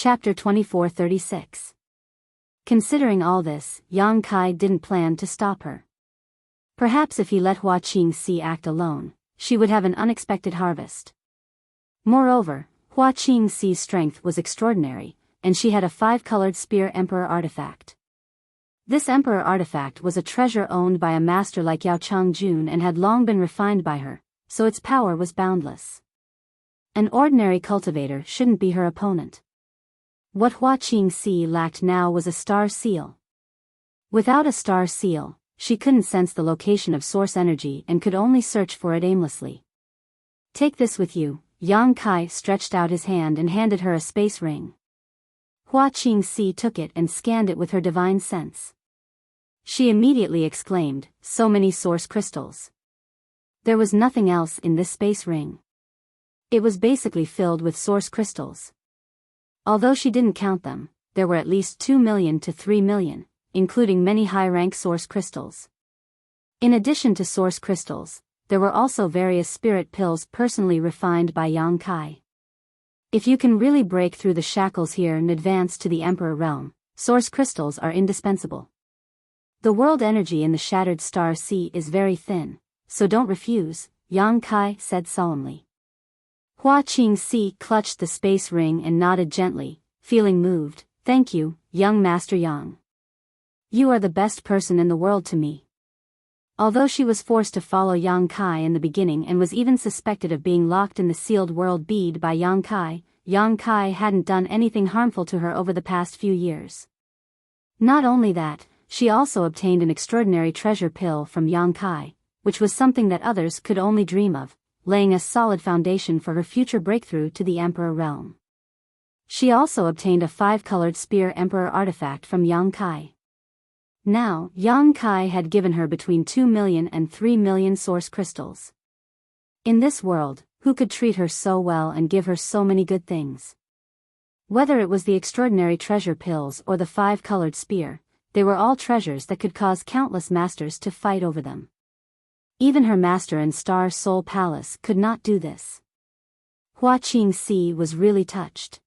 Chapter 2436. Considering all this, Yang Kai didn't plan to stop her. Perhaps if he let Hua Qingxi act alone, she would have an unexpected harvest. Moreover, Hua Qingxi's strength was extraordinary, and she had a 5-colored spear emperor artifact. This emperor artifact was a treasure owned by a master like Yao Changjun and had long been refined by her, so its power was boundless. An ordinary cultivator shouldn't be her opponent. What Hua Qingxi lacked now was a star seal. Without a star seal, she couldn't sense the location of source energy and could only search for it aimlessly. Take this with you. Yang Kai stretched out his hand and handed her a space ring. Hua Qingxi took it and scanned it with her divine sense. She immediately exclaimed, "So many source crystals." There was nothing else in this space ring. It was basically filled with source crystals. Although she didn't count them, there were at least 2 million to 3 million, including many high-rank source crystals. In addition to source crystals, there were also various spirit pills personally refined by Yang Kai. If you can really break through the shackles here and advance to the Emperor realm, source crystals are indispensable. The world energy in the shattered star sea is very thin, so don't refuse, Yang Kai said solemnly. Hua Qingxi clutched the space ring and nodded gently, feeling moved. "Thank you, young Master Yang. You are the best person in the world to me." Although she was forced to follow Yang Kai in the beginning and was even suspected of being locked in the sealed world bead by Yang Kai hadn't done anything harmful to her over the past few years. Not only that, she also obtained an extraordinary treasure pill from Yang Kai, which was something that others could only dream of, laying a solid foundation for her future breakthrough to the Emperor realm. She also obtained a 5-colored spear emperor artifact from Yang Kai. Now, Yang Kai had given her between 2 million and 3 million source crystals. In this world, who could treat her so well and give her so many good things? Whether it was the extraordinary treasure pills or the 5-colored spear, they were all treasures that could cause countless masters to fight over them. Even her master in Star Soul Palace could not do this. Hua Qingxi was really touched.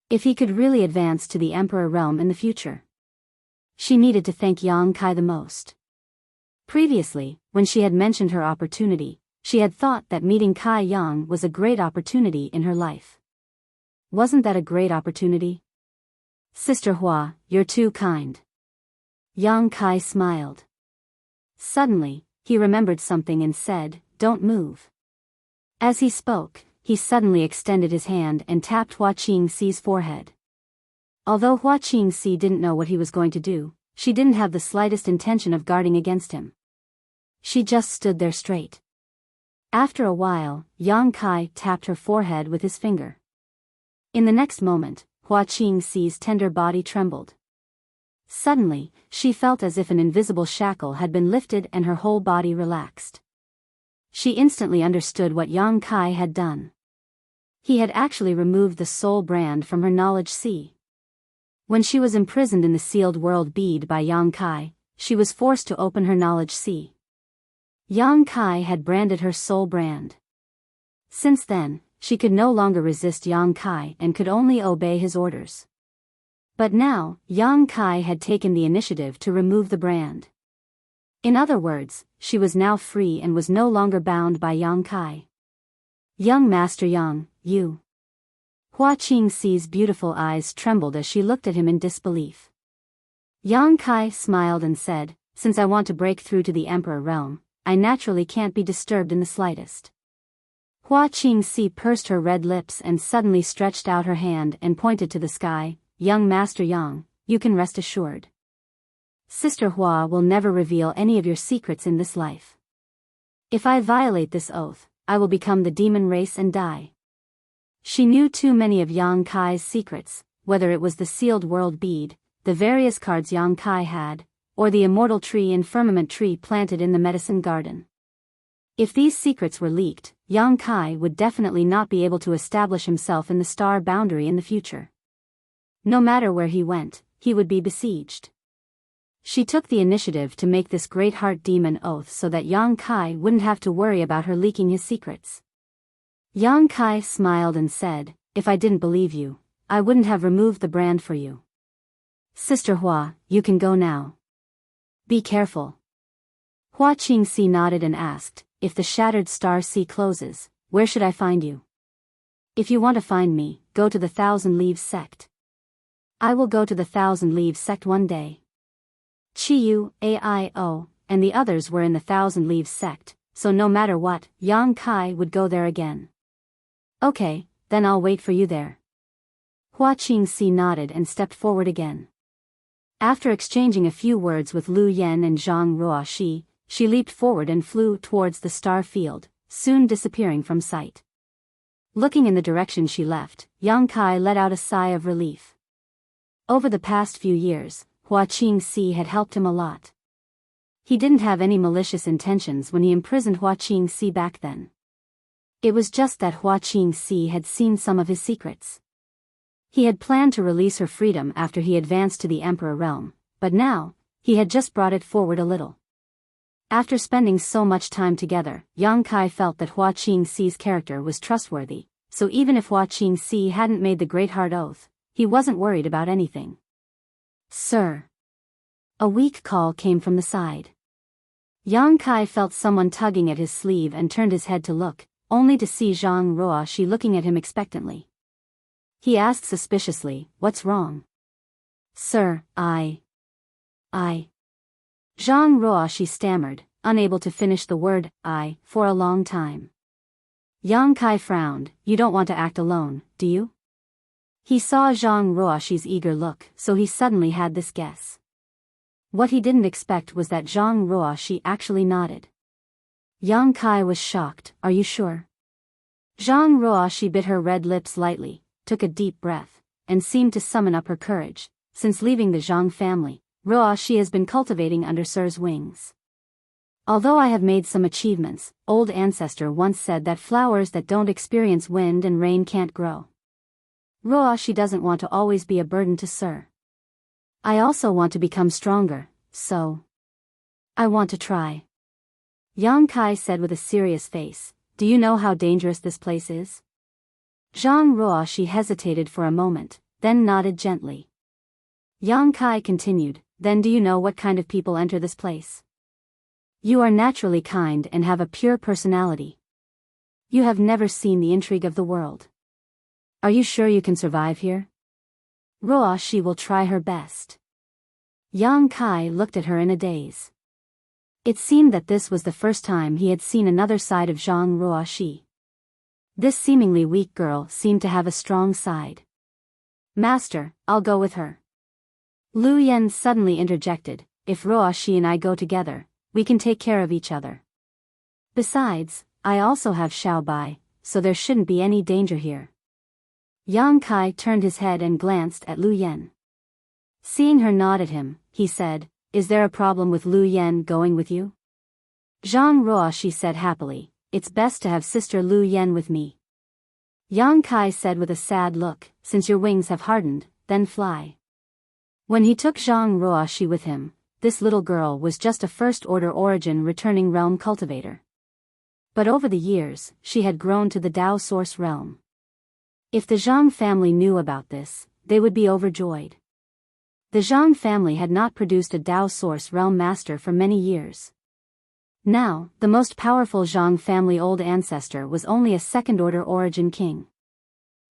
If he could really advance to the Emperor realm in the future, she needed to thank Yang Kai the most. Previously, when she had mentioned her opportunity, she had thought that meeting Kai Yang was a great opportunity in her life. Wasn't that a great opportunity? "Sister Hua, you're too kind." Yang Kai smiled. Suddenly, he remembered something and said, "Don't move." As he spoke, he suddenly extended his hand and tapped Hua Qingxi's forehead. Although Hua Qingxi didn't know what he was going to do, she didn't have the slightest intention of guarding against him. She just stood there straight. After a while, Yang Kai tapped her forehead with his finger. In the next moment, Hua Qingxi's tender body trembled. Suddenly, she felt as if an invisible shackle had been lifted and her whole body relaxed. She instantly understood what Yang Kai had done. He had actually removed the soul brand from her knowledge sea. When she was imprisoned in the sealed world bead by Yang Kai, she was forced to open her knowledge sea. Yang Kai had branded her soul brand. Since then, she could no longer resist Yang Kai and could only obey his orders. But now, Yang Kai had taken the initiative to remove the brand. In other words, she was now free and was no longer bound by Yang Kai. "Young Master Yang, you..." Hua Qingxi's beautiful eyes trembled as she looked at him in disbelief. Yang Kai smiled and said, "Since I want to break through to the Emperor realm, I naturally can't be disturbed in the slightest." Hua Qingxi pursed her red lips and suddenly stretched out her hand and pointed to the sky. "Young Master Yang, you can rest assured. Sister Hua will never reveal any of your secrets in this life. If I violate this oath, I will become the demon race and die." She knew too many of Yang Kai's secrets, whether it was the sealed world bead, the various cards Yang Kai had, or the immortal tree and firmament tree planted in the medicine garden. If these secrets were leaked, Yang Kai would definitely not be able to establish himself in the star boundary in the future. No matter where he went, he would be besieged. She took the initiative to make this great heart demon oath so that Yang Kai wouldn't have to worry about her leaking his secrets. Yang Kai smiled and said, "If I didn't believe you, I wouldn't have removed the brand for you. Sister Hua, you can go now. Be careful. Hua Qingxi nodded and asked, if the shattered star sea closes, where should I find you? If you want to find me, go to the Thousand Leaves sect. I will go to the Thousand Leaves sect one day. Qiyu, Aio, and the others were in the Thousand Leaves sect, so no matter what, Yang Kai would go there again. Okay, then I'll wait for you there. Hua Qingxi nodded and stepped forward again. After exchanging a few words with Lu Yan and Zhang Ruoxi, she leaped forward and flew towards the star field, soon disappearing from sight. Looking in the direction she left, Yang Kai let out a sigh of relief. Over the past few years, Hua Qingxi had helped him a lot. He didn't have any malicious intentions when he imprisoned Hua Qingxi back then. It was just that Hua Qingxi had seen some of his secrets. He had planned to release her freedom after he advanced to the Emperor realm, but now, he had just brought it forward a little. After spending so much time together, Yang Kai felt that Hua Qingxi's character was trustworthy, so even if Hua Qingxi hadn't made the Great Heart Oath, he wasn't worried about anything. Sir. A weak call came from the side. Yang Kai felt someone tugging at his sleeve and turned his head to look, only to see Zhang Ruoxi looking at him expectantly. He asked suspiciously, what's wrong? Sir, I. Zhang Ruoxi stammered, unable to finish the word, I, for a long time. Yang Kai frowned, you don't want to act alone, do you? He saw Zhang Ruoxi's eager look, so he suddenly had this guess. What he didn't expect was that Zhang Ruoxi actually nodded. Yang Kai was shocked, are you sure? Zhang Ruoxi bit her red lips lightly, took a deep breath, and seemed to summon up her courage. Since leaving the Zhang family, Ruoxi has been cultivating under Sir's wings. Although I have made some achievements, old ancestor once said that flowers that don't experience wind and rain can't grow. Ruoxi doesn't want to always be a burden to Sir. I also want to become stronger, so I want to try. Yang Kai said with a serious face, do you know how dangerous this place is? Zhang Ruoxi hesitated for a moment, then nodded gently. Yang Kai continued, then do you know what kind of people enter this place? You are naturally kind and have a pure personality. You have never seen the intrigue of the world. Are you sure you can survive here? Ruoxi will try her best. Yang Kai looked at her in a daze. It seemed that this was the first time he had seen another side of Zhang Ruoxi. This seemingly weak girl seemed to have a strong side. Master, I'll go with her. Lu Yan suddenly interjected, if Ruoxi and I go together, we can take care of each other. Besides, I also have Xiao Bai, so there shouldn't be any danger here. Yang Kai turned his head and glanced at Lu Yan. Seeing her nod at him, he said, is there a problem with Lu Yan going with you? Zhang Ruoxi said happily, it's best to have Sister Lu Yan with me. Yang Kai said with a sad look, since your wings have hardened, then fly. When he took Zhang Ruoxi with him, this little girl was just a first-order origin returning realm cultivator. But over the years, she had grown to the Dao Source realm. If the Zhang family knew about this, they would be overjoyed. The Zhang family had not produced a Dao Source realm master for many years. Now, the most powerful Zhang family old ancestor was only a second-order origin king.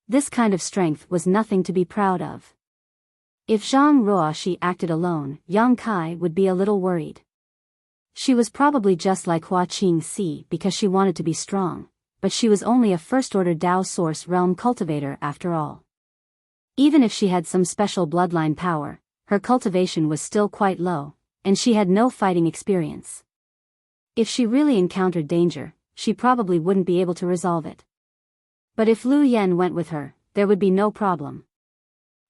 This kind of strength was nothing to be proud of. If Zhang Ruoxi acted alone, Yang Kai would be a little worried. She was probably just like Hua Qingxi because she wanted to be strong, but she was only a first-order Dao Source realm cultivator after all. Even if she had some special bloodline power, her cultivation was still quite low, and she had no fighting experience. If she really encountered danger, she probably wouldn't be able to resolve it. But if Lu Yan went with her, there would be no problem.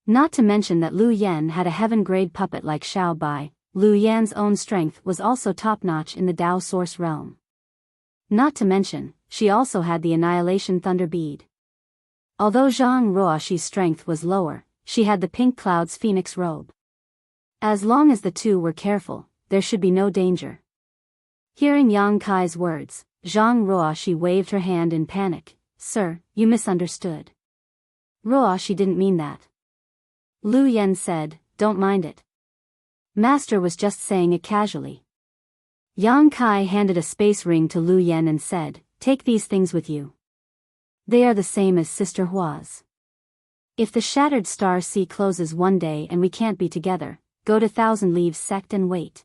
Not to mention that Lu Yan had a heaven-grade puppet like Xiao Bai. Lu Yan's own strength was also top-notch in the Dao Source realm. Not to mention, she also had the Annihilation Thunder Bead. Although Zhang Ruoxi's strength was lower, she had the Pink Cloud's Phoenix Robe. As long as the two were careful, there should be no danger. Hearing Yang Kai's words, Zhang Ruoxi waved her hand in panic. Sir, you misunderstood. Ruo, she didn't mean that. Lu Yen said, don't mind it. Master was just saying it casually. Yang Kai handed a space ring to Lu Yen and said, take these things with you. They are the same as Sister Hua's. If the Shattered Star Sea closes one day and we can't be together, go to Thousand Leaves Sect and wait.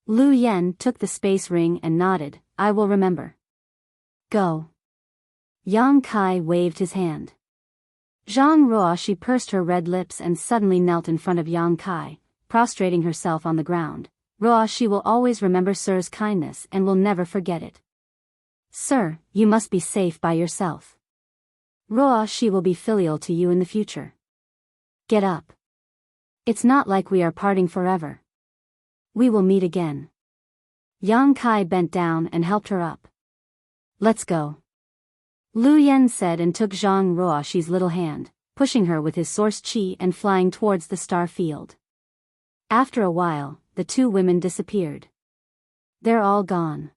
Lu Yen took the space ring and nodded, I will remember. Go. Yang Kai waved his hand. Zhang Ruo, she pursed her red lips and suddenly knelt in front of Yang Kai, prostrating herself on the ground. Ruo, she will always remember Sir's kindness and will never forget it. Sir, you must be safe by yourself. Ruo, she will be filial to you in the future. Get up. It's not like we are parting forever. We will meet again. Yang Kai bent down and helped her up. Let's go. Lu Yen said and took Zhang Ruoxi's little hand, pushing her with his source qi and flying towards the star field. After a while, the two women disappeared. They're all gone.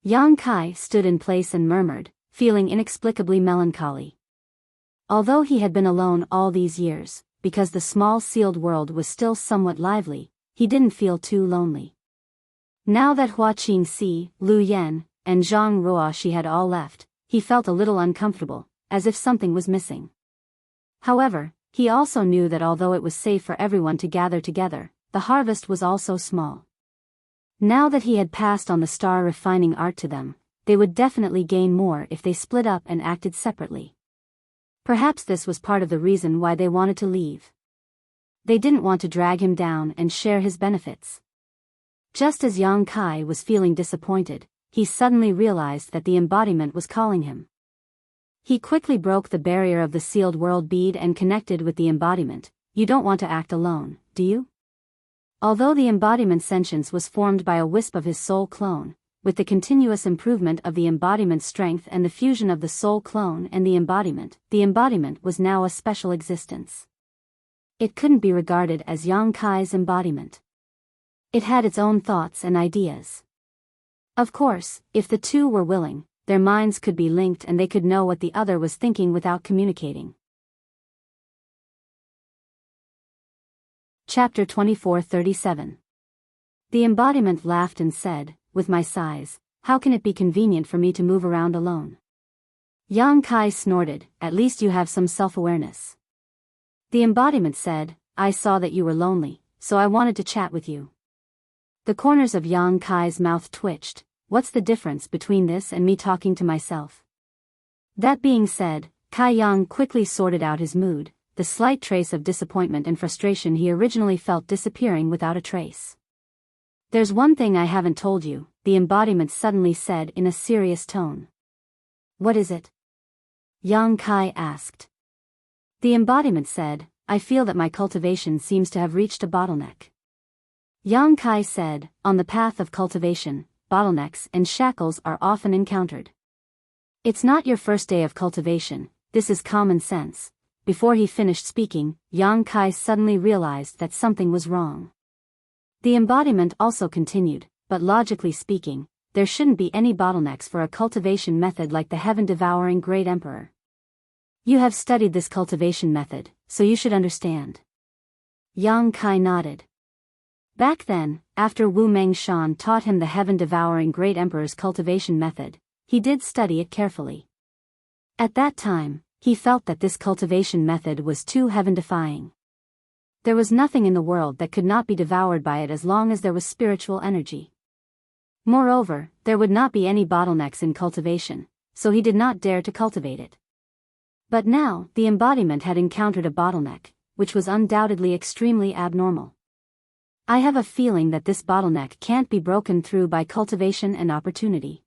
Yang Kai stood in place and murmured, feeling inexplicably melancholy. Although he had been alone all these years, because the small sealed world was still somewhat lively, he didn't feel too lonely. Now that Hua Qingxi, Lu Yen, and Zhang Ruoxi had all left, he felt a little uncomfortable, as if something was missing. However, he also knew that although it was safe for everyone to gather together, the harvest was also small. Now that he had passed on the star refining art to them, they would definitely gain more if they split up and acted separately. Perhaps this was part of the reason why they wanted to leave. They didn't want to drag him down and share his benefits. Just as Yang Kai was feeling disappointed, he suddenly realized that the embodiment was calling him. He quickly broke the barrier of the sealed world bead and connected with the embodiment. You don't want to act alone, do you? Although the embodiment sentience was formed by a wisp of his soul clone, with the continuous improvement of the embodiment's strength and the fusion of the soul clone and the embodiment was now a special existence. It couldn't be regarded as Yang Kai's embodiment. It had its own thoughts and ideas. Of course, if the two were willing, their minds could be linked and they could know what the other was thinking without communicating. Chapter 24:37. The embodiment laughed and said, with my size, how can it be convenient for me to move around alone? Yang Kai snorted, at least you have some self-awareness. The embodiment said, I saw that you were lonely, so I wanted to chat with you. The corners of Yang Kai's mouth twitched. What's the difference between this and me talking to myself? That being said, Kai Yang quickly sorted out his mood, the slight trace of disappointment and frustration he originally felt disappearing without a trace. There's one thing I haven't told you, the embodiment suddenly said in a serious tone. What is it? Yang Kai asked. The embodiment said, I feel that my cultivation seems to have reached a bottleneck. Yang Kai said, on the path of cultivation, bottlenecks and shackles are often encountered. It's not your first day of cultivation, this is common sense. Before he finished speaking, Yang Kai suddenly realized that something was wrong. The embodiment also continued, but logically speaking, there shouldn't be any bottlenecks for a cultivation method like the heaven-devouring Great Emperor. You have studied this cultivation method, so you should understand. Yang Kai nodded. Back then, after Wu Mengshan taught him the heaven-devouring Great Emperor's cultivation method, he did study it carefully. At that time, he felt that this cultivation method was too heaven-defying. There was nothing in the world that could not be devoured by it as long as there was spiritual energy. Moreover, there would not be any bottlenecks in cultivation, so he did not dare to cultivate it. But now, the embodiment had encountered a bottleneck, which was undoubtedly extremely abnormal. I have a feeling that this bottleneck can't be broken through by cultivation and opportunity.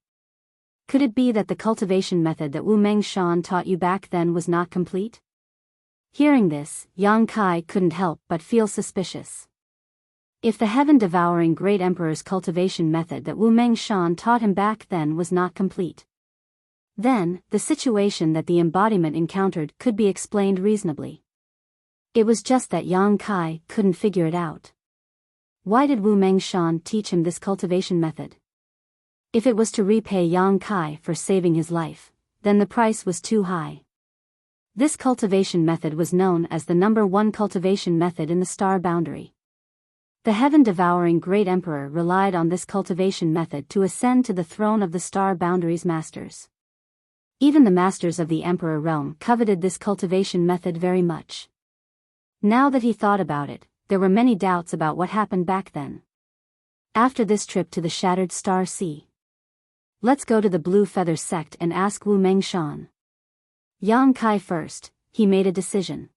Could it be that the cultivation method that Wu Mengshan taught you back then was not complete? Hearing this, Yang Kai couldn't help but feel suspicious. If the heaven-devouring Great Emperor's cultivation method that Wu Mengshan taught him back then was not complete, then, the situation that the embodiment encountered could be explained reasonably. It was just that Yang Kai couldn't figure it out. Why did Wu Mengshan teach him this cultivation method? If it was to repay Yang Kai for saving his life, then the price was too high. This cultivation method was known as the #1 cultivation method in the star boundary. The heaven-devouring great emperor relied on this cultivation method to ascend to the throne of the star boundary's masters. Even the masters of the emperor realm coveted this cultivation method very much. Now that he thought about it, there were many doubts about what happened back then. After this trip to the shattered star sea, let's go to the Blue Feather sect and ask Wu Mengshan. Yang Kai first, he made a decision.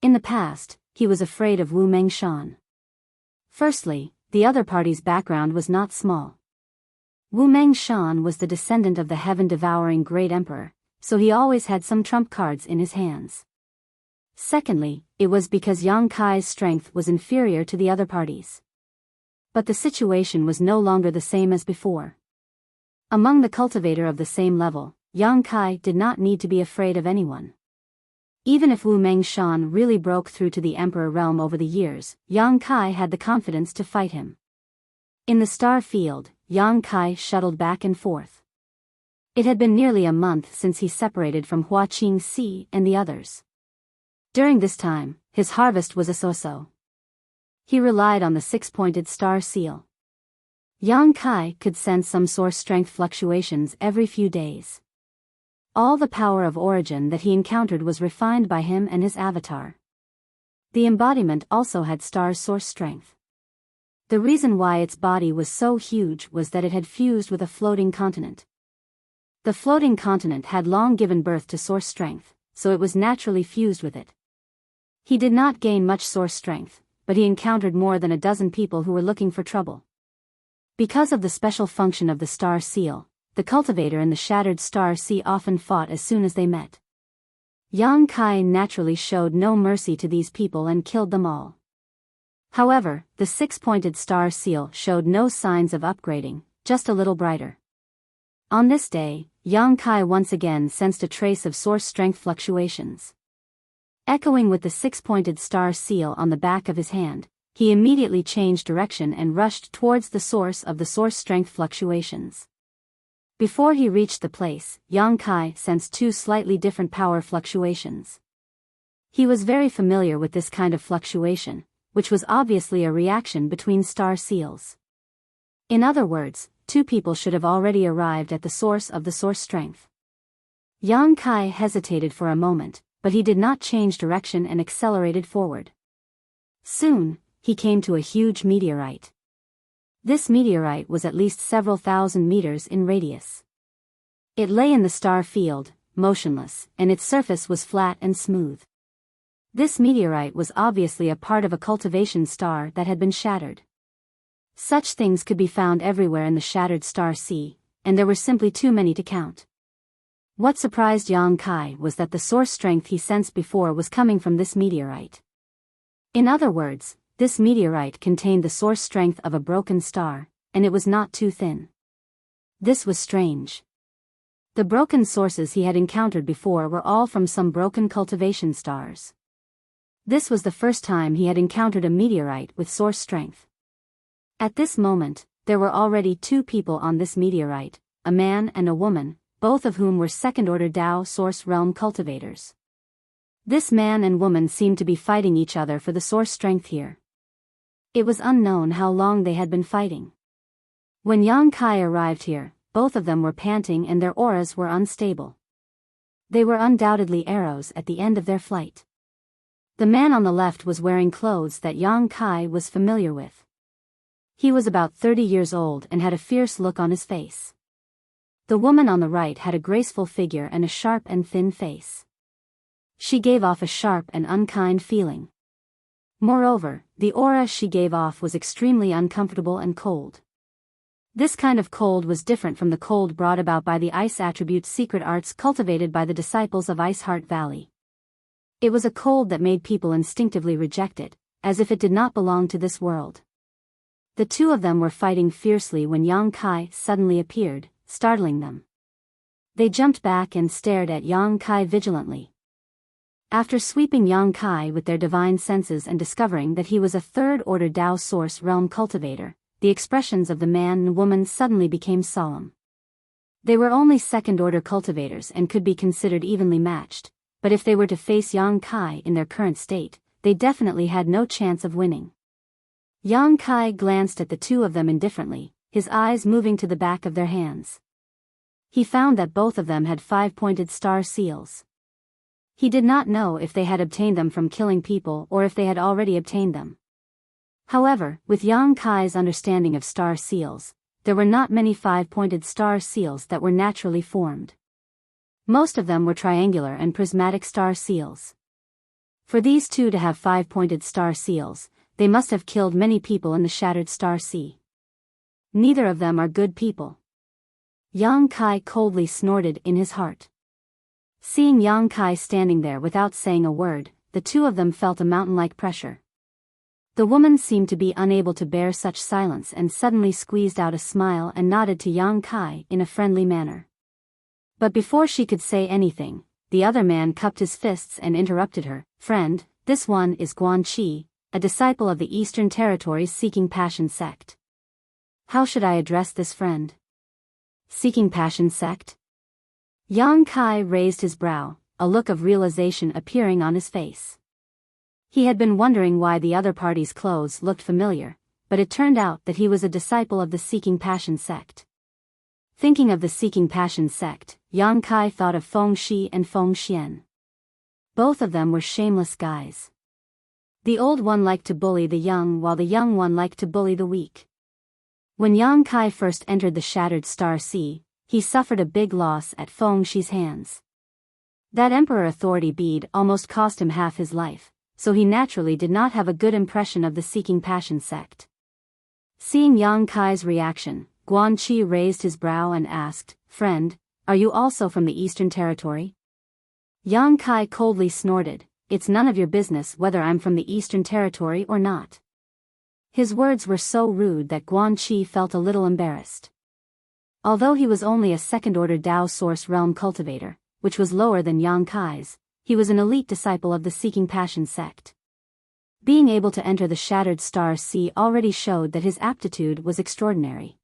In the past, he was afraid of Wu Mengshan. Firstly, the other party's background was not small. Wu Mengshan was the descendant of the heaven-devouring great emperor, so he always had some trump cards in his hands. Secondly, it was because Yang Kai's strength was inferior to the other parties. But the situation was no longer the same as before. Among the cultivator of the same level, Yang Kai did not need to be afraid of anyone. Even if Wu Mengshan really broke through to the emperor realm over the years, Yang Kai had the confidence to fight him. In the star field, Yang Kai shuttled back and forth. It had been nearly a month since he separated from Hua Qingxi and the others. During this time, his harvest was a so-so. He relied on the 6-pointed star seal. Yang Kai could sense some source strength fluctuations every few days. All the power of origin that he encountered was refined by him and his avatar. The embodiment also had star source strength. The reason why its body was so huge was that it had fused with a floating continent. The floating continent had long given birth to source strength, so it was naturally fused with it. He did not gain much source strength, but he encountered more than a dozen people who were looking for trouble. Because of the special function of the star seal, the cultivator and the shattered star sea often fought as soon as they met. Yang Kai naturally showed no mercy to these people and killed them all. However, the 6-pointed star seal showed no signs of upgrading, just a little brighter. On this day, Yang Kai once again sensed a trace of source strength fluctuations. Echoing with the 6-pointed star seal on the back of his hand, he immediately changed direction and rushed towards the source of the source strength fluctuations. Before he reached the place, Yang Kai sensed 2 slightly different power fluctuations. He was very familiar with this kind of fluctuation, which was obviously a reaction between star seals. In other words, 2 people should have already arrived at the source of the source strength. Yang Kai hesitated for a moment, but he did not change direction and accelerated forward. Soon, he came to a huge meteorite. This meteorite was at least several thousand meters in radius. It lay in the star field, motionless, and its surface was flat and smooth. This meteorite was obviously a part of a cultivation star that had been shattered. Such things could be found everywhere in the shattered star sea, and there were simply too many to count. What surprised Yang Kai was that the source strength he sensed before was coming from this meteorite. In other words, this meteorite contained the source strength of a broken star, and it was not too thin. This was strange. The broken sources he had encountered before were all from some broken cultivation stars. This was the first time he had encountered a meteorite with source strength. At this moment, there were already 2 people on this meteorite, a man and a woman, both of whom were second-order Tao source realm cultivators. This man and woman seemed to be fighting each other for the source strength here. It was unknown how long they had been fighting. When Yang Kai arrived here, both of them were panting and their auras were unstable. They were undoubtedly arrows at the end of their flight. The man on the left was wearing clothes that Yang Kai was familiar with. He was about 30 years old and had a fierce look on his face. The woman on the right had a graceful figure and a sharp and thin face. She gave off a sharp and unkind feeling. Moreover, the aura she gave off was extremely uncomfortable and cold. This kind of cold was different from the cold brought about by the ice attribute secret arts cultivated by the disciples of Ice Heart Valley. It was a cold that made people instinctively reject it, as if it did not belong to this world. The 2 of them were fighting fiercely when Yang Kai suddenly appeared, startling them. They jumped back and stared at Yang Kai vigilantly. After sweeping Yang Kai with their divine senses and discovering that he was a third-order Tao source realm cultivator, the expressions of the man and woman suddenly became solemn. They were only second-order cultivators and could be considered evenly matched, but if they were to face Yang Kai in their current state, they definitely had no chance of winning. Yang Kai glanced at the two of them indifferently, his eyes moving to the back of their hands. He found that both of them had 5-pointed star seals. He did not know if they had obtained them from killing people or if they had already obtained them. However, with Yang Kai's understanding of star seals, there were not many 5-pointed star seals that were naturally formed. Most of them were triangular and prismatic star seals. For these two to have 5-pointed star seals, they must have killed many people in the Shattered Star Sea. Neither of them are good people. Yang Kai coldly snorted in his heart. Seeing Yang Kai standing there without saying a word, the two of them felt a mountain-like pressure. The woman seemed to be unable to bear such silence and suddenly squeezed out a smile and nodded to Yang Kai in a friendly manner. But before she could say anything, the other man cupped his fists and interrupted her. "Friend, this one is Guan Qi, a disciple of the Eastern Territories Seeking Passion sect." "How should I address this friend?" "Seeking Passion sect?" Yang Kai raised his brow, a look of realization appearing on his face. He had been wondering why the other party's clothes looked familiar, but it turned out that he was a disciple of the Seeking Passion sect. Thinking of the Seeking Passion sect, Yang Kai thought of Feng Shi and Feng Xian. Both of them were shameless guys. The old one liked to bully the young while the young one liked to bully the weak. When Yang Kai first entered the Shattered Star Sea, he suffered a big loss at Feng Shi's hands. That Emperor Authority bead almost cost him half his life, so he naturally did not have a good impression of the Seeking Passion sect. Seeing Yang Kai's reaction, Guan Qi raised his brow and asked, "Friend, are you also from the Eastern Territory?" Yang Kai coldly snorted, "It's none of your business whether I'm from the Eastern Territory or not." His words were so rude that Guan Qi felt a little embarrassed. Although he was only a second-order Dao Source Realm cultivator, which was lower than Yang Kai's, he was an elite disciple of the Seeking Passion sect. Being able to enter the Shattered Star Sea already showed that his aptitude was extraordinary.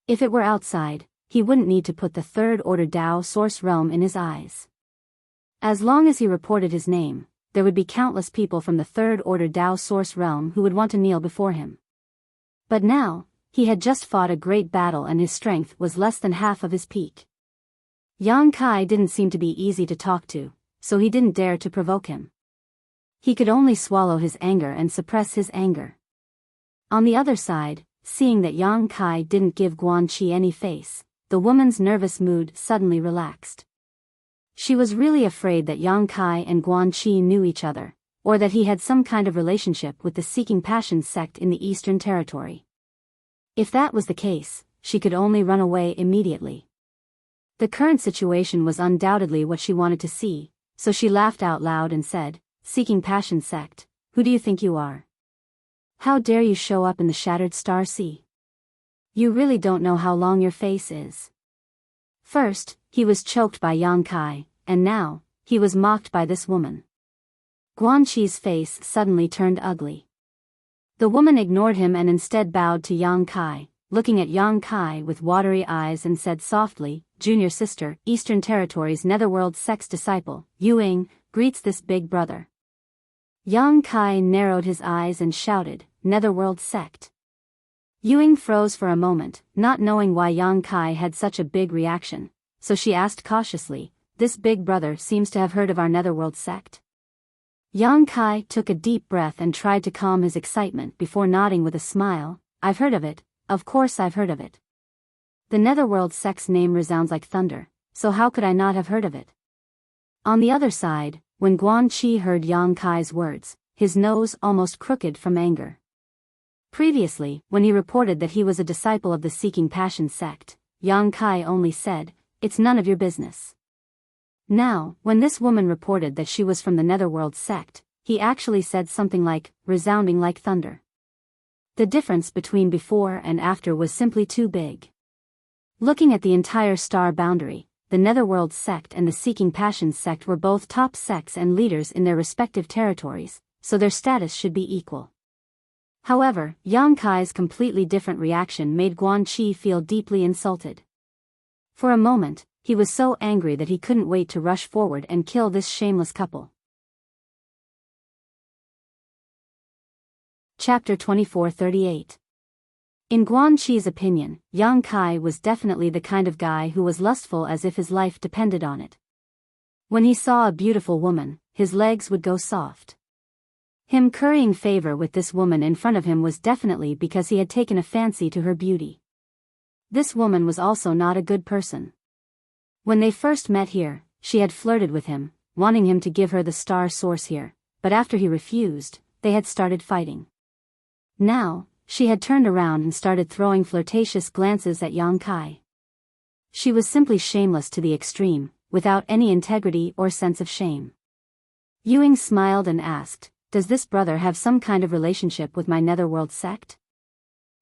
If it were outside, he wouldn't need to put the third-order Dao Source Realm in his eyes. As long as he reported his name, there would be countless people from the third-order Dao Source Realm who would want to kneel before him. But now, he had just fought a great battle and his strength was less than half of his peak. Yang Kai didn't seem to be easy to talk to, so he didn't dare to provoke him. He could only swallow his anger and suppress his anger. On the other side, seeing that Yang Kai didn't give Guan Qi any face, the woman's nervous mood suddenly relaxed. She was really afraid that Yang Kai and Guan Qi knew each other, or that he had some kind of relationship with the Seeking Passion sect in the Eastern Territory. If that was the case, she could only run away immediately. The current situation was undoubtedly what she wanted to see, so she laughed out loud and said, "Seeking Passion sect, who do you think you are? How dare you show up in the Shattered Star Sea? You really don't know how long your face is." First, he was choked by Yang Kai, and now, he was mocked by this woman. Guan Qi's face suddenly turned ugly. The woman ignored him and instead bowed to Yang Kai, looking at Yang Kai with watery eyes and said softly, "Junior sister, Eastern Territory's Netherworld sect's disciple, Yuing, greets this big brother." Yang Kai narrowed his eyes and shouted, "Netherworld sect." Yuing froze for a moment, not knowing why Yang Kai had such a big reaction, so she asked cautiously, "This big brother seems to have heard of our Netherworld sect?" Yang Kai took a deep breath and tried to calm his excitement before nodding with a smile, "I've heard of it, of course I've heard of it. The Netherworld sect's name resounds like thunder, so how could I not have heard of it?" On the other side, when Guan Qi heard Yang Kai's words, his nose almost crooked from anger. Previously, when he reported that he was a disciple of the Seeking Passion sect, Yang Kai only said, "It's none of your business." Now, when this woman reported that she was from the Netherworld sect, he actually said something like, "resounding like thunder." The difference between before and after was simply too big. Looking at the entire star boundary, the Netherworld sect and the Seeking Passion sect were both top sects and leaders in their respective territories, so their status should be equal. However, Yang Kai's completely different reaction made Guan Qi feel deeply insulted. For a moment, he was so angry that he couldn't wait to rush forward and kill this shameless couple. Chapter 2438. In Guan Chi's opinion, Yang Kai was definitely the kind of guy who was lustful as if his life depended on it. When he saw a beautiful woman, his legs would go soft. Him currying favor with this woman in front of him was definitely because he had taken a fancy to her beauty. This woman was also not a good person. When they first met here, she had flirted with him, wanting him to give her the star source here, but after he refused, they had started fighting. Now, she had turned around and started throwing flirtatious glances at Yang Kai. She was simply shameless to the extreme, without any integrity or sense of shame. Ewing smiled and asked, "Does this brother have some kind of relationship with my netherworld sect?"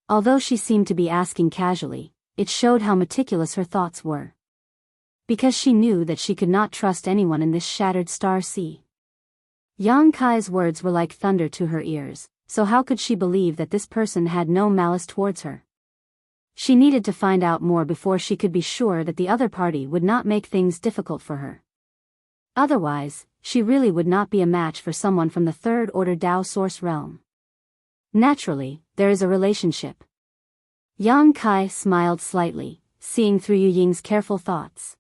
Although she seemed to be asking casually, it showed how meticulous her thoughts were. Because she knew that she could not trust anyone in this shattered star sea. Yang Kai's words were like thunder to her ears, so how could she believe that this person had no malice towards her? She needed to find out more before she could be sure that the other party would not make things difficult for her. Otherwise, she really would not be a match for someone from the third-order Tao source realm. Naturally, there is a relationship. Yang Kai smiled slightly, seeing through Yu Ying's careful thoughts.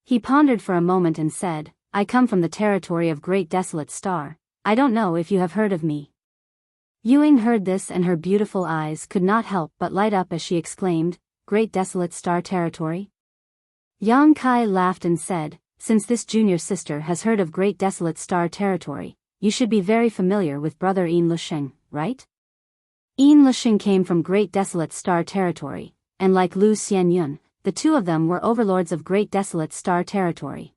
He pondered for a moment and said, "I come from the territory of Great Desolate Star. I don't know if you have heard of me." Ewing heard this and her beautiful eyes could not help but light up as she exclaimed, "Great Desolate Star Territory?" Yang Kai laughed and said, "Since this junior sister has heard of Great Desolate Star Territory, you should be very familiar with brother Yin Lusheng, right?" Yin Lusheng came from Great Desolate Star Territory, and like Lu Xianyun, the two of them were overlords of Great Desolate Star Territory.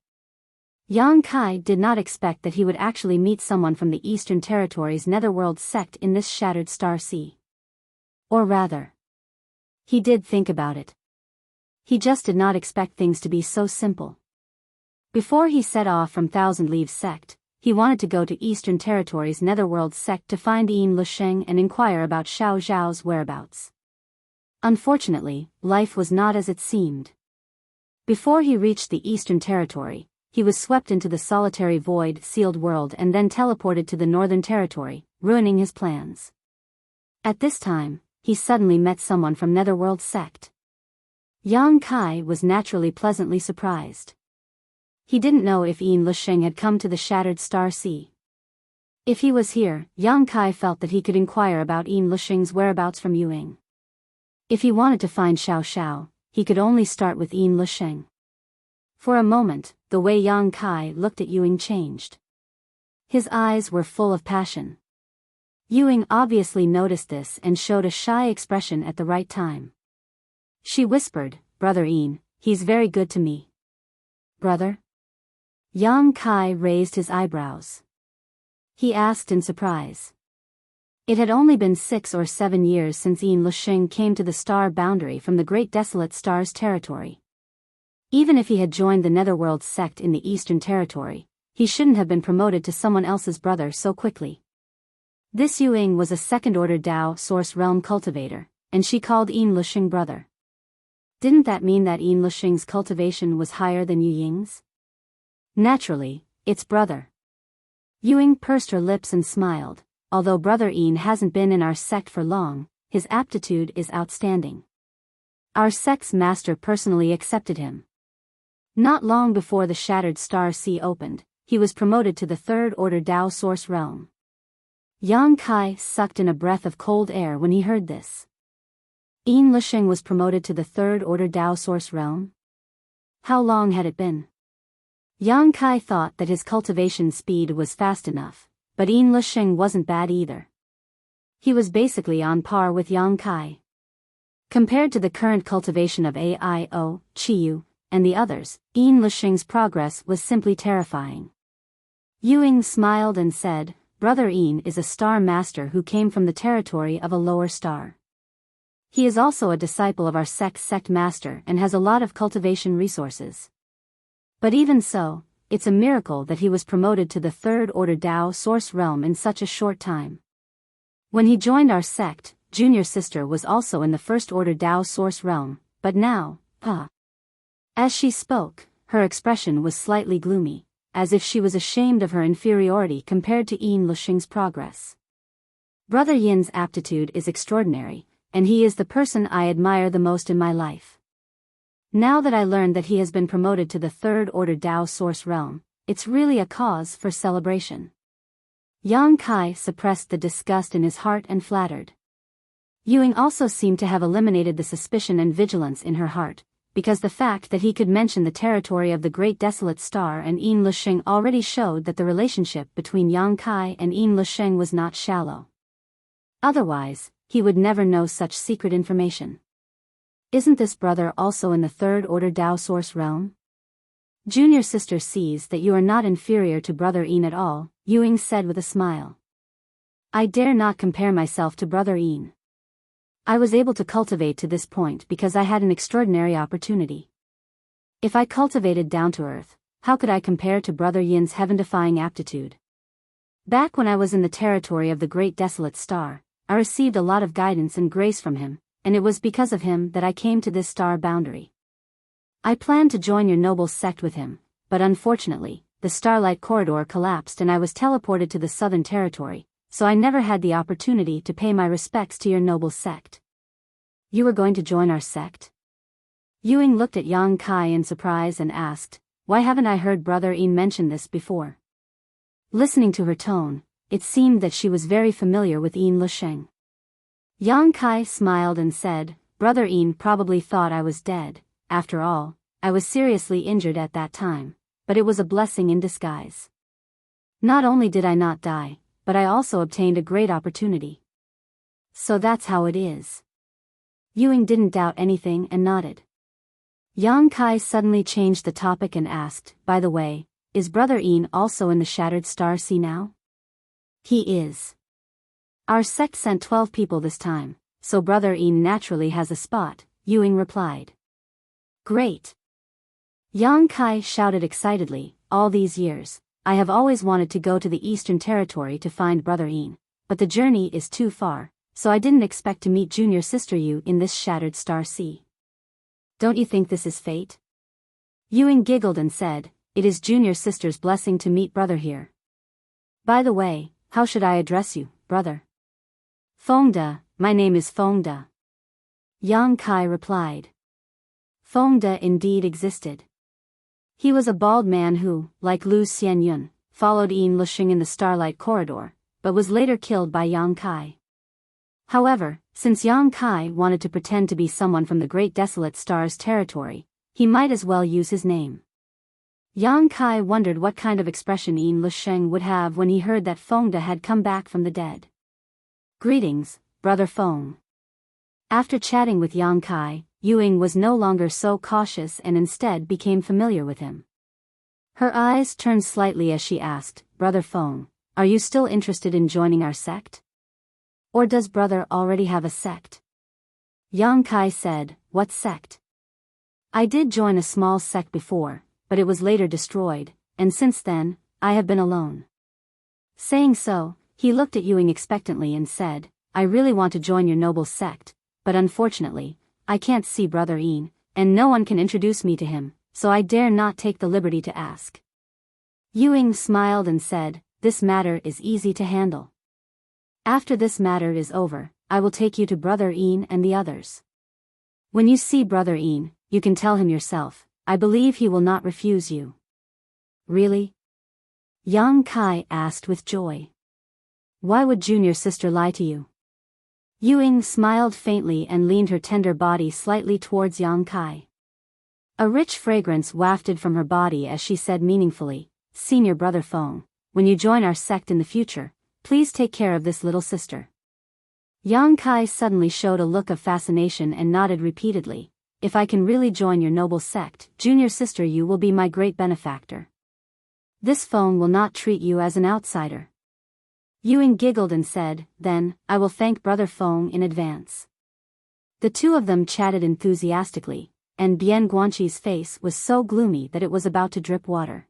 Yang Kai did not expect that he would actually meet someone from the Eastern Territory's netherworld sect in this shattered star sea. Or rather, he did think about it. He just did not expect things to be so simple. Before he set off from Thousand Leaves sect, he wanted to go to Eastern Territory's netherworld sect to find Yin Lusheng and inquire about Xiao Zhao's whereabouts. Unfortunately, life was not as it seemed. Before he reached the Eastern Territory, he was swept into the solitary void-sealed world and then teleported to the Northern Territory, ruining his plans. At this time, he suddenly met someone from Netherworld sect. Yang Kai was naturally pleasantly surprised. He didn't know if Yin Lusheng had come to the shattered star sea. If he was here, Yang Kai felt that he could inquire about Yin Lusheng's whereabouts from Ewing. If he wanted to find Xiao Xiao, he could only start with Yin Lusheng. For a moment, the way Yang Kai looked at Ewing changed. His eyes were full of passion. Ewing obviously noticed this and showed a shy expression at the right time. She whispered, "Brother Yin, he's very good to me." "Brother?" Yang Kai raised his eyebrows. He asked in surprise. It had only been 6 or 7 years since Yin Lusheng came to the star boundary from the Great Desolate Star's territory. Even if he had joined the Netherworld sect in the Eastern Territory, he shouldn't have been promoted to someone else's brother so quickly. This Ewing was a second-order Tao source realm cultivator, and she called Yin Lusheng brother. Didn't that mean that Yin Lusheng's cultivation was higher than Yu Ying's? Naturally, it's brother. Ewing pursed her lips and smiled. Although brother Yin hasn't been in our sect for long, his aptitude is outstanding. Our sect's master personally accepted him. Not long before the shattered star sea opened, he was promoted to the third-order Tao source realm. Yang Kai sucked in a breath of cold air when he heard this. Yin Lusheng was promoted to the third-order Tao source realm? How long had it been? Yang Kai thought that his cultivation speed was fast enough, but Yin Lusheng wasn't bad either. He was basically on par with Yang Kai. Compared to the current cultivation of Aio, Chiyu, and the others, Yin Lusheng's progress was simply terrifying. Ewing smiled and said, "Brother Yin is a star master who came from the territory of a lower star. He is also a disciple of our sect master and has a lot of cultivation resources. But even so, it's a miracle that he was promoted to the third-order Tao source realm in such a short time. When he joined our sect, junior sister was also in the first-order Tao source realm, but now, As she spoke, her expression was slightly gloomy, as if she was ashamed of her inferiority compared to Yin Lusheng's progress. Brother Yin's aptitude is extraordinary, and he is the person I admire the most in my life. Now that I learned that he has been promoted to the third-order Dao Source realm, it's really a cause for celebration. Yang Kai suppressed the disgust in his heart and flattered. Ying also seemed to have eliminated the suspicion and vigilance in her heart, because the fact that he could mention the territory of the Great Desolate Star and Yin Lusheng already showed that the relationship between Yang Kai and Yin Lusheng was not shallow. Otherwise, he would never know such secret information. Isn't this brother also in the third-order Dao Source realm? Junior sister sees that you are not inferior to Brother Yin at all, Ying said with a smile. I dare not compare myself to Brother Yin. I was able to cultivate to this point because I had an extraordinary opportunity. If I cultivated down to earth, how could I compare to Brother Yin's heaven-defying aptitude? Back when I was in the territory of the Great Desolate Star, I received a lot of guidance and grace from him, and it was because of him that I came to this star boundary. I planned to join your noble sect with him, but unfortunately, the Starlight Corridor collapsed and I was teleported to the Southern Territory, so I never had the opportunity to pay my respects to your noble sect. You were going to join our sect? Ying looked at Yang Kai in surprise and asked, why haven't I heard Brother Yin mention this before? Listening to her tone, it seemed that she was very familiar with Yin Lusheng. Yang Kai smiled and said, Brother Yin probably thought I was dead. After all, I was seriously injured at that time, but it was a blessing in disguise. Not only did I not die, but I also obtained a great opportunity. So that's how it is. Ying didn't doubt anything and nodded. Yang Kai suddenly changed the topic and asked, by the way, is Brother Yin also in the Shattered Star Sea now? He is. Our sect sent 12 people this time, so Brother Yin naturally has a spot, Ying replied. Great! Yang Kai shouted excitedly, all these years, I have always wanted to go to the Eastern Territory to find Brother Yin, but the journey is too far, so I didn't expect to meet junior sister Yu in this Shattered Star Sea. Don't you think this is fate? Ying giggled and said, it is junior sister's blessing to meet brother here. By the way, how should I address you, brother? Fengde, my name is Fengde. Yang Kai replied. Fengde indeed existed. He was a bald man who, like Lu Xianyun, followed Yin Lusheng in the Starlight Corridor, but was later killed by Yang Kai. However, since Yang Kai wanted to pretend to be someone from the Great Desolate Star's territory, he might as well use his name. Yang Kai wondered what kind of expression Yin Lusheng would have when he heard that Fengde had come back from the dead. Greetings, Brother Feng. After chatting with Yang Kai, Ying was no longer so cautious and instead became familiar with him. Her eyes turned slightly as she asked, Brother Feng, are you still interested in joining our sect? Or does brother already have a sect? Yang Kai said, what sect? I did join a small sect before, but it was later destroyed, and since then, I have been alone. Saying so, he looked at Ying expectantly and said, I really want to join your noble sect, but unfortunately, I can't see Brother Yin, and no one can introduce me to him, so I dare not take the liberty to ask. Ying smiled and said, this matter is easy to handle. After this matter is over, I will take you to Brother Yin and the others. When you see Brother Yin, you can tell him yourself, I believe he will not refuse you. Really? Yang Kai asked with joy. Why would junior sister lie to you? Ying smiled faintly and leaned her tender body slightly towards Yang Kai. A rich fragrance wafted from her body as she said meaningfully, Senior Brother Feng, when you join our sect in the future, please take care of this little sister. Yang Kai suddenly showed a look of fascination and nodded repeatedly, if I can really join your noble sect, junior sister you will be my great benefactor. This Feng will not treat you as an outsider. Ying giggled and said, then, I will thank Brother Feng in advance. The two of them chatted enthusiastically, and Bian Guanqi's face was so gloomy that it was about to drip water.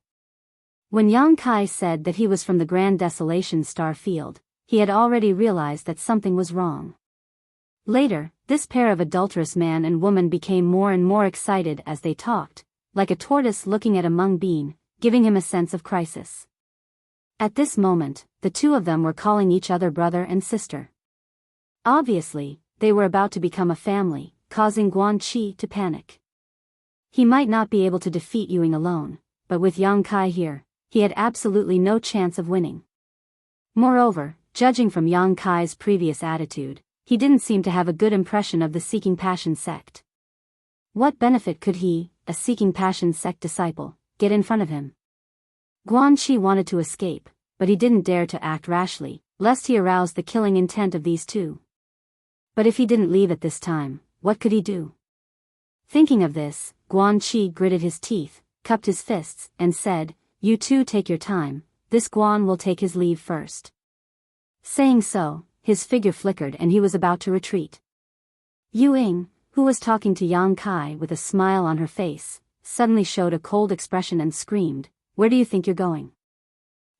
When Yang Kai said that he was from the Grand Desolation Star Field, he had already realized that something was wrong. Later, this pair of adulterous man and woman became more and more excited as they talked, like a tortoise looking at a mung bean, giving him a sense of crisis. At this moment, the two of them were calling each other brother and sister. Obviously, they were about to become a family, causing Guanqi to panic. He might not be able to defeat Ewing alone, but with Yang Kai here, he had absolutely no chance of winning. Moreover, judging from Yang Kai's previous attitude, he didn't seem to have a good impression of the Seeking Passion sect. What benefit could he, a Seeking Passion sect disciple, get in front of him? Guanqi wanted to escape, but he didn't dare to act rashly, lest he arouse the killing intent of these two. But if he didn't leave at this time, what could he do? Thinking of this, Guanqi gritted his teeth, cupped his fists, and said, "You two take your time, this Guan will take his leave first." Saying so, his figure flickered and he was about to retreat. Ewing, who was talking to Yang Kai with a smile on her face, suddenly showed a cold expression and screamed, "Where do you think you're going?"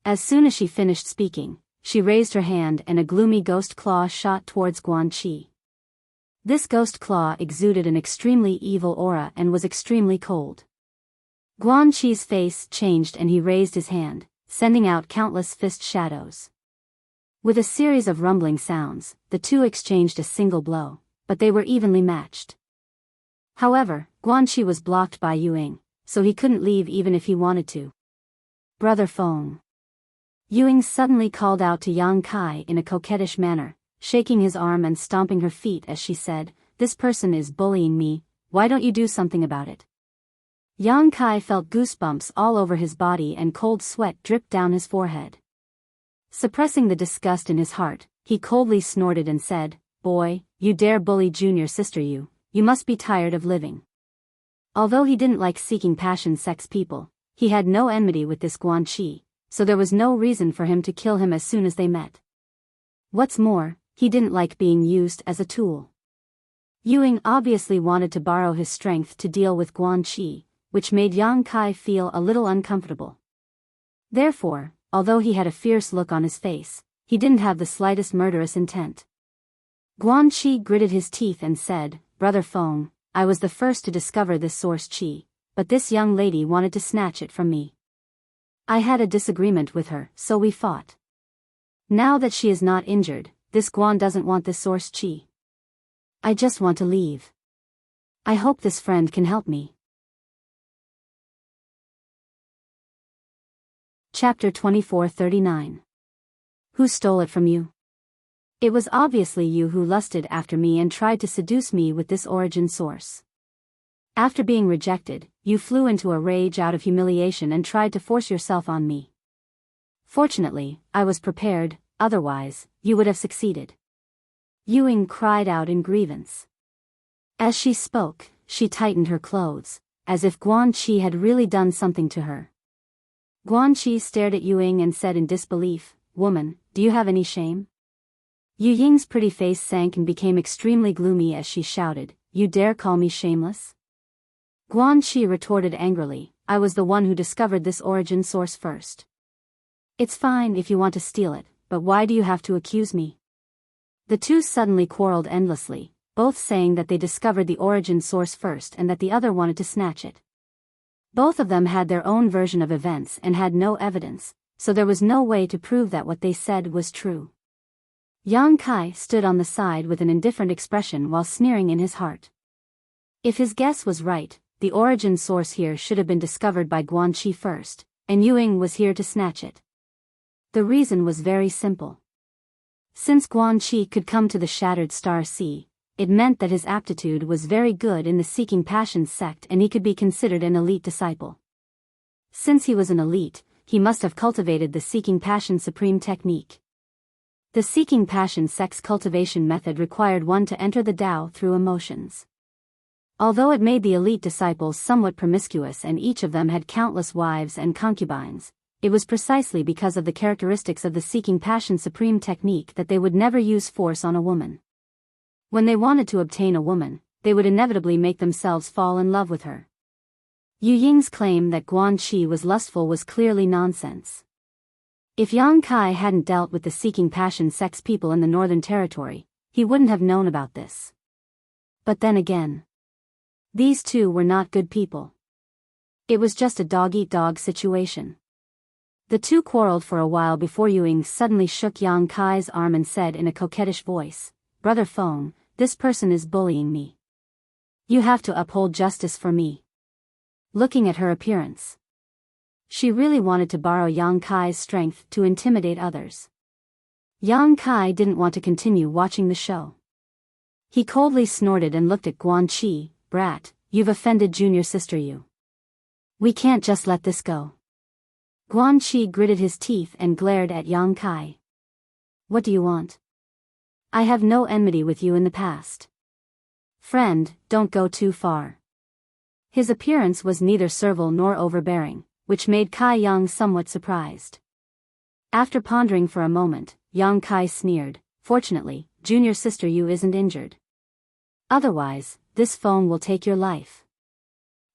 As soon as she finished speaking, she raised her hand and a gloomy ghost claw shot towards Guanqi. This ghost claw exuded an extremely evil aura and was extremely cold. Guanqi's face changed and he raised his hand, sending out countless fist shadows. With a series of rumbling sounds, the two exchanged a single blow, but they were evenly matched. However, Guanqi was blocked by Ewing, so he couldn't leave even if he wanted to. "Brother Feng." Ewing suddenly called out to Yang Kai in a coquettish manner, shaking his arm and stomping her feet as she said, "This person is bullying me, why don't you do something about it?" Yang Kai felt goosebumps all over his body and cold sweat dripped down his forehead. Suppressing the disgust in his heart, he coldly snorted and said, "Boy, you dare bully junior sister you must be tired of living." Although he didn't like Seeking Passion sex people, he had no enmity with this Guanqi, so there was no reason for him to kill him as soon as they met. What's more, he didn't like being used as a tool. Ewing obviously wanted to borrow his strength to deal with Guanqi, which made Yang Kai feel a little uncomfortable. Therefore, although he had a fierce look on his face, he didn't have the slightest murderous intent. Guanqi gritted his teeth and said, "Brother Feng, I was the first to discover this source chi, but this young lady wanted to snatch it from me. I had a disagreement with her, so we fought. Now that she is not injured, this Guan doesn't want this source chi. I just want to leave. I hope this friend can help me." Chapter 2439. Who stole it from you? It was obviously you who lusted after me and tried to seduce me with this origin source. After being rejected, you flew into a rage out of humiliation and tried to force yourself on me. Fortunately, I was prepared, otherwise, you would have succeeded. Ewing cried out in grievance. As she spoke, she tightened her clothes, as if Guanqi had really done something to her. Guanqi stared at Ewing and said in disbelief, "Woman, do you have any shame?" Yu Ying's pretty face sank and became extremely gloomy as she shouted, "You dare call me shameless?" Guanqi retorted angrily, "I was the one who discovered this origin source first. It's fine if you want to steal it, but why do you have to accuse me?" The two suddenly quarreled endlessly, both saying that they discovered the origin source first and that the other wanted to snatch it. Both of them had their own version of events and had no evidence, so there was no way to prove that what they said was true. Yang Kai stood on the side with an indifferent expression while sneering in his heart. If his guess was right, the origin source here should have been discovered by Guanqi first, and Ewing was here to snatch it. The reason was very simple. Since Guanqi could come to the Shattered Star Sea, it meant that his aptitude was very good in the Seeking Passion sect and he could be considered an elite disciple. Since he was an elite, he must have cultivated the Seeking Passion Supreme technique. The Seeking Passion sect's cultivation method required one to enter the Tao through emotions. Although it made the elite disciples somewhat promiscuous and each of them had countless wives and concubines, it was precisely because of the characteristics of the Seeking Passion Supreme technique that they would never use force on a woman. When they wanted to obtain a woman, they would inevitably make themselves fall in love with her. Yu Ying's claim that Guanqi was lustful was clearly nonsense. If Yang Kai hadn't dealt with the Seeking Passion sex people in the Northern Territory, he wouldn't have known about this. But then again, these two were not good people. It was just a dog-eat-dog situation. The two quarreled for a while before Ewing suddenly shook Yang Kai's arm and said in a coquettish voice, "Brother Feng, this person is bullying me. You have to uphold justice for me." Looking at her appearance, she really wanted to borrow Yang Kai's strength to intimidate others. Yang Kai didn't want to continue watching the show. He coldly snorted and looked at Guan Qi. "Brat, you've offended junior sister Yu. We can't just let this go." Guan Qi gritted his teeth and glared at Yang Kai. "What do you want? I have no enmity with you in the past. Friend, don't go too far." His appearance was neither servile nor overbearing, which made Kai Yang somewhat surprised. After pondering for a moment, Yang Kai sneered, "Fortunately, junior sister Yu isn't injured. Otherwise, this phone will take your life."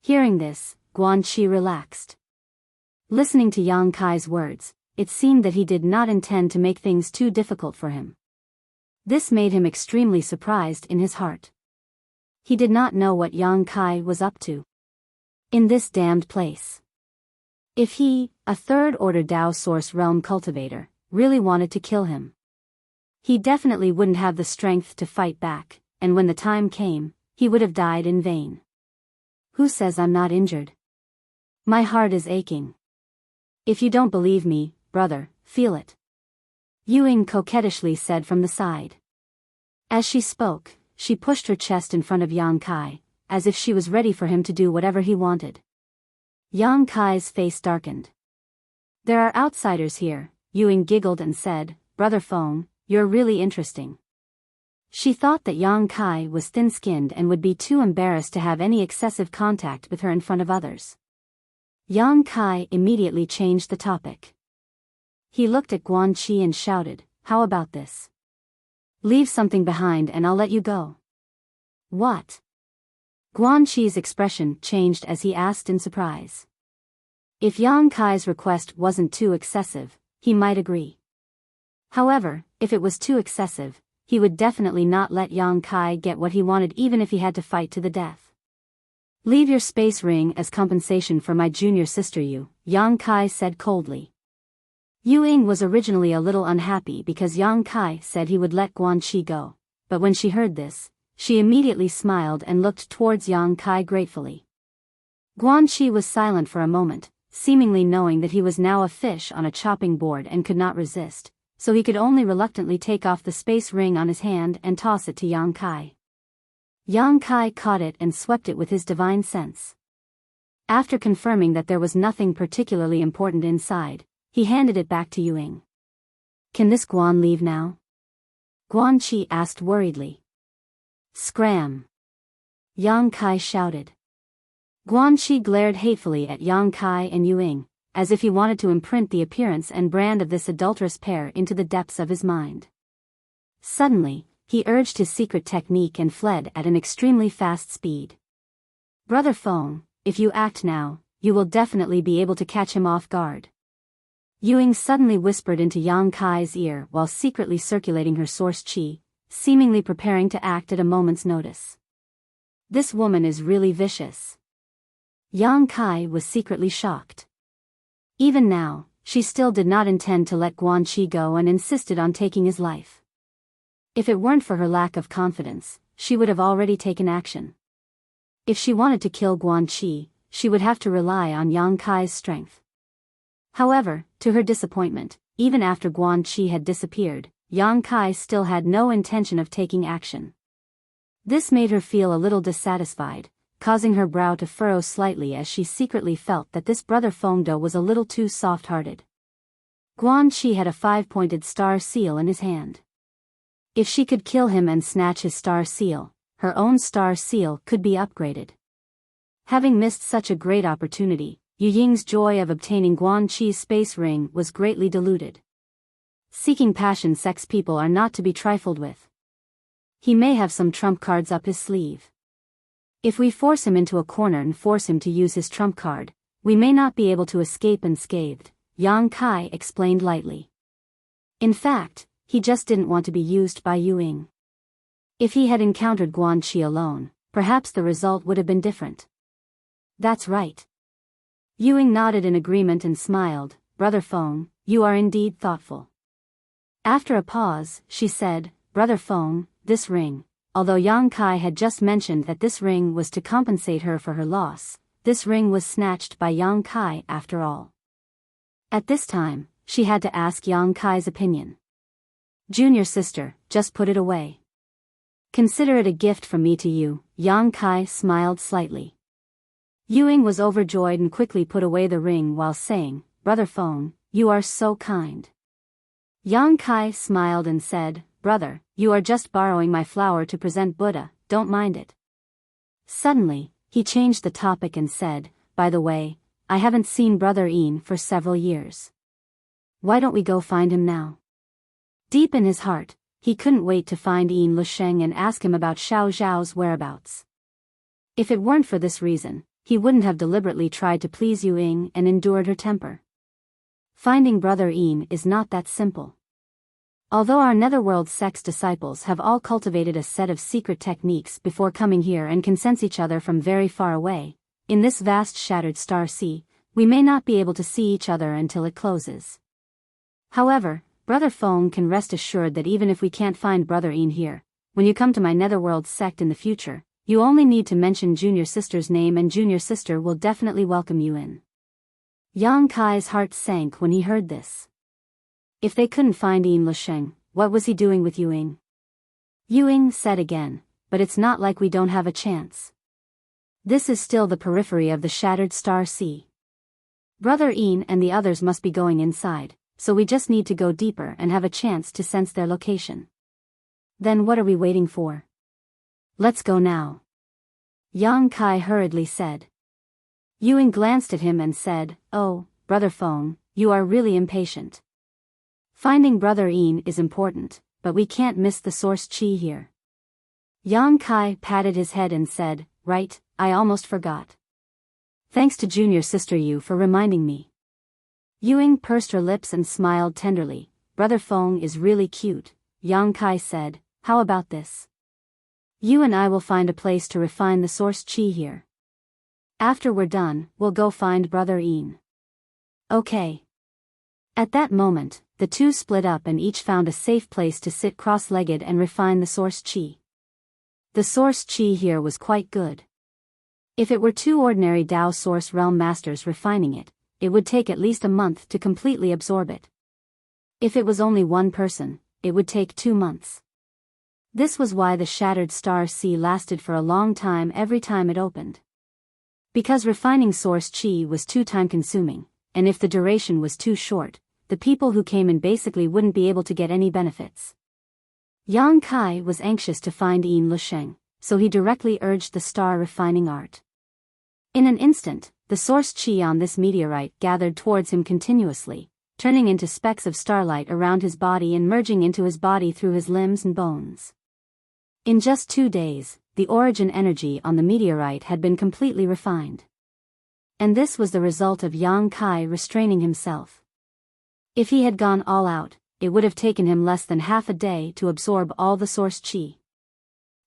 Hearing this, Guan Qi relaxed. Listening to Yang Kai's words, it seemed that he did not intend to make things too difficult for him. This made him extremely surprised in his heart. He did not know what Yang Kai was up to in this damned place. If he, a third-order Dao Source Realm cultivator, really wanted to kill him, he definitely wouldn't have the strength to fight back, and when the time came, he would have died in vain. "Who says I'm not injured? My heart is aching. If you don't believe me, brother, feel it," Ewing coquettishly said from the side. As she spoke, she pushed her chest in front of Yang Kai, as if she was ready for him to do whatever he wanted. Yang Kai's face darkened. "There are outsiders here," Ewing giggled and said, "Brother Feng, you're really interesting." She thought that Yang Kai was thin-skinned and would be too embarrassed to have any excessive contact with her in front of others. Yang Kai immediately changed the topic. He looked at Guan Qi and shouted, "How about this? Leave something behind and I'll let you go." "What?" Guan Qi's expression changed as he asked in surprise. If Yang Kai's request wasn't too excessive, he might agree. However, if it was too excessive, he would definitely not let Yang Kai get what he wanted even if he had to fight to the death. "Leave your space ring as compensation for my junior sister Yu," Yang Kai said coldly. Ewing was originally a little unhappy because Yang Kai said he would let Guan Qi go, but when she heard this, she immediately smiled and looked towards Yang Kai gratefully. Guan Qi was silent for a moment, seemingly knowing that he was now a fish on a chopping board and could not resist, so he could only reluctantly take off the space ring on his hand and toss it to Yang Kai. Yang Kai caught it and swept it with his divine sense. After confirming that there was nothing particularly important inside, he handed it back to Ewing. "Can this Guan leave now?" Guan Qi asked worriedly. "Scram!" Yang Kai shouted. Guan Qi glared hatefully at Yang Kai and Ewing, as if he wanted to imprint the appearance and brand of this adulterous pair into the depths of his mind. Suddenly, he urged his secret technique and fled at an extremely fast speed. "Brother Feng, if you act now, you will definitely be able to catch him off guard." Ewing suddenly whispered into Yang Kai's ear while secretly circulating her source qi, seemingly preparing to act at a moment's notice. "This woman is really vicious." Yang Kai was secretly shocked. Even now, she still did not intend to let Guan Qi go and insisted on taking his life. If it weren't for her lack of confidence, she would have already taken action. If she wanted to kill Guan Qi, she would have to rely on Yang Kai's strength. However, to her disappointment, even after Guan Qi had disappeared, Yang Kai still had no intention of taking action. This made her feel a little dissatisfied, causing her brow to furrow slightly as she secretly felt that this brother Fengdo was a little too soft-hearted. Guan Qi had a 5-pointed star seal in his hand. If she could kill him and snatch his star seal, her own star seal could be upgraded. Having missed such a great opportunity, Yu Ying's joy of obtaining Guan Qi's space ring was greatly diluted. Seeking passion sex people are not to be trifled with. He may have some trump cards up his sleeve. If we force him into a corner and force him to use his trump card, we may not be able to escape unscathed, Yang Kai explained lightly. In fact, he just didn't want to be used by Yu Ying. If he had encountered Guan Qi alone, perhaps the result would have been different. That's right. Ying nodded in agreement and smiled. Brother Feng, you are indeed thoughtful. After a pause, she said, Brother Feng, this ring, although Yang Kai had just mentioned that this ring was to compensate her for her loss, this ring was snatched by Yang Kai after all. At this time, she had to ask Yang Kai's opinion. Junior sister, just put it away. Consider it a gift from me to you. Yang Kai smiled slightly. Ying was overjoyed and quickly put away the ring while saying, Brother Feng, you are so kind. Yang Kai smiled and said, Brother, you are just borrowing my flower to present Buddha, don't mind it. Suddenly, he changed the topic and said, By the way, I haven't seen Brother Yin for several years. Why don't we go find him now? Deep in his heart, he couldn't wait to find Yin Lusheng and ask him about Xiao Zhao's whereabouts. If it weren't for this reason, he wouldn't have deliberately tried to please Ying and endured her temper. Finding Brother Yin is not that simple. Although our Netherworld sect's disciples have all cultivated a set of secret techniques before coming here and can sense each other from very far away, in this vast shattered star sea, we may not be able to see each other until it closes. However, Brother Feng can rest assured that even if we can't find Brother Yin here, when you come to my Netherworld sect in the future, you only need to mention Junior Sister's name and Junior Sister will definitely welcome you in. Yang Kai's heart sank when he heard this. If they couldn't find Yin Lusheng, what was he doing with Ying? Ying said again, but it's not like we don't have a chance. This is still the periphery of the shattered star sea. Brother Yin and the others must be going inside, so we just need to go deeper and have a chance to sense their location. Then what are we waiting for? Let's go now. Yang Kai hurriedly said. Ying glanced at him and said, Oh, Brother Feng, you are really impatient. Finding Brother Yin is important, but we can't miss the source chi here. Yang Kai patted his head and said, Right, I almost forgot. Thanks to Junior Sister Yu for reminding me. Ying pursed her lips and smiled tenderly. Brother Feng is really cute, Yang Kai said. How about this? You and I will find a place to refine the source chi here. After we're done, we'll go find Brother Yin. Okay. At that moment, the two split up and each found a safe place to sit cross-legged and refine the source chi. The source chi here was quite good. If it were two ordinary Dao Source Realm Masters refining it, it would take at least a month to completely absorb it. If it was only one person, it would take 2 months. This was why the shattered star sea lasted for a long time every time it opened. Because refining source chi was too time-consuming, and if the duration was too short, the people who came in basically wouldn't be able to get any benefits. Yang Kai was anxious to find Yin Lusheng, so he directly urged the star refining art. In an instant, the source chi on this meteorite gathered towards him continuously, turning into specks of starlight around his body and merging into his body through his limbs and bones. In just 2 days, the origin energy on the meteorite had been completely refined. And this was the result of Yang Kai restraining himself. If he had gone all out, it would have taken him less than half a day to absorb all the source chi.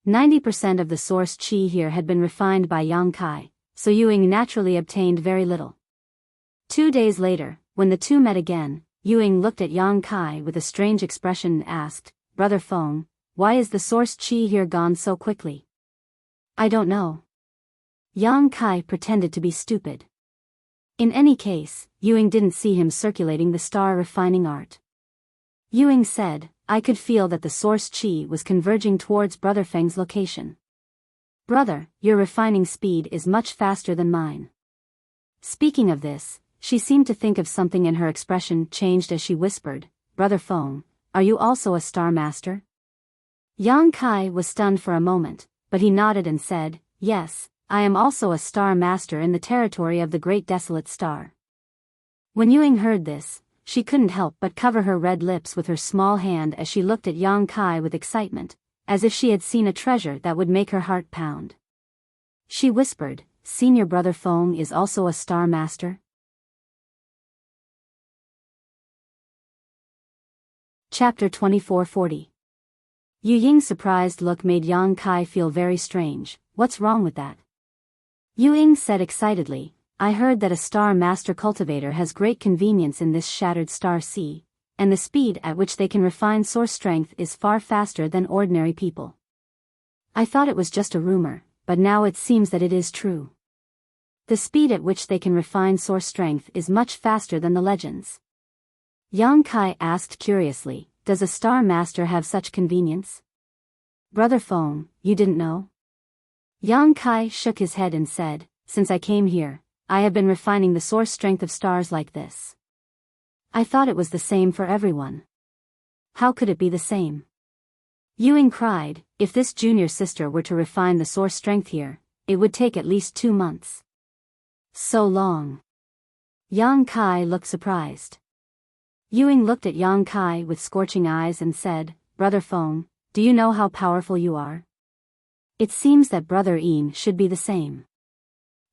90% of the source chi here had been refined by Yang Kai, so Ying naturally obtained very little. 2 days later, when the two met again, Ying looked at Yang Kai with a strange expression and asked, Brother Feng, why is the source chi here gone so quickly? I don't know. Yang Kai pretended to be stupid. In any case, Ying didn't see him circulating the star refining art. Ying said, I could feel that the source chi was converging towards Brother Feng's location. Brother, your refining speed is much faster than mine. Speaking of this, she seemed to think of something and her expression changed as she whispered, Brother Feng, are you also a star master? Yang Kai was stunned for a moment, but he nodded and said, Yes, I am also a star master in the territory of the Great Desolate Star. When Ying heard this, she couldn't help but cover her red lips with her small hand as she looked at Yang Kai with excitement, as if she had seen a treasure that would make her heart pound. She whispered, Senior Brother Feng is also a star master? Chapter 2440. Yu Ying's surprised look made Yang Kai feel very strange. What's wrong with that? Yu Ying said excitedly, I heard that a Star Master cultivator has great convenience in this shattered star sea, and the speed at which they can refine source strength is far faster than ordinary people. I thought it was just a rumor, but now it seems that it is true. The speed at which they can refine source strength is much faster than the legends. Yang Kai asked curiously, does a Star Master have such convenience? Brother Feng, you didn't know? Yang Kai shook his head and said, since I came here, I have been refining the source strength of stars like this. I thought it was the same for everyone. How could it be the same? Yuing cried, if this junior sister were to refine the source strength here, it would take at least 2 months. So long. Yang Kai looked surprised. Yuing looked at Yang Kai with scorching eyes and said, Brother Feng, do you know how powerful you are? It seems that Brother Yin should be the same.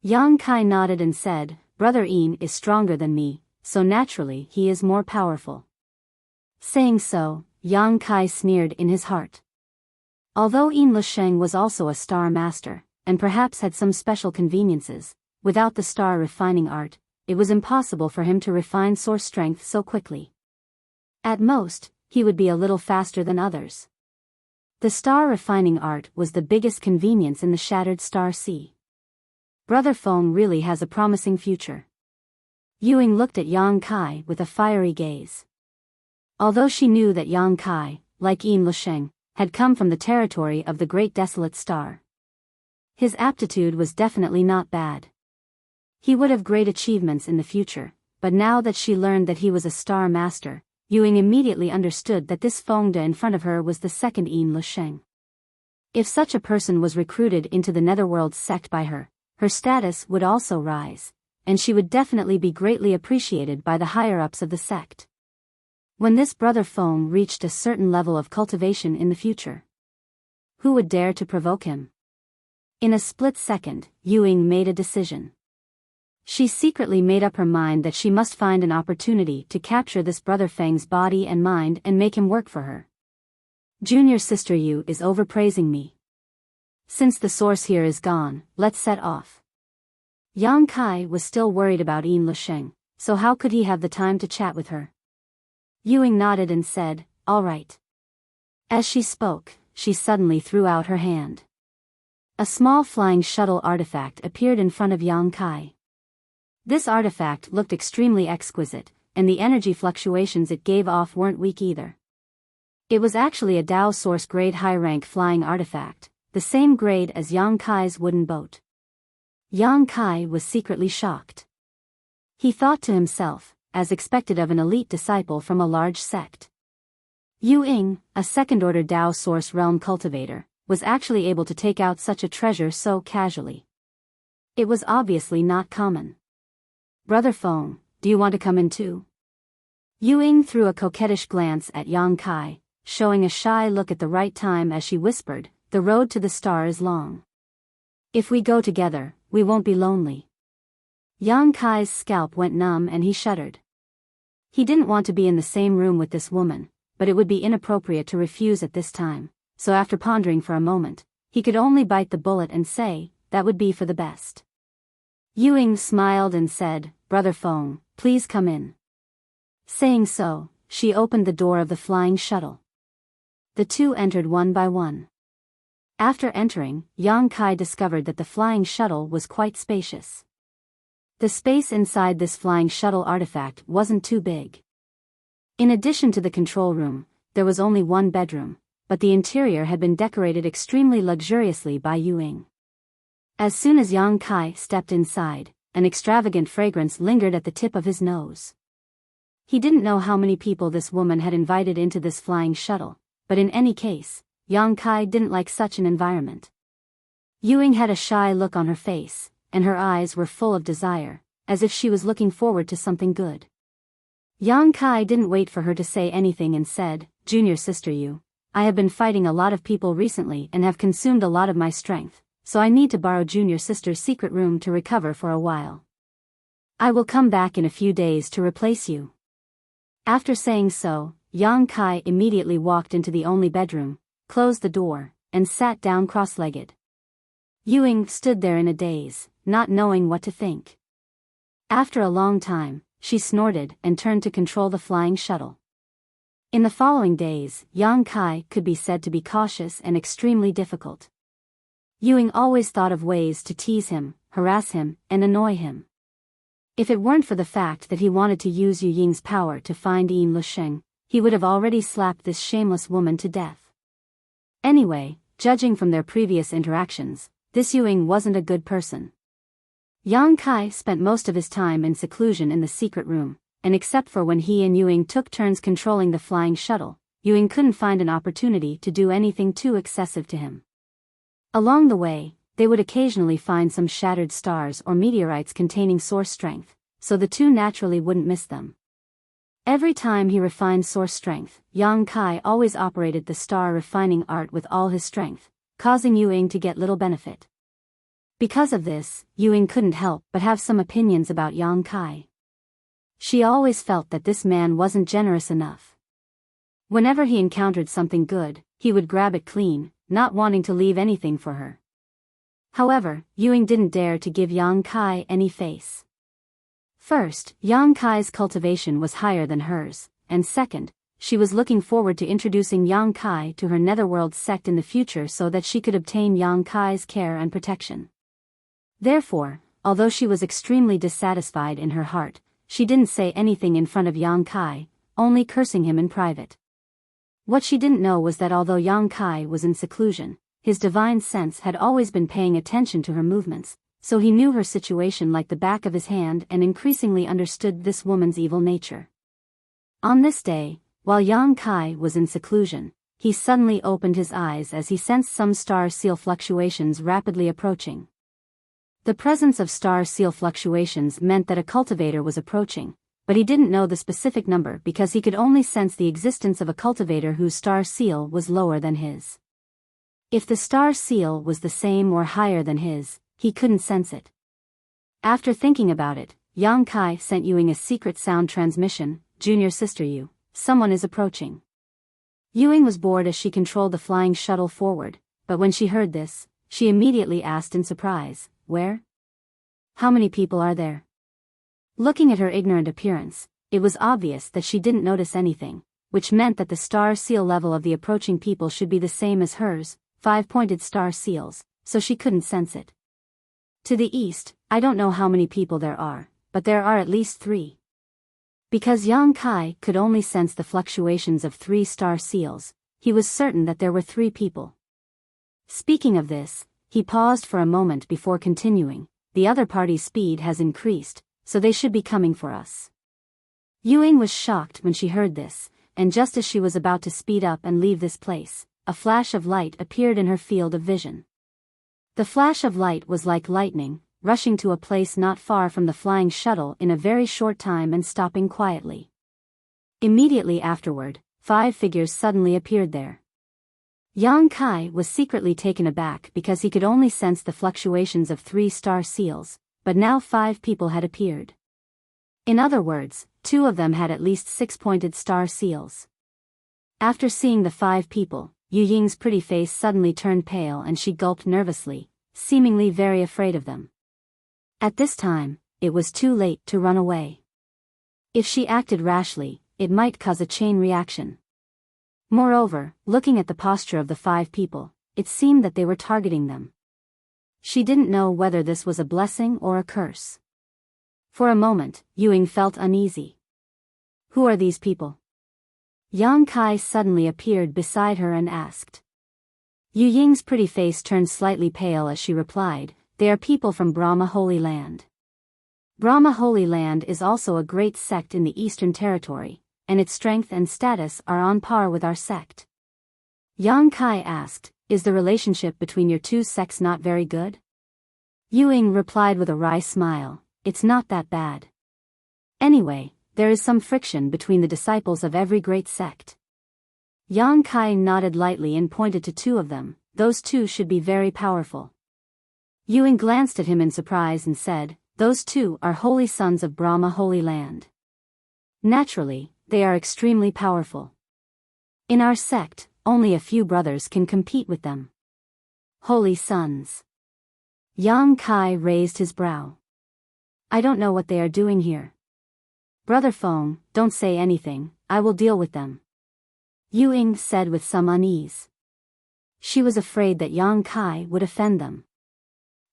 Yang Kai nodded and said, Brother Yin is stronger than me, so naturally he is more powerful. Saying so, Yang Kai sneered in his heart. Although Yin Lusheng was also a Star Master, and perhaps had some special conveniences, without the star refining art, it was impossible for him to refine source strength so quickly. At most, he would be a little faster than others. The star refining art was the biggest convenience in the shattered star sea. Brother Feng really has a promising future. Yuing looked at Yang Kai with a fiery gaze. Although she knew that Yang Kai, like Yin Lusheng, had come from the territory of the Great Desolate Star, his aptitude was definitely not bad. He would have great achievements in the future, but now that she learned that he was a Star Master, Yuing immediately understood that this Feng De in front of her was the second Yin Lusheng. If such a person was recruited into the Netherworld sect by her, her status would also rise, and she would definitely be greatly appreciated by the higher-ups of the sect. When this Brother Feng reached a certain level of cultivation in the future, who would dare to provoke him? In a split second, Yuing made a decision. She secretly made up her mind that she must find an opportunity to capture this Brother Feng's body and mind and make him work for her. Junior sister Yu is overpraising me. Since the source here is gone, let's set off. Yang Kai was still worried about Yin Lusheng, so how could he have the time to chat with her? Yuing nodded and said, all right. As she spoke, she suddenly threw out her hand. A small flying shuttle artifact appeared in front of Yang Kai. This artifact looked extremely exquisite, and the energy fluctuations it gave off weren't weak either. It was actually a Dao Source grade high-rank flying artifact, the same grade as Yang Kai's wooden boat. Yang Kai was secretly shocked. He thought to himself, as expected of an elite disciple from a large sect. Yu Ying, a second-order Dao Source realm cultivator, was actually able to take out such a treasure so casually. It was obviously not common. Brother Feng, do you want to come in too? Yu Ying threw a coquettish glance at Yang Kai, showing a shy look at the right time as she whispered, the road to the star is long. If we go together, we won't be lonely. Yang Kai's scalp went numb and he shuddered. He didn't want to be in the same room with this woman, but it would be inappropriate to refuse at this time, so after pondering for a moment, he could only bite the bullet and say, that would be for the best. Yu Ying smiled and said, Brother Feng, please come in. Saying so, she opened the door of the flying shuttle. The two entered one by one. After entering, Yang Kai discovered that the flying shuttle was quite spacious. The space inside this flying shuttle artifact wasn't too big. In addition to the control room, there was only one bedroom, but the interior had been decorated extremely luxuriously by Yu Ying. As soon as Yang Kai stepped inside, an extravagant fragrance lingered at the tip of his nose. He didn't know how many people this woman had invited into this flying shuttle, but in any case, Yang Kai didn't like such an environment. Yu Ying had a shy look on her face, and her eyes were full of desire, as if she was looking forward to something good. Yang Kai didn't wait for her to say anything and said, Junior sister Yu, I have been fighting a lot of people recently and have consumed a lot of my strength, so I need to borrow Junior sister's secret room to recover for a while. I will come back in a few days to replace you. After saying so, Yang Kai immediately walked into the only bedroom, closed the door, and sat down cross-legged. Yu Ying stood there in a daze, not knowing what to think. After a long time, she snorted and turned to control the flying shuttle. In the following days, Yang Kai could be said to be cautious and extremely difficult. Ewing always thought of ways to tease him, harass him, and annoy him. If it weren't for the fact that he wanted to use Yu Ying's power to find Yin Lusheng, he would have already slapped this shameless woman to death. Anyway, judging from their previous interactions, this Ewing wasn't a good person. Yang Kai spent most of his time in seclusion in the secret room, and except for when he and Ewing took turns controlling the flying shuttle, Ewing couldn't find an opportunity to do anything too excessive to him. Along the way, they would occasionally find some shattered stars or meteorites containing source strength, so the two naturally wouldn't miss them. Every time he refined source strength, Yang Kai always operated the star refining art with all his strength, causing Ewing to get little benefit. Because of this, Ewing couldn't help but have some opinions about Yang Kai. She always felt that this man wasn't generous enough. Whenever he encountered something good, he would grab it clean, not wanting to leave anything for her. However, Ewing didn't dare to give Yang Kai any face. First, Yang Kai's cultivation was higher than hers, and second, she was looking forward to introducing Yang Kai to her netherworld sect in the future so that she could obtain Yang Kai's care and protection. Therefore, although she was extremely dissatisfied in her heart, she didn't say anything in front of Yang Kai, only cursing him in private. What she didn't know was that although Yang Kai was in seclusion, his divine sense had always been paying attention to her movements, so he knew her situation like the back of his hand and increasingly understood this woman's evil nature. On this day, while Yang Kai was in seclusion, he suddenly opened his eyes as he sensed some star seal fluctuations rapidly approaching. The presence of star seal fluctuations meant that a cultivator was approaching, but he didn't know the specific number because he could only sense the existence of a cultivator whose star seal was lower than his. If the star seal was the same or higher than his, he couldn't sense it. After thinking about it, Yang Kai sent Ewing a secret sound transmission. "Junior sister Yu, someone is approaching." Ewing was bored as she controlled the flying shuttle forward, but when she heard this, she immediately asked in surprise, "Where? How many people are there?" Looking at her ignorant appearance, it was obvious that she didn't notice anything, which meant that the star seal level of the approaching people should be the same as hers, 5-pointed star seals, so she couldn't sense it. To the east, I don't know how many people there are, but there are at least 3. Because Yang Kai could only sense the fluctuations of 3 star seals, he was certain that there were 3 people. Speaking of this, he paused for a moment before continuing, "The other party's speed has increased, so they should be coming for us." Ewing was shocked when she heard this, and just as she was about to speed up and leave this place, a flash of light appeared in her field of vision. The flash of light was like lightning, rushing to a place not far from the flying shuttle in a very short time and stopping quietly. Immediately afterward, 5 figures suddenly appeared there. Yang Kai was secretly taken aback because he could only sense the fluctuations of 3 star seals, but now 5 people had appeared. In other words, 2 of them had at least 6-pointed star seals. After seeing the 5 people, Yu Ying's pretty face suddenly turned pale and she gulped nervously, seemingly very afraid of them. At this time, it was too late to run away. If she acted rashly, it might cause a chain reaction. Moreover, looking at the posture of the 5 people, it seemed that they were targeting them. She didn't know whether this was a blessing or a curse. For a moment, Ewing felt uneasy. "Who are these people?" Yang Kai suddenly appeared beside her and asked. Yu Ying's pretty face turned slightly pale as she replied, "They are people from Brahma Holy Land." Brahma Holy Land is also a great sect in the Eastern Territory, and its strength and status are on par with our sect. Yang Kai asked, "Is the relationship between your 2 sects not very good?" Ewing replied with a wry smile, "It's not that bad. Anyway, there is some friction between the disciples of every great sect." Yang Kai nodded lightly and pointed to 2 of them. "Those 2 should be very powerful." Ewing glanced at him in surprise and said, "Those 2 are holy sons of Brahma Holy Land. Naturally, they are extremely powerful. In our sect, only a few brothers can compete with them." "Holy sons." Yang Kai raised his brow. I don't know what they are doing here. Brother Feng, don't say anything, I will deal with them. Yu Ying said with some unease. She was afraid that Yang Kai would offend them.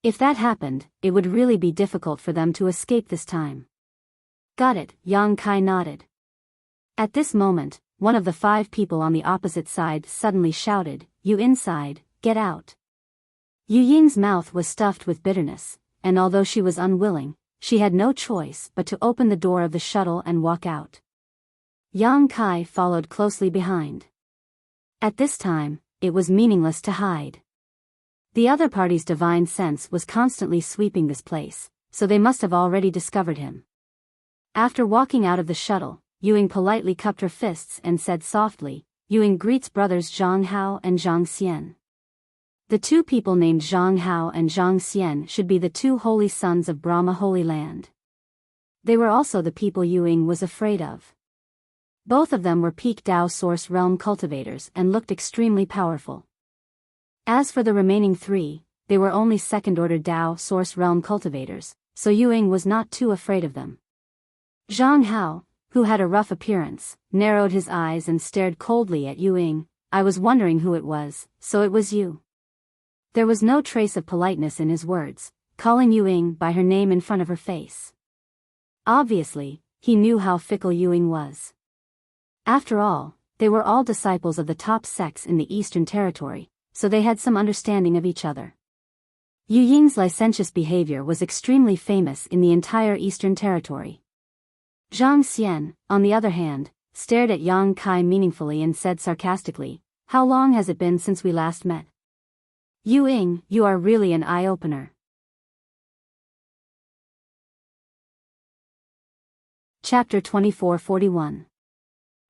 If that happened, it would really be difficult for them to escape this time. Got it, Yang Kai nodded. At this moment, one of the 5 people on the opposite side suddenly shouted, "You inside, get out." Yu Ying's mouth was stuffed with bitterness, and although she was unwilling, she had no choice but to open the door of the shuttle and walk out. Yang Kai followed closely behind. At this time, it was meaningless to hide. The other party's divine sense was constantly sweeping this place, so they must have already discovered him. After walking out of the shuttle, Yu Ying politely cupped her fists and said softly, "Yu Ying greets brothers Zhang Hao and Zhang Xian." The 2 people named Zhang Hao and Zhang Xian should be the 2 holy sons of Brahma Holy Land. They were also the people Yu Ying was afraid of. Both of them were peak Dao Source Realm cultivators and looked extremely powerful. As for the remaining 3, they were only second-order Dao Source Realm cultivators, so Yu Ying was not too afraid of them. Zhang Hao, who had a rough appearance, narrowed his eyes and stared coldly at Yu Ying. "I was wondering who it was, so it was you." There was no trace of politeness in his words, calling Yu Ying by her name in front of her face. Obviously, he knew how fickle Yu Ying was. After all, they were all disciples of the top sects in the Eastern Territory, so they had some understanding of each other. Yu Ying's licentious behavior was extremely famous in the entire Eastern Territory. Zhang Xian, on the other hand, stared at Yang Kai meaningfully and said sarcastically, "How long has it been since we last met? Yu Ying, you are really an eye-opener." Chapter 2441.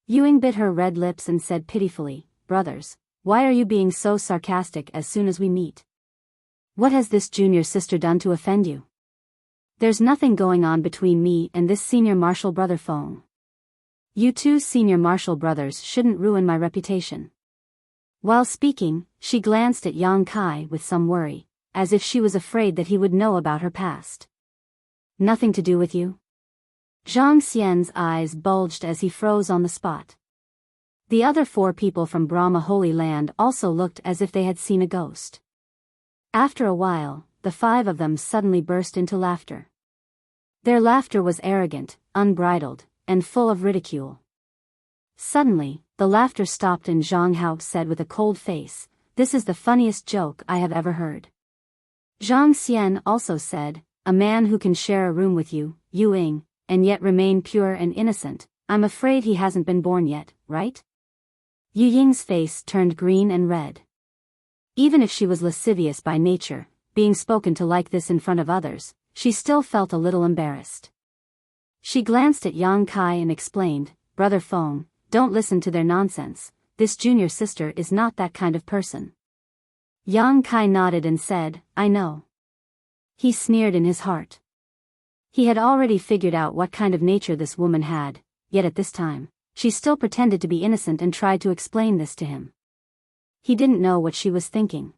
Yu Ying bit her red lips and said pitifully, "Brothers, why are you being so sarcastic as soon as we meet? What has this junior sister done to offend you? There's nothing going on between me and this senior martial brother Feng. You 2 senior martial brothers shouldn't ruin my reputation." While speaking, she glanced at Yang Kai with some worry, as if she was afraid that he would know about her past. "Nothing to do with you?" Zhang Xian's eyes bulged as he froze on the spot. The other 4 people from Brahma Holy Land also looked as if they had seen a ghost. After a while, the 5 of them suddenly burst into laughter. Their laughter was arrogant, unbridled, and full of ridicule. Suddenly, the laughter stopped and Zhang Hao said with a cold face, "This is the funniest joke I have ever heard." Zhang Xian also said, "A man who can share a room with you, Yu Ying, and yet remain pure and innocent, I'm afraid he hasn't been born yet, right?" Yu Ying's face turned green and red. Even if she was lascivious by nature, being spoken to like this in front of others, she still felt a little embarrassed. She glanced at Yang Kai and explained, "Brother Feng, don't listen to their nonsense, this junior sister is not that kind of person." Yang Kai nodded and said, "I know." He sneered in his heart. He had already figured out what kind of nature this woman had, yet at this time, she still pretended to be innocent and tried to explain this to him. He didn't know what she was thinking.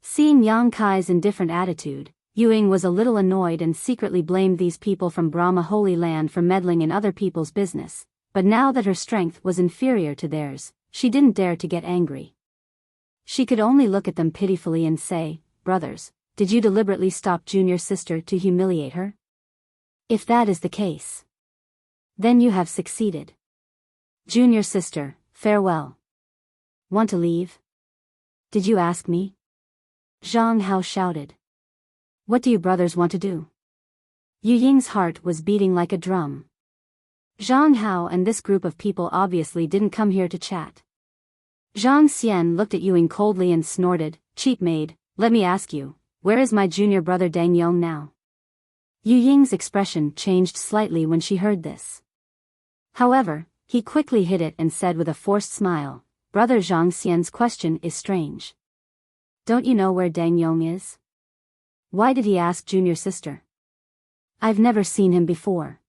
Seeing Yang Kai's indifferent attitude, Yu Ying was a little annoyed and secretly blamed these people from Brahma Holy Land for meddling in other people's business, but now that her strength was inferior to theirs, she didn't dare to get angry. She could only look at them pitifully and say, "Brothers, did you deliberately stop junior sister to humiliate her? If that is the case, then you have succeeded. Junior sister, farewell. Want to leave? Did you ask me?" Zhang Hao shouted. "What do you brothers want to do?" Yu Ying's heart was beating like a drum. Zhang Hao and this group of people obviously didn't come here to chat. Zhang Xian looked at Yu Ying coldly and snorted, "Cheap maid, let me ask you, where is my junior brother Dang Yong now?" Yu Ying's expression changed slightly when she heard this. However, he quickly hid it and said with a forced smile, "Brother Zhang Xian's question is strange. Don't you know where Dang Yong is? Why did he ask junior sister? I've never seen him before.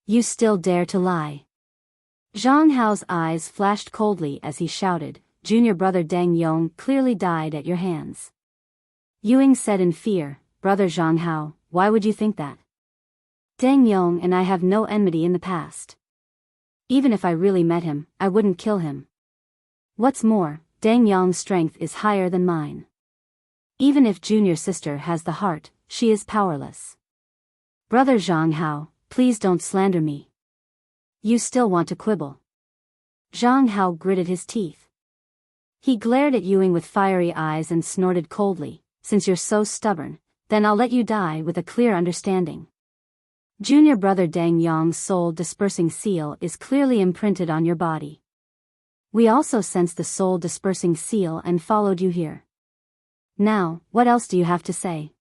You still dare to lie." Zhang Hao's eyes flashed coldly as he shouted, "Junior brother Dang Yong clearly died at your hands." Yu Ying said in fear, "Brother Zhang Hao, why would you think that? Dang Yong and I have no enmity in the past. Even if I really met him, I wouldn't kill him. What's more, Dang Yong's strength is higher than mine. Even if junior sister has the heart, she is powerless. Brother Zhang Hao, please don't slander me. You still want to quibble. Zhang Hao gritted his teeth. He glared at Ewing with fiery eyes and snorted coldly, since you're so stubborn, then I'll let you die with a clear understanding. Junior brother Dang Yong's soul-dispersing seal is clearly imprinted on your body. We also sensed the soul-dispersing seal and followed you here. Now, what else do you have to say?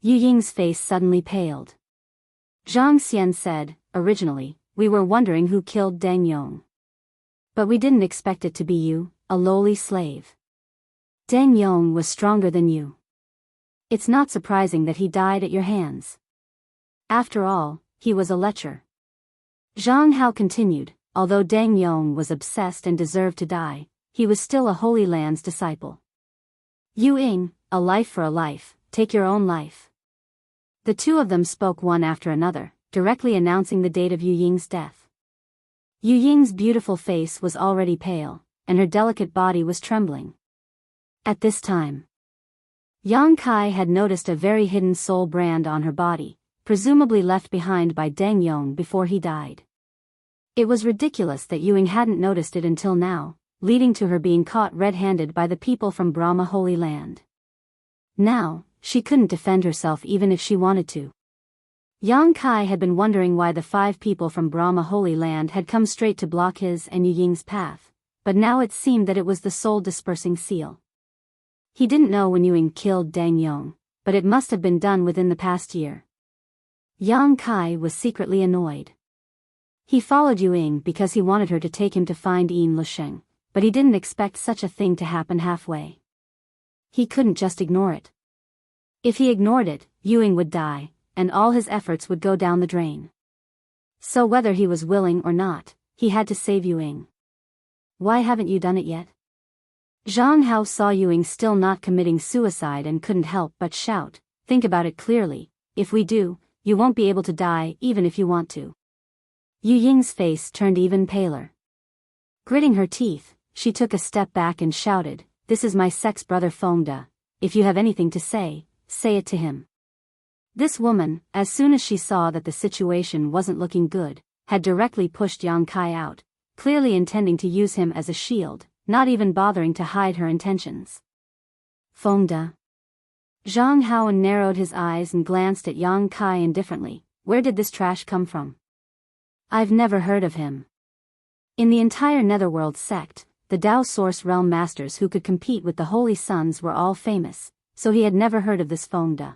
Yu Ying's face suddenly paled. Zhang Xian said, originally, we were wondering who killed Dang Yong. But we didn't expect it to be you, a lowly slave. Dang Yong was stronger than you. It's not surprising that he died at your hands. After all, he was a lecher. Zhang Hao continued, although Dang Yong was obsessed and deserved to die, he was still a Holy Land's disciple. Yu Ying, a life for a life, take your own life. The two of them spoke one after another, directly announcing the date of Yu Ying's death. Yu Ying's beautiful face was already pale, and her delicate body was trembling. At this time, Yang Kai had noticed a very hidden soul brand on her body, presumably left behind by Dang Yong before he died. It was ridiculous that Ewing hadn't noticed it until now, leading to her being caught red-handed by the people from Brahma Holy Land. Now, she couldn't defend herself even if she wanted to. Yang Kai had been wondering why the 5 people from Brahma Holy Land had come straight to block his and Yu Ying's path, but now it seemed that it was the soul-dispersing seal. He didn't know when Ewing killed Dang Yong, but it must have been done within the past year. Yang Kai was secretly annoyed. He followed Ewing because he wanted her to take him to find Yin Lusheng, but he didn't expect such a thing to happen halfway. He couldn't just ignore it. If he ignored it, Ewing would die, and all his efforts would go down the drain. So whether he was willing or not, he had to save Ewing. Why haven't you done it yet? Zhang Hao saw Ewing still not committing suicide and couldn't help but shout, think about it clearly, if we do, you won't be able to die even if you want to. Yu Ying's face turned even paler. Gritting her teeth, she took a step back and shouted, this is my sex brother Fengde. If you have anything to say it to him. This woman, as soon as she saw that the situation wasn't looking good, had directly pushed Yang Kai out, clearly intending to use him as a shield, not even bothering to hide her intentions. Fengde. Zhang Hao narrowed his eyes and glanced at Yang Kai indifferently. Where did this trash come from? I've never heard of him. In the entire Netherworld sect, the Dao Source Realm Masters who could compete with the Holy Sons were all famous, so he had never heard of this Fengde.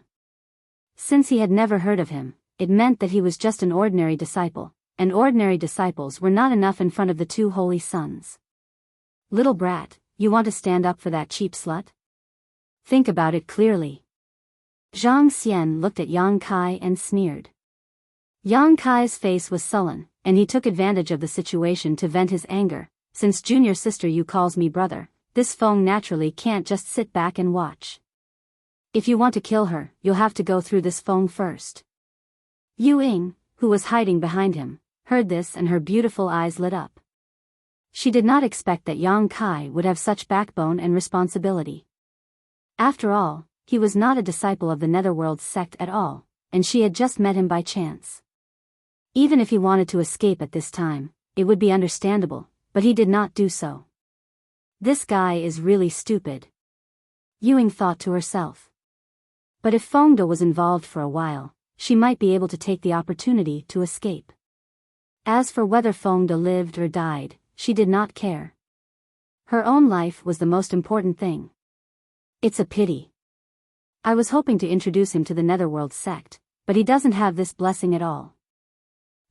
Since he had never heard of him, it meant that he was just an ordinary disciple, and ordinary disciples were not enough in front of the 2 Holy Sons. Little brat, you want to stand up for that cheap slut? Think about it clearly. Zhang Xian looked at Yang Kai and sneered. Yang Kai's face was sullen, and he took advantage of the situation to vent his anger. Since junior sister Yu calls me brother, this Feng naturally can't just sit back and watch. If you want to kill her, you'll have to go through this Feng first. Yu Ying, who was hiding behind him, heard this and her beautiful eyes lit up. She did not expect that Yang Kai would have such backbone and responsibility. After all, he was not a disciple of the Netherworld sect at all, and she had just met him by chance. Even if he wanted to escape at this time, it would be understandable, but he did not do so. This guy is really stupid. Ewing thought to herself. But if Fengde was involved for a while, she might be able to take the opportunity to escape. As for whether Fengde lived or died, she did not care. Her own life was the most important thing. It's a pity. I was hoping to introduce him to the Netherworld sect, but he doesn't have this blessing at all.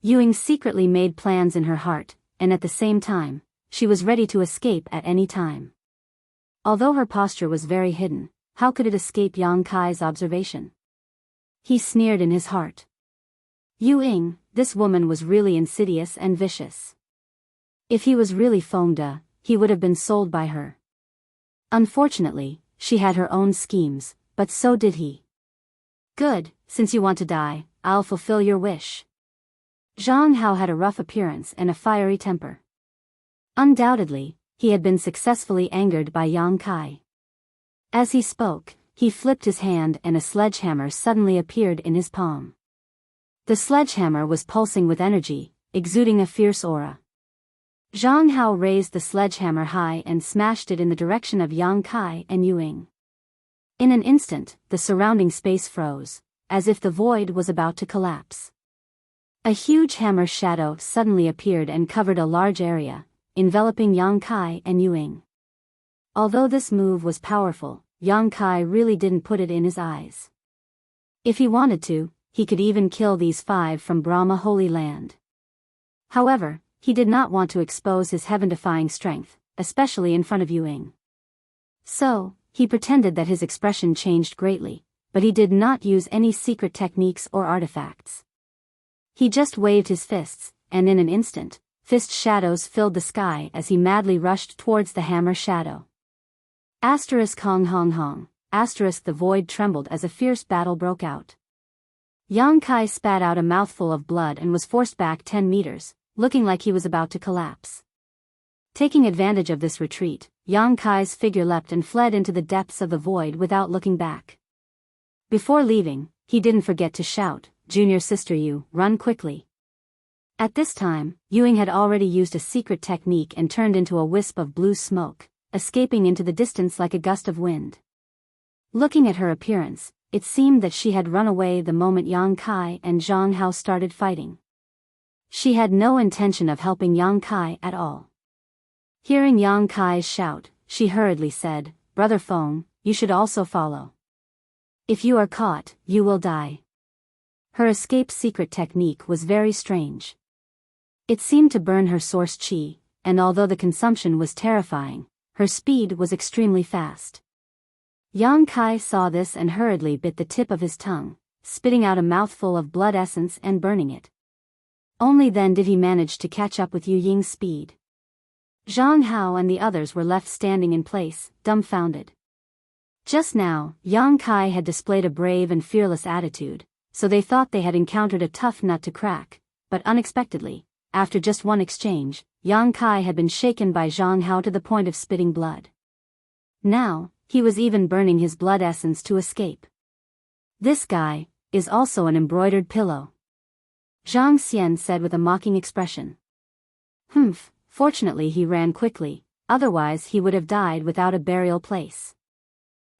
Ewing secretly made plans in her heart, and at the same time, she was ready to escape at any time. Although her posture was very hidden, how could it escape Yang Kai's observation? He sneered in his heart. Yu Ying, this woman was really insidious and vicious. If he was really Fengde, he would have been sold by her. Unfortunately, she had her own schemes, but so did he. Good, since you want to die, I'll fulfill your wish. Zhang Hao had a rough appearance and a fiery temper. Undoubtedly, he had been successfully angered by Yang Kai. As he spoke, he flipped his hand and a sledgehammer suddenly appeared in his palm. The sledgehammer was pulsing with energy, exuding a fierce aura. Zhang Hao raised the sledgehammer high and smashed it in the direction of Yang Kai and Ying. In an instant, the surrounding space froze, as if the void was about to collapse. A huge hammer shadow suddenly appeared and covered a large area, enveloping Yang Kai and Ying. Although this move was powerful, Yang Kai really didn't put it in his eyes. If he wanted to, he could even kill these 5 from Brahma Holy Land. However, he did not want to expose his heaven-defying strength, especially in front of Ying. So, he pretended that his expression changed greatly, but he did not use any secret techniques or artifacts. He just waved his fists, and in an instant, fist shadows filled the sky as he madly rushed towards the hammer shadow. Hong hong hong, the void trembled as a fierce battle broke out. Yang Kai spat out a mouthful of blood and was forced back 10 meters, looking like he was about to collapse. Taking advantage of this retreat, Yang Kai's figure leapt and fled into the depths of the void without looking back. Before leaving, he didn't forget to shout, "Junior sister Yu, run quickly." At this time, Ying had already used a secret technique and turned into a wisp of blue smoke, escaping into the distance like a gust of wind. Looking at her appearance, it seemed that she had run away the moment Yang Kai and Zhang Hao started fighting. She had no intention of helping Yang Kai at all. Hearing Yang Kai's shout, she hurriedly said, "Brother Feng, you should also follow. If you are caught, you will die." Her escape secret technique was very strange. It seemed to burn her source chi, and although the consumption was terrifying, her speed was extremely fast. Yang Kai saw this and hurriedly bit the tip of his tongue, spitting out a mouthful of blood essence and burning it. Only then did he manage to catch up with Yu Ying's speed. Zhang Hao and the others were left standing in place, dumbfounded. Just now, Yang Kai had displayed a brave and fearless attitude, so they thought they had encountered a tough nut to crack, but unexpectedly, after just one exchange, Yang Kai had been shaken by Zhang Hao to the point of spitting blood. Now, he was even burning his blood essence to escape. "This guy is also an embroidered pillow," Zhang Xian said with a mocking expression. "Humph, fortunately he ran quickly, otherwise he would have died without a burial place,"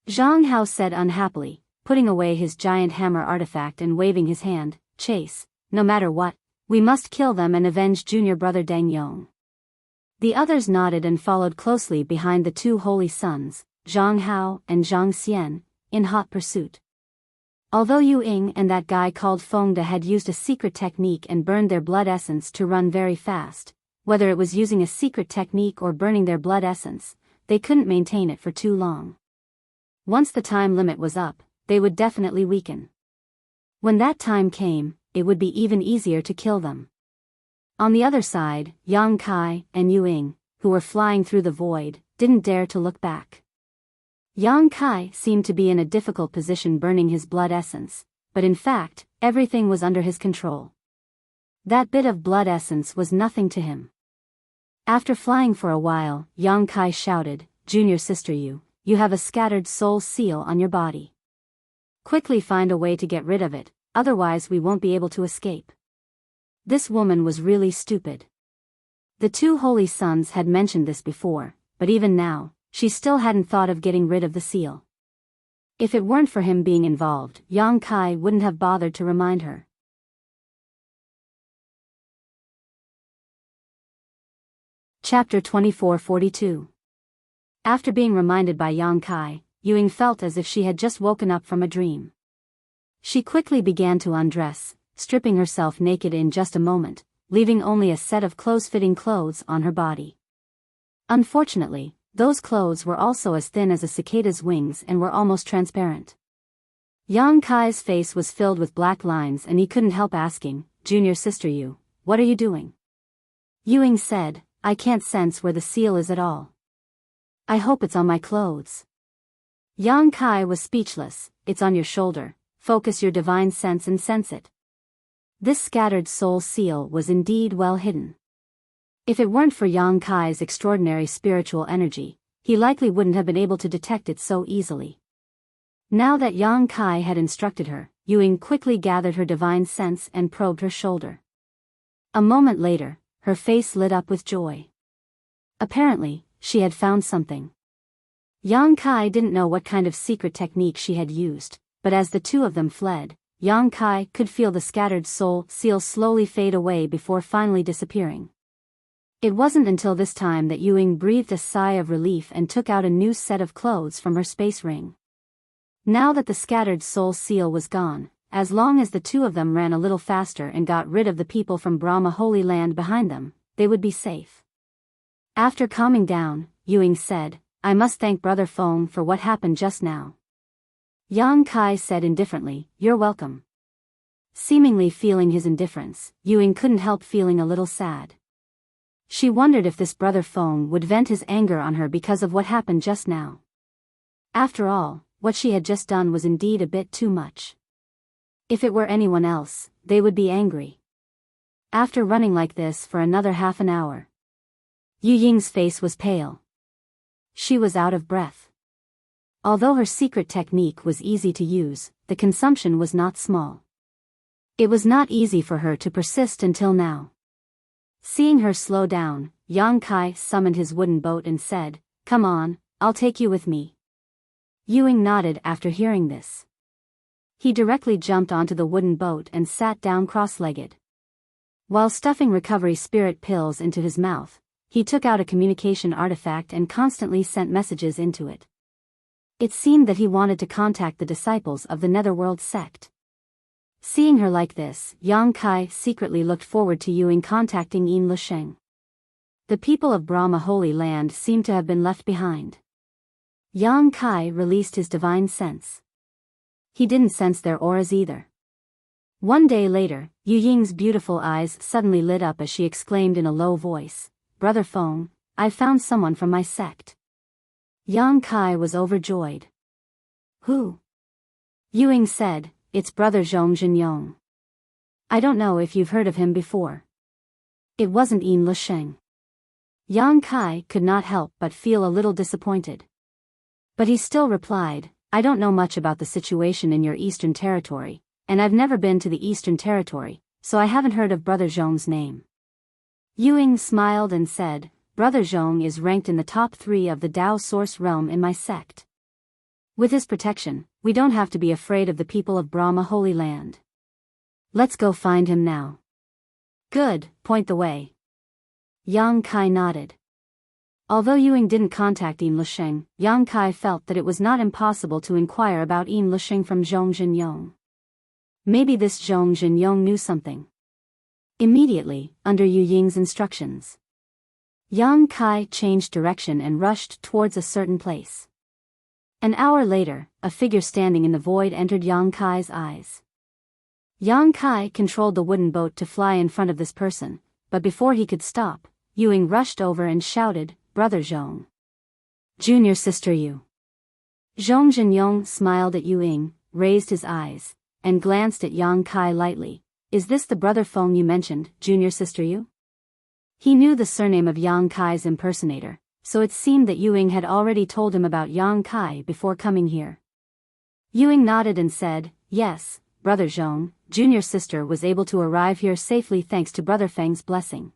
Zhang Hao said unhappily, putting away his giant hammer artifact and waving his hand. "Chase, no matter what, we must kill them and avenge junior brother Deng Yong." The others nodded and followed closely behind the 2 holy sons, Zhang Hao and Zhang Xian, in hot pursuit. Although Ying and that guy called Fengde had used a secret technique and burned their blood essence to run very fast, whether it was using a secret technique or burning their blood essence, they couldn't maintain it for too long. Once the time limit was up, they would definitely weaken. When that time came, it would be even easier to kill them. On the other side, Yang Kai and Ying, who were flying through the void, didn't dare to look back. Yang Kai seemed to be in a difficult position burning his blood essence, but in fact, everything was under his control. That bit of blood essence was nothing to him. After flying for a while, Yang Kai shouted, "Junior sister Yu, you have a scattered soul seal on your body. Quickly find a way to get rid of it, otherwise we won't be able to escape." This woman was really stupid. The 2 holy sons had mentioned this before, but even now, she still hadn't thought of getting rid of the seal. If it weren't for him being involved, Yang Kai wouldn't have bothered to remind her. Chapter 2442. After being reminded by Yang Kai, Ying felt as if she had just woken up from a dream. She quickly began to undress, stripping herself naked in just a moment, leaving only a set of close-fitting clothes on her body. Unfortunately, those clothes were also as thin as a cicada's wings and were almost transparent. Yang Kai's face was filled with black lines and he couldn't help asking, "Junior sister Yu, what are you doing?" Ying said, "I can't sense where the seal is at all. I hope it's on my clothes." Yang Kai was speechless. "It's on your shoulder, focus your divine sense and sense it." This scattered soul seal was indeed well hidden. If it weren't for Yang Kai's extraordinary spiritual energy, he likely wouldn't have been able to detect it so easily. Now that Yang Kai had instructed her, Ying quickly gathered her divine sense and probed her shoulder. A moment later, her face lit up with joy. Apparently, she had found something. Yang Kai didn't know what kind of secret technique she had used, but as the two of them fled, Yang Kai could feel the scattered soul seal slowly fade away before finally disappearing. It wasn't until this time that Ying breathed a sigh of relief and took out a new set of clothes from her space ring. Now that the scattered soul seal was gone, as long as the two of them ran a little faster and got rid of the people from Brahma Holy Land behind them, they would be safe. After calming down, Ying said, "I must thank Brother Feng for what happened just now." Yang Kai said indifferently, "You're welcome." Seemingly feeling his indifference, Ying couldn't help feeling a little sad. She wondered if this Brother Feng would vent his anger on her because of what happened just now. After all, what she had just done was indeed a bit too much. If it were anyone else, they would be angry. After running like this for another half an hour, Ying's face was pale. She was out of breath. Although her secret technique was easy to use, the consumption was not small. It was not easy for her to persist until now. Seeing her slow down, Yang Kai summoned his wooden boat and said, "Come on, I'll take you with me." Ying nodded after hearing this. He directly jumped onto the wooden boat and sat down cross-legged. While stuffing recovery spirit pills into his mouth, he took out a communication artifact and constantly sent messages into it. It seemed that he wanted to contact the disciples of the Netherworld sect. Seeing her like this, Yang Kai secretly looked forward to Ying contacting Yin Lusheng. The people of Brahma Holy Land seemed to have been left behind. Yang Kai released his divine sense. He didn't sense their auras either. One day later, Ying's beautiful eyes suddenly lit up as she exclaimed in a low voice, "Brother Feng, I've found someone from my sect." Yang Kai was overjoyed. "Who?" Ying said, "It's Brother Zhong Jinyong. I don't know if you've heard of him before." It wasn't Yin Lusheng. Yang Kai could not help but feel a little disappointed. But he still replied, "I don't know much about the situation in your Eastern Territory, and I've never been to the Eastern Territory, so I haven't heard of Brother Zhong's name." Ying smiled and said, "Brother Zhong is ranked in the top 3 of the Dao Source realm in my sect. With his protection, we don't have to be afraid of the people of Brahma Holy Land. Let's go find him now." "Good, point the way." Yang Kai nodded. Although Ying didn't contact Yin Lusheng, Yang Kai felt that it was not impossible to inquire about Yin Lusheng from Zhong Jinyong. Maybe this Zhong Jinyong knew something. Immediately, under Ying's instructions, Yang Kai changed direction and rushed towards a certain place. An hour later, a figure standing in the void entered Yang Kai's eyes. Yang Kai controlled the wooden boat to fly in front of this person, but before he could stop, Ying rushed over and shouted, "Brother Zhong. Junior sister Yu." Zhong Jinyong smiled at Ying, raised his eyes, and glanced at Yang Kai lightly. "Is this the Brother Feng you mentioned, Junior sister Yu?" He knew the surname of Yang Kai's impersonator, so it seemed that Ying had already told him about Yang Kai before coming here. Ying nodded and said, "Yes, Brother Zhong, Junior sister was able to arrive here safely thanks to Brother Feng's blessing."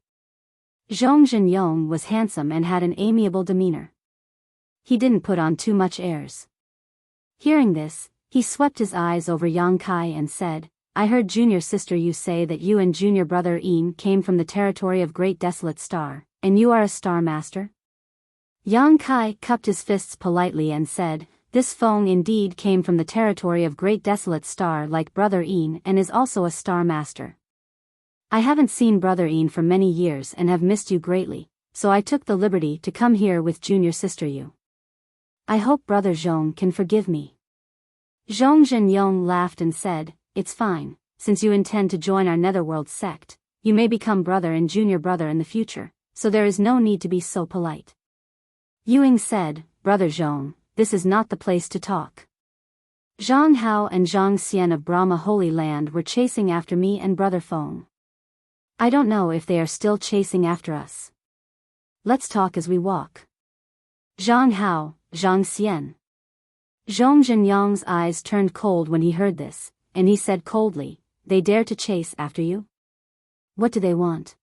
Zhong Jinyong was handsome and had an amiable demeanor. He didn't put on too much airs. Hearing this, he swept his eyes over Yang Kai and said, "I heard Junior sister you say that you and Junior brother Yin came from the territory of Great Desolate Star, and you are a star master?" Yang Kai cupped his fists politely and said, "This Feng indeed came from the territory of Great Desolate Star like Brother Yin and is also a star master. I haven't seen Brother Yin for many years and have missed you greatly, so I took the liberty to come here with Junior sister Yu. I hope Brother Zhong can forgive me." Zhong Jinyong laughed and said, "It's fine, since you intend to join our Netherworld sect, you may become brother and junior brother in the future, so there is no need to be so polite." Ying said, "Brother Zhong, this is not the place to talk." Zhang Hao and Zhang Xian of Brahma Holy Land were chasing after me and Brother Feng. I don't know if they are still chasing after us. Let's talk as we walk. Zhang Hao, Zhang Xian. Zhong Zhenyang's eyes turned cold when he heard this, and he said coldly, they dare to chase after you? What do they want?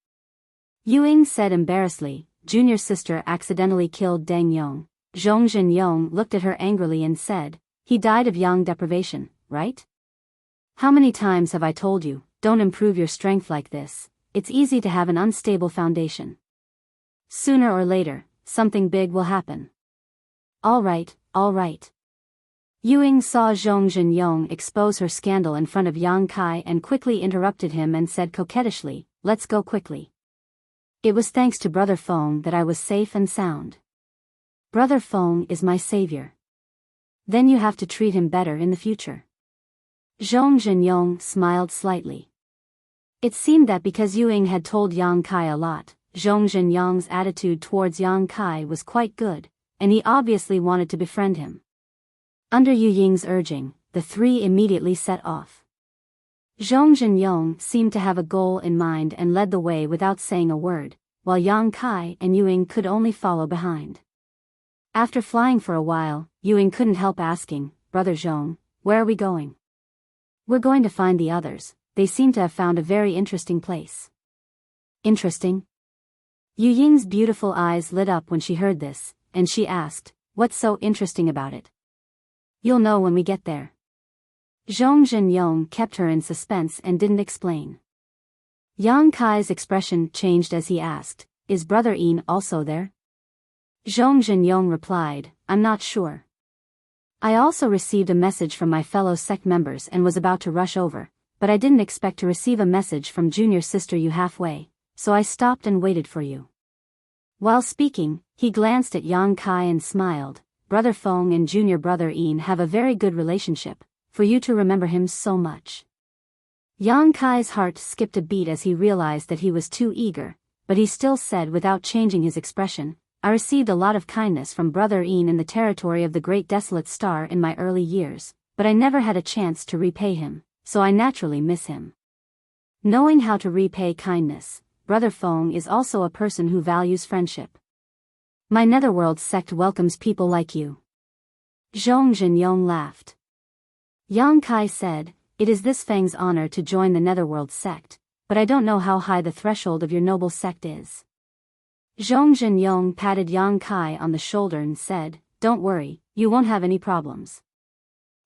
Yuying said embarrassedly, junior sister accidentally killed Deng Yong. Zhong Zhenyang looked at her angrily and said, he died of yang deprivation, right? How many times have I told you, don't improve your strength like this, it's easy to have an unstable foundation. Sooner or later, something big will happen. All right, all right. Yuying saw Zhong Zhenyang expose her scandal in front of Yang Kai and quickly interrupted him and said coquettishly, let's go quickly. It was thanks to Brother Feng that I was safe and sound. Brother Feng is my savior. Then you have to treat him better in the future. Zhong Zhenyang smiled slightly. It seemed that because Yuying had told Yang Kai a lot, Zhong Zhenyang's attitude towards Yang Kai was quite good, and he obviously wanted to befriend him. Under Yuying's urging, the three immediately set off. Zhong Zhenyang seemed to have a goal in mind and led the way without saying a word, while Yang Kai and Yuying could only follow behind. After flying for a while, Yuying couldn't help asking, Brother Zhong, where are we going? We're going to find the others, they seem to have found a very interesting place. Interesting? Yuying's beautiful eyes lit up when she heard this, and she asked, what's so interesting about it? You'll know when we get there. Zhong Zhenyang kept her in suspense and didn't explain. Yang Kai's expression changed as he asked, is Brother Yin also there? Zhong Zhenyang replied, I'm not sure. I also received a message from my fellow sect members and was about to rush over, but I didn't expect to receive a message from junior sister Yu halfway, so I stopped and waited for you. While speaking, he glanced at Yang Kai and smiled, Brother Feng and junior brother Yin have a very good relationship, for you to remember him so much. Yang Kai's heart skipped a beat as he realized that he was too eager, but he still said without changing his expression, I received a lot of kindness from Brother Yin in the territory of the Great Desolate Star in my early years, but I never had a chance to repay him, so I naturally miss him. Knowing how to repay kindness, Brother Feng is also a person who values friendship. My Netherworld sect welcomes people like you. Zhong Zhenyang laughed. Yang Kai said, it is this Feng's honor to join the Netherworld sect, but I don't know how high the threshold of your noble sect is. Zhong Zhenyang patted Yang Kai on the shoulder and said, don't worry, you won't have any problems.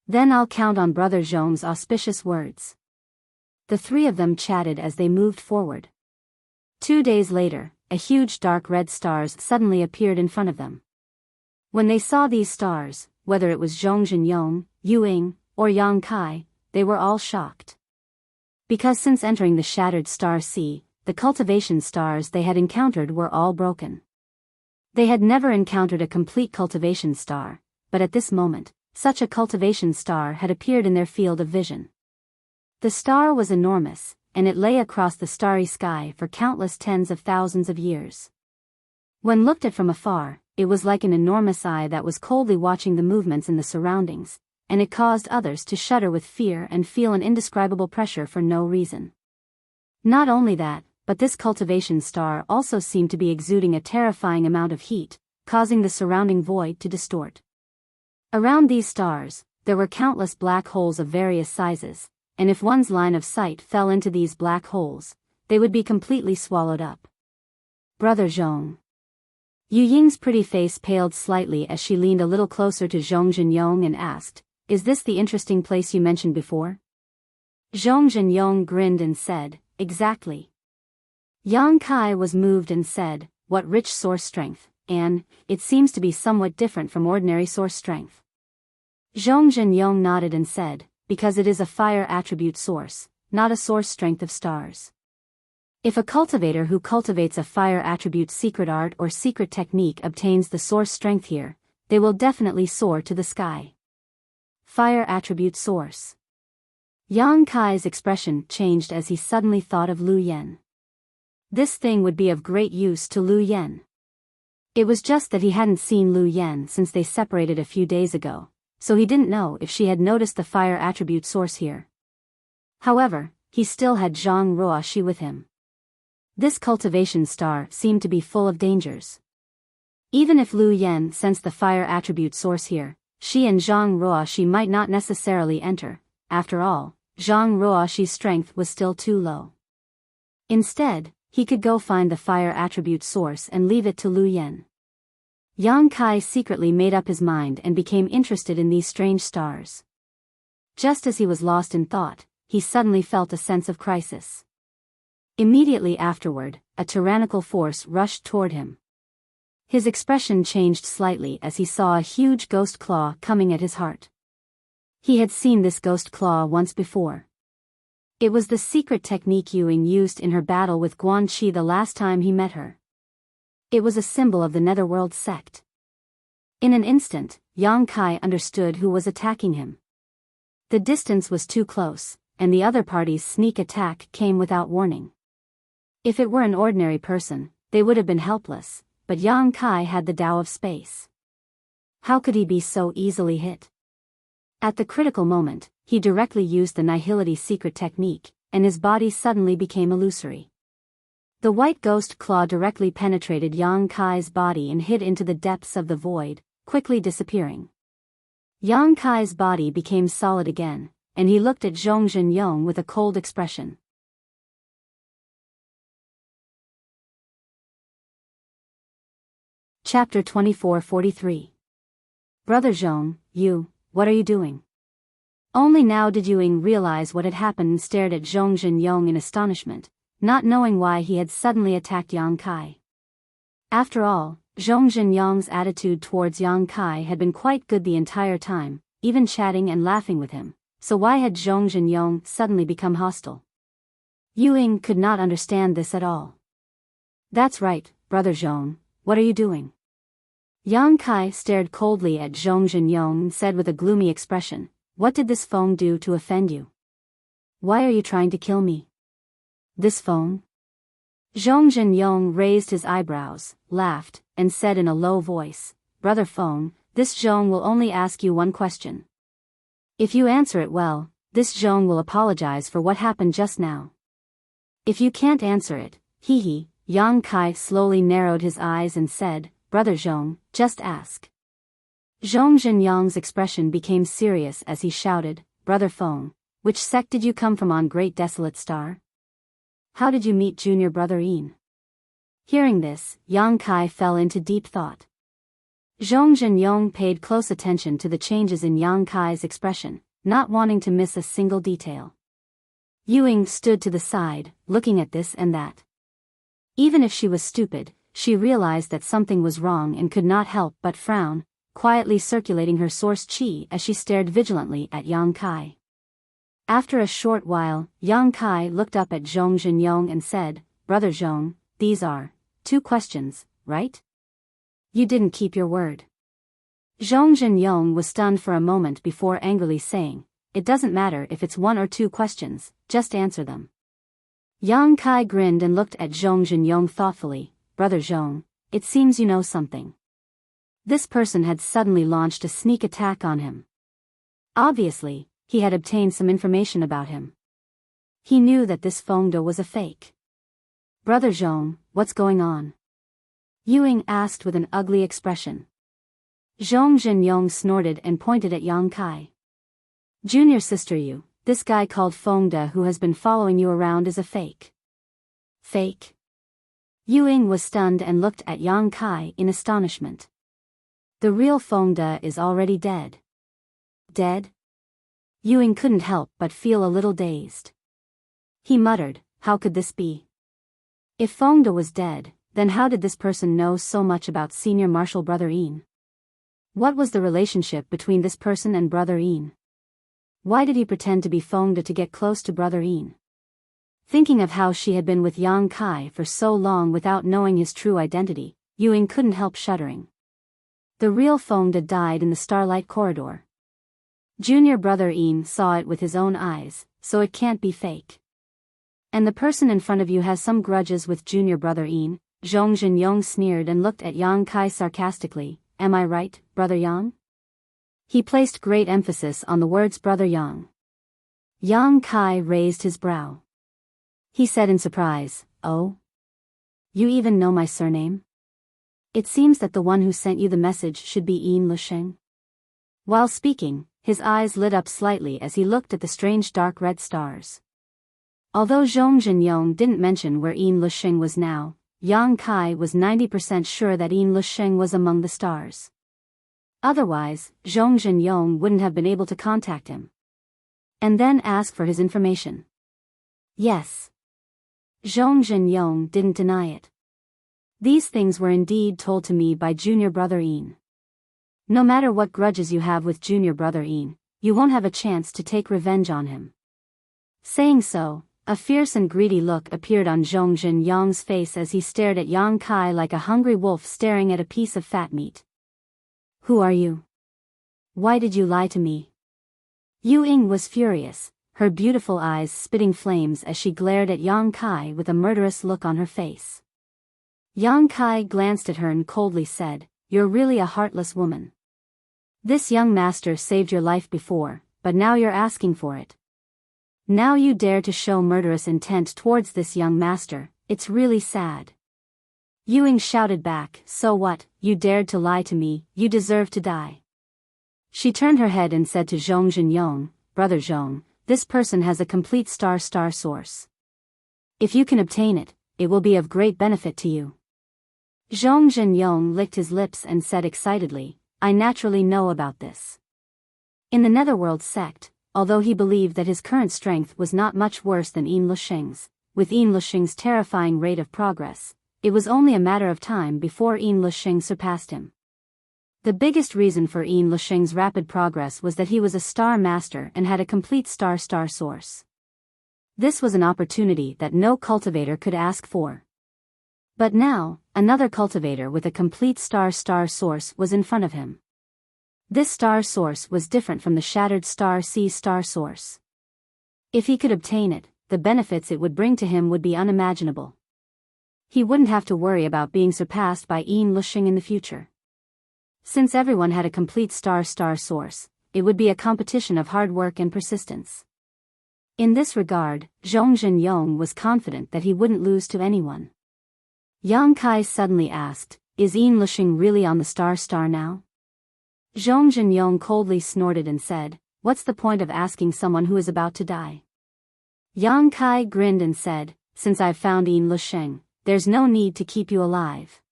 Then I'll count on Brother Zhong's auspicious words. The three of them chatted as they moved forward. 2 days later, a huge dark red stars suddenly appeared in front of them. When they saw these stars, whether it was Zhong Zhenyang, Yuying, or Yang Kai, they were all shocked. Because since entering the shattered star sea, the cultivation stars they had encountered were all broken. They had never encountered a complete cultivation star, but at this moment, such a cultivation star had appeared in their field of vision. The star was enormous, and it lay across the starry sky for countless tens of thousands of years. When looked at from afar, it was like an enormous eye that was coldly watching the movements in the surroundings, and it caused others to shudder with fear and feel an indescribable pressure for no reason. Not only that, but this cultivation star also seemed to be exuding a terrifying amount of heat, causing the surrounding void to distort. Around these stars, there were countless black holes of various sizes, and if one's line of sight fell into these black holes, they would be completely swallowed up. Brother Zhong. Yuying's pretty face paled slightly as she leaned a little closer to Zhong Zhenyang and asked, is this the interesting place you mentioned before? Zhong Zhenyang grinned and said, exactly. Yang Kai was moved and said, what rich source strength, and, it seems to be somewhat different from ordinary source strength. Zhong Zhenyang nodded and said, because it is a fire attribute source, not a source strength of stars. If a cultivator who cultivates a fire attribute secret art or secret technique obtains the source strength here, they will definitely soar to the sky. Fire attribute source. Yang Kai's expression changed as he suddenly thought of Lu Yen. This thing would be of great use to Lu Yen. It was just that he hadn't seen Lu Yen since they separated a few days ago, so he didn't know if she had noticed the fire attribute source here. However, he still had Zhang Ruoxi with him. This cultivation star seemed to be full of dangers. Even if Lu Yan sensed the fire attribute source here, she and Zhang Ruoxi might not necessarily enter. After all, Zhang Ruoxi's strength was still too low. Instead, he could go find the fire attribute source and leave it to Lu Yan. Yang Kai secretly made up his mind and became interested in these strange stars. Just as he was lost in thought, he suddenly felt a sense of crisis. Immediately afterward, a tyrannical force rushed toward him. His expression changed slightly as he saw a huge ghost claw coming at his heart. He had seen this ghost claw once before. It was the secret technique Yuing used in her battle with Guan Qi the last time he met her. It was a symbol of the Netherworld sect. In an instant, Yang Kai understood who was attacking him. The distance was too close, and the other party's sneak attack came without warning. If it were an ordinary person, they would have been helpless, but Yang Kai had the Tao of space. How could he be so easily hit? At the critical moment, he directly used the Nihility secret technique, and his body suddenly became illusory. The white ghost claw directly penetrated Yang Kai's body and hid into the depths of the void, quickly disappearing. Yang Kai's body became solid again, and he looked at Zhong Zhenyong with a cold expression. Chapter 2443. Brother Zhong, what are you doing? Only now did Yuing realize what had happened and stared at Zhong Zhenyong in astonishment, not knowing why he had suddenly attacked Yang Kai. After all, Zhong Zhenyong's attitude towards Yang Kai had been quite good the entire time, even chatting and laughing with him, so why had Zhong Zhenyong suddenly become hostile? Yuing could not understand this at all. That's right, Brother Zhong, what are you doing? Yang Kai stared coldly at Zhong Zhenyong and said with a gloomy expression, what did this phone do to offend you? Why are you trying to kill me? This phone? Zhong Zhenyong raised his eyebrows, laughed, and said in a low voice, Brother Phone, this Zhong will only ask you one question. If you answer it well, this Zhong will apologize for what happened just now. If you can't answer it, hee. Yang Kai slowly narrowed his eyes and said, Brother Zhong, just ask. Zhong Zhenyong's expression became serious as he shouted, Brother Phone, which sect did you come from on Great Desolate Star? How did you meet Junior Brother Yin? Hearing this, Yang Kai fell into deep thought. Zhong Zhenyong paid close attention to the changes in Yang Kai's expression, not wanting to miss a single detail. Yuing stood to the side, looking at this and that. Even if she was stupid, she realized that something was wrong and could not help but frown, quietly circulating her source qi as she stared vigilantly at Yang Kai. After a short while, Yang Kai looked up at Zhong Zhenyong and said, Brother Zhong, these are 2 questions, right? You didn't keep your word. Zhong Zhenyong was stunned for a moment before angrily saying, it doesn't matter if it's 1 or 2 questions, just answer them. Yang Kai grinned and looked at Zhong Zhenyong thoughtfully, Brother Zhong, it seems you know something. This person had suddenly launched a sneak attack on him. Obviously, he had obtained some information about him. He knew that this Fengde was a fake. Brother Zhong, what's going on? Yuing asked with an ugly expression. Zhong Zhenyong snorted and pointed at Yang Kai. Junior sister Yu, this guy called Fengde who has been following you around is a fake. Fake? Yuing was stunned and looked at Yang Kai in astonishment. The real Fengde is already dead. Dead? Yuing couldn't help but feel a little dazed. He muttered, how could this be? If Fengde was dead, then how did this person know so much about Senior Marshal Brother Yin? What was the relationship between this person and Brother Yin? Why did he pretend to be Fengde to get close to Brother Yin? Thinking of how she had been with Yang Kai for so long without knowing his true identity, Yuing couldn't help shuddering. The real Fengde died in the Starlight Corridor. Junior Brother Yin saw it with his own eyes, so it can't be fake. And the person in front of you has some grudges with Junior Brother Yin, Zhong Zhenyong sneered and looked at Yang Kai sarcastically, am I right, Brother Yang? He placed great emphasis on the words brother Yang. Yang Kai raised his brow. He said in surprise, "Oh? You even know my surname? It seems that the one who sent you the message should be Yin Lusheng." While speaking, his eyes lit up slightly as he looked at the strange dark red stars. Although Zhong Zhenyong didn't mention where Yin Lusheng was now, Yang Kai was 90% sure that Yin Lusheng was among the stars. Otherwise, Zhong Zhenyong wouldn't have been able to contact him and then ask for his information. Yes. Zhong Zhenyong didn't deny it. These things were indeed told to me by junior brother Yin. No matter what grudges you have with junior brother Yin, you won't have a chance to take revenge on him. Saying so, a fierce and greedy look appeared on Zhong Zhenyong's face as he stared at Yang Kai like a hungry wolf staring at a piece of fat meat. Who are you? Why did you lie to me? Yu Ying was furious, her beautiful eyes spitting flames as she glared at Yang Kai with a murderous look on her face. Yang Kai glanced at her and coldly said, "You're really a heartless woman. This young master saved your life before, but now you're asking for it. Now you dare to show murderous intent towards this young master, it's really sad." Yu Ying shouted back, "So what, you dared to lie to me, you deserve to die." She turned her head and said to Zhong Zhenyong, "Brother Zhong, this person has a complete star source. If you can obtain it, it will be of great benefit to you." Zhong Zhenyong licked his lips and said excitedly, "I naturally know about this." In the Netherworld sect, although he believed that his current strength was not much worse than Yin Lusheng's, with Yin Lusheng's terrifying rate of progress, it was only a matter of time before Yin Lusheng surpassed him. The biggest reason for Yin Lusheng's rapid progress was that he was a star master and had a complete star source. This was an opportunity that no cultivator could ask for. But now, another cultivator with a complete star source was in front of him. This star source was different from the shattered star source. If he could obtain it, the benefits it would bring to him would be unimaginable. He wouldn't have to worry about being surpassed by Yin Lusheng in the future. Since everyone had a complete star source, it would be a competition of hard work and persistence. In this regard, Zhong Zhenyong was confident that he wouldn't lose to anyone. Yang Kai suddenly asked, "Is Yin Lusheng really on the star now?" Zhong Zhenyong coldly snorted and said, "What's the point of asking someone who is about to die?" Yang Kai grinned and said, "Since I've found Yin Lusheng, there's no need to keep you alive."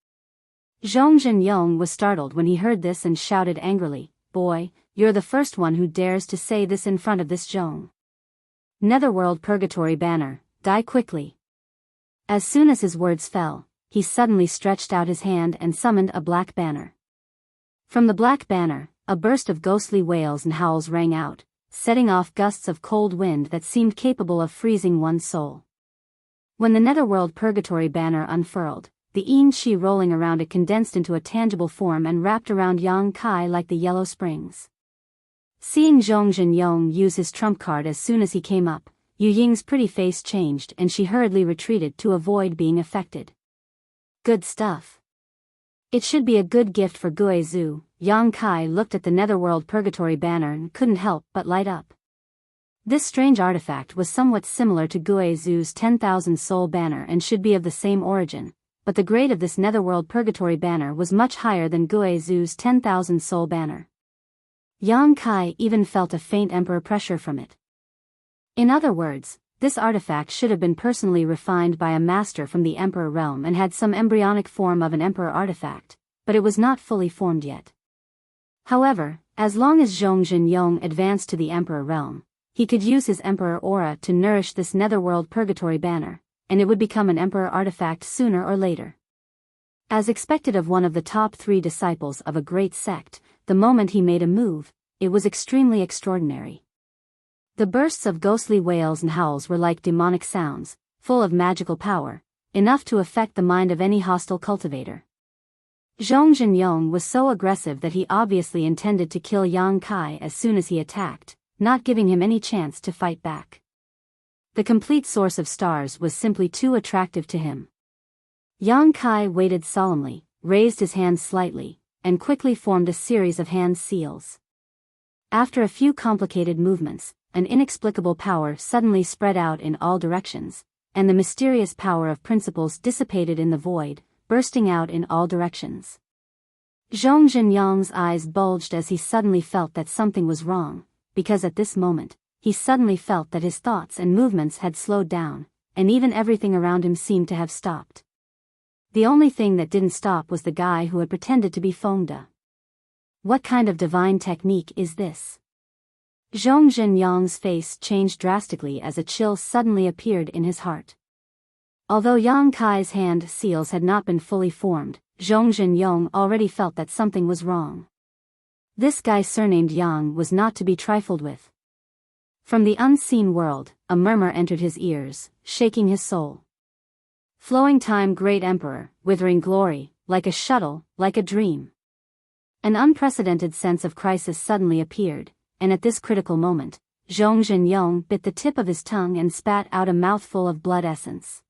Zhong Zhenyong was startled when he heard this and shouted angrily, "Boy, you're the first one who dares to say this in front of this Zhong. Netherworld Purgatory Banner, die quickly." As soon as his words fell, he suddenly stretched out his hand and summoned a black banner. From the black banner, a burst of ghostly wails and howls rang out, setting off gusts of cold wind that seemed capable of freezing one's soul. When the Netherworld Purgatory Banner unfurled, the Yin Qi rolling around it condensed into a tangible form and wrapped around Yang Kai like the yellow springs. Seeing Zhong Zhenyong use his trump card as soon as he came up, Yu Ying's pretty face changed and she hurriedly retreated to avoid being affected. Good stuff. It should be a good gift for Guizhu. Yang Kai looked at the Netherworld Purgatory Banner and couldn't help but light up. This strange artifact was somewhat similar to Guizhu's 10,000 soul banner and should be of the same origin, but the grade of this Netherworld Purgatory Banner was much higher than Guizhu's 10,000 soul banner. Yang Kai even felt a faint emperor pressure from it. In other words, this artifact should have been personally refined by a master from the Emperor realm and had some embryonic form of an Emperor artifact, but it was not fully formed yet. However, as long as Zhong Zhenyong advanced to the Emperor realm, he could use his Emperor aura to nourish this Netherworld Purgatory Banner, and it would become an Emperor artifact sooner or later. As expected of one of the top 3 disciples of a great sect, the moment he made a move, it was extremely extraordinary. The bursts of ghostly wails and howls were like demonic sounds, full of magical power, enough to affect the mind of any hostile cultivator. Zhong Zhenyong was so aggressive that he obviously intended to kill Yang Kai as soon as he attacked, not giving him any chance to fight back. The complete source of stars was simply too attractive to him. Yang Kai waited solemnly, raised his hands slightly, and quickly formed a series of hand seals. After a few complicated movements, an inexplicable power suddenly spread out in all directions, and the mysterious power of principles dissipated in the void, bursting out in all directions. Zhong Zhenyang's eyes bulged as he suddenly felt that something was wrong, because at this moment, he suddenly felt that his thoughts and movements had slowed down, and even everything around him seemed to have stopped. The only thing that didn't stop was the guy who had pretended to be Fengde. What kind of divine technique is this? Zhong Zhenyang's face changed drastically as a chill suddenly appeared in his heart. Although Yang Kai's hand seals had not been fully formed, Zhong Zhenyang already felt that something was wrong. This guy surnamed Yang was not to be trifled with. From the unseen world, a murmur entered his ears, shaking his soul. Flowing time, great emperor, withering glory, like a shuttle, like a dream. An unprecedented sense of crisis suddenly appeared, and at this critical moment, Zhong Zhenyang bit the tip of his tongue and spat out a mouthful of blood essence.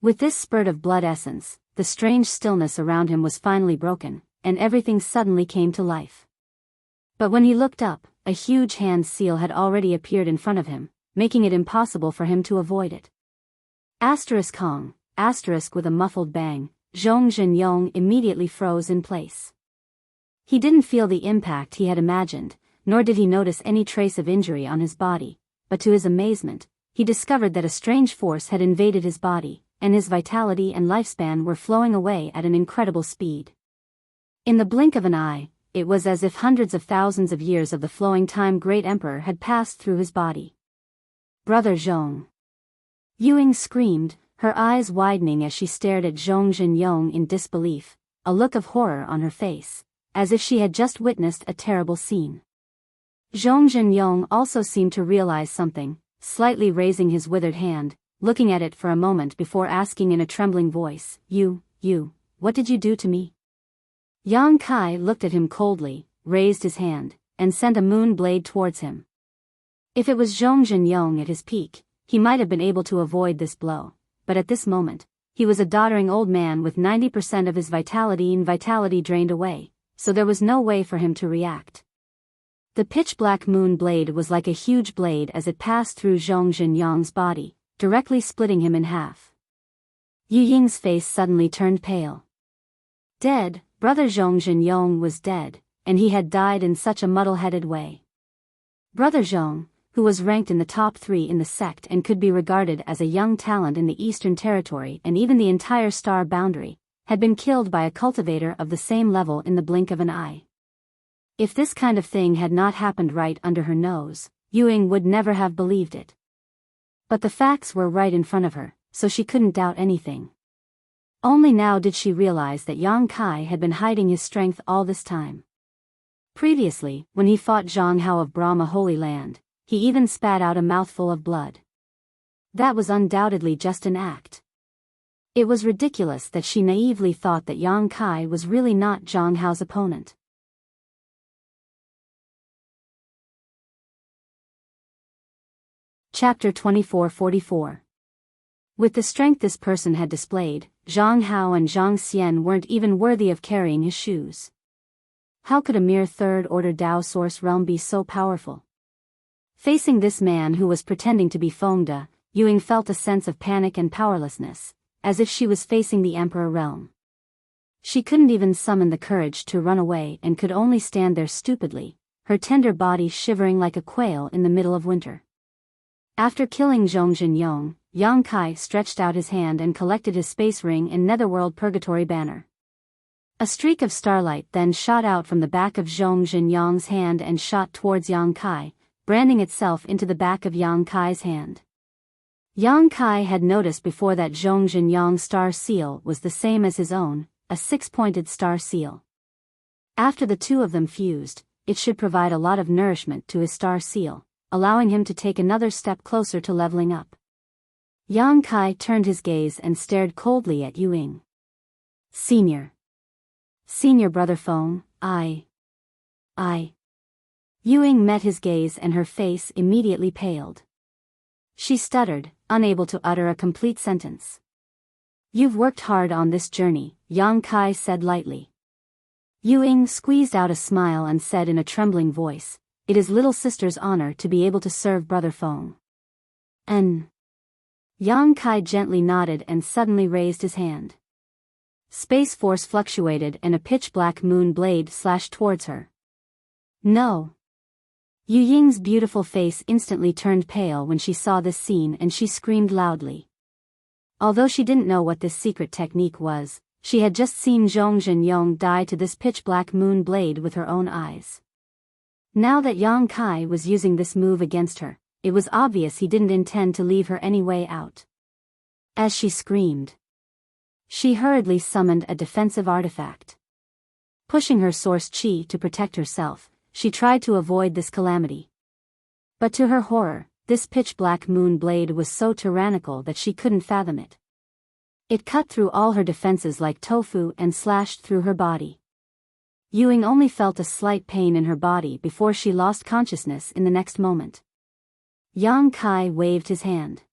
With this spurt of blood essence, the strange stillness around him was finally broken, and everything suddenly came to life. But when he looked up, a huge hand seal had already appeared in front of him, making it impossible for him to avoid it. Asterisk Kong, asterisk with a muffled bang, Zhong Zhenyang immediately froze in place. He didn't feel the impact he had imagined, nor did he notice any trace of injury on his body, but to his amazement, he discovered that a strange force had invaded his body, and his vitality and lifespan were flowing away at an incredible speed. In the blink of an eye, it was as if hundreds of thousands of years of the flowing time great emperor had passed through his body. Brother Zhong! Yuying screamed, her eyes widening as she stared at Zhong Zhenyang in disbelief, a look of horror on her face, as if she had just witnessed a terrible scene. Zhong Zhenyang also seemed to realize something, slightly raising his withered hand, looking at it for a moment before asking in a trembling voice, You, what did you do to me? Yang Kai looked at him coldly, raised his hand, and sent a moon blade towards him. If it was Zhong Zhenyang at his peak, he might have been able to avoid this blow, but at this moment, he was a doddering old man with 90% of his vitality drained away, so there was no way for him to react. The pitch-black moon blade was like a huge blade as it passed through Zhong Zhenyang's body, directly splitting him in half. Yu Ying's face suddenly turned pale. Dead, brother Zhong Zhenyang was dead, and he had died in such a muddle-headed way. Brother Zhong, who was ranked in the top 3 in the sect and could be regarded as a young talent in the Eastern Territory and even the entire star boundary, had been killed by a cultivator of the same level in the blink of an eye. If this kind of thing had not happened right under her nose, Yuying would never have believed it. But the facts were right in front of her, so she couldn't doubt anything. Only now did she realize that Yang Kai had been hiding his strength all this time. Previously, when he fought Zhang Hao of Brahma Holy Land, he even spat out a mouthful of blood. That was undoubtedly just an act. It was ridiculous that she naively thought that Yang Kai was really not Zhang Hao's opponent. Chapter 2444. With the strength this person had displayed, Zhang Hao and Zhang Xian weren't even worthy of carrying his shoes. How could a mere third-order Dao source realm be so powerful? Facing this man who was pretending to be Fengde, Yuying felt a sense of panic and powerlessness, as if she was facing the Emperor realm. She couldn't even summon the courage to run away and could only stand there stupidly, her tender body shivering like a quail in the middle of winter. After killing Zhong Zhenyang, Yang Kai stretched out his hand and collected his space ring and netherworld purgatory banner. A streak of starlight then shot out from the back of Zhong Zhenyang's hand and shot towards Yang Kai, branding itself into the back of Yang Kai's hand. Yang Kai had noticed before that Zhong Zhenyang's star seal was the same as his own, a 6-pointed star seal. After the two of them fused, it should provide a lot of nourishment to his star seal, allowing him to take another step closer to leveling up. Yang Kai turned his gaze and stared coldly at Yuying. Senior brother Feng, I. Yuying met his gaze and her face immediately paled. She stuttered, unable to utter a complete sentence. You've worked hard on this journey, Yang Kai said lightly. Yuying squeezed out a smile and said in a trembling voice, it is little sister's honor to be able to serve brother Feng. Yang Kai gently nodded and suddenly raised his hand. Space force fluctuated and a pitch-black moon blade slashed towards her. No! Yu Ying's beautiful face instantly turned pale when she saw this scene and she screamed loudly. Although she didn't know what this secret technique was, she had just seen Zhong Zhenyong die to this pitch-black moon blade with her own eyes. Now that Yang Kai was using this move against her, it was obvious he didn't intend to leave her any way out. As she screamed, she hurriedly summoned a defensive artifact. Pushing her source chi to protect herself, she tried to avoid this calamity. But to her horror, this pitch-black moon blade was so tyrannical that she couldn't fathom it. It cut through all her defenses like tofu and slashed through her body. Ewing only felt a slight pain in her body before she lost consciousness in the next moment. Yang Kai waved his hand.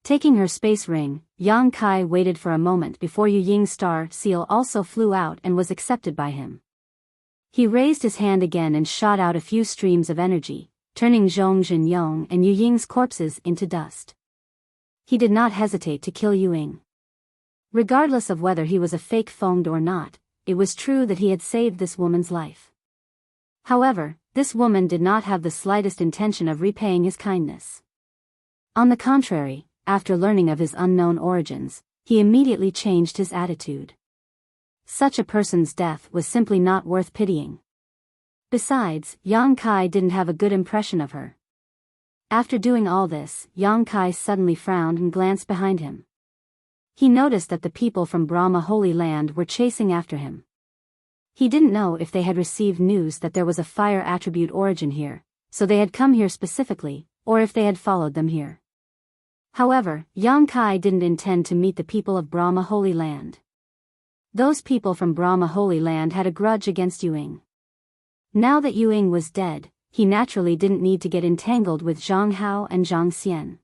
Taking her space ring, Yang Kai waited for a moment before Yu Ying's star seal also flew out and was accepted by him. He raised his hand again and shot out a few streams of energy, turning Zhong Zhenyong and Yu Ying's corpses into dust. He did not hesitate to kill Yu Ying. Regardless of whether he was a fake Feng or not, it was true that he had saved this woman's life. However, this woman did not have the slightest intention of repaying his kindness. On the contrary, after learning of his unknown origins, he immediately changed his attitude. Such a person's death was simply not worth pitying. Besides, Yang Kai didn't have a good impression of her. After doing all this, Yang Kai suddenly frowned and glanced behind him. He noticed that the people from Brahma Holy Land were chasing after him. He didn't know if they had received news that there was a fire attribute origin here, so they had come here specifically, or if they had followed them here. However, Yang Kai didn't intend to meet the people of Brahma Holy Land. Those people from Brahma Holy Land had a grudge against Yu Ying. Now that Yu Ying was dead, he naturally didn't need to get entangled with Zhang Hao and Zhang Xian.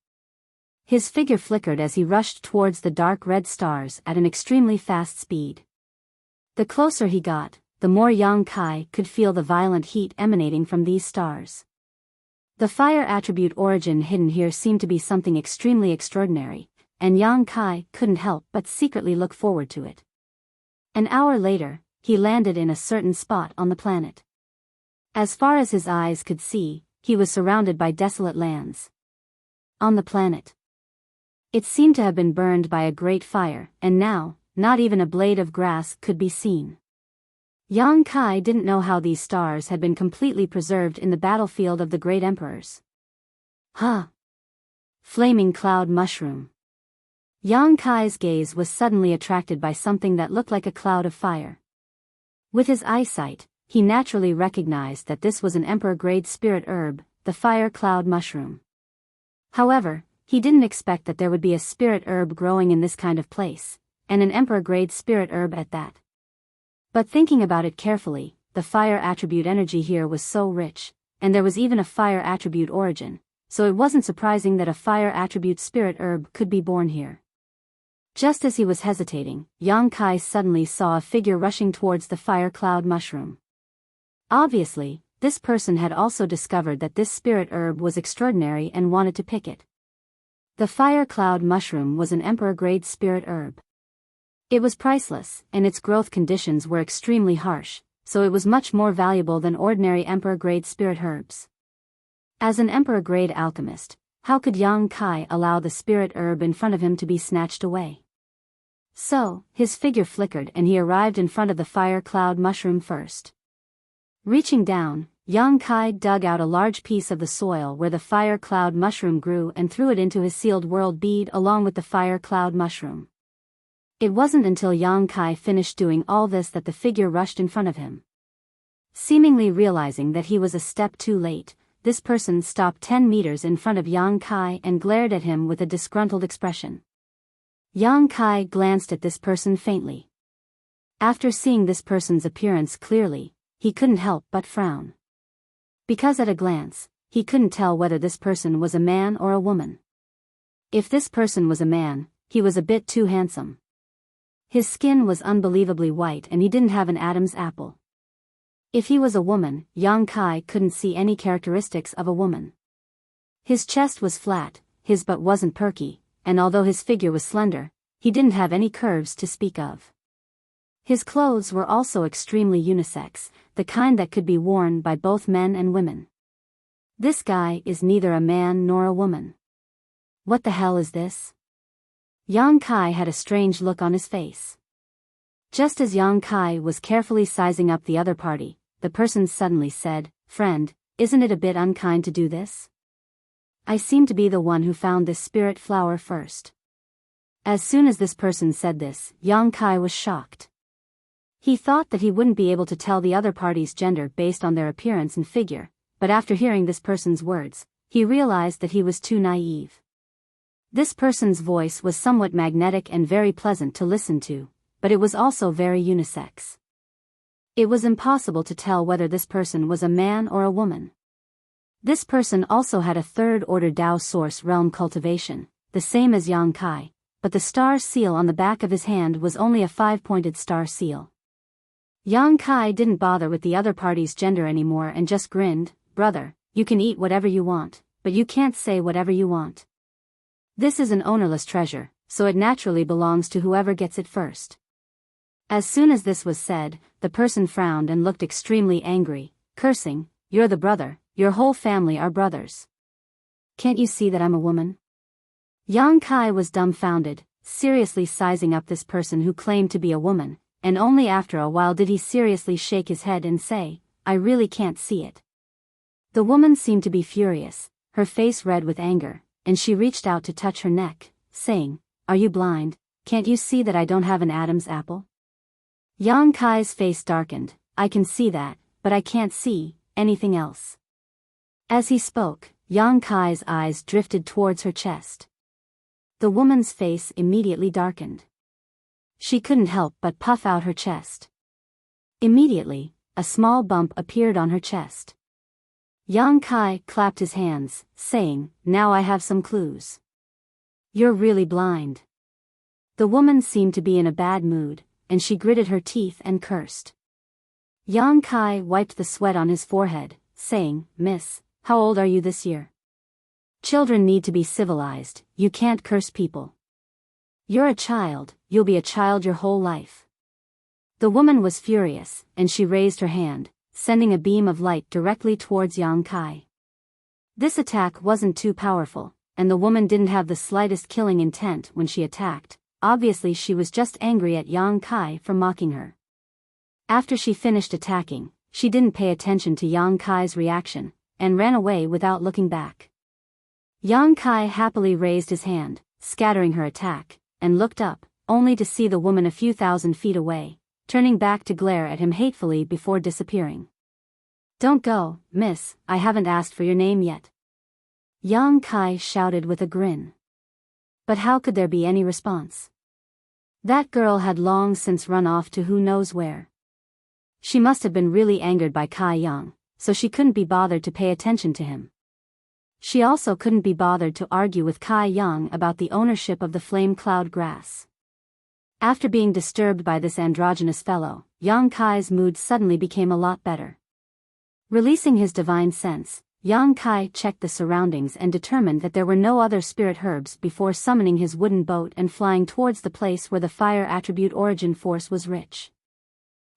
His figure flickered as he rushed towards the dark red stars at an extremely fast speed. The closer he got, the more Yang Kai could feel the violent heat emanating from these stars. The fire attribute origin hidden here seemed to be something extremely extraordinary, and Yang Kai couldn't help but secretly look forward to it. An hour later, he landed in a certain spot on the planet. As far as his eyes could see, he was surrounded by desolate lands. On the planet, it seemed to have been burned by a great fire, and now, not even a blade of grass could be seen. Yang Kai didn't know how these stars had been completely preserved in the battlefield of the great emperors. Huh! Flaming cloud mushroom. Yang Kai's gaze was suddenly attracted by something that looked like a cloud of fire. With his eyesight, he naturally recognized that this was an emperor-grade spirit herb, the fire cloud mushroom. However, he didn't expect that there would be a spirit herb growing in this kind of place, and an emperor-grade spirit herb at that. But thinking about it carefully, the fire attribute energy here was so rich, and there was even a fire attribute origin, so it wasn't surprising that a fire attribute spirit herb could be born here. Just as he was hesitating, Yang Kai suddenly saw a figure rushing towards the fire cloud mushroom. Obviously, this person had also discovered that this spirit herb was extraordinary and wanted to pick it. The fire cloud mushroom was an emperor-grade spirit herb. It was priceless, and its growth conditions were extremely harsh, so it was much more valuable than ordinary emperor-grade spirit herbs. As an emperor-grade alchemist, how could Yang Kai allow the spirit herb in front of him to be snatched away? So, his figure flickered and he arrived in front of the fire cloud mushroom first. Reaching down, Yang Kai dug out a large piece of the soil where the fire cloud mushroom grew and threw it into his sealed world bead along with the fire cloud mushroom. It wasn't until Yang Kai finished doing all this that the figure rushed in front of him. Seemingly realizing that he was a step too late, this person stopped 10 meters in front of Yang Kai and glared at him with a disgruntled expression. Yang Kai glanced at this person faintly. After seeing this person's appearance clearly, he couldn't help but frown. Because at a glance, he couldn't tell whether this person was a man or a woman. If this person was a man, he was a bit too handsome. His skin was unbelievably white and he didn't have an Adam's apple. If he was a woman, Yang Kai couldn't see any characteristics of a woman. His chest was flat, his butt wasn't perky, and although his figure was slender, he didn't have any curves to speak of. His clothes were also extremely unisex, the kind that could be worn by both men and women. This guy is neither a man nor a woman. What the hell is this? Yang Kai had a strange look on his face. Just as Yang Kai was carefully sizing up the other party, the person suddenly said, "Friend, isn't it a bit unkind to do this? I seem to be the one who found this spirit flower first." As soon as this person said this, Yang Kai was shocked. He thought that he wouldn't be able to tell the other party's gender based on their appearance and figure, but after hearing this person's words, he realized that he was too naive. This person's voice was somewhat magnetic and very pleasant to listen to, but it was also very unisex. It was impossible to tell whether this person was a man or a woman. This person also had a third-order Tao source realm cultivation, the same as Yang Kai, but the star seal on the back of his hand was only a 5-pointed star seal. Yang Kai didn't bother with the other party's gender anymore and just grinned, "Brother, you can eat whatever you want, but you can't say whatever you want. This is an ownerless treasure, so it naturally belongs to whoever gets it first." As soon as this was said, the person frowned and looked extremely angry, cursing, "You're the brother, your whole family are brothers. Can't you see that I'm a woman?" Yang Kai was dumbfounded, seriously sizing up this person who claimed to be a woman, and only after a while did he seriously shake his head and say, "I really can't see it." The woman seemed to be furious, her face red with anger, and she reached out to touch her neck, saying, "Are you blind? Can't you see that I don't have an Adam's apple?" Yang Kai's face darkened, "I can see that, but I can't see anything else." As he spoke, Yang Kai's eyes drifted towards her chest. The woman's face immediately darkened. She couldn't help but puff out her chest. Immediately, a small bump appeared on her chest. Yang Kai clapped his hands, saying, "Now I have some clues. You're really blind." The woman seemed to be in a bad mood, and she gritted her teeth and cursed. Yang Kai wiped the sweat on his forehead, saying, "Miss, how old are you this year? Children need to be civilized, you can't curse people. You're a child, you'll be a child your whole life." The woman was furious, and she raised her hand, sending a beam of light directly towards Yang Kai. This attack wasn't too powerful, and the woman didn't have the slightest killing intent when she attacked. Obviously she was just angry at Yang Kai for mocking her. After she finished attacking, she didn't pay attention to Yang Kai's reaction, and ran away without looking back. Yang Kai happily raised his hand, scattering her attack, and looked up, only to see the woman a few thousand feet away, turning back to glare at him hatefully before disappearing. "Don't go, miss, I haven't asked for your name yet," Yang Kai shouted with a grin. But how could there be any response? That girl had long since run off to who knows where. She must have been really angered by Kai Yang, so she couldn't be bothered to pay attention to him. She also couldn't be bothered to argue with Kai Yang about the ownership of the flame cloud grass. After being disturbed by this androgynous fellow, Yang Kai's mood suddenly became a lot better. Releasing his divine sense, Yang Kai checked the surroundings and determined that there were no other spirit herbs before summoning his wooden boat and flying towards the place where the fire attribute origin force was rich.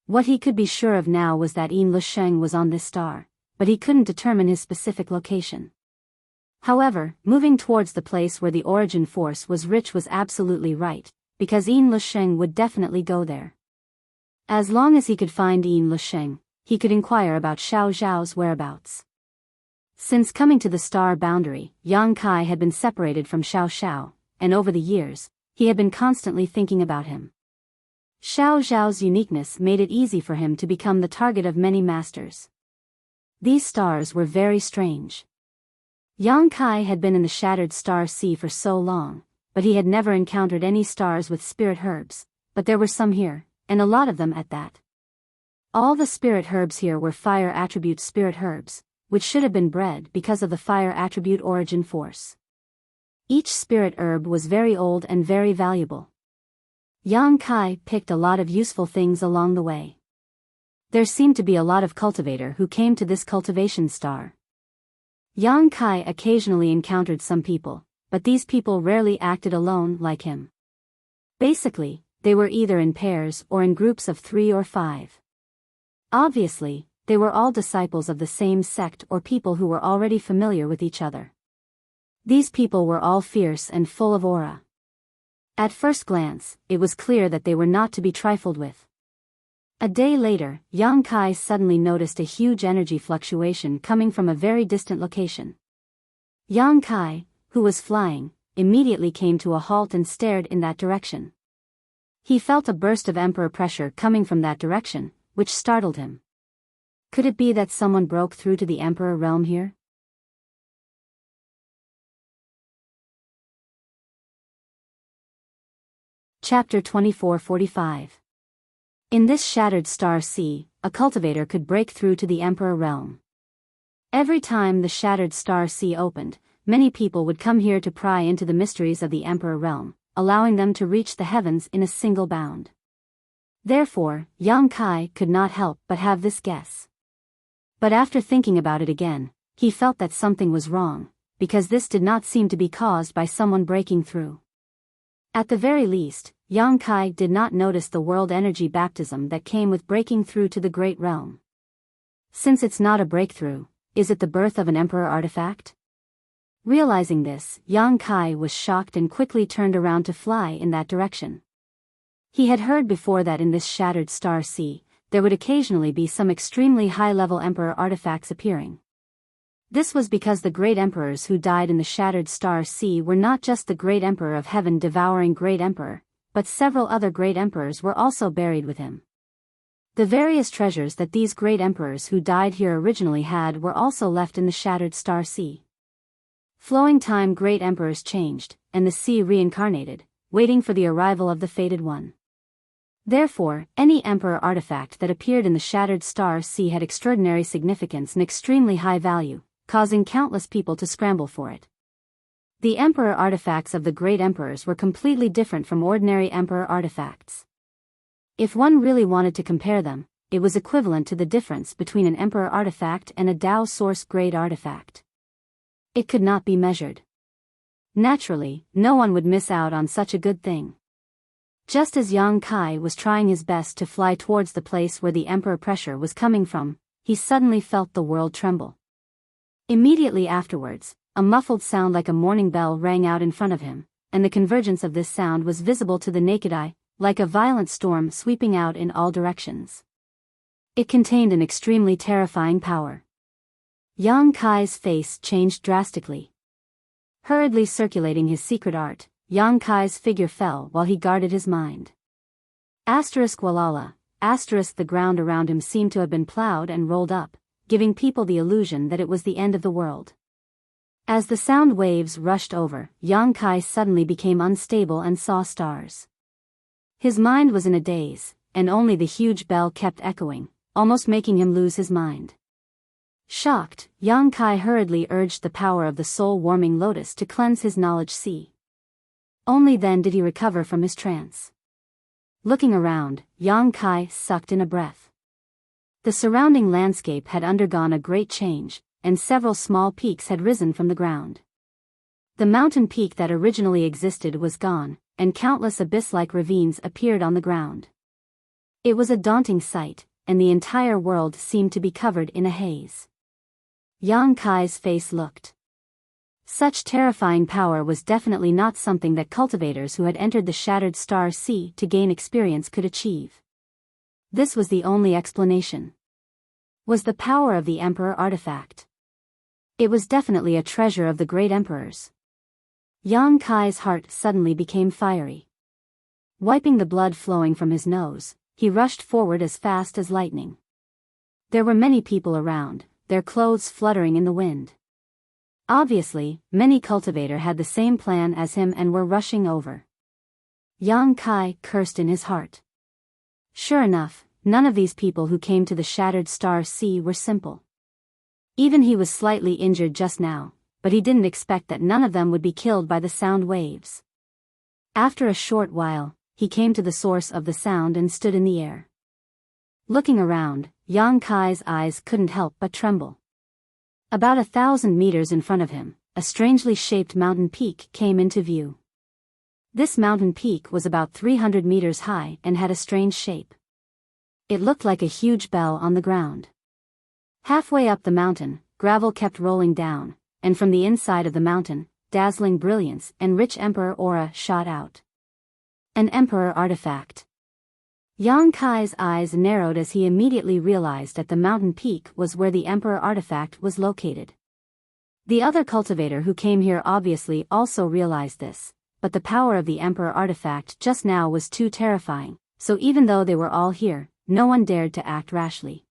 What he could be sure of now was that Yin Lusheng was on this star, but he couldn't determine his specific location. However, moving towards the place where the origin force was rich was absolutely right, because Yin Lusheng would definitely go there. As long as he could find Yin Lusheng, he could inquire about Xiao Zhao's whereabouts. Since coming to the star boundary, Yang Kai had been separated from Xiao Zhao, and over the years, he had been constantly thinking about him. Xiao Zhao's uniqueness made it easy for him to become the target of many masters. These stars were very strange. Yang Kai had been in the Shattered Star Sea for so long, but he had never encountered any stars with spirit herbs, but there were some here, and a lot of them at that. All the spirit herbs here were fire attribute spirit herbs, which should have been bred because of the fire attribute origin force. Each spirit herb was very old and very valuable. Yang Kai picked a lot of useful things along the way. There seemed to be a lot of cultivator who came to this cultivation star. Yang Kai occasionally encountered some people, but these people rarely acted alone like him. Basically, they were either in pairs or in groups of 3 or 5. Obviously, they were all disciples of the same sect or people who were already familiar with each other. These people were all fierce and full of aura. At first glance, it was clear that they were not to be trifled with. A day later, Yang Kai suddenly noticed a huge energy fluctuation coming from a very distant location. Yang Kai, who was flying, immediately came to a halt and stared in that direction. He felt a burst of emperor pressure coming from that direction, which startled him. Could it be that someone broke through to the emperor realm here? Chapter 2445. In this shattered star sea, a cultivator could break through to the emperor realm. Every time the shattered star sea opened, many people would come here to pry into the mysteries of the emperor realm, allowing them to reach the heavens in a single bound. Therefore, Yang Kai could not help but have this guess. But after thinking about it again, he felt that something was wrong, because this did not seem to be caused by someone breaking through. At the very least, Yang Kai did not notice the world energy baptism that came with breaking through to the great realm. Since it's not a breakthrough, is it the birth of an emperor artifact? Realizing this, Yang Kai was shocked and quickly turned around to fly in that direction. He had heard before that in this shattered star sea, there would occasionally be some extremely high-level emperor artifacts appearing. This was because the great emperors who died in the shattered star sea were not just the great emperor of heaven devouring great emperor, but several other great emperors were also buried with him. The various treasures that these great emperors who died here originally had were also left in the shattered star sea. Flowing time, great emperors changed, and the sea reincarnated, waiting for the arrival of the fated one. Therefore, any emperor artifact that appeared in the shattered star sea had extraordinary significance and extremely high value, causing countless people to scramble for it. The emperor artifacts of the great emperors were completely different from ordinary emperor artifacts. If one really wanted to compare them, it was equivalent to the difference between an emperor artifact and a Tao source grade artifact. It could not be measured. Naturally, no one would miss out on such a good thing. Just as Yang Kai was trying his best to fly towards the place where the emperor pressure was coming from, he suddenly felt the world tremble. Immediately afterwards, a muffled sound like a morning bell rang out in front of him, and the convergence of this sound was visible to the naked eye, like a violent storm sweeping out in all directions. It contained an extremely terrifying power. Yang Kai's face changed drastically. Hurriedly circulating his secret art, Yang Kai's figure fell while he guarded his mind. Walala, the ground around him seemed to have been plowed and rolled up, giving people the illusion that it was the end of the world. As the sound waves rushed over, Yang Kai suddenly became unstable and saw stars. His mind was in a daze, and only the huge bell kept echoing, almost making him lose his mind. Shocked, Yang Kai hurriedly urged the power of the soul-warming lotus to cleanse his knowledge sea. Only then did he recover from his trance. Looking around, Yang Kai sucked in a breath. The surrounding landscape had undergone a great change, and several small peaks had risen from the ground. The mountain peak that originally existed was gone, and countless abyss-like ravines appeared on the ground. It was a daunting sight, and the entire world seemed to be covered in a haze. Yang Kai's face looked. Such terrifying power was definitely not something that cultivators who had entered the shattered star sea to gain experience could achieve. This was the only explanation. Was the power of the emperor artifact. It was definitely a treasure of the great emperors. Yang Kai's heart suddenly became fiery. Wiping the blood flowing from his nose, he rushed forward as fast as lightning. There were many people around, their clothes fluttering in the wind. Obviously, many cultivators had the same plan as him and were rushing over. Yang Kai cursed in his heart. Sure enough, none of these people who came to the shattered star sea were simple. Even he was slightly injured just now, but he didn't expect that none of them would be killed by the sound waves. After a short while, he came to the source of the sound and stood in the air. Looking around, Yang Kai's eyes couldn't help but tremble. About 1,000 meters in front of him, a strangely shaped mountain peak came into view. This mountain peak was about 300 meters high and had a strange shape. It looked like a huge bell on the ground. Halfway up the mountain, gravel kept rolling down, and from the inside of the mountain, dazzling brilliance and rich emperor aura shot out. An emperor artifact. Yang Kai's eyes narrowed as he immediately realized that the mountain peak was where the emperor artifact was located. The other cultivator who came here obviously also realized this, but the power of the emperor artifact just now was too terrifying, so even though they were all here, no one dared to act rashly.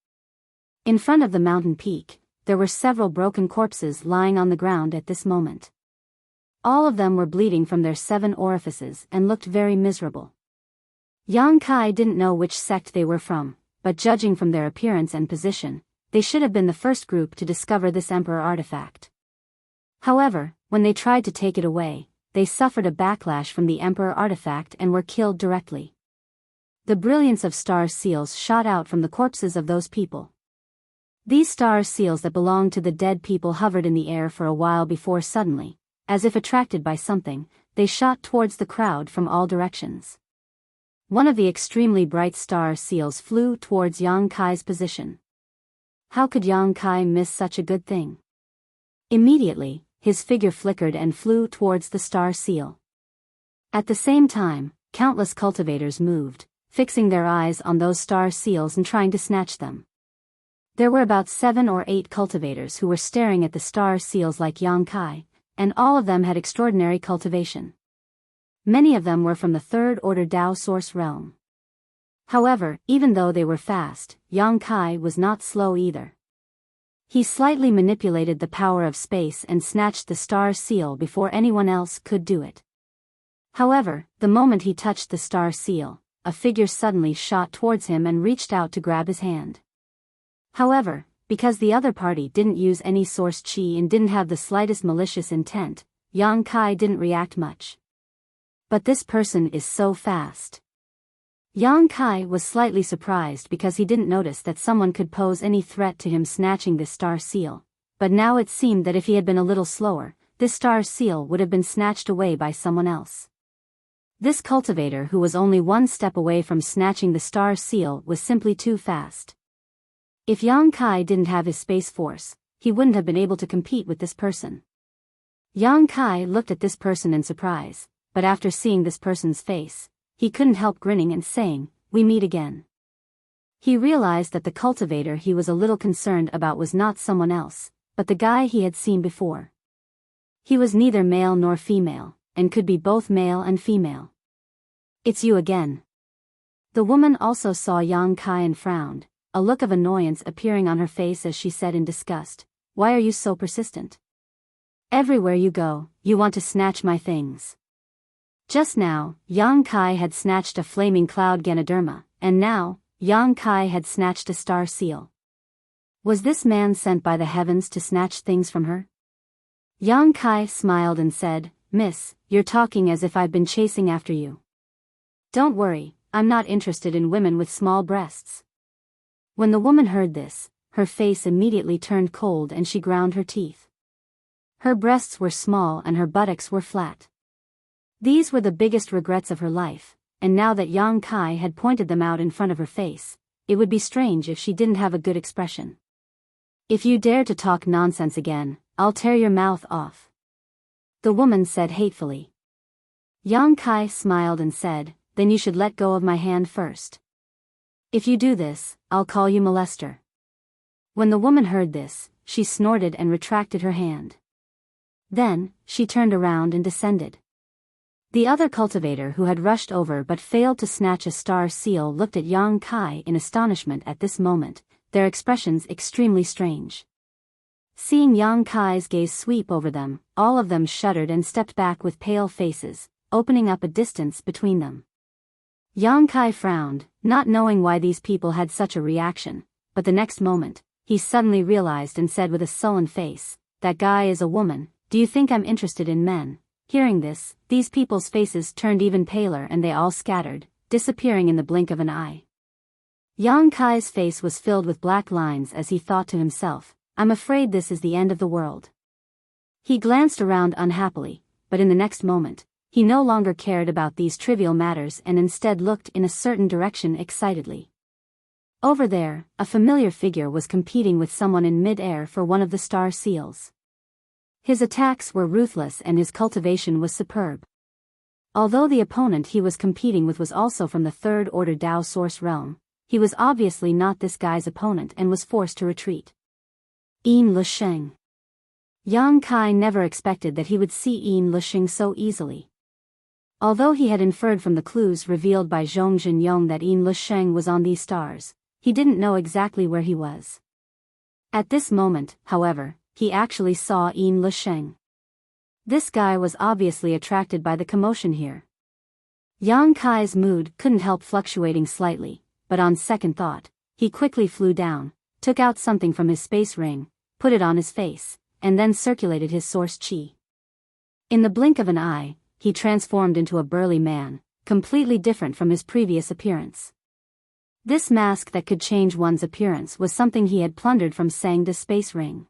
In front of the mountain peak, there were several broken corpses lying on the ground at this moment. All of them were bleeding from their 7 orifices and looked very miserable. Yang Kai didn't know which sect they were from, but judging from their appearance and position, they should have been the first group to discover this emperor artifact. However, when they tried to take it away, they suffered a backlash from the emperor artifact and were killed directly. The brilliance of star seals shot out from the corpses of those people. These star seals that belonged to the dead people hovered in the air for a while before suddenly, as if attracted by something, they shot towards the crowd from all directions. One of the extremely bright star seals flew towards Yang Kai's position. How could Yang Kai miss such a good thing? Immediately, his figure flickered and flew towards the star seal. At the same time, countless cultivators moved, fixing their eyes on those star seals and trying to snatch them. There were about 7 or 8 cultivators who were staring at the star seals like Yang Kai, and all of them had extraordinary cultivation. Many of them were from the 3rd order Dao source realm. However, even though they were fast, Yang Kai was not slow either. He slightly manipulated the power of space and snatched the star seal before anyone else could do it. However, the moment he touched the star seal, a figure suddenly shot towards him and reached out to grab his hand. However, because the other party didn't use any source chi and didn't have the slightest malicious intent, Yang Kai didn't react much. But this person is so fast. Yang Kai was slightly surprised because he didn't notice that someone could pose any threat to him snatching this star seal, but now it seemed that if he had been a little slower, this star seal would have been snatched away by someone else. This cultivator who was only 1 step away from snatching the star seal was simply too fast. If Yang Kai didn't have his space force, he wouldn't have been able to compete with this person. Yang Kai looked at this person in surprise, but after seeing this person's face, he couldn't help grinning and saying, "We meet again." He realized that the cultivator he was a little concerned about was not someone else, but the guy he had seen before. He was neither male nor female, and could be both male and female. "It's you again." The woman also saw Yang Kai and frowned, a look of annoyance appearing on her face as she said in disgust, "Why are you so persistent? Everywhere you go, you want to snatch my things." Just now, Yang Kai had snatched a flaming cloud Ganoderma, and now, Yang Kai had snatched a star seal. Was this man sent by the heavens to snatch things from her? Yang Kai smiled and said, "Miss, you're talking as if I've been chasing after you. Don't worry, I'm not interested in women with small breasts." When the woman heard this, her face immediately turned cold and she ground her teeth. Her breasts were small and her buttocks were flat. These were the biggest regrets of her life, and now that Yang Kai had pointed them out in front of her face, it would be strange if she didn't have a good expression. "If you dare to talk nonsense again, I'll tear your mouth off," the woman said hatefully. Yang Kai smiled and said, "Then you should let go of my hand first. If you do this, I'll call you molester." When the woman heard this, she snorted and retracted her hand. Then, she turned around and descended. The other cultivator who had rushed over but failed to snatch a star seal looked at Yang Kai in astonishment at this moment, their expressions extremely strange. Seeing Yang Kai's gaze sweep over them, all of them shuddered and stepped back with pale faces, opening up a distance between them. Yang Kai frowned, not knowing why these people had such a reaction, but the next moment, he suddenly realized and said with a sullen face, "That guy is a woman, do you think I'm interested in men?" Hearing this, these people's faces turned even paler and they all scattered, disappearing in the blink of an eye. Yang Kai's face was filled with black lines as he thought to himself, I'm afraid this is the end of the world. He glanced around unhappily, but in the next moment, he no longer cared about these trivial matters and instead looked in a certain direction excitedly. Over there, a familiar figure was competing with someone in mid-air for one of the star seals. His attacks were ruthless and his cultivation was superb. Although the opponent he was competing with was also from the third-order Dao source realm, he was obviously not this guy's opponent and was forced to retreat. Yin Lusheng. Yang Kai never expected that he would see Yin Lusheng so easily. Although he had inferred from the clues revealed by Zhong Jinyong that Yin Lusheng was on these stars, he didn't know exactly where he was. At this moment, however, he actually saw Yin Lusheng. This guy was obviously attracted by the commotion here. Yang Kai's mood couldn't help fluctuating slightly, but on second thought, he quickly flew down, took out something from his space ring, put it on his face, and then circulated his source chi. In the blink of an eye, he transformed into a burly man, completely different from his previous appearance. This mask that could change one's appearance was something he had plundered from Sangda's space ring.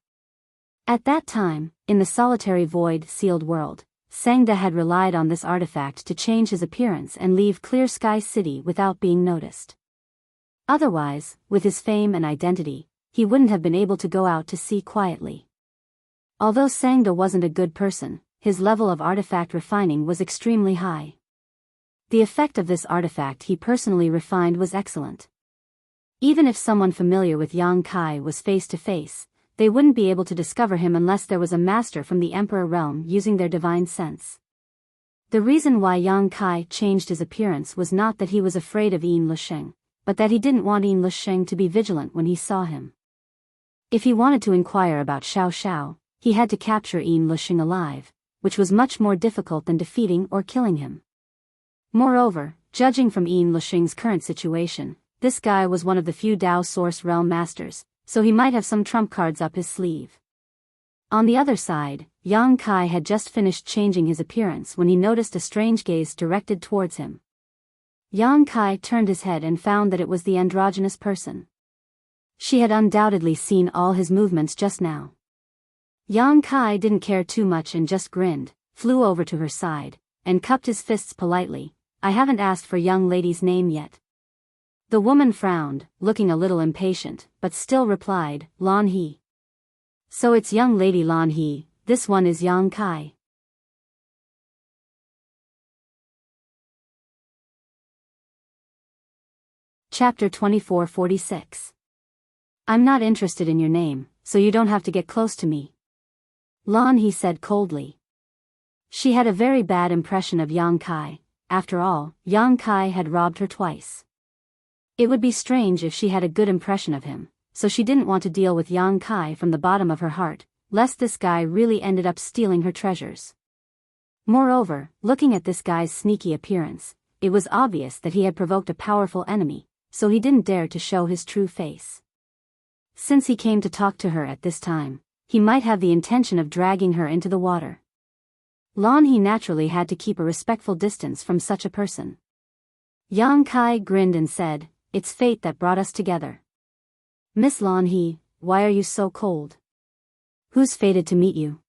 At that time, in the solitary void-sealed world, Sangda had relied on this artifact to change his appearance and leave Clear Sky City without being noticed. Otherwise, with his fame and identity, he wouldn't have been able to go out to sea quietly. Although Sangda wasn't a good person, his level of artifact refining was extremely high. The effect of this artifact he personally refined was excellent. Even if someone familiar with Yang Kai was face to face, they wouldn't be able to discover him unless there was a master from the Emperor realm using their divine sense. The reason why Yang Kai changed his appearance was not that he was afraid of Yin Lusheng, but that he didn't want Yin Lusheng to be vigilant when he saw him. If he wanted to inquire about Xiao Xiao, he had to capture Yin Lusheng alive, which was much more difficult than defeating or killing him. Moreover, judging from Yin Lusheng's current situation, this guy was one of the few Dao Source Realm Masters, so he might have some trump cards up his sleeve. On the other side, Yang Kai had just finished changing his appearance when he noticed a strange gaze directed towards him. Yang Kai turned his head and found that it was the androgynous person. She had undoubtedly seen all his movements just now. Yang Kai didn't care too much and just grinned, flew over to her side, and cupped his fists politely. I haven't asked for young lady's name yet. The woman frowned, looking a little impatient, but still replied, Lan He. So it's young lady Lan He, this one is Yang Kai. Chapter 2446. I'm not interested in your name, so you don't have to get close to me. Lan He said coldly. She had a very bad impression of Yang Kai. After all, Yang Kai had robbed her twice. It would be strange if she had a good impression of him, so she didn't want to deal with Yang Kai from the bottom of her heart, lest this guy really ended up stealing her treasures. Moreover, looking at this guy's sneaky appearance, it was obvious that he had provoked a powerful enemy, so he didn't dare to show his true face. Since he came to talk to her at this time, he might have the intention of dragging her into the water. Lan He naturally had to keep a respectful distance from such a person. Yang Kai grinned and said, It's fate that brought us together. Miss Lan He, why are you so cold? Who's fated to meet you?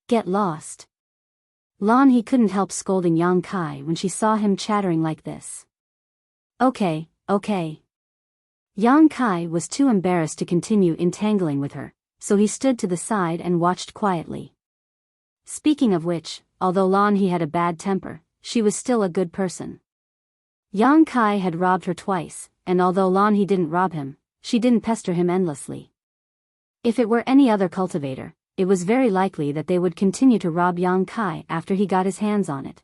Get lost. Lan He couldn't help scolding Yang Kai when she saw him chattering like this. Okay. Yang Kai was too embarrassed to continue entangling with her, so he stood to the side and watched quietly. Speaking of which, although Lan He had a bad temper, she was still a good person. Yang Kai had robbed her twice, and although Lan He didn't rob him, she didn't pester him endlessly. If it were any other cultivator, it was very likely that they would continue to rob Yang Kai after he got his hands on it.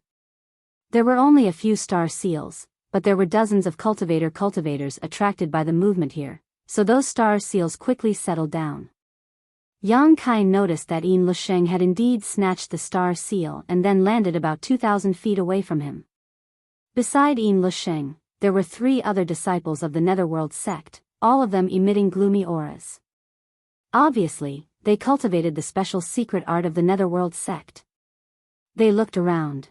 There were only a few star seals, but there were dozens of cultivators attracted by the movement here, so those star seals quickly settled down. Yang Kai noticed that Yin Lusheng had indeed snatched the star seal and then landed about 2,000 feet away from him. Beside Yin Lusheng, there were 3 other disciples of the Netherworld sect, all of them emitting gloomy auras. Obviously, they cultivated the special secret art of the Netherworld sect. They looked around.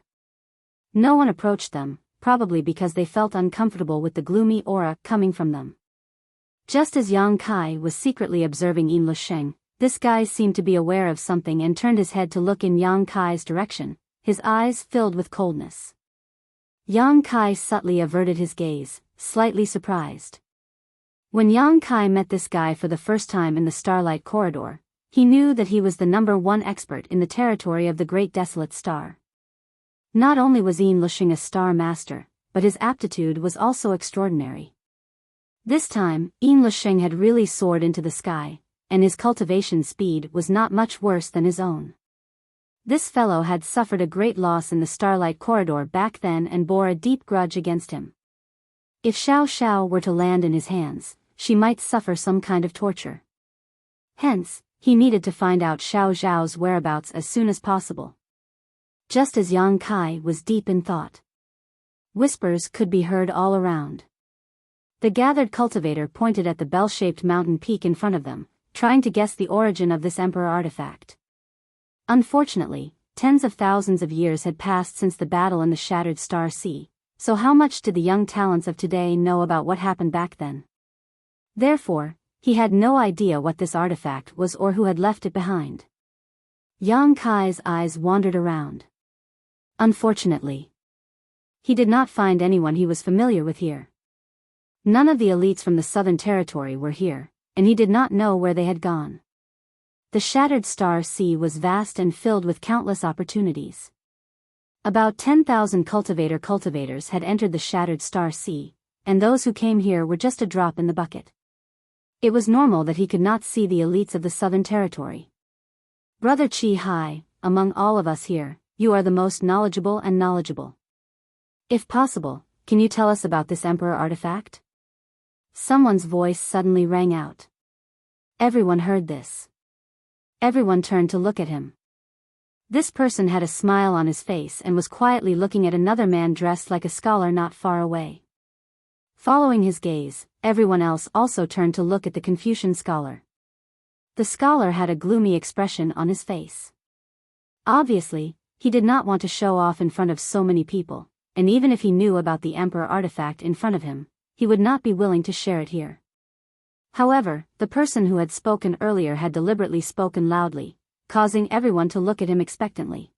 No one approached them, probably because they felt uncomfortable with the gloomy aura coming from them. Just as Yang Kai was secretly observing Yin Lusheng, this guy seemed to be aware of something and turned his head to look in Yang Kai's direction, his eyes filled with coldness. Yang Kai subtly averted his gaze, slightly surprised. When Yang Kai met this guy for the first time in the Starlight Corridor, he knew that he was the #1 expert in the territory of the Great Desolate Star. Not only was Yin Lusheng a star master, but his aptitude was also extraordinary. This time, Yin Lusheng had really soared into the sky, and his cultivation speed was not much worse than his own. This fellow had suffered a great loss in the Starlight Corridor back then and bore a deep grudge against him. If Xiao Xiao were to land in his hands, she might suffer some kind of torture. Hence, he needed to find out Xiao Xiao's whereabouts as soon as possible. Just as Yang Kai was deep in thought, whispers could be heard all around. The gathered cultivator pointed at the bell-shaped mountain peak in front of them, trying to guess the origin of this emperor artifact. Unfortunately, tens of thousands of years had passed since the battle in the Shattered Star Sea, so how much did the young talents of today know about what happened back then? Therefore, he had no idea what this artifact was or who had left it behind. Yang Kai's eyes wandered around. Unfortunately, he did not find anyone he was familiar with here. None of the elites from the Southern Territory were here, and he did not know where they had gone. The Shattered Star Sea was vast and filled with countless opportunities. About 10,000 cultivators had entered the Shattered Star Sea, and those who came here were just a drop in the bucket. It was normal that he could not see the elites of the Southern Territory. Brother Chi Hai, among all of us here, you are the most knowledgeable and knowledgeable. If possible, can you tell us about this Emperor artifact? Someone's voice suddenly rang out. Everyone heard this. Everyone turned to look at him. This person had a smile on his face and was quietly looking at another man dressed like a scholar not far away. Following his gaze, everyone else also turned to look at the Confucian scholar. The scholar had a gloomy expression on his face. Obviously, he did not want to show off in front of so many people, and even if he knew about the Emperor artifact in front of him, he would not be willing to share it here. However, the person who had spoken earlier had deliberately spoken loudly, causing everyone to look at him expectantly.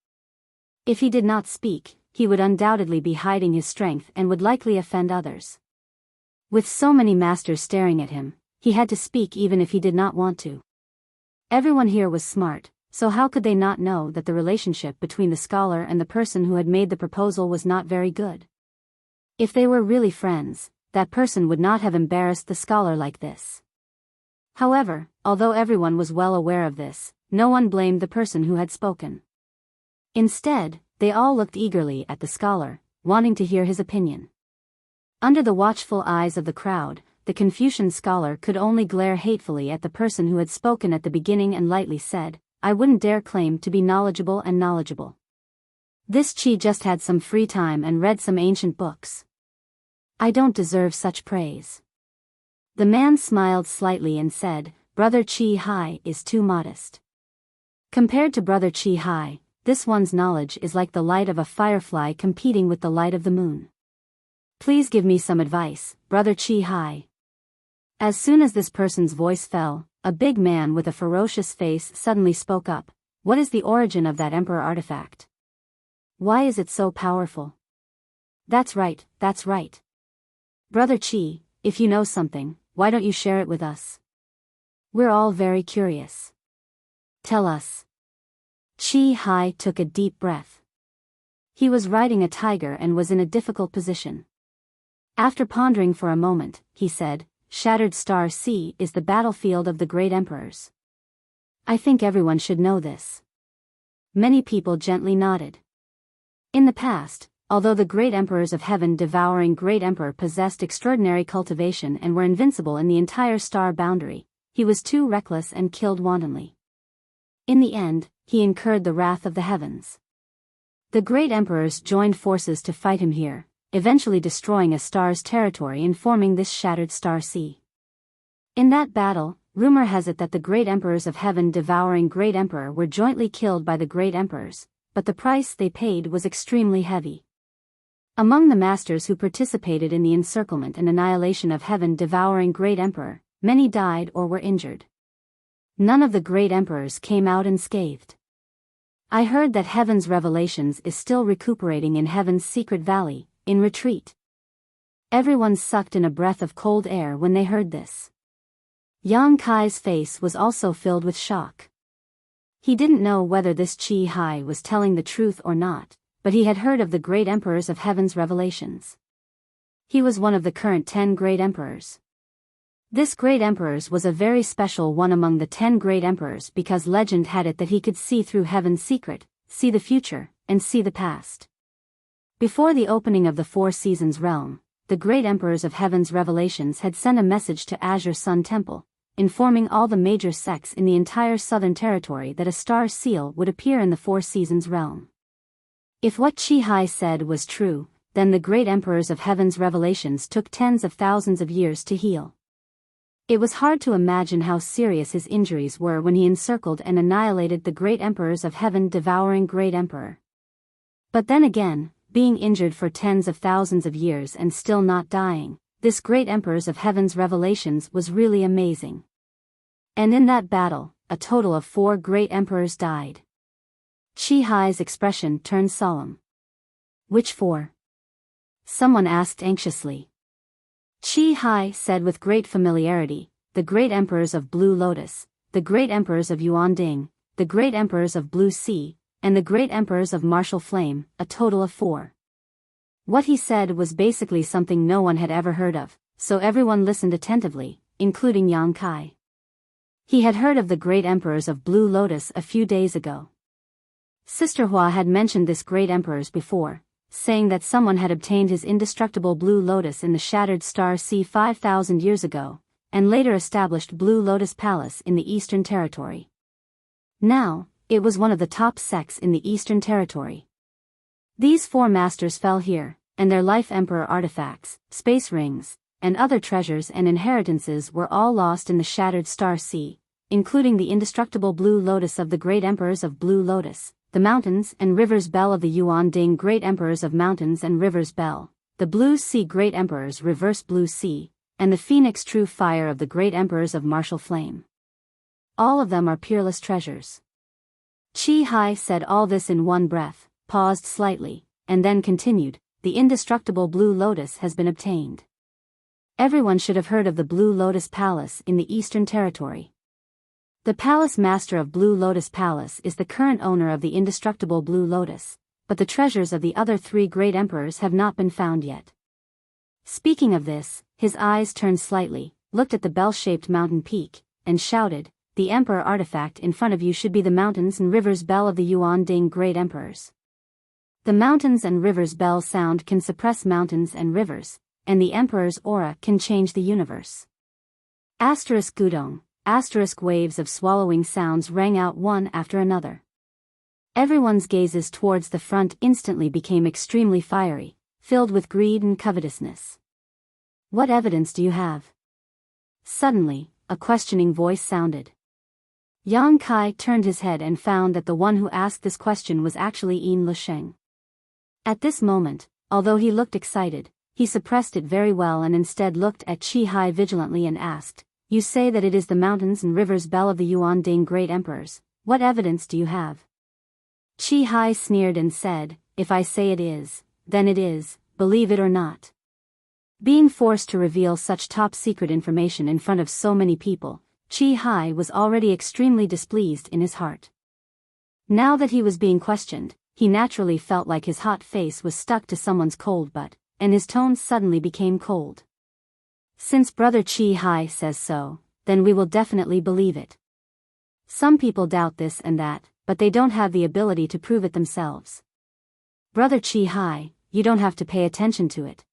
If he did not speak, he would undoubtedly be hiding his strength and would likely offend others. With so many masters staring at him, he had to speak even if he did not want to. Everyone here was smart, so how could they not know that the relationship between the scholar and the person who had made the proposal was not very good? If they were really friends, that person would not have embarrassed the scholar like this. However, although everyone was well aware of this, no one blamed the person who had spoken. Instead, they all looked eagerly at the scholar, wanting to hear his opinion. Under the watchful eyes of the crowd, the Confucian scholar could only glare hatefully at the person who had spoken at the beginning and lightly said, "I wouldn't dare claim to be knowledgeable and knowledgeable. This Chi just had some free time and read some ancient books. I don't deserve such praise." The man smiled slightly and said, "Brother Chi Hai is too modest. Compared to Brother Chi Hai, this one's knowledge is like the light of a firefly competing with the light of the moon. Please give me some advice, Brother Chi Hai." As soon as this person's voice fell, a big man with a ferocious face suddenly spoke up. "What is the origin of that Emperor artifact? Why is it so powerful?" That's right. Brother Chi, if you know something, why don't you share it with us? We're all very curious. Tell us. Chi Hai took a deep breath. He was riding a tiger and was in a difficult position. After pondering for a moment, he said, "Shattered Star Sea is the battlefield of the great emperors. I think everyone should know this." Many people gently nodded. In the past, although the great emperors of heaven devouring great emperor possessed extraordinary cultivation and were invincible in the entire star boundary, he was too reckless and killed wantonly. In the end, he incurred the wrath of the heavens. The great emperors joined forces to fight him here, eventually destroying a star's territory and forming this Shattered Star Sea. In that battle, rumor has it that the great emperors of heaven devouring great emperor were jointly killed by the great emperors, but the price they paid was extremely heavy. Among the masters who participated in the encirclement and annihilation of heaven devouring great emperor, Many died or were injured. None of the great emperors came out unscathed. I heard that Heaven's Revelations is still recuperating in Heaven's secret valley, in retreat. Everyone sucked in a breath of cold air when they heard this. Yang Kai's face was also filled with shock. He didn't know whether this Qi Hai was telling the truth or not, but he had heard of the great emperors of Heaven's Revelations. He was one of the current 10 great emperors. This great emperors was a very special one among the 10 great emperors because legend had it that he could see through Heaven's secret, see the future, and see the past. Before the opening of the Four Seasons realm, the great emperors of Heaven's Revelations had sent a message to Azure Sun Temple, informing all the major sects in the entire Southern Territory that a star seal would appear in the Four Seasons realm. If what Qi Hai said was true, then the great emperors of Heaven's Revelations took tens of thousands of years to heal. It was hard to imagine how serious his injuries were when he encircled and annihilated the great emperors of heaven, devouring great emperor. But then again, being injured for tens of thousands of years and still not dying, this great emperors of Heaven's Revelations was really amazing. And in that battle, a total of 4 great emperors died. Qi Hai's expression turned solemn. Which 4? Someone asked anxiously. Qi Hai said with great familiarity, the great emperors of Blue Lotus, the great emperors of Yuan Ding, the great emperors of Blue Sea, and the great emperors of Martial Flame, a total of 4. What he said was basically something no one had ever heard of, so everyone listened attentively, including Yang Kai. He had heard of the great emperors of Blue Lotus a few days ago. Sister Hua had mentioned this great emperors before, saying that someone had obtained his indestructible Blue Lotus in the Shattered Star Sea 5,000 years ago, and later established Blue Lotus Palace in the Eastern Territory. Now, it was one of the top sects in the Eastern Territory. These 4 masters fell here, and their life emperor artifacts, space rings, and other treasures and inheritances were all lost in the Shattered Star Sea, including the indestructible Blue Lotus of the great emperors of Blue Lotus, the mountains and rivers Bell of the Yuan Ding great emperors of mountains and rivers Bell, the Blue Sea great emperors reverse Blue Sea, and the Phoenix true fire of the great emperors of Martial Flame. All of them are peerless treasures. Qi Hai said all this in one breath, paused slightly, and then continued, the indestructible Blue Lotus has been obtained. Everyone should have heard of the Blue Lotus Palace in the Eastern Territory. The Palace Master of Blue Lotus Palace is the current owner of the indestructible Blue Lotus, but the treasures of the other 3 great emperors have not been found yet. Speaking of this, his eyes turned slightly, looked at the bell-shaped mountain peak, and shouted, the emperor artifact in front of you should be the mountains and rivers Bell of the Yuan Ding great emperors. The mountains and rivers Bell sound can suppress mountains and rivers, and the emperor's aura can change the universe. Asterisk Gudong. Asterisk waves of swallowing sounds rang out one after another. Everyone's gazes towards the front instantly became extremely fiery, filled with greed and covetousness. What evidence do you have? Suddenly, a questioning voice sounded. Yang Kai turned his head and found that the one who asked this question was actually Yin Lusheng. At this moment, although he looked excited, he suppressed it very well and instead looked at Qi Hai vigilantly and asked, you say that it is the mountains and rivers Bell of the Yuan Ding great emperors, what evidence do you have? Qi Hai sneered and said, if I say it is, then it is, believe it or not. Being forced to reveal such top-secret information in front of so many people, Qi Hai was already extremely displeased in his heart. Now that he was being questioned, he naturally felt like his hot face was stuck to someone's cold butt, and his tone suddenly became cold. Since Brother Qi Hai says so, then we will definitely believe it. Some people doubt this and that, but they don't have the ability to prove it themselves. Brother Qi Hai, you don't have to pay attention to it.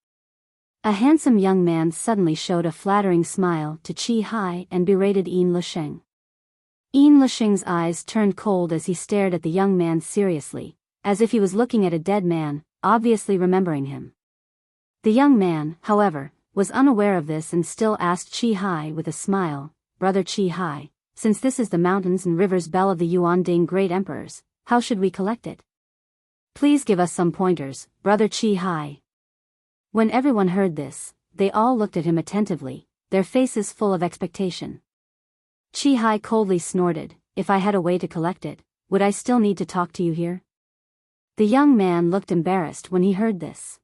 A handsome young man suddenly showed a flattering smile to Qi Hai and berated Yin Lusheng. Yin Lusheng's eyes turned cold as he stared at the young man seriously, as if he was looking at a dead man, obviously remembering him. The young man, however, was unaware of this and still asked Qi Hai with a smile, Brother Qi Hai, since this is the mountains and rivers Bell of the Yuan Ding great emperors, how should we collect it? Please give us some pointers, Brother Qi Hai. When everyone heard this, they all looked at him attentively, their faces full of expectation. Chi Hai coldly snorted, "If I had a way to collect it, would I still need to talk to you here?" The young man looked embarrassed when he heard this.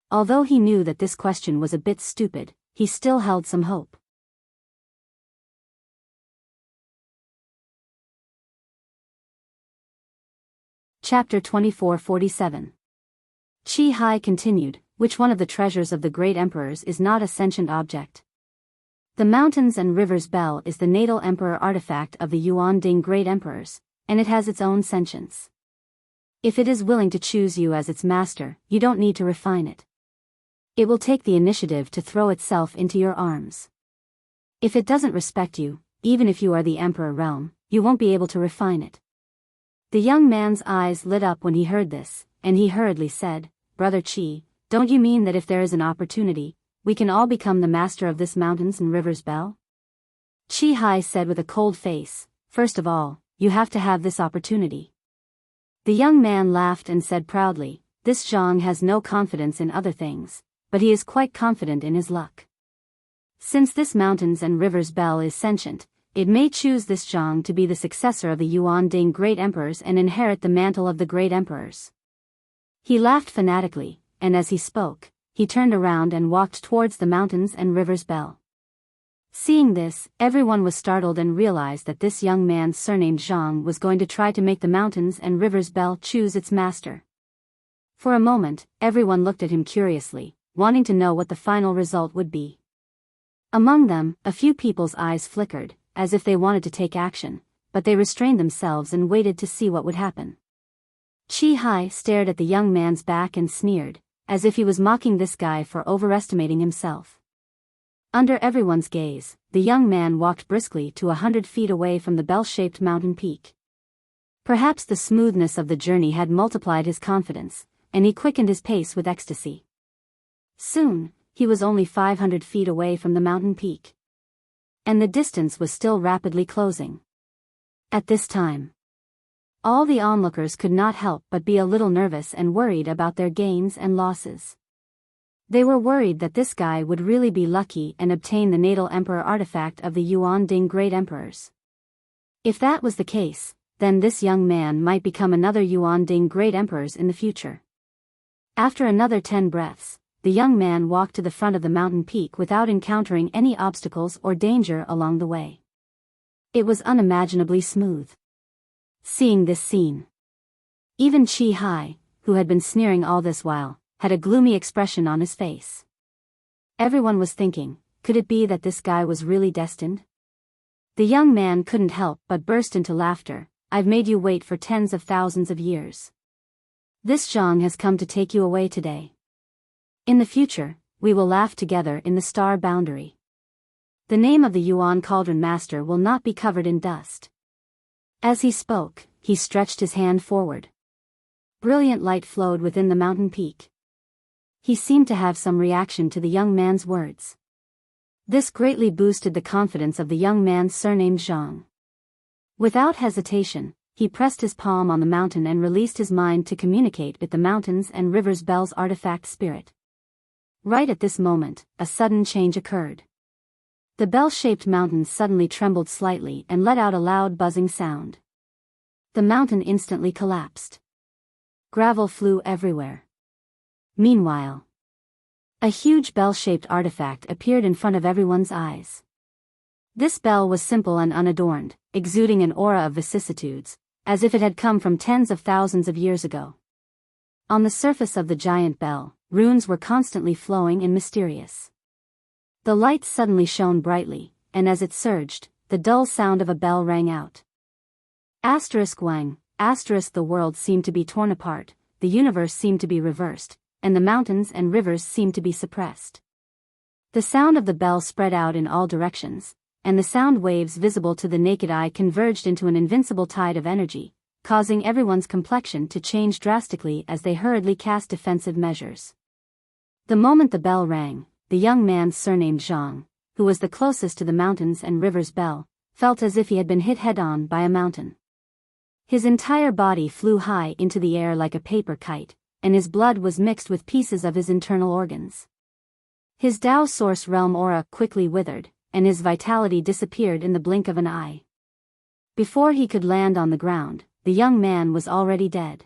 Although he knew that this question was a bit stupid, he still held some hope. Chapter 2447. Chi Hai continued, "Which one of the treasures of the great emperors is not a sentient object?" The Mountains and Rivers Bell is the natal emperor artifact of the Yuan Ding great emperors, and it has its own sentience. If it is willing to choose you as its master, you don't need to refine it. It will take the initiative to throw itself into your arms. If it doesn't respect you, even if you are the emperor realm, you won't be able to refine it. The young man's eyes lit up when he heard this, and he hurriedly said, "Brother Chi, don't you mean that if there is an opportunity, we can all become the master of this Mountains and Rivers Bell?" Chi Hai said with a cold face, "First of all, you have to have this opportunity." The young man laughed and said proudly, "This Zhang has no confidence in other things, but he is quite confident in his luck. Since this Mountains and Rivers Bell is sentient, it may choose this Zhang to be the successor of the Yuan Ding great emperors and inherit the mantle of the great emperors." He laughed fanatically, and as he spoke, he turned around and walked towards the Mountains and Rivers Bell. Seeing this, everyone was startled and realized that this young man surnamed Zhang was going to try to make the Mountains and Rivers Bell choose its master. For a moment, everyone looked at him curiously, wanting to know what the final result would be. Among them, a few people's eyes flickered, as if they wanted to take action, but they restrained themselves and waited to see what would happen. Chi Hai stared at the young man's back and sneered, as if he was mocking this guy for overestimating himself. Under everyone's gaze, the young man walked briskly to 100 feet away from the bell-shaped mountain peak. Perhaps the smoothness of the journey had multiplied his confidence, and he quickened his pace with ecstasy. Soon, he was only 500 feet away from the mountain peak. And the distance was still rapidly closing. At this time, all the onlookers could not help but be a little nervous and worried about their gains and losses. They were worried that this guy would really be lucky and obtain the natal emperor artifact of the Yuan Ding great emperors. If that was the case, then this young man might become another Yuan Ding great emperors in the future. After another 10 breaths, the young man walked to the front of the mountain peak without encountering any obstacles or danger along the way. It was unimaginably smooth. Seeing this scene, even Chi Hai, who had been sneering all this while, had a gloomy expression on his face. Everyone was thinking, could it be that this guy was really destined? The young man couldn't help but burst into laughter. "I've made you wait for tens of thousands of years. This Zhang has come to take you away today. In the future, we will laugh together in the star boundary. The name of the Yuan Cauldron Master will not be covered in dust." As he spoke, he stretched his hand forward. Brilliant light flowed within the mountain peak. He seemed to have some reaction to the young man's words. This greatly boosted the confidence of the young man surnamed Zhang. Without hesitation, he pressed his palm on the mountain and released his mind to communicate with the Mountains and Rivers Bell's artifact spirit. Right at this moment, a sudden change occurred. The bell-shaped mountain suddenly trembled slightly and let out a loud buzzing sound. The mountain instantly collapsed. Gravel flew everywhere. Meanwhile, a huge bell-shaped artifact appeared in front of everyone's eyes. This bell was simple and unadorned, exuding an aura of vicissitudes, as if it had come from tens of thousands of years ago. On the surface of the giant bell, runes were constantly flowing and mysterious. The light suddenly shone brightly, and as it surged, the dull sound of a bell rang out. Wang, the world seemed to be torn apart, the universe seemed to be reversed, and the mountains and rivers seemed to be suppressed. The sound of the bell spread out in all directions, and the sound waves visible to the naked eye converged into an invincible tide of energy, causing everyone's complexion to change drastically as they hurriedly cast defensive measures. The moment the bell rang, the young man surnamed Zhang, who was the closest to the Mountains and Rivers Bell, felt as if he had been hit head-on by a mountain. His entire body flew high into the air like a paper kite, and his blood was mixed with pieces of his internal organs. His Dao Source Realm aura quickly withered, and his vitality disappeared in the blink of an eye. Before he could land on the ground, the young man was already dead.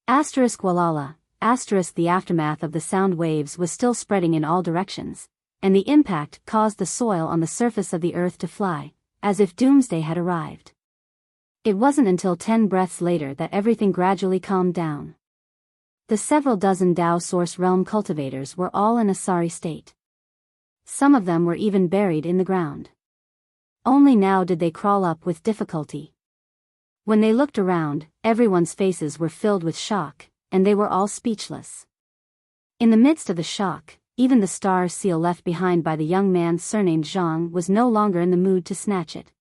Walala, the aftermath of the sound waves was still spreading in all directions, and the impact caused the soil on the surface of the earth to fly, as if doomsday had arrived. It wasn't until 10 breaths later that everything gradually calmed down. The several dozen Dao Source Realm cultivators were all in a sorry state. Some of them were even buried in the ground. Only now did they crawl up with difficulty. When they looked around, everyone's faces were filled with shock, and they were all speechless. In the midst of the shock, even the star seal left behind by the young man surnamed Zhang was no longer in the mood to snatch it.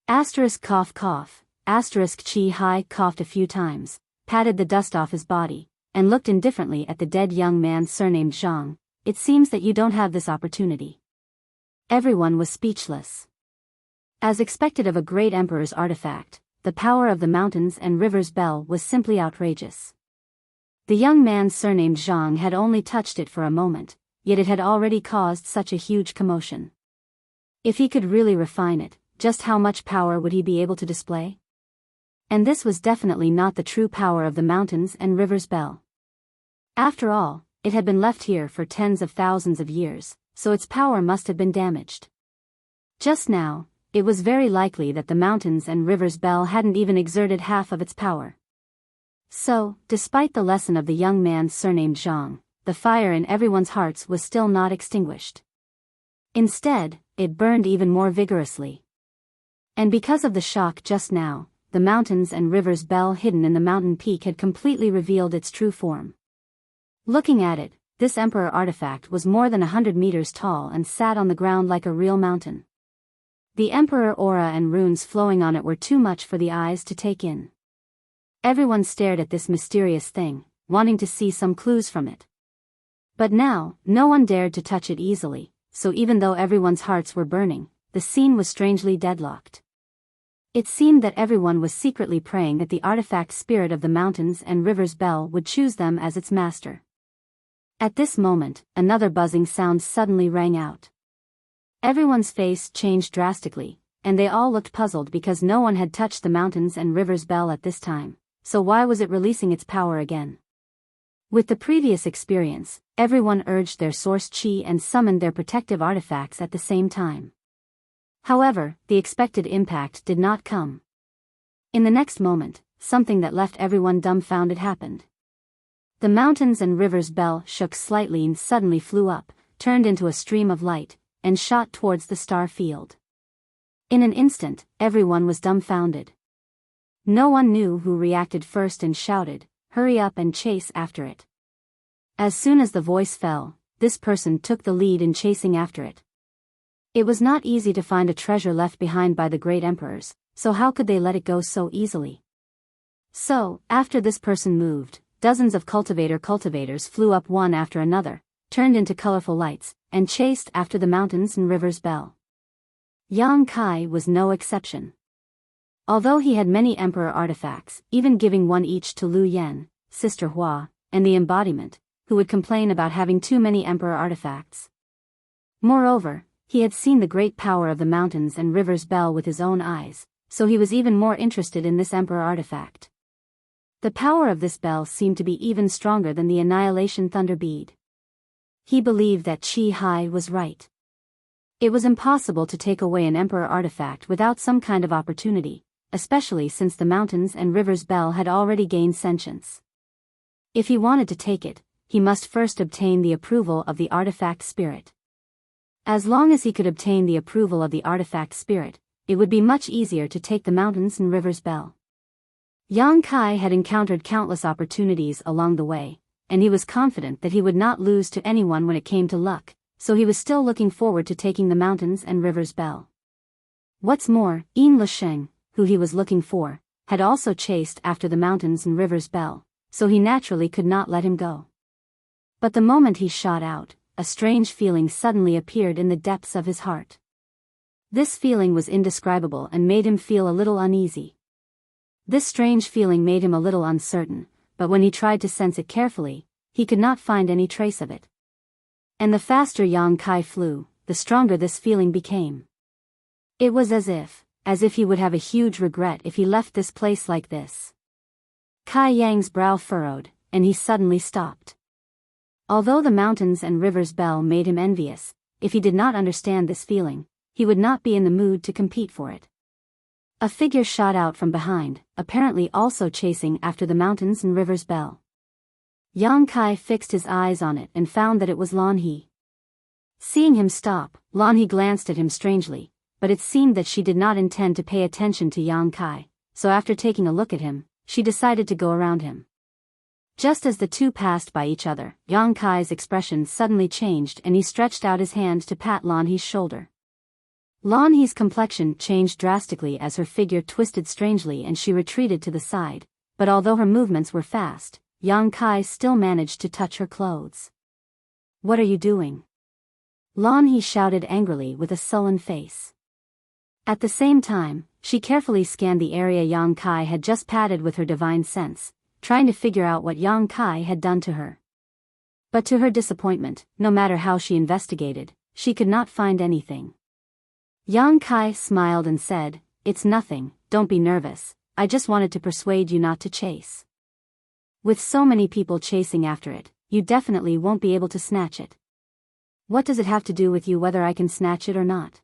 Cough cough, Chi Hai coughed a few times, patted the dust off his body, and looked indifferently at the dead young man surnamed Zhang. It seems that you don't have this opportunity. Everyone was speechless. As expected of a great emperor's artifact, the power of the mountains and rivers bell was simply outrageous. The young man surnamed Zhang had only touched it for a moment, yet it had already caused such a huge commotion. If he could really refine it, just how much power would he be able to display? And this was definitely not the true power of the mountains and rivers bell. After all, it had been left here for tens of thousands of years, so its power must have been damaged. Just now, it was very likely that the mountains and rivers bell hadn't even exerted half of its power. So, despite the lesson of the young man surnamed Zhang, the fire in everyone's hearts was still not extinguished. Instead, it burned even more vigorously. And because of the shock just now, the mountains and rivers bell hidden in the mountain peak had completely revealed its true form. Looking at it, this emperor artifact was more than 100 meters tall and sat on the ground like a real mountain. The emperor aura and runes flowing on it were too much for the eyes to take in. Everyone stared at this mysterious thing, wanting to see some clues from it. But now, no one dared to touch it easily, so even though everyone's hearts were burning, the scene was strangely deadlocked. It seemed that everyone was secretly praying that the artifact spirit of the mountains and rivers bell would choose them as its master. At this moment, another buzzing sound suddenly rang out. Everyone's face changed drastically, and they all looked puzzled because no one had touched the mountains and rivers bell at this time, so why was it releasing its power again? With the previous experience, everyone urged their source chi and summoned their protective artifacts at the same time. However, the expected impact did not come. In the next moment, something that left everyone dumbfounded happened. The mountains and rivers bell shook slightly and suddenly flew up, turned into a stream of light, and shot towards the star field. In an instant, everyone was dumbfounded. No one knew who reacted first and shouted, "Hurry up and chase after it." As soon as the voice fell, this person took the lead in chasing after it. It was not easy to find a treasure left behind by the great emperors, so how could they let it go so easily? So, after this person moved, dozens of cultivators flew up one after another, turned into colorful lights, and chased after the mountains and rivers bell. Yang Kai was no exception. Although he had many emperor artifacts, even giving one each to Lu Yan, Sister Hua, and the embodiment, who would complain about having too many emperor artifacts. Moreover, he had seen the great power of the mountains and rivers bell with his own eyes, so he was even more interested in this emperor artifact. The power of this bell seemed to be even stronger than the annihilation thunder bead. He believed that Chi Hai was right. It was impossible to take away an emperor artifact without some kind of opportunity, especially since the mountains and rivers bell had already gained sentience. If he wanted to take it, he must first obtain the approval of the artifact spirit. As long as he could obtain the approval of the artifact spirit, it would be much easier to take the mountains and rivers bell. Yang Kai had encountered countless opportunities along the way, and he was confident that he would not lose to anyone when it came to luck, so he was still looking forward to taking the mountains and rivers bell. What's more, Yin Lisheng, who he was looking for, had also chased after the mountains and rivers bell, so he naturally could not let him go. But the moment he shot out, a strange feeling suddenly appeared in the depths of his heart. This feeling was indescribable and made him feel a little uneasy. This strange feeling made him a little uncertain, but when he tried to sense it carefully, he could not find any trace of it. And the faster Yang Kai flew, the stronger this feeling became. It was as if he would have a huge regret if he left this place like this. Kai Yang's brow furrowed, and he suddenly stopped. Although the mountains and rivers bell made him envious, if he did not understand this feeling, he would not be in the mood to compete for it. A figure shot out from behind, apparently also chasing after the mountains and rivers bell. Yang Kai fixed his eyes on it and found that it was Lan He. Seeing him stop, Lan He glanced at him strangely, but it seemed that she did not intend to pay attention to Yang Kai, so after taking a look at him, she decided to go around him. Just as the two passed by each other, Yang Kai's expression suddenly changed and he stretched out his hand to pat Lan He's shoulder. Lan He's complexion changed drastically as her figure twisted strangely and she retreated to the side, but although her movements were fast, Yang Kai still managed to touch her clothes. "What are you doing?" Lan He shouted angrily with a sullen face. At the same time, she carefully scanned the area Yang Kai had just patted with her divine sense, trying to figure out what Yang Kai had done to her. But to her disappointment, no matter how she investigated, she could not find anything. Yang Kai smiled and said, "It's nothing, don't be nervous, I just wanted to persuade you not to chase. With so many people chasing after it, you definitely won't be able to snatch it." "What does it have to do with you whether I can snatch it or not?"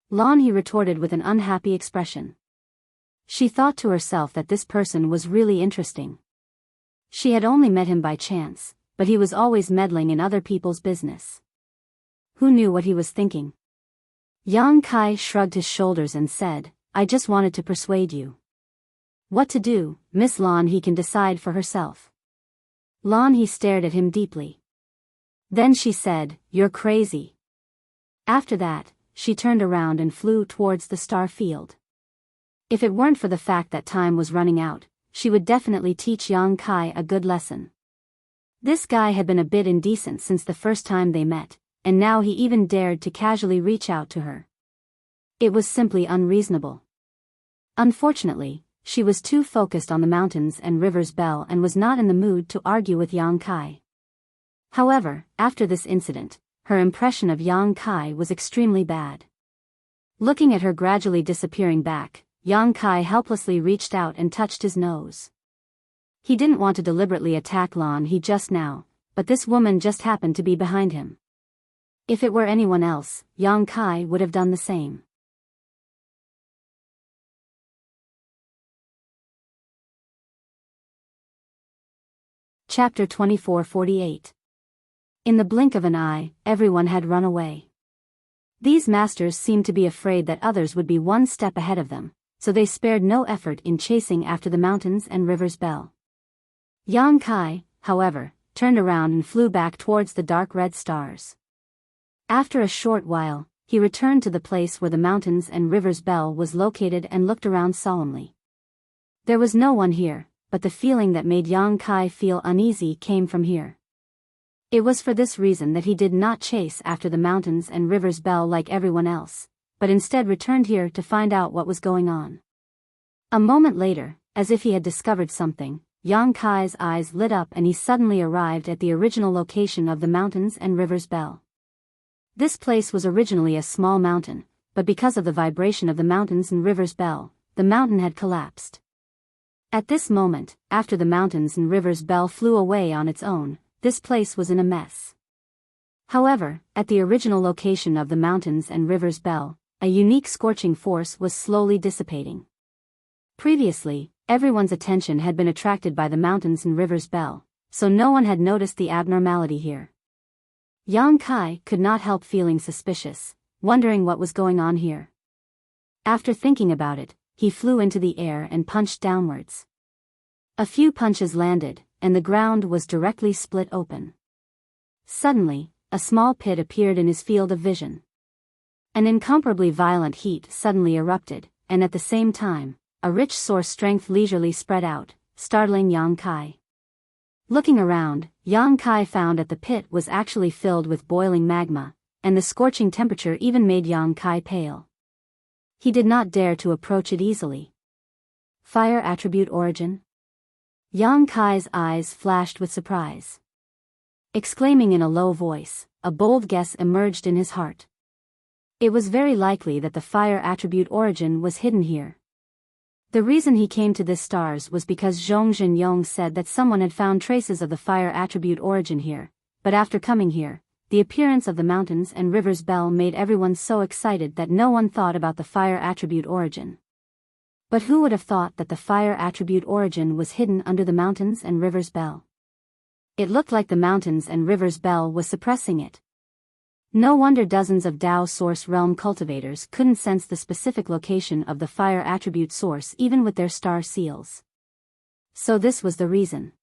Lan He retorted with an unhappy expression. She thought to herself that this person was really interesting. She had only met him by chance, but he was always meddling in other people's business. Who knew what he was thinking? Yang Kai shrugged his shoulders and said, "I just wanted to persuade you. What to do, Miss Lan He can decide for herself." Lan He stared at him deeply. Then she said, "You're crazy." After that, she turned around and flew towards the star field. If it weren't for the fact that time was running out, she would definitely teach Yang Kai a good lesson. This guy had been a bit indecent since the first time they met, and now he even dared to casually reach out to her. It was simply unreasonable. Unfortunately, she was too focused on the mountains and rivers bell and was not in the mood to argue with Yang Kai. However, after this incident, her impression of Yang Kai was extremely bad. Looking at her gradually disappearing back, Yang Kai helplessly reached out and touched his nose. He didn't want to deliberately attack Lan He just now, but this woman just happened to be behind him. If it were anyone else, Yang Kai would have done the same. Chapter 2448. In the blink of an eye, everyone had run away. These masters seemed to be afraid that others would be one step ahead of them, so they spared no effort in chasing after the mountains and rivers bell. Yang Kai, however, turned around and flew back towards the dark red stars. After a short while, he returned to the place where the mountains and rivers bell was located and looked around solemnly. There was no one here, but the feeling that made Yang Kai feel uneasy came from here. It was for this reason that he did not chase after the mountains and rivers bell like everyone else, but instead returned here to find out what was going on. A moment later, as if he had discovered something, Yang Kai's eyes lit up and he suddenly arrived at the original location of the mountains and rivers bell. This place was originally a small mountain, but because of the vibration of the mountains and rivers bell, the mountain had collapsed. At this moment, after the mountains and rivers bell flew away on its own, this place was in a mess. However, at the original location of the mountains and rivers bell, a unique scorching force was slowly dissipating. Previously, everyone's attention had been attracted by the mountains and rivers bell, so no one had noticed the abnormality here. Yang Kai could not help feeling suspicious, wondering what was going on here. After thinking about it, he flew into the air and punched downwards. A few punches landed, and the ground was directly split open. Suddenly, a small pit appeared in his field of vision. An incomparably violent heat suddenly erupted, and at the same time, a rich source strength leisurely spread out, startling Yang Kai. Looking around, Yang Kai found that the pit was actually filled with boiling magma, and the scorching temperature even made Yang Kai pale. He did not dare to approach it easily. Fire attribute origin? Yang Kai's eyes flashed with surprise. Exclaiming in a low voice, a bold guess emerged in his heart. It was very likely that the fire attribute origin was hidden here. The reason he came to this stars was because Zhong Zhenyong said that someone had found traces of the fire attribute origin here, but after coming here, the appearance of the mountains and rivers bell made everyone so excited that no one thought about the fire attribute origin. But who would have thought that the fire attribute origin was hidden under the mountains and rivers bell? It looked like the mountains and rivers bell was suppressing it. No wonder dozens of Tao source realm cultivators couldn't sense the specific location of the fire attribute source even with their star seals. So this was the reason.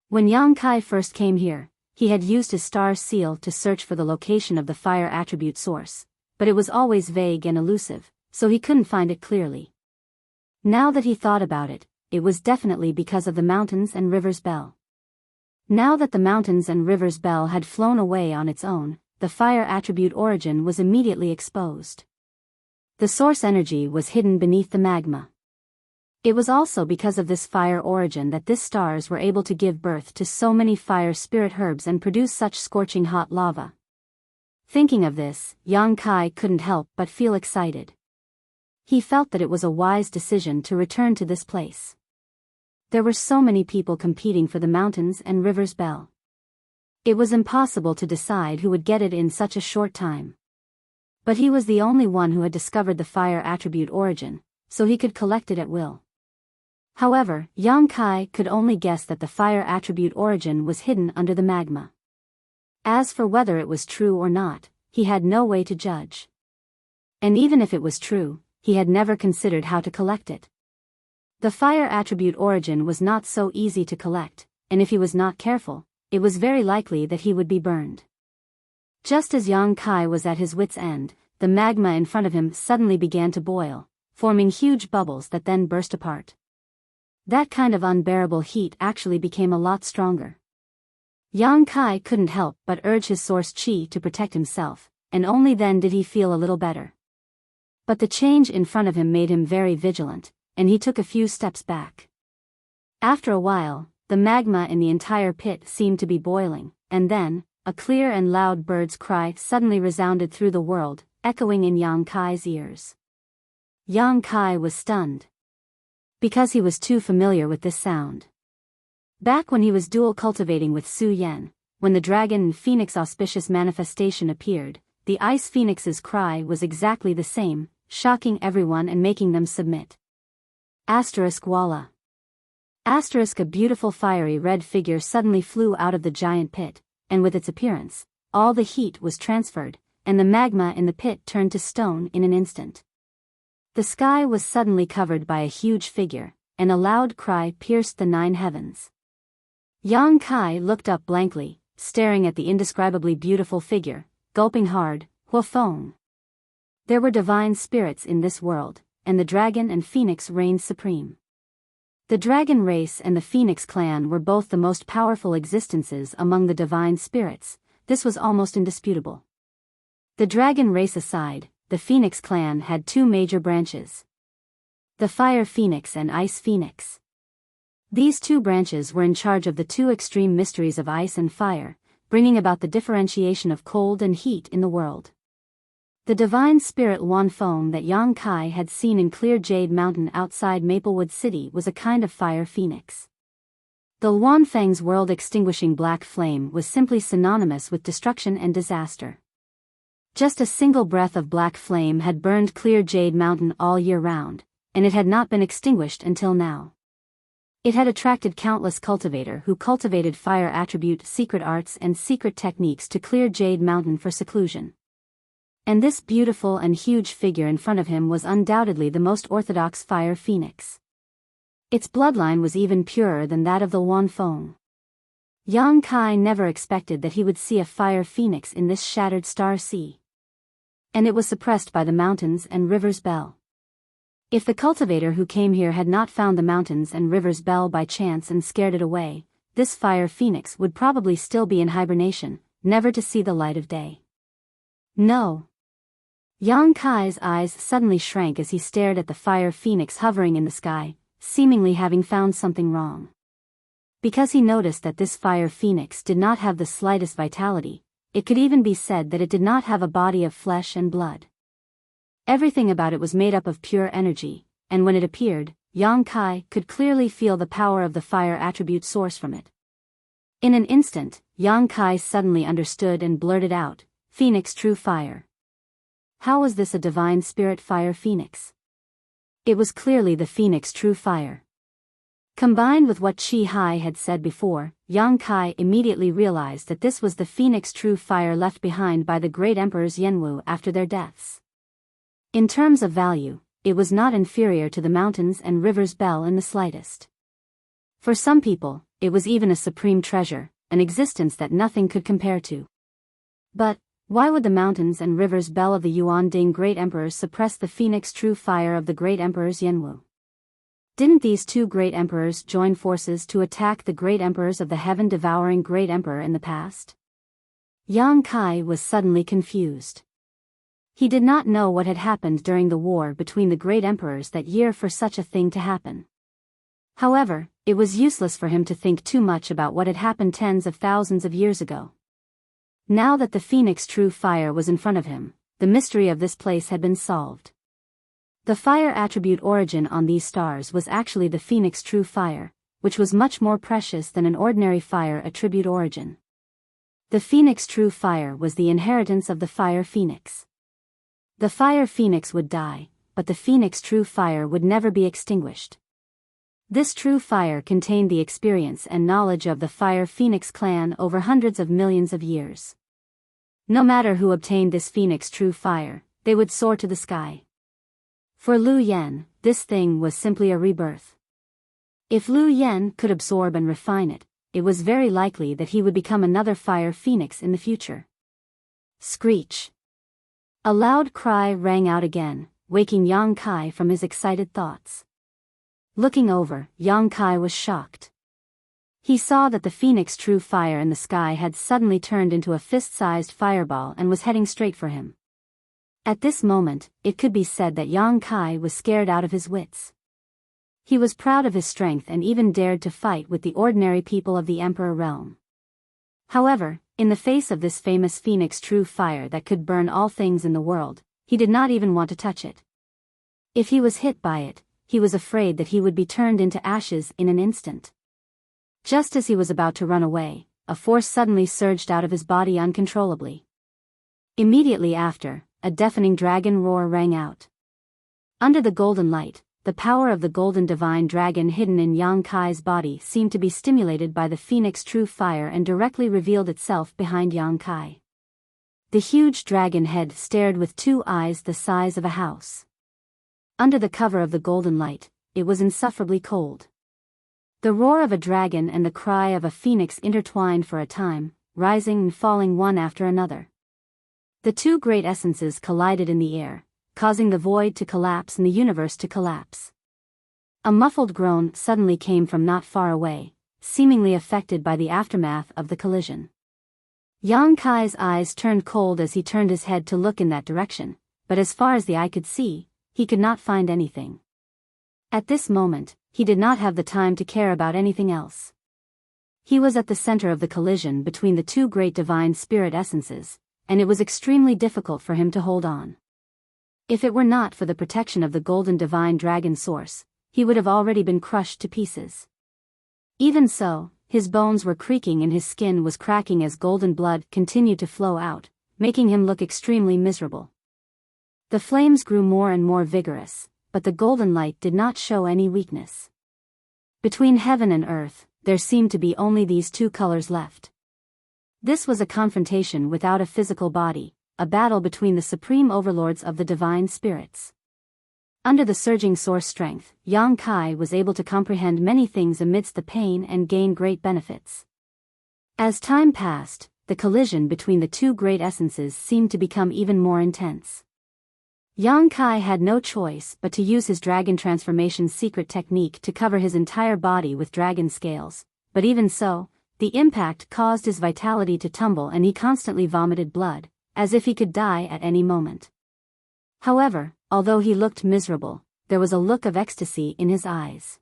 When Yang Kai first came here, he had used his star seal to search for the location of the fire attribute source, but it was always vague and elusive, so he couldn't find it clearly. Now that he thought about it, it was definitely because of the mountains and rivers bell. Now that the mountains and rivers bell had flown away on its own, the fire attribute origin was immediately exposed. The source energy was hidden beneath the magma. It was also because of this fire origin that these stars were able to give birth to so many fire spirit herbs and produce such scorching hot lava. Thinking of this, Yang Kai couldn't help but feel excited. He felt that it was a wise decision to return to this place. There were so many people competing for the mountains and rivers bell. It was impossible to decide who would get it in such a short time. But he was the only one who had discovered the fire attribute origin, so he could collect it at will. However, Yang Kai could only guess that the fire attribute origin was hidden under the magma. As for whether it was true or not, he had no way to judge. And even if it was true, he had never considered how to collect it. The fire attribute origin was not so easy to collect, and if he was not careful, it was very likely that he would be burned. Just as Yang Kai was at his wit's end, the magma in front of him suddenly began to boil, forming huge bubbles that then burst apart. That kind of unbearable heat actually became a lot stronger. Yang Kai couldn't help but urge his source chi to protect himself, and only then did he feel a little better. But the change in front of him made him very vigilant, and he took a few steps back. After a while, the magma in the entire pit seemed to be boiling, and then, a clear and loud bird's cry suddenly resounded through the world, echoing in Yang Kai's ears. Yang Kai was stunned. Because he was too familiar with this sound. Back when he was dual cultivating with Su Yan, when the dragon and phoenix auspicious manifestation appeared, the ice phoenix's cry was exactly the same, shocking everyone and making them submit. Walla. A beautiful fiery red figure suddenly flew out of the giant pit, and with its appearance, all the heat was transferred, and the magma in the pit turned to stone in an instant. The sky was suddenly covered by a huge figure, and a loud cry pierced the 9 heavens. Yang Kai looked up blankly, staring at the indescribably beautiful figure, gulping hard, Huafeng. There were divine spirits in this world, and the dragon and phoenix reigned supreme. The dragon race and the phoenix clan were both the most powerful existences among the divine spirits, this was almost indisputable. The dragon race aside, the phoenix clan had 2 major branches. The fire phoenix and ice phoenix. These 2 branches were in charge of the 2 extreme mysteries of ice and fire, bringing about the differentiation of cold and heat in the world. The divine spirit Huafeng that Yang Kai had seen in Clear Jade Mountain outside Maplewood City was a kind of fire phoenix. The Huafeng's world-extinguishing black flame was simply synonymous with destruction and disaster. Just a single breath of black flame had burned Clear Jade Mountain all year round, and it had not been extinguished until now. It had attracted countless cultivators who cultivated fire attribute secret arts and secret techniques to Clear Jade Mountain for seclusion. And this beautiful and huge figure in front of him was undoubtedly the most orthodox fire phoenix. Its bloodline was even purer than that of the Huafeng. Yang Kai never expected that he would see a fire phoenix in this shattered star sea. And it was suppressed by the mountains and rivers bell. If the cultivator who came here had not found the mountains and rivers bell by chance and scared it away, this fire phoenix would probably still be in hibernation, never to see the light of day. No. Yang Kai's eyes suddenly shrank as he stared at the fire phoenix hovering in the sky, seemingly having found something wrong. Because he noticed that this fire phoenix did not have the slightest vitality, it could even be said that it did not have a body of flesh and blood. Everything about it was made up of pure energy, and when it appeared, Yang Kai could clearly feel the power of the fire attribute source from it. In an instant, Yang Kai suddenly understood and blurted out, "Phoenix True Fire." How was this a divine spirit fire phoenix? It was clearly the Phoenix True Fire. Combined with what Chi Hai had said before, Yang Kai immediately realized that this was the Phoenix True Fire left behind by the great emperors Yanwu after their deaths. In terms of value, it was not inferior to the mountains and rivers bell in the slightest. For some people, it was even a supreme treasure, an existence that nothing could compare to. But, why would the mountains and rivers bell of the Yuan Ding great emperors suppress the Phoenix True Fire of the great emperors Yanwu? Didn't these two great emperors join forces to attack the great emperors of the heaven-devouring great emperor in the past? Yang Kai was suddenly confused. He did not know what had happened during the war between the great emperors that year for such a thing to happen. However, it was useless for him to think too much about what had happened tens of thousands of years ago. Now that the Phoenix True Fire was in front of him, the mystery of this place had been solved. The fire attribute origin on these stars was actually the Phoenix True Fire, which was much more precious than an ordinary fire attribute origin. The Phoenix True Fire was the inheritance of the fire phoenix. The fire phoenix would die, but the Phoenix True Fire would never be extinguished. This true fire contained the experience and knowledge of the fire phoenix clan over hundreds of millions of years. No matter who obtained this Phoenix True Fire, they would soar to the sky. For Lu Yen, this thing was simply a rebirth. If Lu Yen could absorb and refine it, it was very likely that he would become another fire phoenix in the future. Screech! A loud cry rang out again, waking Yang Kai from his excited thoughts. Looking over, Yang Kai was shocked. He saw that the Phoenix True Fire in the sky had suddenly turned into a fist-sized fireball and was heading straight for him. At this moment, it could be said that Yang Kai was scared out of his wits. He was proud of his strength and even dared to fight with the ordinary people of the Emperor realm. However, in the face of this famous Phoenix True Fire that could burn all things in the world, he did not even want to touch it. If he was hit by it, he was afraid that he would be turned into ashes in an instant. Just as he was about to run away, a force suddenly surged out of his body uncontrollably. Immediately after, a deafening dragon roar rang out. Under the golden light, the power of the golden divine dragon hidden in Yang Kai's body seemed to be stimulated by the Phoenix True Fire and directly revealed itself behind Yang Kai. The huge dragon head stared with two eyes the size of a house. Under the cover of the golden light, it was insufferably cold. The roar of a dragon and the cry of a phoenix intertwined for a time, rising and falling one after another. The two great essences collided in the air, causing the void to collapse and the universe to collapse. A muffled groan suddenly came from not far away, seemingly affected by the aftermath of the collision. Yang Kai's eyes turned cold as he turned his head to look in that direction, but as far as the eye could see, he could not find anything. At this moment, he did not have the time to care about anything else. He was at the center of the collision between the two great divine spirit essences, and it was extremely difficult for him to hold on. If it were not for the protection of the golden divine dragon source, he would have already been crushed to pieces. Even so, his bones were creaking and his skin was cracking as golden blood continued to flow out, making him look extremely miserable. The flames grew more and more vigorous, but the golden light did not show any weakness. Between heaven and earth, there seemed to be only these two colors left. This was a confrontation without a physical body, a battle between the supreme overlords of the divine spirits. Under the surging source strength, Yang Kai was able to comprehend many things amidst the pain and gain great benefits. As time passed, the collision between the two great essences seemed to become even more intense. Yang Kai had no choice but to use his dragon transformation secret technique to cover his entire body with dragon scales, but even so, the impact caused his vitality to tumble and he constantly vomited blood, as if he could die at any moment. However, although he looked miserable, there was a look of ecstasy in his eyes.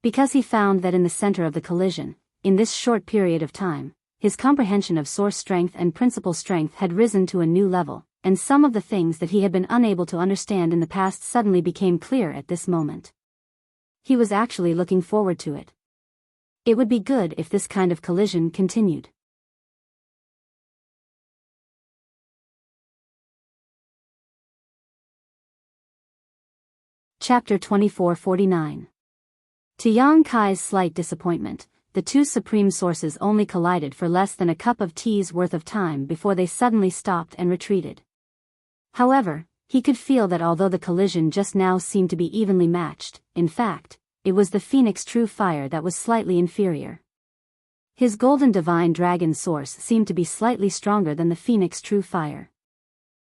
Because he found that in the center of the collision, in this short period of time, his comprehension of source strength and principal strength had risen to a new level, and some of the things that he had been unable to understand in the past suddenly became clear at this moment. He was actually looking forward to it. It would be good if this kind of collision continued. Chapter 2449. To Yang Kai's slight disappointment, the two supreme sources only collided for less than a cup of tea's worth of time before they suddenly stopped and retreated. However, he could feel that although the collision just now seemed to be evenly matched, in fact, it was the Phoenix True Fire that was slightly inferior. His golden divine dragon source seemed to be slightly stronger than the Phoenix True Fire.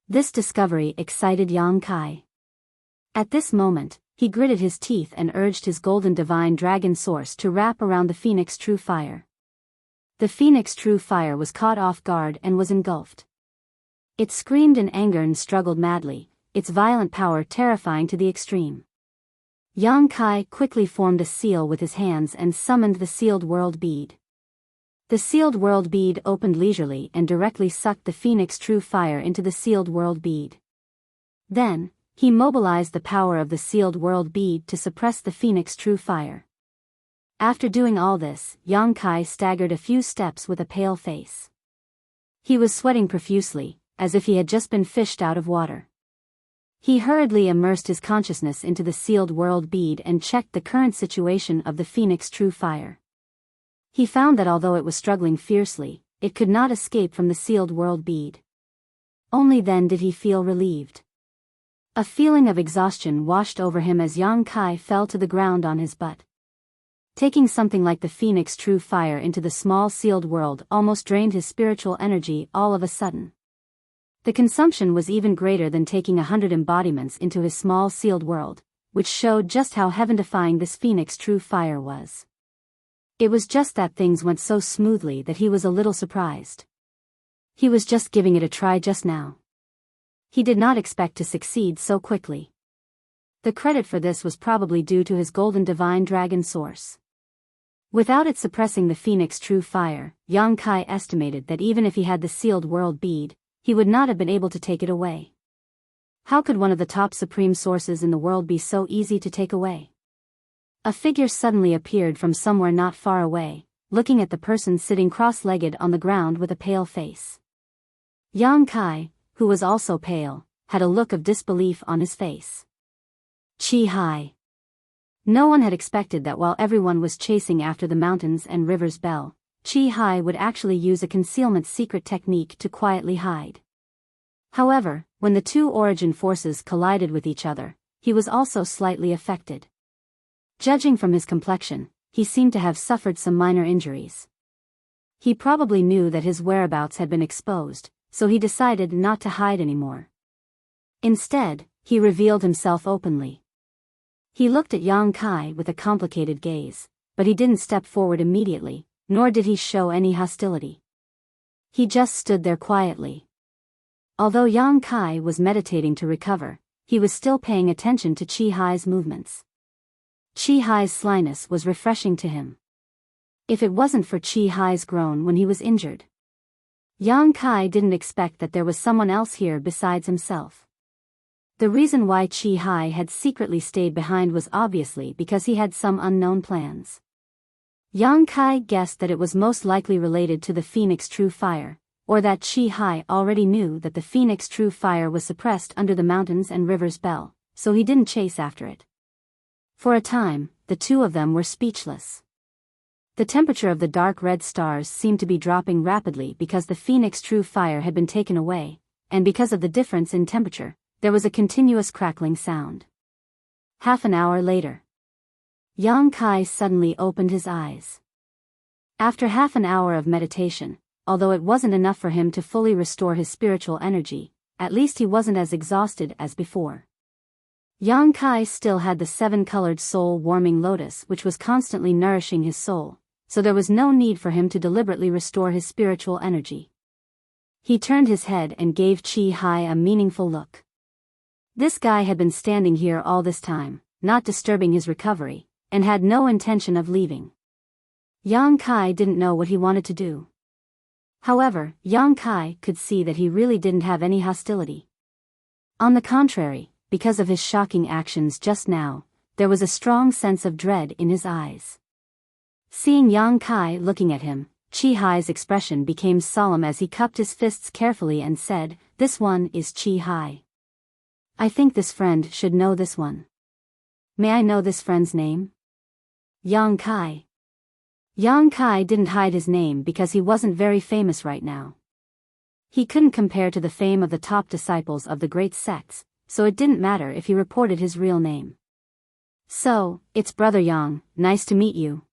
This discovery excited Yang Kai. At this moment, he gritted his teeth and urged his golden divine dragon source to wrap around the Phoenix True Fire. The Phoenix True Fire was caught off guard and was engulfed. It screamed in anger and struggled madly, its violent power terrifying to the extreme. Yang Kai quickly formed a seal with his hands and summoned the sealed world bead. The sealed world bead opened leisurely and directly sucked the Phoenix True Fire into the sealed world bead. Then, he mobilized the power of the sealed world bead to suppress the Phoenix True Fire. After doing all this, Yang Kai staggered a few steps with a pale face. He was sweating profusely, as if he had just been fished out of water. He hurriedly immersed his consciousness into the sealed world bead and checked the current situation of the Phoenix True Fire. He found that although it was struggling fiercely, it could not escape from the sealed world bead. Only then did he feel relieved. A feeling of exhaustion washed over him as Yang Kai fell to the ground on his butt. Taking something like the Phoenix True Fire into the small sealed world almost drained his spiritual energy all of a sudden. The consumption was even greater than taking 100 embodiments into his small sealed world, which showed just how heaven-defying this Phoenix True Fire was. It was just that things went so smoothly that he was a little surprised. He was just giving it a try just now. He did not expect to succeed so quickly. The credit for this was probably due to his golden divine dragon source. Without it suppressing the Phoenix True Fire, Yang Kai estimated that even if he had the sealed world bead, he would not have been able to take it away. How could one of the top supreme sources in the world be so easy to take away? A figure suddenly appeared from somewhere not far away, looking at the person sitting cross-legged on the ground with a pale face. Yang Kai, who was also pale, had a look of disbelief on his face. Chi Hai. No one had expected that while everyone was chasing after the mountains and rivers Bell, Chi Hai would actually use a concealment secret technique to quietly hide. However, when the two origin forces collided with each other, he was also slightly affected. Judging from his complexion, he seemed to have suffered some minor injuries. He probably knew that his whereabouts had been exposed, so he decided not to hide anymore. Instead, he revealed himself openly. He looked at Yang Kai with a complicated gaze, but he didn't step forward immediately, nor did he show any hostility. He just stood there quietly. Although Yang Kai was meditating to recover, he was still paying attention to Chi Hai's movements. Chi Hai's slyness was refreshing to him. If it wasn't for Chi Hai's groan when he was injured, Yang Kai didn't expect that there was someone else here besides himself. The reason why Chi Hai had secretly stayed behind was obviously because he had some unknown plans. Yang Kai guessed that it was most likely related to the Phoenix True Fire, or that Chi Hai already knew that the Phoenix True Fire was suppressed under the mountains and rivers Bell, so he didn't chase after it. For a time, the two of them were speechless. The temperature of the dark red stars seemed to be dropping rapidly because the Phoenix True Fire had been taken away, and because of the difference in temperature, there was a continuous crackling sound. Half an hour later, Yang Kai suddenly opened his eyes. After half an hour of meditation, although it wasn't enough for him to fully restore his spiritual energy, at least he wasn't as exhausted as before. Yang Kai still had the 7-colored soul-warming lotus which was constantly nourishing his soul, so there was no need for him to deliberately restore his spiritual energy. He turned his head and gave Chi Hai a meaningful look. This guy had been standing here all this time, not disturbing his recovery, and had no intention of leaving. Yang Kai didn't know what he wanted to do. However, Yang Kai could see that he really didn't have any hostility. On the contrary, because of his shocking actions just now, there was a strong sense of dread in his eyes. Seeing Yang Kai looking at him, Chi Hai's expression became solemn as he cupped his fists carefully and said, "This one is Chi Hai. I think this friend should know this one. May I know this friend's name?" Yang Kai. Yang Kai didn't hide his name because he wasn't very famous right now. He couldn't compare to the fame of the top disciples of the great sects, so it didn't matter if he reported his real name. "So, it's Brother Yang, nice to meet you."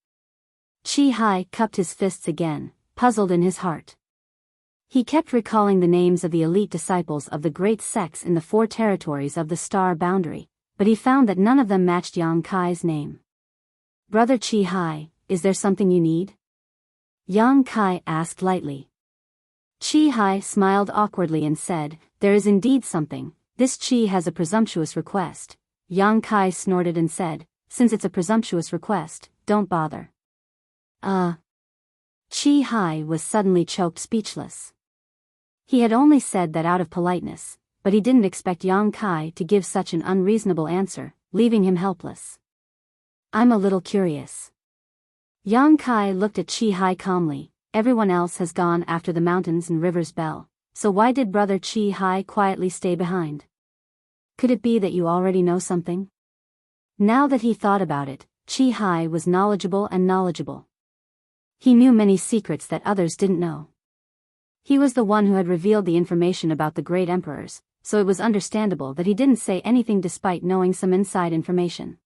Chi Hai cupped his fists again, puzzled in his heart. He kept recalling the names of the elite disciples of the great sects in the 4 territories of the star boundary, but he found that none of them matched Yang Kai's name. "Brother Chi Hai, is there something you need?" Yang Kai asked lightly. Chi Hai smiled awkwardly and said, "There is indeed something. This Chi has a presumptuous request." Yang Kai snorted and said, "Since it's a presumptuous request, don't bother." Chi Hai was suddenly choked speechless. He had only said that out of politeness, but he didn't expect Yang Kai to give such an unreasonable answer, leaving him helpless. "I'm a little curious." Yang Kai looked at Chi Hai calmly. "Everyone else has gone after the mountains and rivers Bell, so why did Brother Chi Hai quietly stay behind? Could it be that you already know something?" Now that he thought about it, Chi Hai was knowledgeable. He knew many secrets that others didn't know. He was the one who had revealed the information about the great emperors, so it was understandable that he didn't say anything despite knowing some inside information.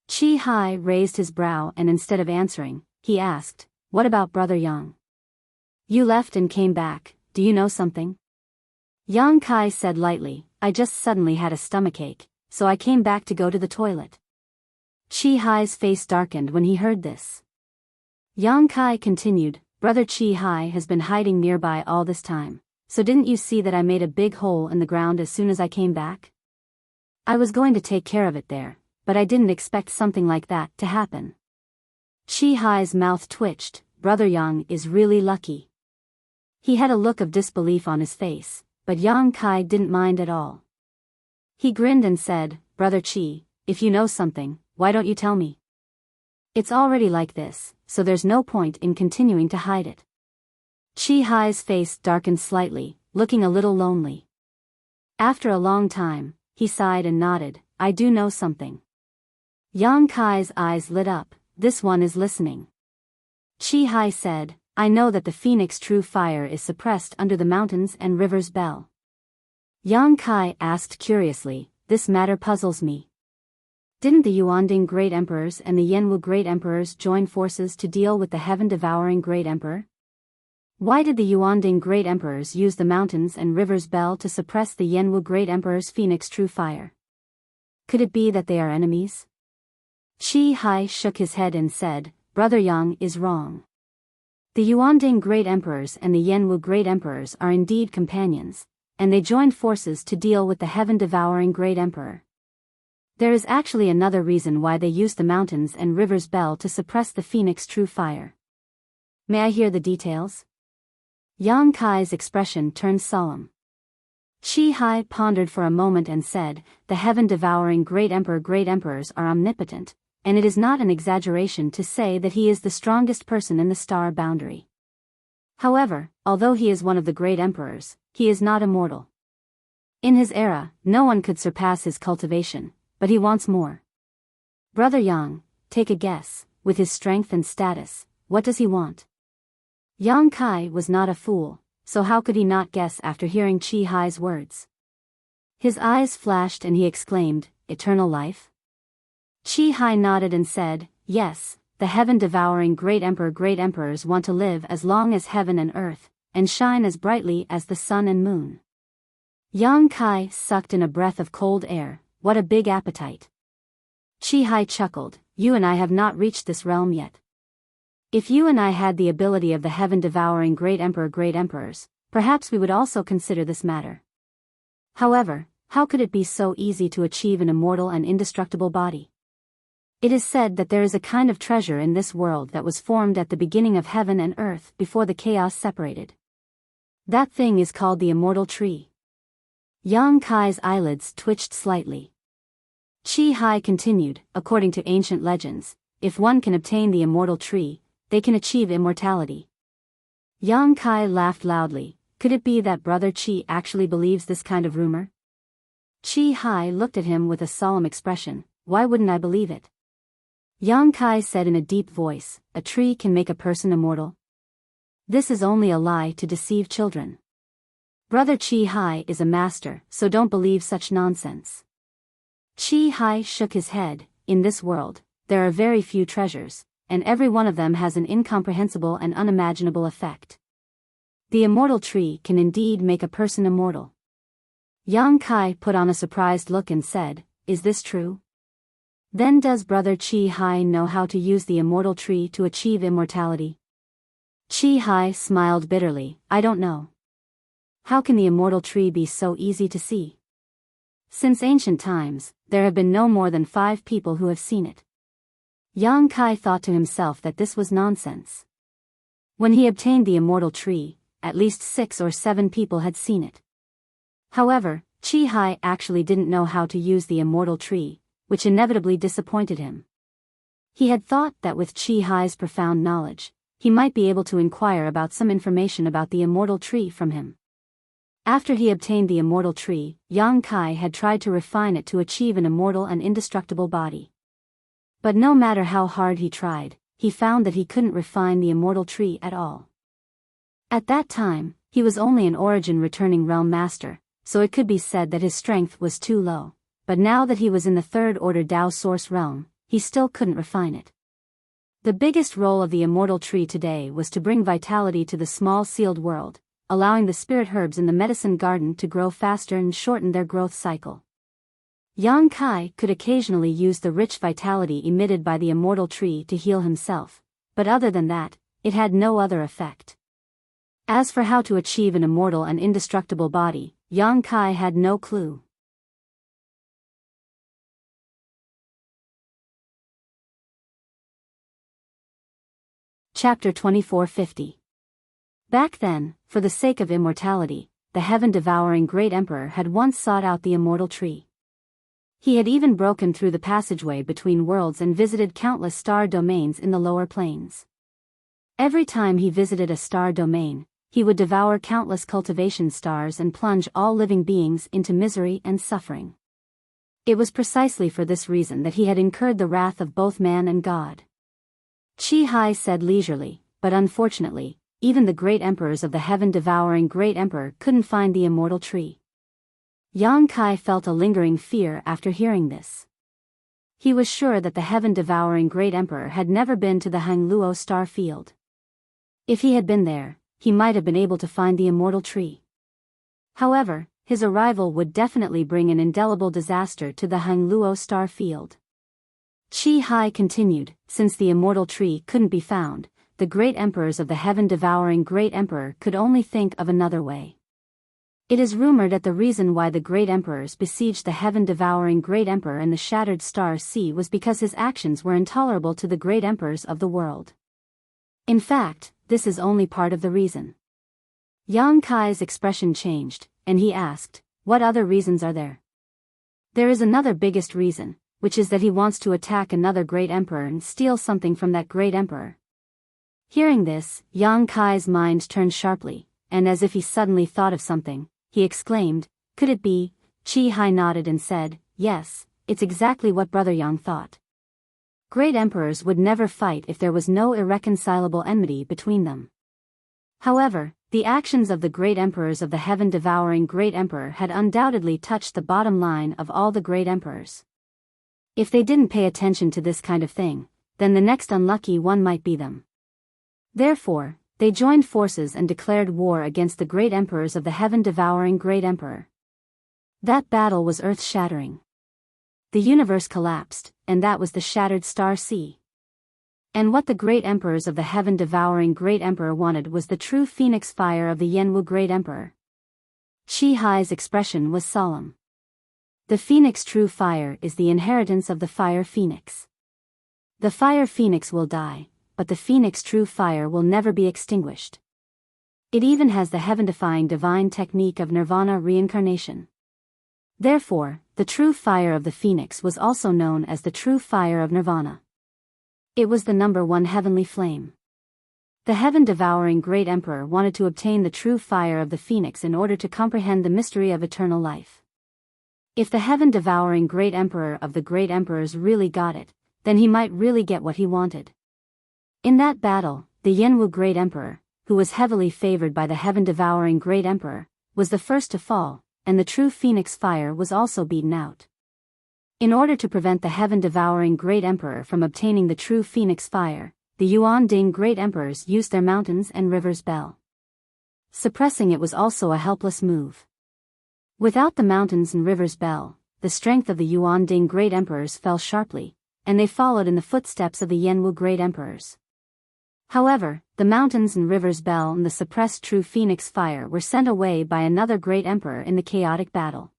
Chi Hai raised his brow and instead of answering, he asked, "What about Brother Yang? You left and came back, do you know something?" Yang Kai said lightly, "I just suddenly had a stomachache, so I came back to go to the toilet." Chi Hai's face darkened when he heard this. Yang Kai continued, "Brother Chi Hai has been hiding nearby all this time, so didn't you see that I made a big hole in the ground as soon as I came back? I was going to take care of it there, but I didn't expect something like that to happen." Chi Hai's mouth twitched. Brother Yang is really lucky. He had a look of disbelief on his face, but Yang Kai didn't mind at all. He grinned and said, "Brother Chi, if you know something, why don't you tell me? It's already like this, so there's no point in continuing to hide it." Chi Hai's face darkened slightly, looking a little lonely. After a long time, he sighed and nodded, "I do know something." Yang Kai's eyes lit up. "This one is listening." Chi Hai said, "I know that the Phoenix True Fire is suppressed under the mountains and rivers Bell." Yang Kai asked curiously, "This matter puzzles me. Didn't the Yuanding Great Emperors and the Yenwu Great Emperors join forces to deal with the heaven-devouring Great Emperor? Why did the Yuanding Great Emperors use the mountains and rivers Bell to suppress the Yenwu Great Emperor's Phoenix True Fire? Could it be that they are enemies?" Chi Hai shook his head and said, "Brother Yang is wrong. The Yuanding Great Emperors and the Yenwu Great Emperors are indeed companions, and they joined forces to deal with the heaven-devouring Great Emperor. There is actually another reason why they used the mountains and rivers Bell to suppress the Phoenix True Fire. May I hear the details?" Yang Kai's expression turned solemn. Chi Hai pondered for a moment and said, "The heaven-devouring Great Emperors are omnipotent, and it is not an exaggeration to say that he is the strongest person in the star boundary. However, although he is one of the great emperors, he is not immortal. In his era, no one could surpass his cultivation, but he wants more. Brother Yang, take a guess, with his strength and status, what does he want?" Yang Kai was not a fool, so how could he not guess after hearing Chi Hai's words? His eyes flashed and he exclaimed, "Eternal life?" Chi Hai nodded and said, "Yes, the heaven-devouring great emperors want to live as long as heaven and earth, and shine as brightly as the sun and moon." Yang Kai sucked in a breath of cold air. What a big appetite. Chi Hai chuckled, "You and I have not reached this realm yet. If you and I had the ability of the heaven-devouring great emperors, perhaps we would also consider this matter. However, how could it be so easy to achieve an immortal and indestructible body? It is said that there is a kind of treasure in this world that was formed at the beginning of heaven and earth before the chaos separated. That thing is called the immortal tree. Yang Kai's eyelids twitched slightly. Chi Hai continued, according to ancient legends, if one can obtain the immortal tree, they can achieve immortality. Yang Kai laughed loudly. Could it be that Brother Chi actually believes this kind of rumor? Chi Hai looked at him with a solemn expression. Why wouldn't I believe it? Yang Kai said in a deep voice, a tree can make a person immortal? This is only a lie to deceive children. Brother Chi Hai is a master, so don't believe such nonsense. Chi Hai shook his head. In this world, there are very few treasures, and every one of them has an incomprehensible and unimaginable effect. The immortal tree can indeed make a person immortal. Yang Kai put on a surprised look and said, is this true? Then does Brother Chi Hai know how to use the immortal tree to achieve immortality? Chi Hai smiled bitterly. I don't know. How can the immortal tree be so easy to see? Since ancient times, there have been no more than 5 people who have seen it. Yang Kai thought to himself that this was nonsense. When he obtained the immortal tree, at least 6 or 7 people had seen it. However, Chi Hai actually didn't know how to use the immortal tree, which inevitably disappointed him. He had thought that with Chi Hai's profound knowledge, he might be able to inquire about some information about the immortal tree from him. After he obtained the immortal tree, Yang Kai had tried to refine it to achieve an immortal and indestructible body. But no matter how hard he tried, he found that he couldn't refine the immortal tree at all. At that time, he was only an origin returning realm master, so it could be said that his strength was too low, but now that he was in the 3rd order Tao source realm, he still couldn't refine it. The biggest role of the immortal tree today was to bring vitality to the small sealed world, allowing the spirit herbs in the medicine garden to grow faster and shorten their growth cycle. Yang Kai could occasionally use the rich vitality emitted by the immortal tree to heal himself, but other than that, it had no other effect. As for how to achieve an immortal and indestructible body, Yang Kai had no clue. Chapter 2450. Back then, for the sake of immortality, the heaven-devouring great emperor had once sought out the immortal tree. He had even broken through the passageway between worlds and visited countless star domains in the lower planes. Every time he visited a star domain, he would devour countless cultivation stars and plunge all living beings into misery and suffering. It was precisely for this reason that he had incurred the wrath of both man and God. Chi Hai said leisurely, but unfortunately, even the great emperors of the heaven-devouring great emperor couldn't find the immortal tree. Yang Kai felt a lingering fear after hearing this. He was sure that the heaven-devouring great emperor had never been to the Hangluo star field. If he had been there, he might have been able to find the immortal tree. However, his arrival would definitely bring an indelible disaster to the Hangluo star field. Chi Hai continued, since the immortal tree couldn't be found, the great emperors of the heaven-devouring great emperor could only think of another way. It is rumored that the reason why the great emperors besieged the heaven-devouring great emperor in the shattered star sea was because his actions were intolerable to the great emperors of the world. In fact, this is only part of the reason. Yang Kai's expression changed, and he asked, what other reasons are there? There is another biggest reason, which is that he wants to attack another great emperor and steal something from that great emperor. Hearing this, Yang Kai's mind turned sharply, and as if he suddenly thought of something, he exclaimed, could it be? Chi Hai nodded and said, yes, it's exactly what Brother Yang thought. Great emperors would never fight if there was no irreconcilable enmity between them. However, the actions of the great emperors of the heaven-devouring great emperor had undoubtedly touched the bottom line of all the great emperors. If they didn't pay attention to this kind of thing, then the next unlucky one might be them. Therefore, they joined forces and declared war against the great emperors of the heaven-devouring great emperor. That battle was earth-shattering. The universe collapsed, and that was the shattered star sea. And what the great emperors of the heaven-devouring great emperor wanted was the true phoenix fire of the Yenwu great emperor. Chi Hai's expression was solemn. The phoenix true fire is the inheritance of the fire phoenix. The fire phoenix will die, but the phoenix true fire will never be extinguished. It even has the heaven-defying divine technique of nirvana reincarnation. Therefore, the true fire of the phoenix was also known as the true fire of nirvana. It was the number one heavenly flame. The heaven-devouring great emperor wanted to obtain the true fire of the phoenix in order to comprehend the mystery of eternal life. If the heaven-devouring great emperor of the great emperors really got it, then he might really get what he wanted. In that battle, the Yenwu great emperor, who was heavily favored by the heaven-devouring great emperor, was the first to fall, and the true phoenix fire was also beaten out. In order to prevent the heaven-devouring great emperor from obtaining the true phoenix fire, the Yuan Ding great emperors used their mountains and rivers bell. Suppressing it was also a helpless move. Without the mountains and rivers bell, the strength of the Yuan Ding great emperors fell sharply, and they followed in the footsteps of the Yenwu great emperors. However, the mountains and rivers bell and the suppressed true phoenix fire were sent away by another great emperor in the chaotic battle.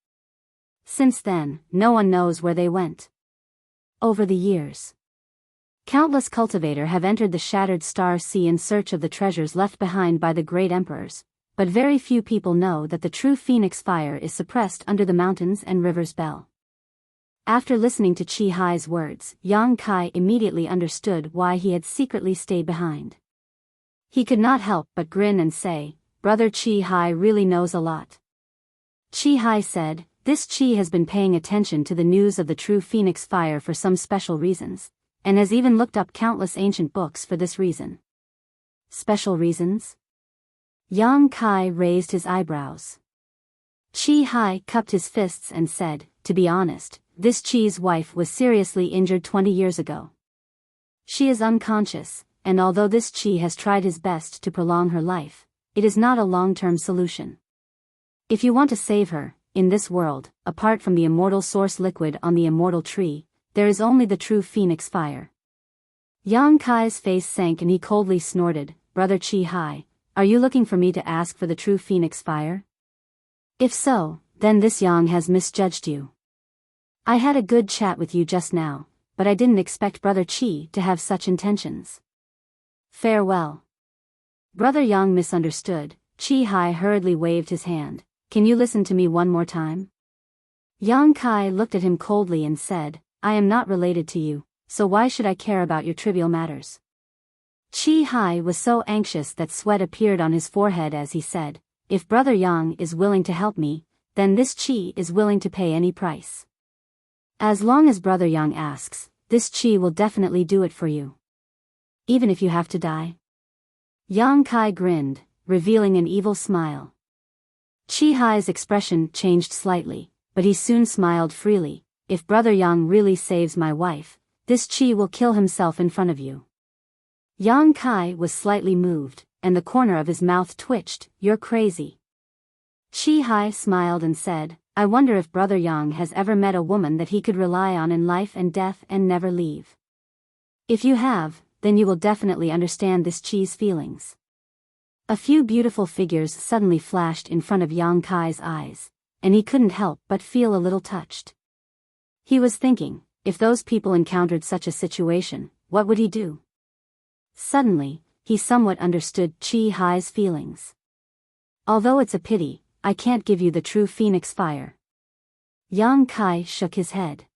Since then, no one knows where they went. Over the years, countless cultivators have entered the shattered star sea in search of the treasures left behind by the great emperors, but very few people know that the true phoenix fire is suppressed under the mountains and rivers bell. After listening to Qi Hai's words, Yang Kai immediately understood why he had secretly stayed behind. He could not help but grin and say, "Brother Qi Hai really knows a lot." Qi Hai said, "This Qi has been paying attention to the news of the true phoenix fire for some special reasons, and has even looked up countless ancient books for this reason." Special reasons? Yang Kai raised his eyebrows. Qi Hai cupped his fists and said, "To be honest, this Qi's wife was seriously injured 20 years ago. She is unconscious, and although this Qi has tried his best to prolong her life, it is not a long-term solution. If you want to save her, in this world, apart from the immortal source liquid on the immortal tree, there is only the true phoenix fire." Yang Kai's face sank and he coldly snorted, "Brother Qi Hai, are you looking for me to ask for the true phoenix fire? If so, then this Yang has misjudged you. I had a good chat with you just now, but I didn't expect Brother Qi to have such intentions. Farewell." Brother Yang misunderstood. Qi Hai hurriedly waved his hand. "Can you listen to me one more time?" Yang Kai looked at him coldly and said, "I am not related to you, so why should I care about your trivial matters?" Qi Hai was so anxious that sweat appeared on his forehead as he said, "If Brother Yang is willing to help me, then this Qi is willing to pay any price. As long as Brother Yang asks, this Qi will definitely do it for you. Even if you have to die." Yang Kai grinned, revealing an evil smile. Qi Hai's expression changed slightly, but he soon smiled freely. "If Brother Yang really saves my wife, this Qi will kill himself in front of you." Yang Kai was slightly moved, and the corner of his mouth twitched. "You're crazy." Qi Hai smiled and said, "I wonder if Brother Yang has ever met a woman that he could rely on in life and death and never leave. If you have, then you will definitely understand this Qi's feelings." A few beautiful figures suddenly flashed in front of Yang Kai's eyes, and he couldn't help but feel a little touched. He was thinking, if those people encountered such a situation, what would he do? Suddenly, he somewhat understood Qi Hai's feelings. "Although it's a pity, I can't give you the true phoenix fire." Yang Kai shook his head.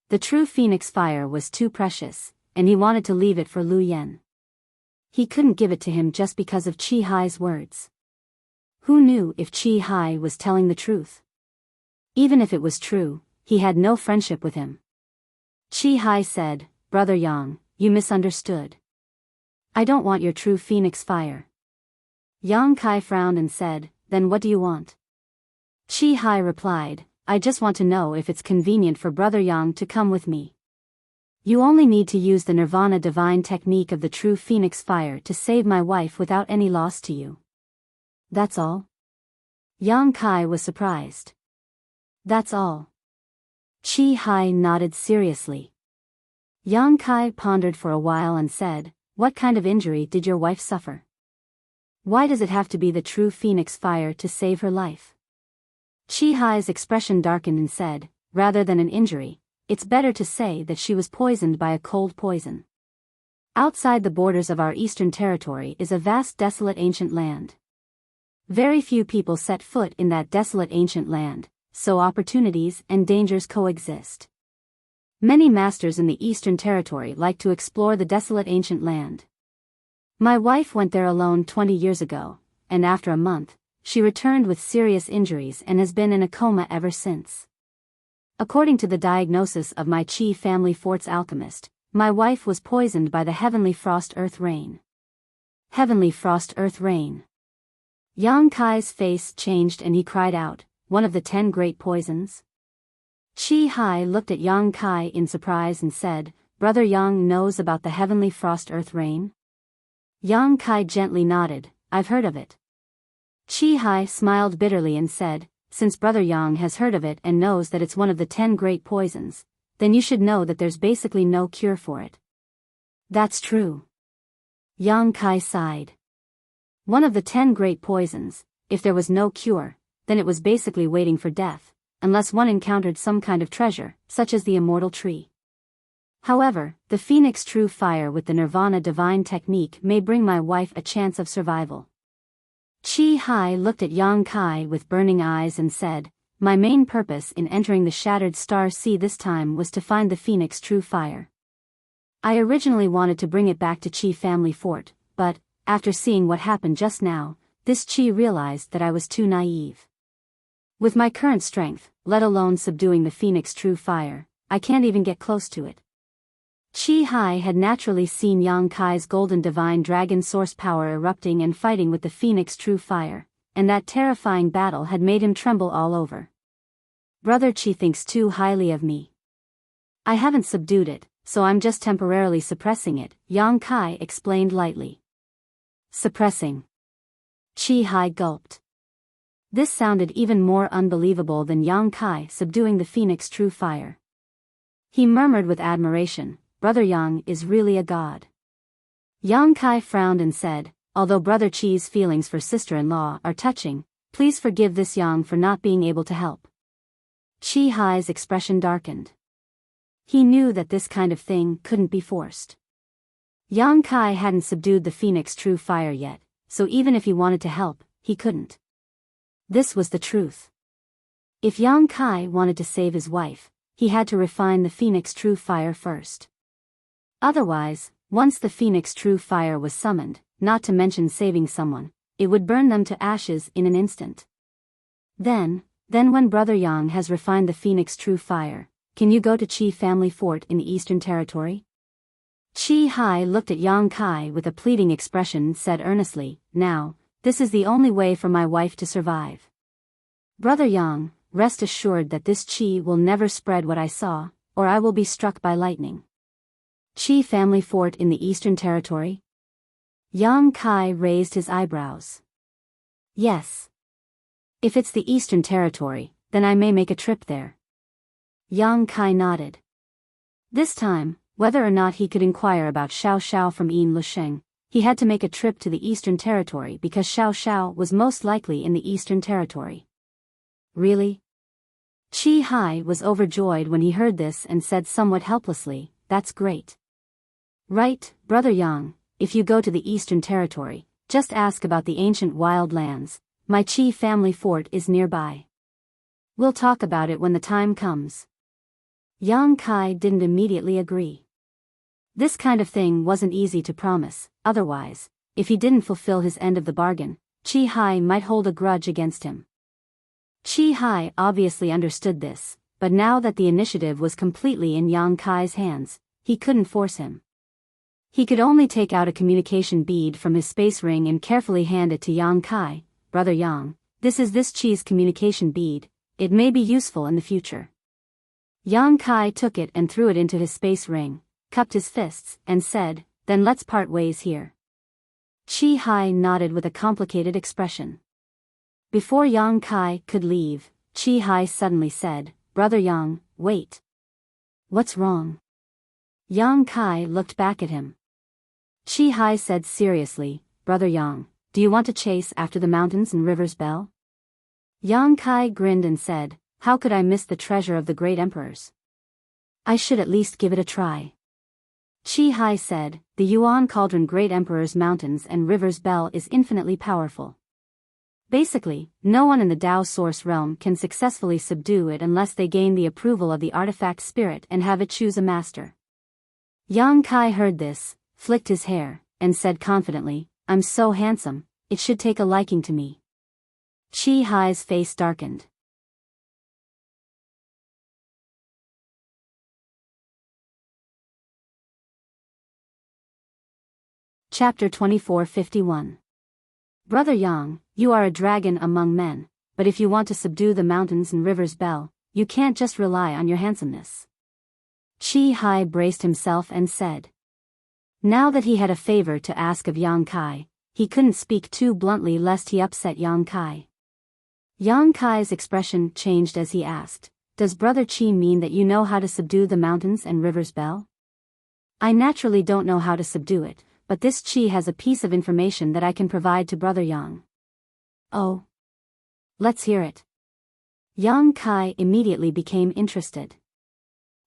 The true phoenix fire was too precious, and he wanted to leave it for Lu Yen. He couldn't give it to him just because of Qi Hai's words. Who knew if Qi Hai was telling the truth? Even if it was true, he had no friendship with him. Qi Hai said, "Brother Yang, you misunderstood. I don't want your true phoenix fire." Yang Kai frowned and said, "Then what do you want?" Qi Hai replied, "I just want to know if it's convenient for Brother Yang to come with me. You only need to use the nirvana divine technique of the true phoenix fire to save my wife without any loss to you. That's all?" Yang Kai was surprised. "That's all." Qi Hai nodded seriously. Yang Kai pondered for a while and said, "What kind of injury did your wife suffer? Why does it have to be the true phoenix fire to save her life?" Qi Hai's expression darkened and said, "Rather than an injury, it's better to say that she was poisoned by a cold poison. Outside the borders of our eastern territory is a vast desolate ancient land. Very few people set foot in that desolate ancient land, so opportunities and dangers coexist. Many masters in the eastern territory like to explore the desolate ancient land. My wife went there alone 20 years ago, and after a month, she returned with serious injuries and has been in a coma ever since. According to the diagnosis of my Qi family fort's alchemist, my wife was poisoned by the heavenly frost earth rain. Heavenly frost earth rain. Yang Kai's face changed and he cried out, one of the 10 great poisons? Qi Hai looked at Yang Kai in surprise and said, Brother Yang knows about the heavenly frost earth rain? Yang Kai gently nodded, I've heard of it. Qi Hai smiled bitterly and said, since Brother Yang has heard of it and knows that it's one of the 10 great poisons, then you should know that there's basically no cure for it. That's true. Yang Kai sighed. One of the 10 great poisons, if there was no cure, then it was basically waiting for death, unless one encountered some kind of treasure, such as the immortal tree. However, the Phoenix True Fire with the Nirvana Divine Technique may bring my wife a chance of survival. Qi Hai looked at Yang Kai with burning eyes and said, my main purpose in entering the Shattered Star Sea this time was to find the Phoenix True Fire. I originally wanted to bring it back to Qi family fort, but, after seeing what happened just now, this Qi realized that I was too naive. With my current strength, let alone subduing the Phoenix True Fire, I can't even get close to it. Qi Hai had naturally seen Yang Kai's golden divine dragon source power erupting and fighting with the Phoenix True Fire, and that terrifying battle had made him tremble all over. Brother Qi thinks too highly of me. I haven't subdued it, so I'm just temporarily suppressing it, Yang Kai explained lightly. Suppressing. Qi Hai gulped. This sounded even more unbelievable than Yang Kai subduing the Phoenix True Fire. He murmured with admiration, Brother Yang is really a god. Yang Kai frowned and said, although Brother Qi's feelings for sister-in-law are touching, please forgive this Yang for not being able to help. Qi Hai's expression darkened. He knew that this kind of thing couldn't be forced. Yang Kai hadn't subdued the Phoenix True Fire yet, so even if he wanted to help, he couldn't. This was the truth. If Yang Kai wanted to save his wife, he had to refine the Phoenix True Fire first. Otherwise, once the Phoenix True Fire was summoned, not to mention saving someone, it would burn them to ashes in an instant. Then when Brother Yang has refined the Phoenix True Fire, can you go to Qi family fort in the Eastern Territory? Qi Hai looked at Yang Kai with a pleading expression and said earnestly, now, this is the only way for my wife to survive. Brother Yang, rest assured that this Qi will never spread what I saw, or I will be struck by lightning. Qi family fort in the Eastern Territory? Yang Kai raised his eyebrows. Yes. If it's the Eastern Territory, then I may make a trip there. Yang Kai nodded. This time, whether or not he could inquire about Xiao Xiao from Yin Lusheng, he had to make a trip to the Eastern Territory because Xiao Xiao was most likely in the Eastern Territory. Really? Qi Hai was overjoyed when he heard this and said somewhat helplessly, that's great. Right, Brother Yang, if you go to the Eastern Territory, just ask about the ancient wild lands, my Qi family fort is nearby. We'll talk about it when the time comes. Yang Kai didn't immediately agree. This kind of thing wasn't easy to promise, otherwise, if he didn't fulfill his end of the bargain, Qi Hai might hold a grudge against him. Qi Hai obviously understood this, but now that the initiative was completely in Yang Kai's hands, he couldn't force him. He could only take out a communication bead from his space ring and carefully hand it to Yang Kai. Brother Yang, this is this Qi's communication bead, it may be useful in the future. Yang Kai took it and threw it into his space ring, cupped his fists, and said, then let's part ways here. Qi Hai nodded with a complicated expression. Before Yang Kai could leave, Qi Hai suddenly said, Brother Yang, wait. What's wrong? Yang Kai looked back at him. Qi Hai said seriously, Brother Yang, do you want to chase after the mountains and rivers Bell? Yang Kai grinned and said, how could I miss the treasure of the great emperors? I should at least give it a try. Qi Hai said, the Yuan Cauldron Great Emperor's Mountains and Rivers Bell is infinitely powerful. Basically, no one in the Tao Source realm can successfully subdue it unless they gain the approval of the artifact spirit and have it choose a master. Yang Kai heard this, flicked his hair, and said confidently, I'm so handsome, it should take a liking to me. Qi Hai's face darkened. Chapter 2451. Brother Yang, you are a dragon among men, but if you want to subdue the mountains and rivers Bell, you can't just rely on your handsomeness. Qi Hai braced himself and said. Now that he had a favor to ask of Yang Kai, he couldn't speak too bluntly lest he upset Yang Kai. Yang Kai's expression changed as he asked, does Brother Qi mean that you know how to subdue the mountains and rivers Bell? I naturally don't know how to subdue it, but this Qi has a piece of information that I can provide to Brother Yang. Oh. Let's hear it. Yang Kai immediately became interested.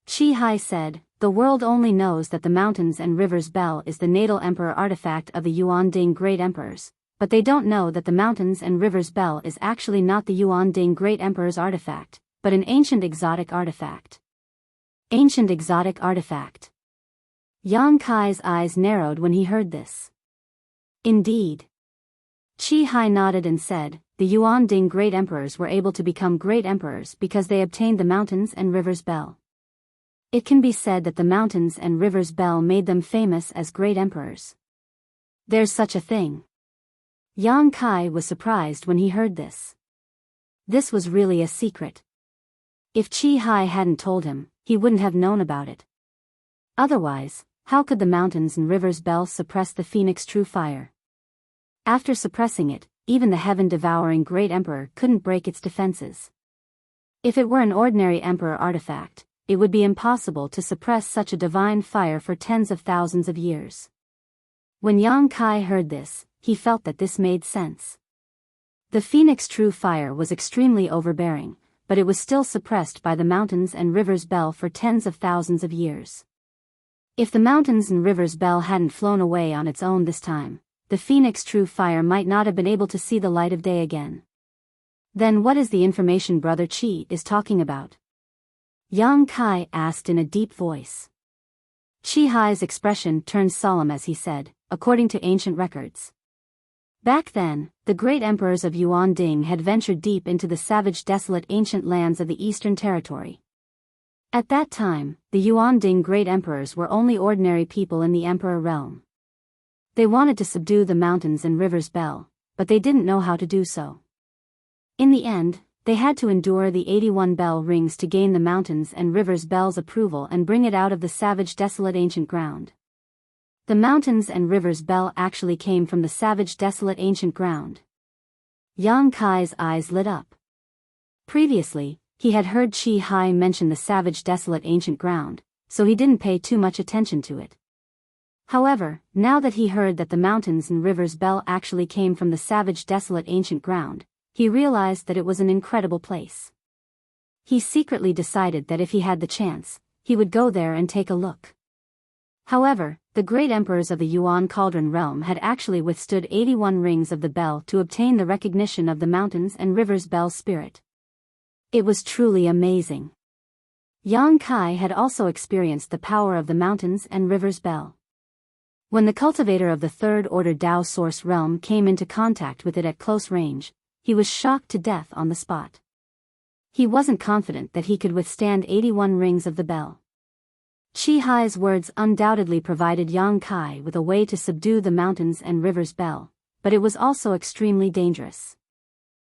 Qi Hai said, the world only knows that the mountains and rivers Bell is the natal emperor artifact of the Yuan Ding Great Emperors, but they don't know that the mountains and rivers Bell is actually not the Yuan Ding Great Emperor's artifact, but an ancient exotic artifact. Ancient exotic artifact. Yang Kai's eyes narrowed when he heard this. Indeed. Qi Hai nodded and said, the Yuan Ding Great Emperors were able to become Great Emperors because they obtained the mountains and rivers Bell. It can be said that the mountains and rivers Bell made them famous as Great Emperors. There's such a thing. Yang Kai was surprised when he heard this. This was really a secret. If Qi Hai hadn't told him, he wouldn't have known about it. Otherwise, how could the mountains and rivers Bell suppress the Phoenix True Fire? After suppressing it, even the heaven-devouring Great Emperor couldn't break its defenses. If it were an ordinary Emperor artifact, it would be impossible to suppress such a divine fire for tens of thousands of years. When Yang Kai heard this, he felt that this made sense. The Phoenix True Fire was extremely overbearing, but it was still suppressed by the mountains and rivers Bell for tens of thousands of years. If the mountains and rivers Bell hadn't flown away on its own this time, the Phoenix True Fire might not have been able to see the light of day again. Then what is the information Brother Qi is talking about? Yang Kai asked in a deep voice. Qi Hai's expression turned solemn as he said, according to ancient records. Back then, the great emperors of Yuan Ding had ventured deep into the savage desolate ancient lands of the Eastern Territory. At that time, the Yuan Ding great emperors were only ordinary people in the emperor realm. They wanted to subdue the mountains and rivers Bell, but they didn't know how to do so. In the end, they had to endure the 81 bell rings to gain the mountains and rivers Bell's approval and bring it out of the savage desolate ancient ground. The mountains and rivers Bell actually came from the savage desolate ancient ground. Yang Kai's eyes lit up. Previously, he had heard Qi Hai mention the savage desolate ancient ground, so he didn't pay too much attention to it. However, now that he heard that the mountains and rivers Bell actually came from the savage desolate ancient ground, he realized that it was an incredible place. He secretly decided that if he had the chance, he would go there and take a look. However, the great emperors of the Yuan Cauldron realm had actually withstood 81 rings of the bell to obtain the recognition of the mountains and rivers Bell spirit. It was truly amazing. Yang Kai had also experienced the power of the mountains and rivers Bell. When the cultivator of the Third Order Tao Source realm came into contact with it at close range, he was shocked to death on the spot. He wasn't confident that he could withstand 81 rings of the bell. Qi Hai's words undoubtedly provided Yang Kai with a way to subdue the mountains and rivers Bell, but it was also extremely dangerous.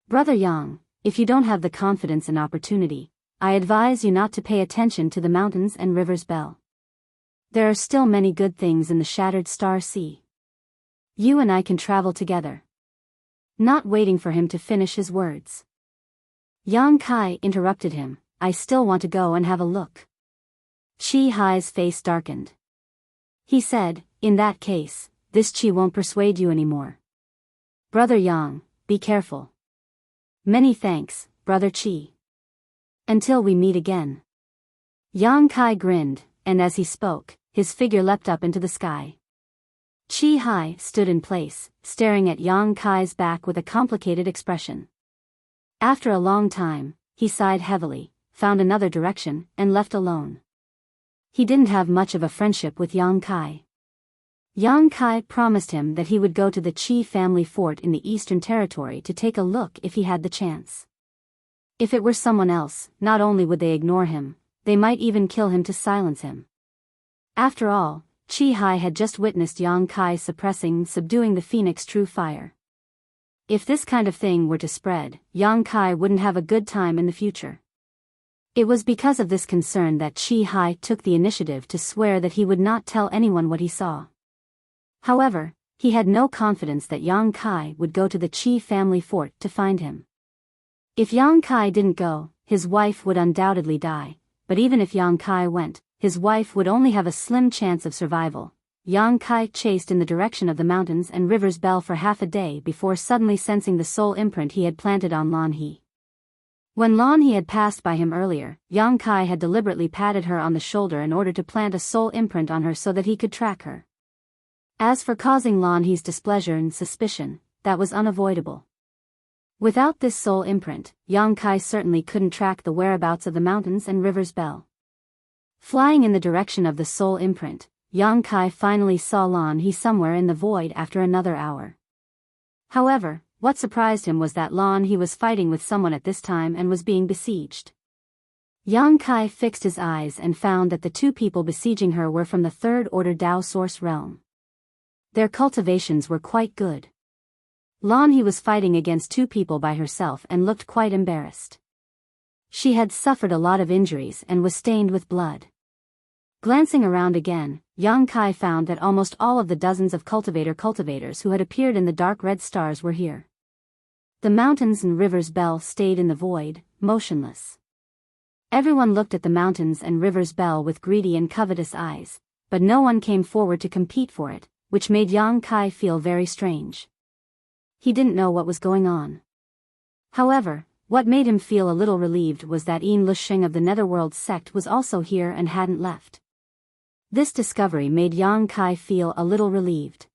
Brother Yang, if you don't have the confidence and opportunity, I advise you not to pay attention to the mountains and rivers Bell. There are still many good things in the Shattered Star Sea. You and I can travel together. Not waiting for him to finish his words, Yang Kai interrupted him, I still want to go and have a look. Qi Hai's face darkened. He said, in that case, this Qi won't persuade you anymore. Brother Yang, be careful. Many thanks, Brother Qi. Until we meet again. Yang Kai grinned, and as he spoke, his figure leapt up into the sky. Chi Hai stood in place, staring at Yang Kai's back with a complicated expression. After a long time, he sighed heavily, found another direction, and left alone. He didn't have much of a friendship with Yang Kai. Yang Kai promised him that he would go to the Qi family fort in the Eastern Territory to take a look if he had the chance. If it were someone else, not only would they ignore him, they might even kill him to silence him. After all, Chi Hai had just witnessed Yang Kai suppressing and subduing the Phoenix True Fire. If this kind of thing were to spread, Yang Kai wouldn't have a good time in the future. It was because of this concern that Chi Hai took the initiative to swear that he would not tell anyone what he saw. However, he had no confidence that Yang Kai would go to the Qi family fort to find him. If Yang Kai didn't go, his wife would undoubtedly die, but even if Yang Kai went, his wife would only have a slim chance of survival. Yang Kai chased in the direction of the mountains and rivers Bell for half a day before suddenly sensing the soul imprint he had planted on Lan He. When Lan He had passed by him earlier, Yang Kai had deliberately patted her on the shoulder in order to plant a soul imprint on her so that he could track her. As for causing Lan He's displeasure and suspicion, that was unavoidable. Without this soul imprint, Yang Kai certainly couldn't track the whereabouts of the mountains and rivers Bell. Flying in the direction of the soul imprint, Yang Kai finally saw Lan He somewhere in the void after another hour. However, what surprised him was that Lan He was fighting with someone at this time and was being besieged. Yang Kai fixed his eyes and found that the two people besieging her were from the Third Order Dao Source realm. Their cultivations were quite good. Lan He was fighting against two people by herself and looked quite embarrassed. She had suffered a lot of injuries and was stained with blood. Glancing around again, Yang Kai found that almost all of the dozens of cultivators who had appeared in the dark red stars were here. The mountains and rivers Bell stayed in the void, motionless. Everyone looked at the mountains and rivers Bell with greedy and covetous eyes, but no one came forward to compete for it, which made Yang Kai feel very strange. He didn't know what was going on. However, what made him feel a little relieved was that Yin Lusheng of the Netherworld sect was also here and hadn't left. This discovery made Yang Kai feel a little relieved.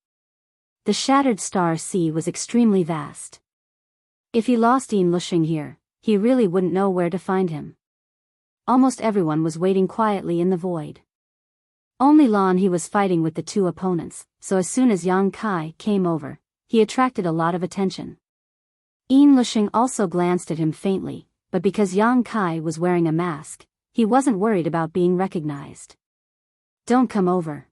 The Shattered Star Sea was extremely vast. If he lost Yin Lusheng here, he really wouldn't know where to find him. Almost everyone was waiting quietly in the void. Only Lan He was fighting with the two opponents, so as soon as Yang Kai came over, he attracted a lot of attention. Yin Lusheng also glanced at him faintly, but because Yang Kai was wearing a mask, he wasn't worried about being recognized. "Don't come over."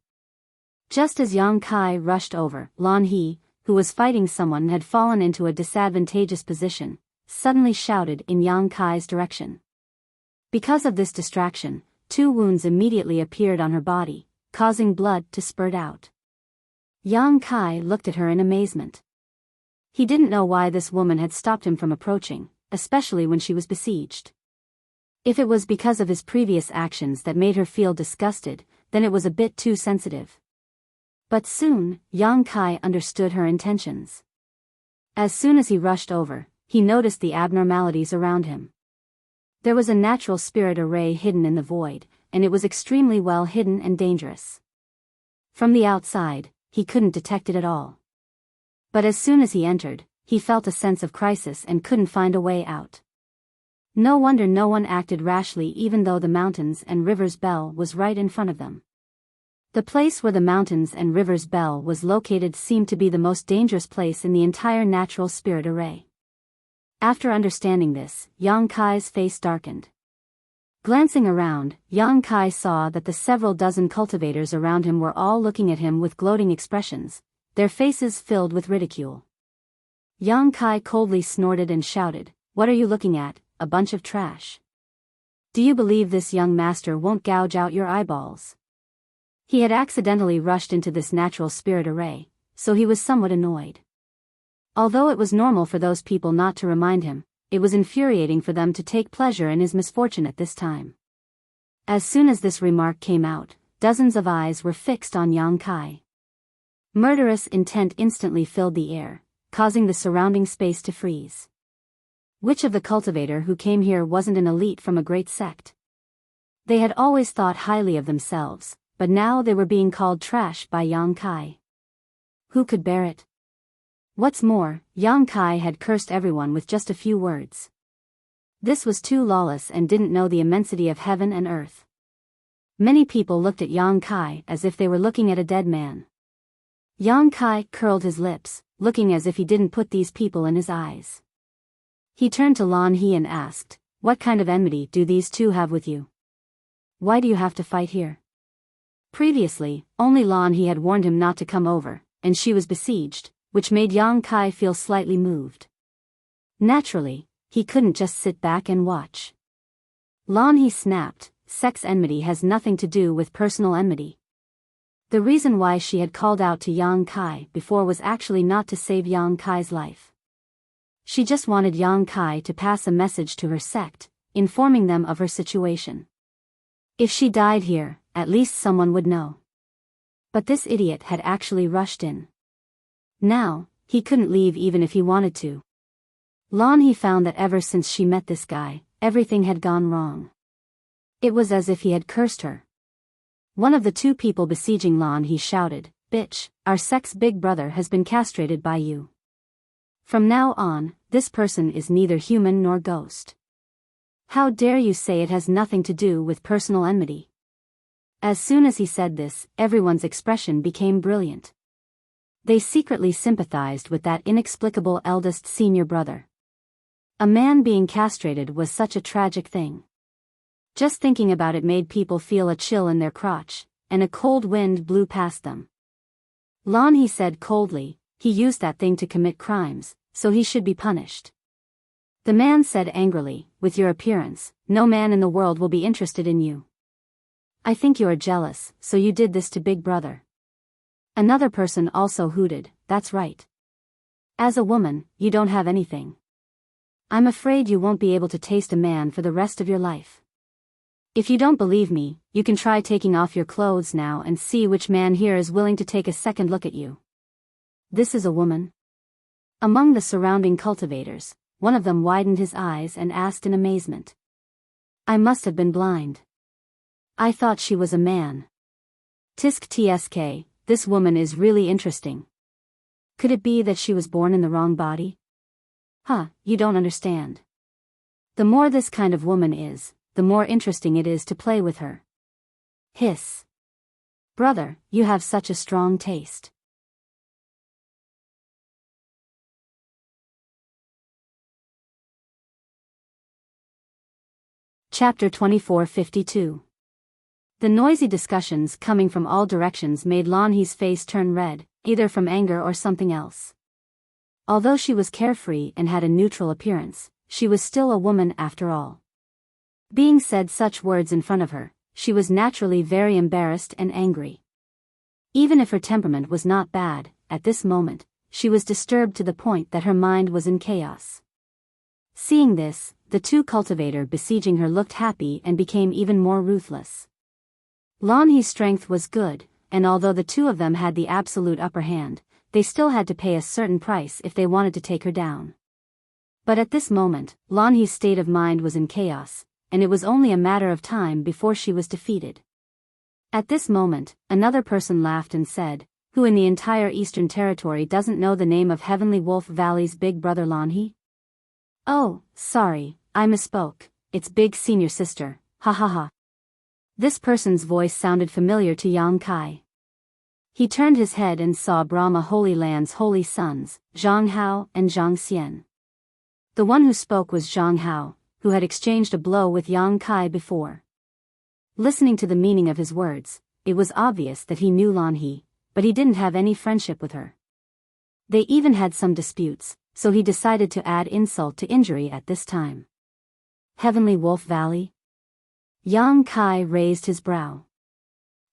Just as Yang Kai rushed over, Lan He, who was fighting someone and had fallen into a disadvantageous position, suddenly shouted in Yang Kai's direction. Because of this distraction, two wounds immediately appeared on her body, causing blood to spurt out. Yang Kai looked at her in amazement. He didn't know why this woman had stopped him from approaching, especially when she was besieged. If it was because of his previous actions that made her feel disgusted, then it was a bit too sensitive. But soon, Yang Kai understood her intentions. As soon as he rushed over, he noticed the abnormalities around him. There was a natural spirit array hidden in the void, and it was extremely well hidden and dangerous. From the outside, he couldn't detect it at all. But as soon as he entered, he felt a sense of crisis and couldn't find a way out. No wonder no one acted rashly even though the mountains and rivers Bell was right in front of them. The place where the mountains and rivers Bell was located seemed to be the most dangerous place in the entire natural spirit array. After understanding this, Yang Kai's face darkened. Glancing around, Yang Kai saw that the several dozen cultivators around him were all looking at him with gloating expressions, their faces filled with ridicule. Yang Kai coldly snorted and shouted, "What are you looking at, a bunch of trash? Do you believe this young master won't gouge out your eyeballs?" He had accidentally rushed into this natural spirit array, so he was somewhat annoyed. Although it was normal for those people not to remind him, it was infuriating for them to take pleasure in his misfortune at this time. As soon as this remark came out, dozens of eyes were fixed on Yang Kai. Murderous intent instantly filled the air, causing the surrounding space to freeze. Which of the cultivator who came here wasn't an elite from a great sect? They had always thought highly of themselves, but now they were being called trash by Yang Kai. Who could bear it? What's more, Yang Kai had cursed everyone with just a few words. This was too lawless and didn't know the immensity of heaven and earth. Many people looked at Yang Kai as if they were looking at a dead man. Yang Kai curled his lips, looking as if he didn't put these people in his eyes. He turned to Lan He and asked, "What kind of enmity do these two have with you? Why do you have to fight here?" Previously, only Lan He had warned him not to come over, and she was besieged, which made Yang Kai feel slightly moved. Naturally, he couldn't just sit back and watch. Lan He snapped, "Sex enmity has nothing to do with personal enmity." The reason why she had called out to Yang Kai before was actually not to save Yang Kai's life. She just wanted Yang Kai to pass a message to her sect, informing them of her situation. If she died here, at least someone would know. But this idiot had actually rushed in. Now, he couldn't leave even if he wanted to. Lan He found that ever since she met this guy, everything had gone wrong. It was as if he had cursed her. One of the two people besieging Lan He shouted, "Bitch, our sect's big brother has been castrated by you. From now on, this person is neither human nor ghost. How dare you say it has nothing to do with personal enmity?" As soon as he said this, everyone's expression became brilliant. They secretly sympathized with that inexplicable eldest senior brother. A man being castrated was such a tragic thing. Just thinking about it made people feel a chill in their crotch, and a cold wind blew past them. Lan He said coldly, "He used that thing to commit crimes, so he should be punished." The man said angrily, "With your appearance, no man in the world will be interested in you. I think you are jealous, so you did this to Big Brother." Another person also hooted, "That's right. As a woman, you don't have anything. I'm afraid you won't be able to taste a man for the rest of your life. If you don't believe me, you can try taking off your clothes now and see which man here is willing to take a second look at you." "This is a woman?" Among the surrounding cultivators, one of them widened his eyes and asked in amazement. "I must have been blind. I thought she was a man. Tisk tsk, this woman is really interesting. Could it be that she was born in the wrong body? Huh, you don't understand. The more this kind of woman is, the more interesting it is to play with her." Hiss. "Brother, you have such a strong taste." Chapter 2452. The noisy discussions coming from all directions made Lan He's face turn red, either from anger or something else. Although she was carefree and had a neutral appearance, she was still a woman after all. Being said such words in front of her, she was naturally very embarrassed and angry. Even if her temperament was not bad, at this moment, she was disturbed to the point that her mind was in chaos. Seeing this, the two cultivator besieging her looked happy and became even more ruthless. Lan He's strength was good, and although the two of them had the absolute upper hand, they still had to pay a certain price if they wanted to take her down. But at this moment, Lan He's state of mind was in chaos, and it was only a matter of time before she was defeated. At this moment, another person laughed and said, "Who in the entire Eastern Territory doesn't know the name of Heavenly Wolf Valley's big brother Lan He?" "Oh, sorry, I misspoke, it's Big Senior Sister, ha ha ha." This person's voice sounded familiar to Yang Kai. He turned his head and saw Brahma Holy Land's holy sons, Zhang Hao and Zhang Xian. The one who spoke was Zhang Hao, who had exchanged a blow with Yang Kai before. Listening to the meaning of his words, it was obvious that he knew Lan He, but he didn't have any friendship with her. They even had some disputes, so he decided to add insult to injury at this time. Heavenly Wolf Valley? Yang Kai raised his brow.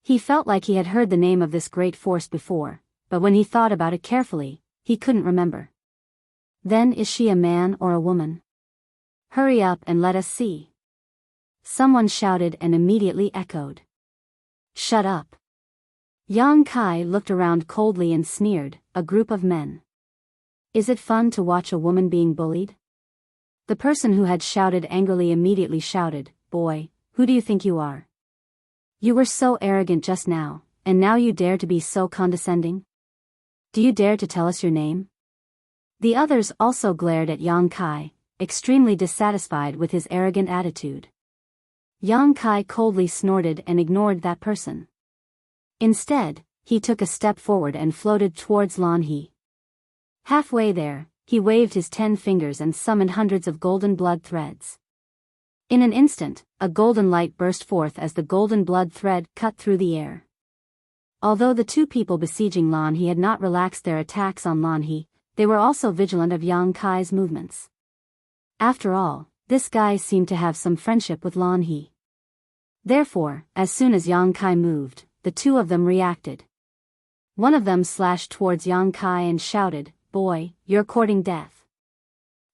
He felt like he had heard the name of this great force before, but when he thought about it carefully, he couldn't remember. Then is she a man or a woman? Hurry up and let us see. Someone shouted and immediately echoed. Shut up. Yang Kai looked around coldly and sneered, a group of men. Is it fun to watch a woman being bullied? The person who had shouted angrily immediately shouted, Boy, Who do you think you are? You were so arrogant just now, and now you dare to be so condescending? Do you dare to tell us your name? The others also glared at Yang Kai, extremely dissatisfied with his arrogant attitude. Yang Kai coldly snorted and ignored that person. Instead, he took a step forward and floated towards Lan He. Halfway there, he waved his 10 fingers and summoned hundreds of golden blood threads. In an instant, a golden light burst forth as the golden blood thread cut through the air. Although the two people besieging Lan He had not relaxed their attacks on Lan He, they were also vigilant of Yang Kai's movements. After all, this guy seemed to have some friendship with Lan He. Therefore, as soon as Yang Kai moved, the two of them reacted. One of them slashed towards Yang Kai and shouted, "Boy, you're courting death."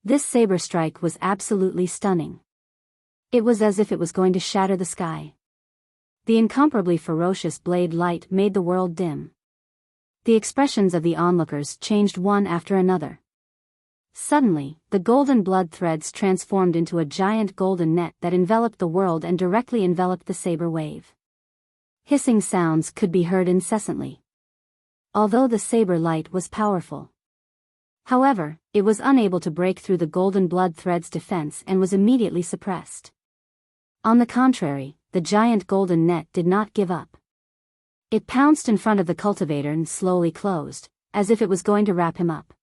This saber strike was absolutely stunning. It was as if it was going to shatter the sky. The incomparably ferocious blade light made the world dim. The expressions of the onlookers changed one after another. Suddenly, the golden blood threads transformed into a giant golden net that enveloped the world and directly enveloped the saber wave. Hissing sounds could be heard incessantly. Although the saber light was powerful. However, it was unable to break through the golden blood thread's defense and was immediately suppressed. On the contrary, the giant golden net did not give up. It pounced in front of the cultivator and slowly closed, as if it was going to wrap him up.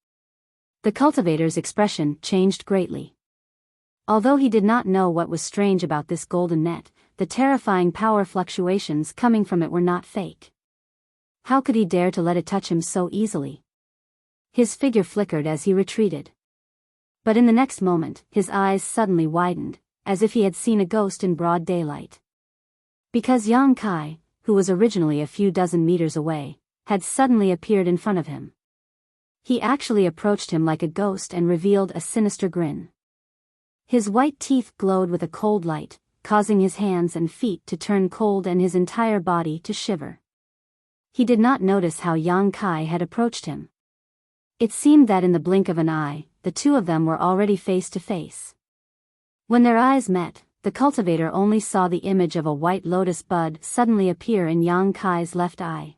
The cultivator's expression changed greatly. Although he did not know what was strange about this golden net, the terrifying power fluctuations coming from it were not fake. How could he dare to let it touch him so easily? His figure flickered as he retreated. But in the next moment, his eyes suddenly widened, as if he had seen a ghost in broad daylight. Because Yang Kai, who was originally a few dozen meters away, had suddenly appeared in front of him. He actually approached him like a ghost and revealed a sinister grin. His white teeth glowed with a cold light, causing his hands and feet to turn cold and his entire body to shiver. He did not notice how Yang Kai had approached him. It seemed that in the blink of an eye, the two of them were already face to face. When their eyes met, the cultivator only saw the image of a white lotus bud suddenly appear in Yang Kai's left eye.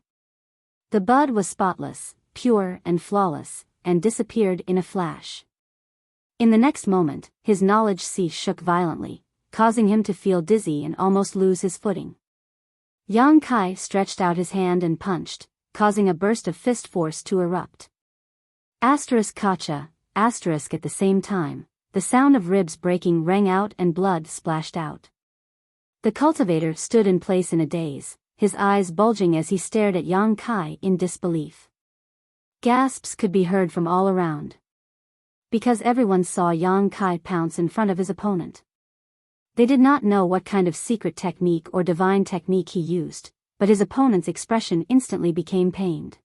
The bud was spotless, pure and flawless, and disappeared in a flash. In the next moment, his knowledge sea shook violently, causing him to feel dizzy and almost lose his footing. Yang Kai stretched out his hand and punched, causing a burst of fist force to erupt. Asterisk kacha, asterisk at the same time, the sound of ribs breaking rang out and blood splashed out. The cultivator stood in place in a daze, his eyes bulging as he stared at Yang Kai in disbelief. Gasps could be heard from all around. Because everyone saw Yang Kai pounce in front of his opponent. They did not know what kind of secret technique or divine technique he used, but his opponent's expression instantly became pained.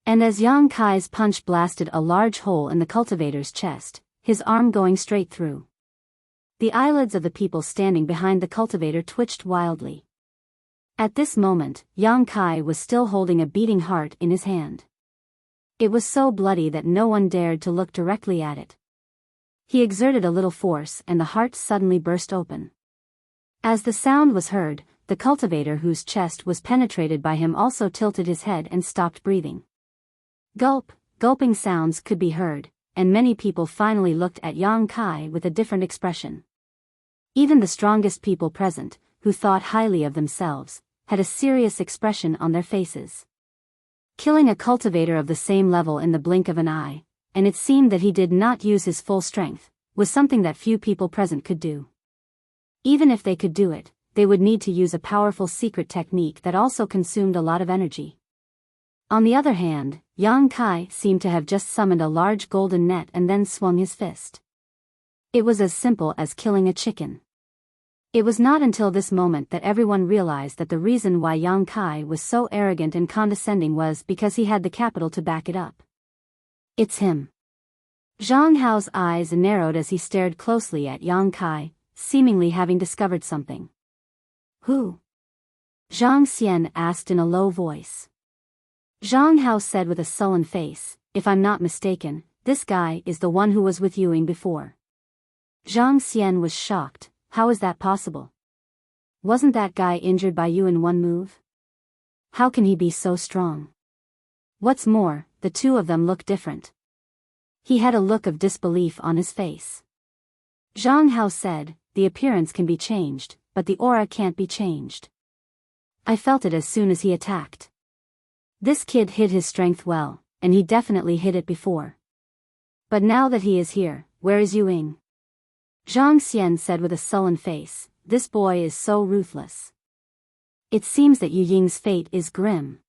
And as Yang Kai's punch blasted a large hole in the cultivator's chest, his arm going straight through. The eyelids of the people standing behind the cultivator twitched wildly. At this moment, Yang Kai was still holding a beating heart in his hand. It was so bloody that no one dared to look directly at it. He exerted a little force and the heart suddenly burst open. As the sound was heard, the cultivator whose chest was penetrated by him also tilted his head and stopped breathing. Gulping sounds could be heard, and many people finally looked at Yang Kai with a different expression. Even the strongest people present, who thought highly of themselves, had a serious expression on their faces. Killing a cultivator of the same level in the blink of an eye, and it seemed that he did not use his full strength, was something that few people present could do. Even if they could do it, they would need to use a powerful secret technique that also consumed a lot of energy. On the other hand, Yang Kai seemed to have just summoned a large golden net and then swung his fist. It was as simple as killing a chicken. It was not until this moment that everyone realized that the reason why Yang Kai was so arrogant and condescending was because he had the capital to back it up. It's him. Zhang Hao's eyes narrowed as he stared closely at Yang Kai, seemingly having discovered something. Who? Zhang Xian asked in a low voice. Zhang Hao said with a sullen face, if I'm not mistaken, this guy is the one who was with Yuing before. Zhang Xian was shocked. How is that possible? Wasn't that guy injured by you in one move? How can he be so strong? What's more, the two of them look different. He had a look of disbelief on his face. Zhang Hao said, the appearance can be changed, but the aura can't be changed. I felt it as soon as he attacked. This kid hid his strength well, and he definitely hid it before. But now that he is here, where is Yuying? Zhang Xian said with a sullen face, this boy is so ruthless. It seems that Yuying's fate is grim.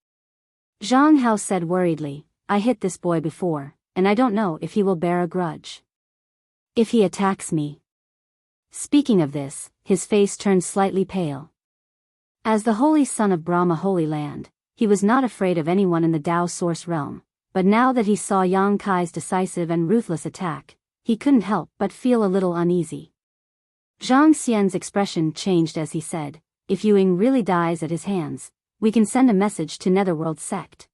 Zhang Hao said worriedly, I hit this boy before, and I don't know if he will bear a grudge. If he attacks me. Speaking of this, his face turned slightly pale. As the holy son of Brahma Holy Land, he was not afraid of anyone in the Tao Source realm, but now that he saw Yang Kai's decisive and ruthless attack, he couldn't help but feel a little uneasy. Zhang Xian's expression changed as he said, if Yuying really dies at his hands, we can send a message to Netherworld sect.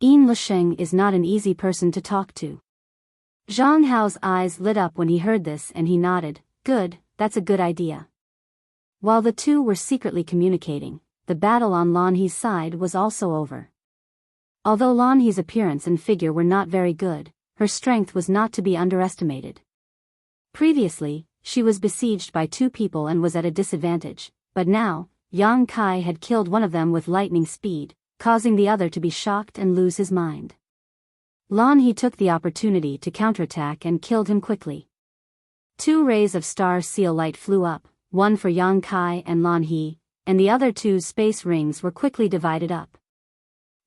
Yin Lisheng is not an easy person to talk to. Zhang Hao's eyes lit up when he heard this and he nodded, good, that's a good idea. While the two were secretly communicating, the battle on Lan He's side was also over. Although Lan He's appearance and figure were not very good, her strength was not to be underestimated. Previously, she was besieged by two people and was at a disadvantage, but now, Yang Kai had killed one of them with lightning speed, causing the other to be shocked and lose his mind. Lan He took the opportunity to counterattack and killed him quickly. Two rays of star seal light flew up, one for Yang Kai and Lan He, and the other two's space rings were quickly divided up.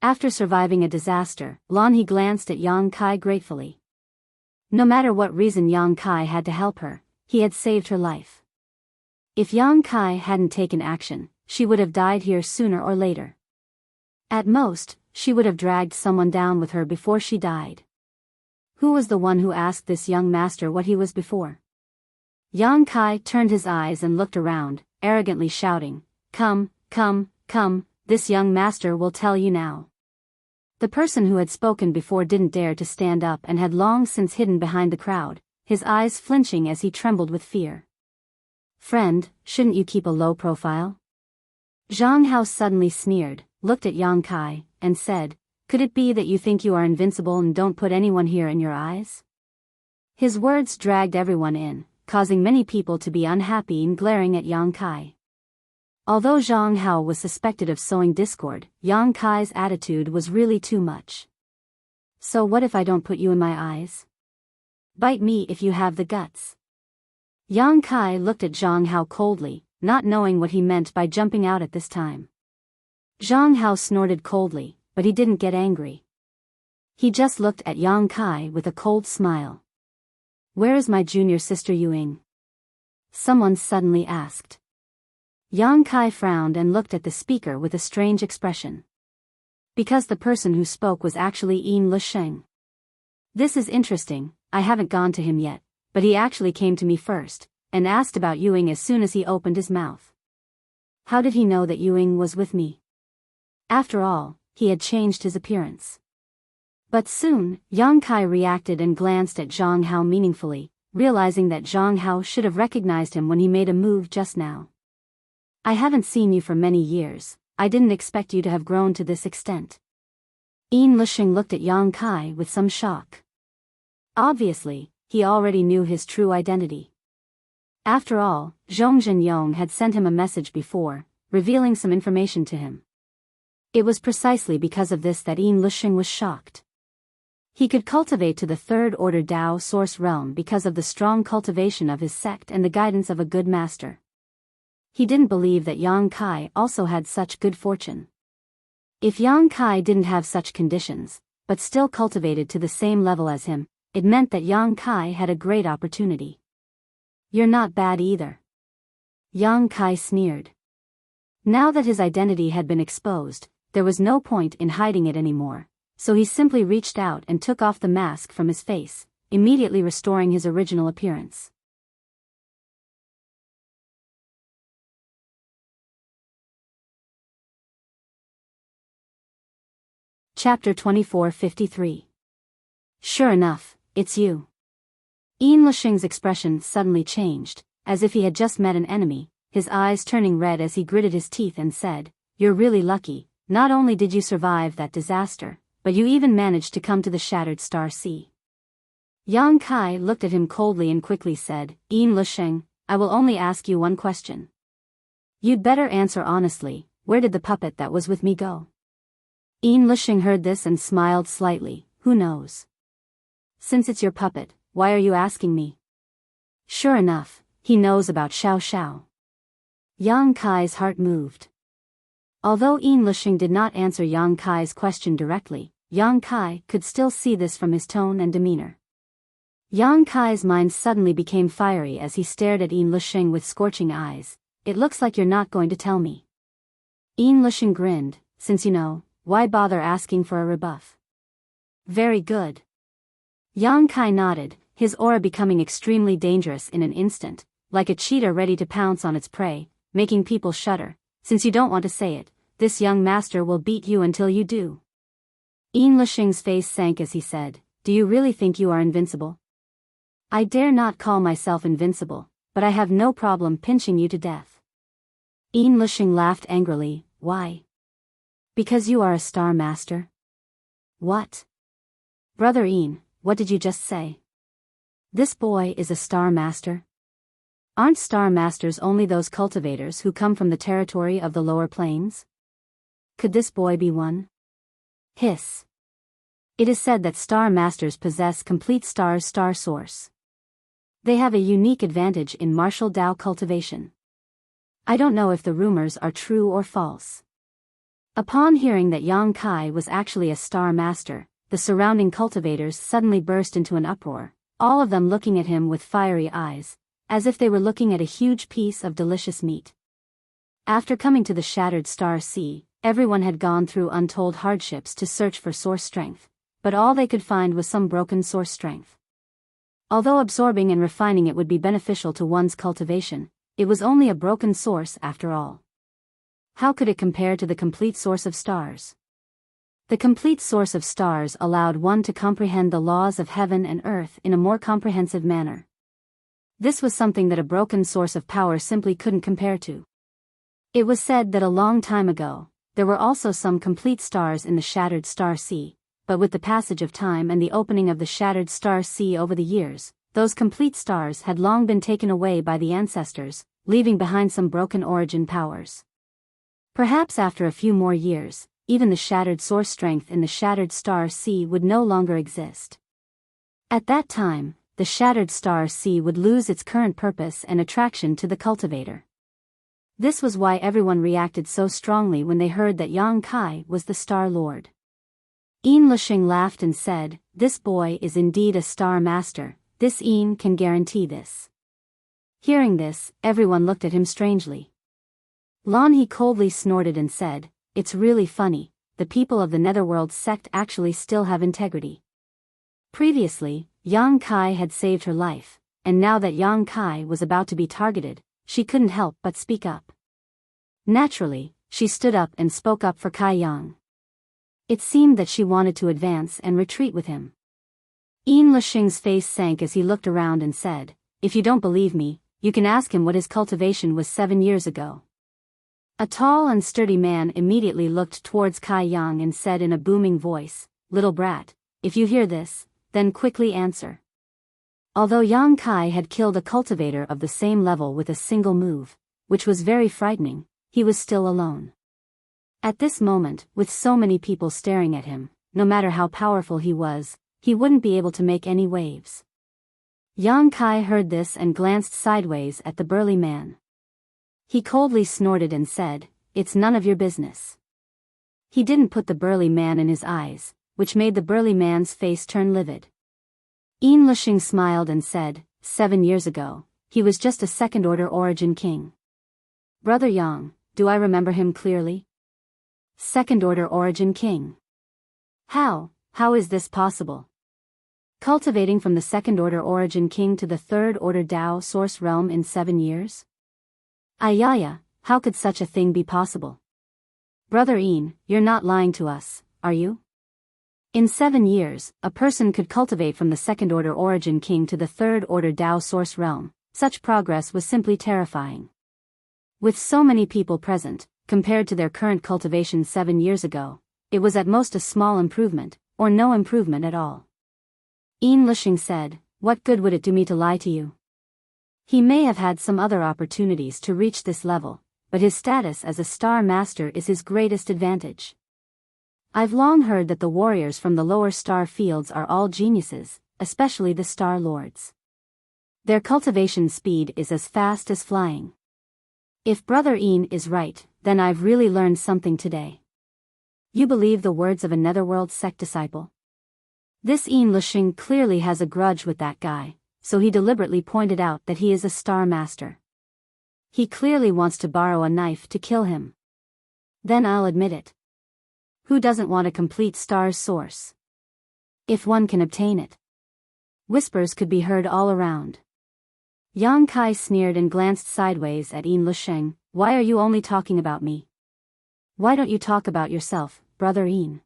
After surviving a disaster, Lan He glanced at Yang Kai gratefully. No matter what reason Yang Kai had to help her, he had saved her life. If Yang Kai hadn't taken action, she would have died here sooner or later. At most, she would have dragged someone down with her before she died. Who was the one who asked this young master what he was before? Yang Kai turned his eyes and looked around, arrogantly shouting, come, come, come, this young master will tell you now. The person who had spoken before didn't dare to stand up and had long since hidden behind the crowd, his eyes flinching as he trembled with fear. Friend, shouldn't you keep a low profile? Zhang Hao suddenly sneered, looked at Yang Kai, and said, could it be that you think you are invincible and don't put anyone here in your eyes? His words dragged everyone in, causing many people to be unhappy and glaring at Yang Kai. Although Zhang Hao was suspected of sowing discord, Yang Kai's attitude was really too much. So what if I don't put you in my eyes? Bite me if you have the guts. Yang Kai looked at Zhang Hao coldly, not knowing what he meant by jumping out at this time. Zhang Hao snorted coldly, but he didn't get angry. He just looked at Yang Kai with a cold smile. Where is my junior sister Yuying? Someone suddenly asked. Yang Kai frowned and looked at the speaker with a strange expression. Because the person who spoke was actually Yin Lisheng. This is interesting, I haven't gone to him yet, but he actually came to me first, and asked about Yuying as soon as he opened his mouth. How did he know that Yuying was with me? After all, he had changed his appearance. But soon, Yang Kai reacted and glanced at Zhang Hao meaningfully, realizing that Zhang Hao should have recognized him when he made a move just now. I haven't seen you for many years, I didn't expect you to have grown to this extent. Yin Lisheng looked at Yang Kai with some shock. Obviously, he already knew his true identity. After all, Zhongzhen Yong had sent him a message before, revealing some information to him. It was precisely because of this that Yin Lisheng was shocked. He could cultivate to the third-order Tao Source realm because of the strong cultivation of his sect and the guidance of a good master. He didn't believe that Yang Kai also had such good fortune. If Yang Kai didn't have such conditions, but still cultivated to the same level as him, it meant that Yang Kai had a great opportunity. You're not bad either. Yang Kai sneered. Now that his identity had been exposed, there was no point in hiding it anymore, so he simply reached out and took off the mask from his face, immediately restoring his original appearance. Chapter 2453. Sure enough, it's you. Yin Lisheng's expression suddenly changed, as if he had just met an enemy, his eyes turning red as he gritted his teeth and said, "You're really lucky. Not only did you survive that disaster, but you even managed to come to the Shattered Star Sea." Yang Kai looked at him coldly and quickly said, "Yin Lisheng, I will only ask you one question. You'd better answer honestly, where did the puppet that was with me go?" Yin Lisheng heard this and smiled slightly. "Who knows? Since it's your puppet, why are you asking me?" Sure enough, he knows about Xiao Xiao. Yang Kai's heart moved. Although Yin Lisheng did not answer Yang Kai's question directly, Yang Kai could still see this from his tone and demeanor. Yang Kai's mind suddenly became fiery as he stared at Yin Lisheng with scorching eyes. "It looks like you're not going to tell me." Yin Lisheng grinned, "Since you know, why bother asking for a rebuff?" "Very good." Yang Kai nodded, his aura becoming extremely dangerous in an instant, like a cheetah ready to pounce on its prey, making people shudder. "Since you don't want to say it, this young master will beat you until you do." Yin Lisheng's face sank as he said, "Do you really think you are invincible?" "I dare not call myself invincible, but I have no problem pinching you to death." Yin Lisheng laughed angrily. "Why?" "Because you are a star master." "What?" "Brother Yin, what did you just say?" "This boy is a star master?" "Aren't star masters only those cultivators who come from the territory of the lower planes? Could this boy be one?" Hiss. It is said that star masters possess complete star source. They have a unique advantage in martial Dao cultivation. I don't know if the rumors are true or false. Upon hearing that Yang Kai was actually a star master, the surrounding cultivators suddenly burst into an uproar, all of them looking at him with fiery eyes, as if they were looking at a huge piece of delicious meat. After coming to the Shattered Star Sea, everyone had gone through untold hardships to search for source strength, but all they could find was some broken source strength. Although absorbing and refining it would be beneficial to one's cultivation, it was only a broken source after all. How could it compare to the complete source of stars? The complete source of stars allowed one to comprehend the laws of heaven and earth in a more comprehensive manner. This was something that a broken source of power simply couldn't compare to. It was said that a long time ago, there were also some complete stars in the Shattered Star Sea, but with the passage of time and the opening of the Shattered Star Sea over the years, those complete stars had long been taken away by the ancestors, leaving behind some broken origin powers. Perhaps after a few more years, even the shattered source strength in the Shattered Star Sea would no longer exist. At that time, the Shattered Star Sea would lose its current purpose and attraction to the cultivator. This was why everyone reacted so strongly when they heard that Yang Kai was the Star Lord. Yin Lisheng laughed and said, "This boy is indeed a star master, this Yin can guarantee this." Hearing this, everyone looked at him strangely. Lan He coldly snorted and said, "It's really funny, the people of the Netherworld sect actually still have integrity." Previously, Yang Kai had saved her life, and now that Yang Kai was about to be targeted, she couldn't help but speak up. Naturally, she stood up and spoke up for Kai Yang. It seemed that she wanted to advance and retreat with him. Yin Lisheng's face sank as he looked around and said, "If you don't believe me, you can ask him what his cultivation was 7 years ago." A tall and sturdy man immediately looked towards Kai Yang and said in a booming voice, "Little brat, if you hear this, then quickly answer." Although Yang Kai had killed a cultivator of the same level with a single move, which was very frightening, he was still alone. At this moment, with so many people staring at him, no matter how powerful he was, he wouldn't be able to make any waves. Yang Kai heard this and glanced sideways at the burly man. He coldly snorted and said, "It's none of your business." He didn't put the burly man in his eyes, which made the burly man's face turn livid. Yin Lisheng smiled and said, 7 years ago, he was just a second-order origin king. Brother Yang, do I remember him clearly? Second-order origin king. How is this possible? Cultivating from the second-order origin king to the third-order Dao source realm in 7 years? Ayaya, how could such a thing be possible? Brother Yin, you're not lying to us, are you? In 7 years, a person could cultivate from the second-order origin king to the third-order Dao source realm. Such progress was simply terrifying. With so many people present, compared to their current cultivation 7 years ago, it was at most a small improvement, or no improvement at all. Yin Lisheng said, "What good would it do me to lie to you?" He may have had some other opportunities to reach this level, but his status as a star master is his greatest advantage. I've long heard that the warriors from the lower star fields are all geniuses, especially the star lords. Their cultivation speed is as fast as flying. If Brother Yin is right, then I've really learned something today. You believe the words of a netherworld sect disciple? This Yin Lisheng clearly has a grudge with that guy, so he deliberately pointed out that he is a star master. He clearly wants to borrow a knife to kill him. Then I'll admit it. Who doesn't want a complete star's source? If one can obtain it. Whispers could be heard all around. Yang Kai sneered and glanced sideways at Yin Lisheng. "Why are you only talking about me? Why don't you talk about yourself, Brother Yin?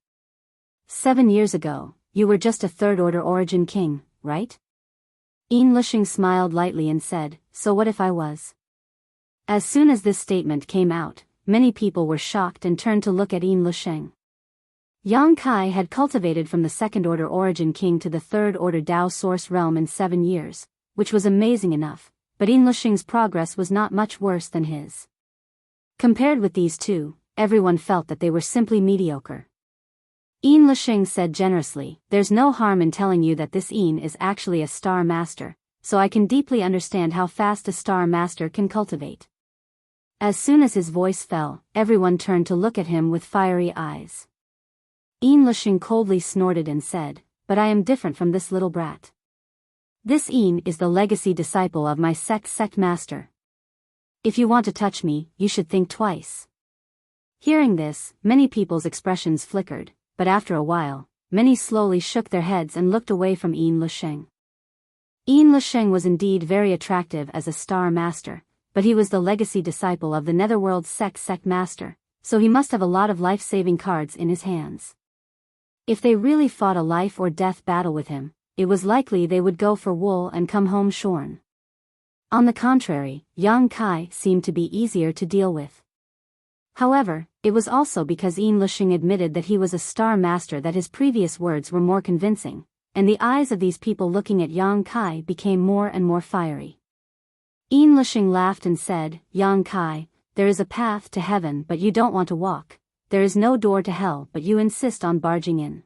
7 years ago, you were just a third-order origin king, right?" Yin Lisheng smiled lightly and said, "So what if I was?" As soon as this statement came out, many people were shocked and turned to look at Yin Lisheng. Yang Kai had cultivated from the second-order origin king to the third-order Dao source realm in 7 years, which was amazing enough, but Yin Lisheng's progress was not much worse than his. Compared with these two, everyone felt that they were simply mediocre. Yin Lisheng said generously, "There's no harm in telling you that this Yin is actually a star master, so I can deeply understand how fast a star master can cultivate." As soon as his voice fell, everyone turned to look at him with fiery eyes. Yin Lisheng coldly snorted and said, "But I am different from this little brat. This Yin is the legacy disciple of my sect master. If you want to touch me, you should think twice." Hearing this, many people's expressions flickered, but after a while, many slowly shook their heads and looked away from Yin Lisheng. Yin Lisheng was indeed very attractive as a star master, but he was the legacy disciple of the netherworld sect master, so he must have a lot of life-saving cards in his hands. If they really fought a life or death battle with him, it was likely they would go for wool and come home shorn. On the contrary, Yang Kai seemed to be easier to deal with. However, it was also because Yin Lisheng admitted that he was a star master that his previous words were more convincing, and the eyes of these people looking at Yang Kai became more and more fiery. Yin Lisheng laughed and said, "Yang Kai, there is a path to heaven but you don't want to walk, there is no door to hell but you insist on barging in.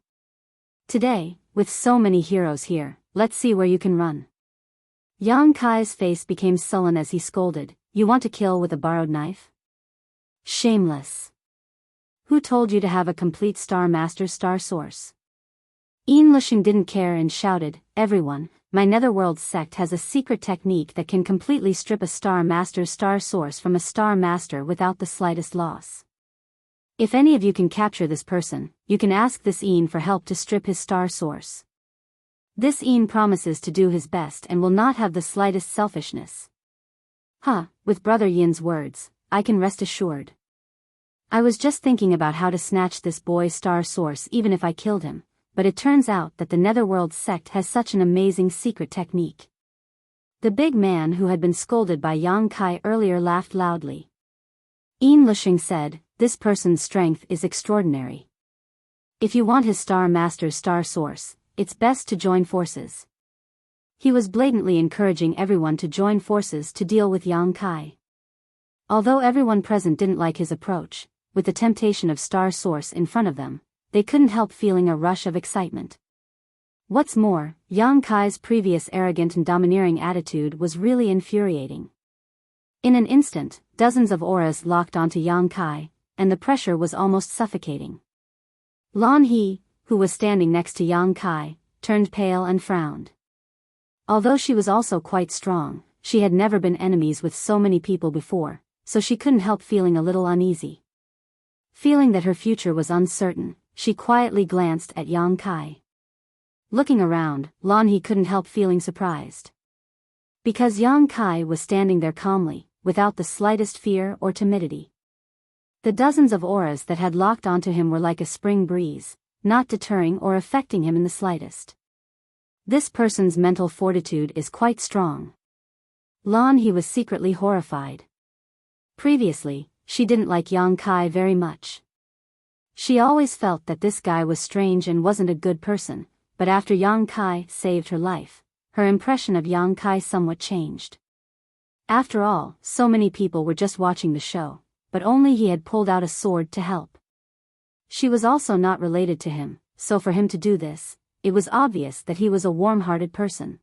Today, with so many heroes here, let's see where you can run." Yang Kai's face became sullen as he scolded, "You want to kill with a borrowed knife? Shameless. Who told you to have a complete star master's star source?" Yin Lisheng didn't care and shouted, "Everyone, my netherworld sect has a secret technique that can completely strip a star master's star source from a star master without the slightest loss. If any of you can capture this person, you can ask this Yin for help to strip his star source. This Yin promises to do his best and will not have the slightest selfishness." With Brother Yin's words, I can rest assured. I was just thinking about how to snatch this boy's star source even if I killed him, but it turns out that the netherworld sect has such an amazing secret technique. The big man who had been scolded by Yang Kai earlier laughed loudly. Yin Lisheng said, "This person's strength is extraordinary. If you want his star master's star source, it's best to join forces." He was blatantly encouraging everyone to join forces to deal with Yang Kai. Although everyone present didn't like his approach, with the temptation of star source in front of them, they couldn't help feeling a rush of excitement. What's more, Yang Kai's previous arrogant and domineering attitude was really infuriating. In an instant, dozens of auras locked onto Yang Kai, and the pressure was almost suffocating. Lan He, who was standing next to Yang Kai, turned pale and frowned. Although she was also quite strong, she had never been enemies with so many people before, so she couldn't help feeling a little uneasy. Feeling that her future was uncertain, she quietly glanced at Yang Kai. Looking around, Lan He couldn't help feeling surprised. Because Yang Kai was standing there calmly, without the slightest fear or timidity. The dozens of auras that had locked onto him were like a spring breeze, not deterring or affecting him in the slightest. This person's mental fortitude is quite strong. Lan He was secretly horrified. Previously, she didn't like Yang Kai very much. She always felt that this guy was strange and wasn't a good person, but after Yang Kai saved her life, her impression of Yang Kai somewhat changed. After all, so many people were just watching the show, but only he had pulled out a sword to help. She was also not related to him, so for him to do this, it was obvious that he was a warm-hearted person.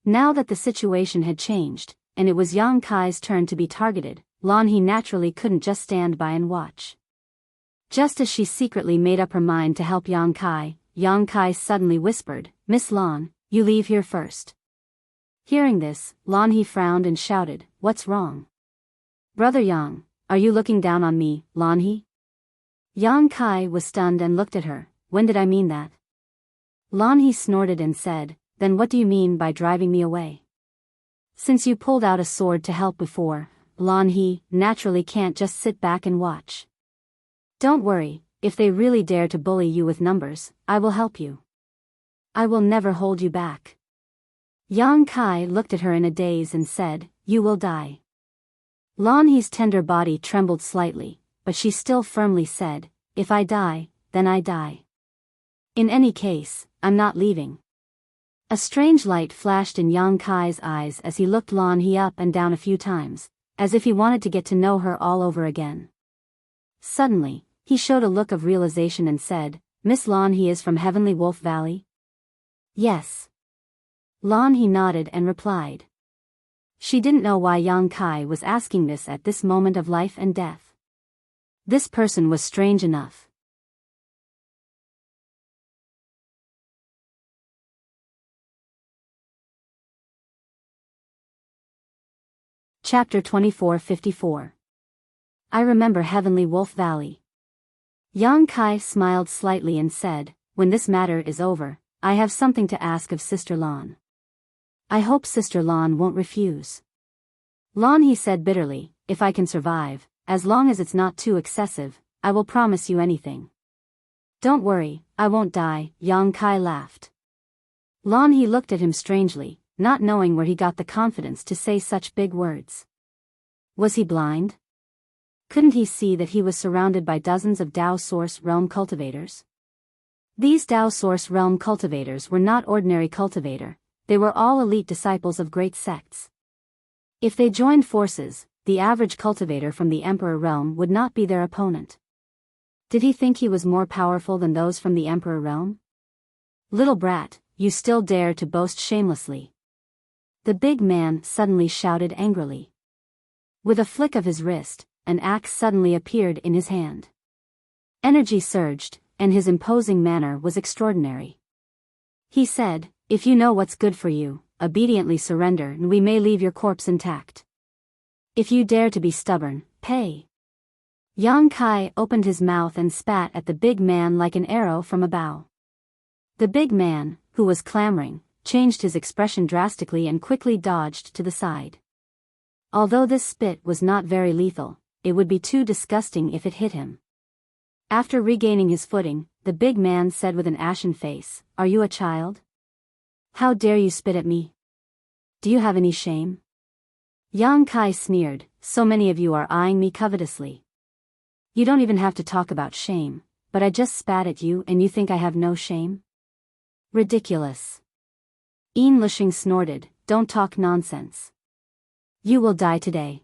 Now that the situation had changed, and it was Yang Kai's turn to be targeted, Lan He naturally couldn't just stand by and watch. Just as she secretly made up her mind to help Yang Kai suddenly whispered, "Miss Lan, you leave here first." Hearing this, Lan He frowned and shouted, "What's wrong? Brother Yang, are you looking down on me, Lan He?" Yang Kai was stunned and looked at her. "When did I mean that?" Lan He snorted and said, "Then what do you mean by driving me away? Since you pulled out a sword to help before, Lan He naturally can't just sit back and watch. Don't worry, if they really dare to bully you with numbers, I will help you. I will never hold you back." Yang Kai looked at her in a daze and said, "You will die." Lan He's tender body trembled slightly, but she still firmly said, "If I die, then I die. In any case, I'm not leaving." A strange light flashed in Yang Kai's eyes as he looked Lan He up and down a few times, as if he wanted to get to know her all over again. Suddenly, he showed a look of realization and said, "Miss Lan He is from Heavenly Wolf Valley?" "Yes." Lan He nodded and replied. She didn't know why Yang Kai was asking this at this moment of life and death. This person was strange enough. Chapter 2454. I remember Heavenly Wolf Valley. Yang Kai smiled slightly and said, "When this matter is over, I have something to ask of Sister Lan. I hope Sister Lan won't refuse." Lan He said bitterly, "If I can survive, as long as it's not too excessive, I will promise you anything." "Don't worry, I won't die," Yang Kai laughed. Lan He looked at him strangely, not knowing where he got the confidence to say such big words. Was he blind? Couldn't he see that he was surrounded by dozens of Dao Source Realm cultivators? These Dao Source Realm cultivators were not ordinary cultivator, they were all elite disciples of great sects. If they joined forces, the average cultivator from the Emperor Realm would not be their opponent. Did he think he was more powerful than those from the Emperor Realm? "Little brat, you still dare to boast shamelessly," the big man suddenly shouted angrily. With a flick of his wrist, an axe suddenly appeared in his hand. Energy surged, and his imposing manner was extraordinary. He said, "If you know what's good for you, obediently surrender and we may leave your corpse intact. If you dare to be stubborn, pay." Yang Kai opened his mouth and spat at the big man like an arrow from a bow. The big man, who was clamoring, changed his expression drastically and quickly dodged to the side. Although this spit was not very lethal, it would be too disgusting if it hit him. After regaining his footing, the big man said with an ashen face, "Are you a child? How dare you spit at me? Do you have any shame?" Yang Kai sneered, "So many of you are eyeing me covetously. You don't even have to talk about shame, but I just spat at you and you think I have no shame? Ridiculous." Yin Lishing snorted, "Don't talk nonsense. You will die today."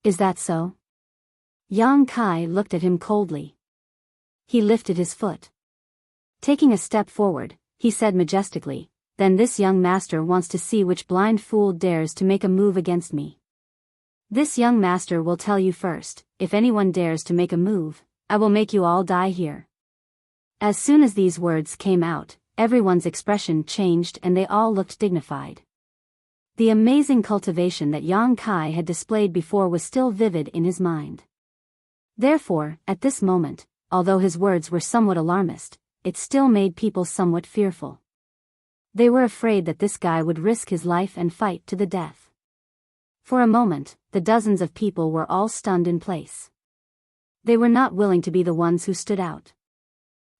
"Is that so?" Yang Kai looked at him coldly. He lifted his foot. Taking a step forward, he said majestically, "Then this young master wants to see which blind fool dares to make a move against me. This young master will tell you first, if anyone dares to make a move, I will make you all die here." As soon as these words came out, everyone's expression changed and they all looked dignified. The amazing cultivation that Yang Kai had displayed before was still vivid in his mind. Therefore, at this moment, although his words were somewhat alarmist, it still made people somewhat fearful. They were afraid that this guy would risk his life and fight to the death. For a moment, the dozens of people were all stunned in place. They were not willing to be the ones who stood out.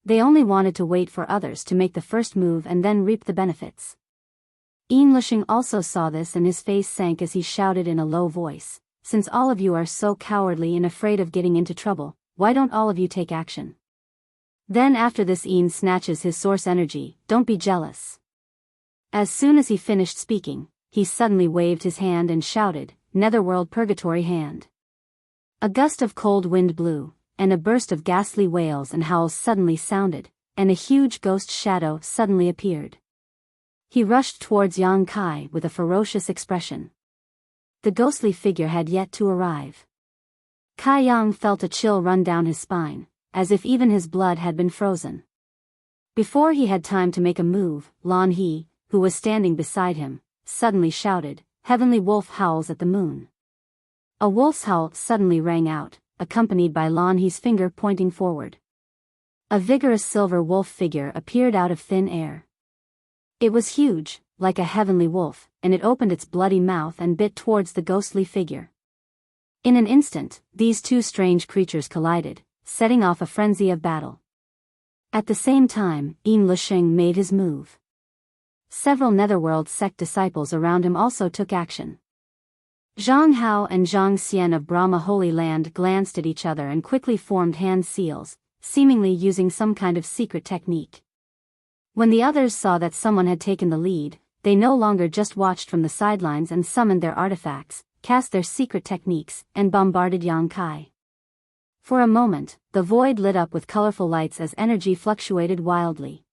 They only wanted to wait for others to make the first move and then reap the benefits. Yin Lishing also saw this and his face sank as he shouted in a low voice, since all of you are so cowardly and afraid of getting into trouble, why don't all of you take action? Then after this Ian snatches his source energy, don't be jealous. As soon as he finished speaking, he suddenly waved his hand and shouted, Netherworld Purgatory Hand. A gust of cold wind blew, and a burst of ghastly wails and howls suddenly sounded, and a huge ghost shadow suddenly appeared. He rushed towards Yang Kai with a ferocious expression. The ghostly figure had yet to arrive. Kai Yang felt a chill run down his spine, as if even his blood had been frozen. Before he had time to make a move, Lan He, who was standing beside him, suddenly shouted, Heavenly wolf howls at the moon. A wolf's howl suddenly rang out, accompanied by Lan He's finger pointing forward. A vigorous silver wolf figure appeared out of thin air. It was huge, like a heavenly wolf, and it opened its bloody mouth and bit towards the ghostly figure. In an instant, these two strange creatures collided, setting off a frenzy of battle. At the same time, Yin Lusheng made his move. Several Netherworld sect disciples around him also took action. Zhang Hao and Zhang Xian of Brahma Holy Land glanced at each other and quickly formed hand seals, seemingly using some kind of secret technique. When the others saw that someone had taken the lead, they no longer just watched from the sidelines and summoned their artifacts, cast their secret techniques, and bombarded Yang Kai. For a moment, the void lit up with colorful lights as energy fluctuated wildly.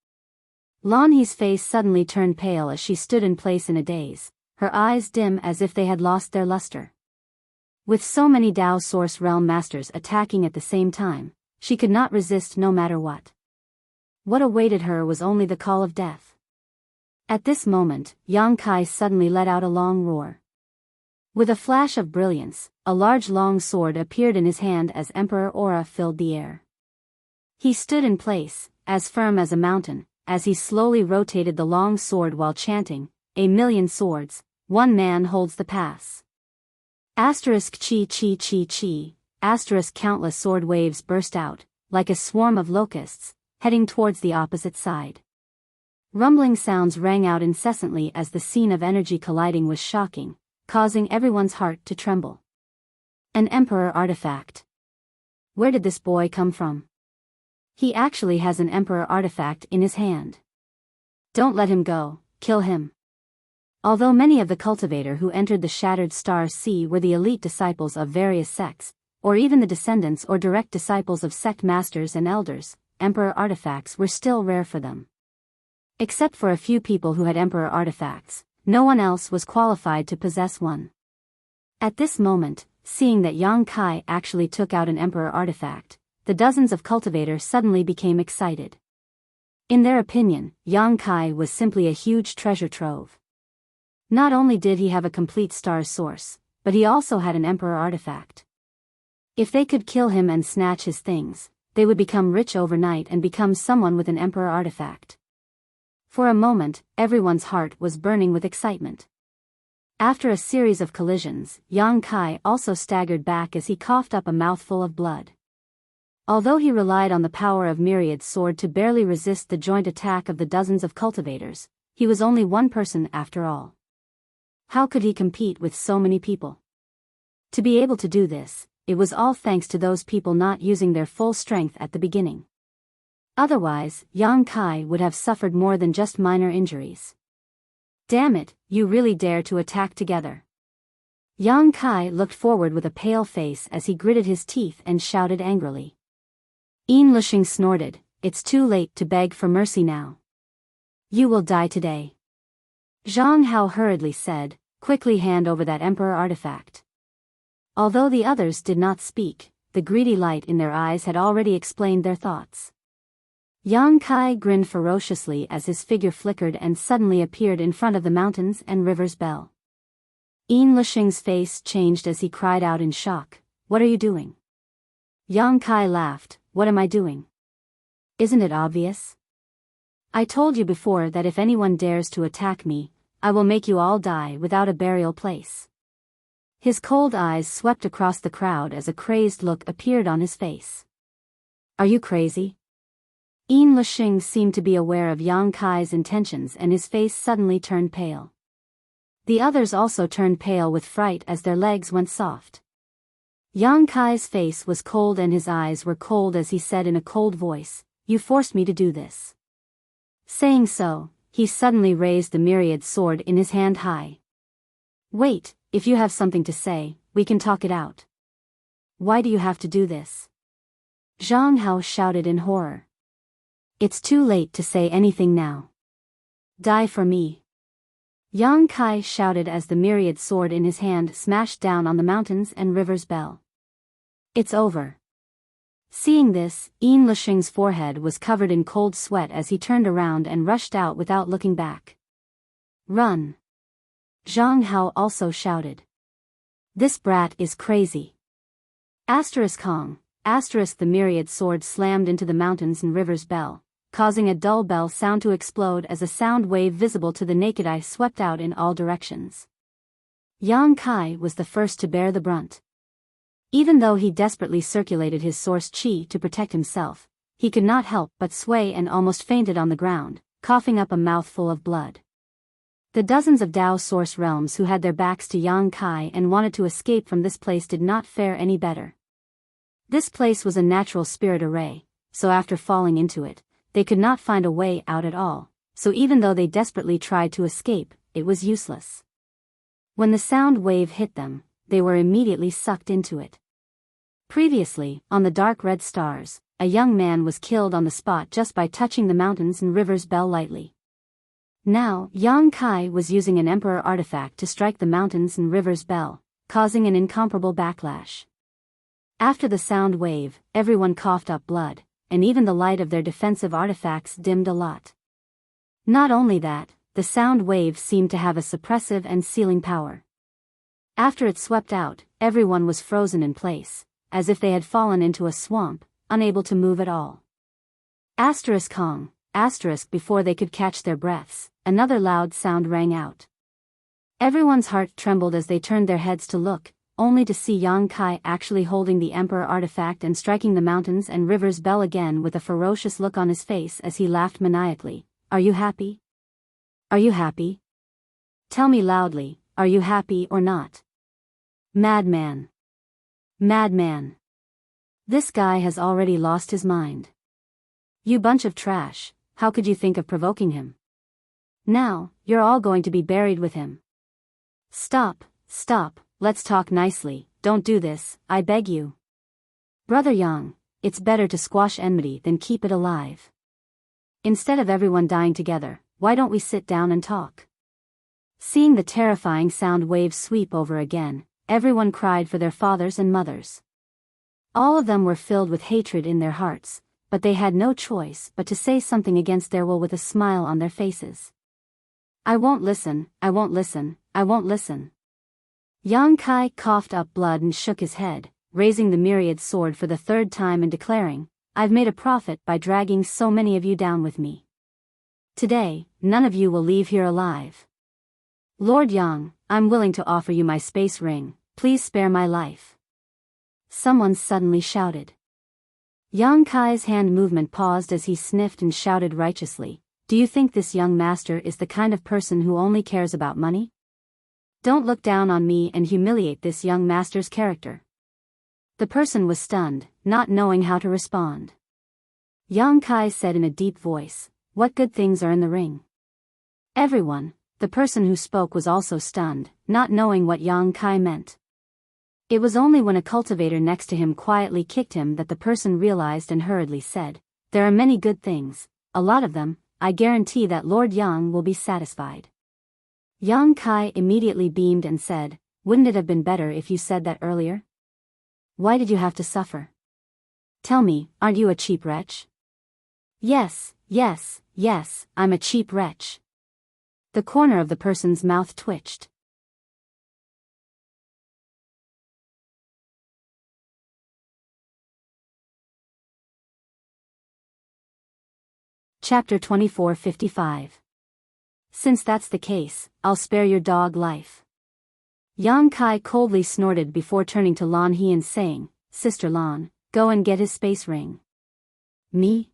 Lan He's face suddenly turned pale as she stood in place in a daze, her eyes dim as if they had lost their luster. With so many Dao Source Realm Masters attacking at the same time, she could not resist no matter what. What awaited her was only the call of death. At this moment, Yang Kai suddenly let out a long roar. With a flash of brilliance, a large long sword appeared in his hand as Emperor Aura filled the air. He stood in place, as firm as a mountain, as he slowly rotated the long sword while chanting, A million swords, one man holds the pass. Asterisk chi chi chi chi, asterisk countless sword waves burst out, like a swarm of locusts, heading towards the opposite side. Rumbling sounds rang out incessantly as the scene of energy colliding was shocking, causing everyone's heart to tremble. An Emperor artifact. Where did this boy come from? He actually has an Emperor artifact in his hand. Don't let him go, kill him. Although many of the cultivator who entered the Shattered Star Sea were the elite disciples of various sects, or even the descendants or direct disciples of sect masters and elders, Emperor artifacts were still rare for them. Except for a few people who had Emperor artifacts, no one else was qualified to possess one. At this moment, seeing that Yang Kai actually took out an Emperor artifact, the dozens of cultivators suddenly became excited. In their opinion, Yang Kai was simply a huge treasure trove. Not only did he have a complete star source, but he also had an Emperor artifact. If they could kill him and snatch his things, they would become rich overnight and become someone with an Emperor artifact. For a moment, everyone's heart was burning with excitement. After a series of collisions, Yang Kai also staggered back as he coughed up a mouthful of blood. Although he relied on the power of Myriad's sword to barely resist the joint attack of the dozens of cultivators, he was only one person after all. How could he compete with so many people? To be able to do this, it was all thanks to those people not using their full strength at the beginning. Otherwise, Yang Kai would have suffered more than just minor injuries. Damn it, you really dare to attack together. Yang Kai looked forward with a pale face as he gritted his teeth and shouted angrily. Yin Lusheng snorted, it's too late to beg for mercy now. You will die today. Zhang Hao hurriedly said, quickly hand over that Emperor artifact. Although the others did not speak, the greedy light in their eyes had already explained their thoughts. Yang Kai grinned ferociously as his figure flickered and suddenly appeared in front of the mountains and river's bell. Yin Lusheng's face changed as he cried out in shock, what are you doing? Yang Kai laughed, what am I doing? Isn't it obvious? I told you before that if anyone dares to attack me, I will make you all die without a burial place. His cold eyes swept across the crowd as a crazed look appeared on his face. Are you crazy? Yin Lusheng seemed to be aware of Yang Kai's intentions and his face suddenly turned pale. The others also turned pale with fright as their legs went soft. Yang Kai's face was cold and his eyes were cold as he said in a cold voice, "You forced me to do this." Saying so, he suddenly raised the myriad sword in his hand high. "Wait, if you have something to say, we can talk it out. Why do you have to do this?" Zhang Hao shouted in horror. "It's too late to say anything now. Die for me." Yang Kai shouted as the myriad sword in his hand smashed down on the mountains and rivers bell. "It's over." Seeing this, Yin Lisheng's forehead was covered in cold sweat as he turned around and rushed out without looking back. "Run!" Zhang Hao also shouted. "This brat is crazy." Kong, the myriad sword slammed into the mountains and rivers bell, causing a dull bell sound to explode as a sound wave visible to the naked eye swept out in all directions. Yang Kai was the first to bear the brunt. Even though he desperately circulated his source qi to protect himself, he could not help but sway and almost fainted on the ground, coughing up a mouthful of blood. The dozens of Dao source realms who had their backs to Yang Kai and wanted to escape from this place did not fare any better. This place was a natural spirit array, so after falling into it, they could not find a way out at all, so even though they desperately tried to escape, it was useless. When the sound wave hit them, they were immediately sucked into it. Previously, on the dark red stars, a young man was killed on the spot just by touching the mountains and rivers bell lightly. Now, Yang Kai was using an emperor artifact to strike the mountains and rivers bell, causing an incomparable backlash. After the sound wave, everyone coughed up blood, and even the light of their defensive artifacts dimmed a lot. Not only that, the sound wave seemed to have a suppressive and sealing power. After it swept out, everyone was frozen in place, as if they had fallen into a swamp, unable to move at all. Kong, before they could catch their breaths, another loud sound rang out. Everyone's heart trembled as they turned their heads to look, only to see Yang Kai actually holding the Emperor artifact and striking the mountains and rivers bell again with a ferocious look on his face as he laughed maniacally. "Are you happy? Are you happy? Tell me loudly, are you happy or not? Madman! Madman! This guy has already lost his mind. You bunch of trash, how could you think of provoking him? Now, you're all going to be buried with him. Stop, stop. Let's talk nicely, don't do this, I beg you. Brother Yang, it's better to squash enmity than keep it alive. Instead of everyone dying together, why don't we sit down and talk?" Seeing the terrifying sound waves sweep over again, everyone cried for their fathers and mothers. All of them were filled with hatred in their hearts, but they had no choice but to say something against their will with a smile on their faces. "I won't listen, I won't listen, I won't listen." Yang Kai coughed up blood and shook his head, raising the myriad sword for the third time and declaring, "I've made a profit by dragging so many of you down with me. Today, none of you will leave here alive. Lord Yang, I'm willing to offer you my space ring, please spare my life." Someone suddenly shouted. Yang Kai's hand movement paused as he sniffed and shouted righteously, "Do you think this young master is the kind of person who only cares about money? Don't look down on me and humiliate this young master's character." The person was stunned, not knowing how to respond. Yang Kai said in a deep voice, "What good things are in the ring?" Everyone, the person who spoke was also stunned, not knowing what Yang Kai meant. It was only when a cultivator next to him quietly kicked him that the person realized and hurriedly said, "There are many good things, a lot of them, I guarantee that Lord Yang will be satisfied." Yang Kai immediately beamed and said, "Wouldn't it have been better if you said that earlier? Why did you have to suffer? Tell me, aren't you a cheap wretch?" "Yes, yes, yes, I'm a cheap wretch." The corner of the person's mouth twitched. Chapter 2455. "Since that's the case, I'll spare your dog life." Yang Kai coldly snorted before turning to Lan He and saying, "Sister Lan, go and get his space ring." "Me?"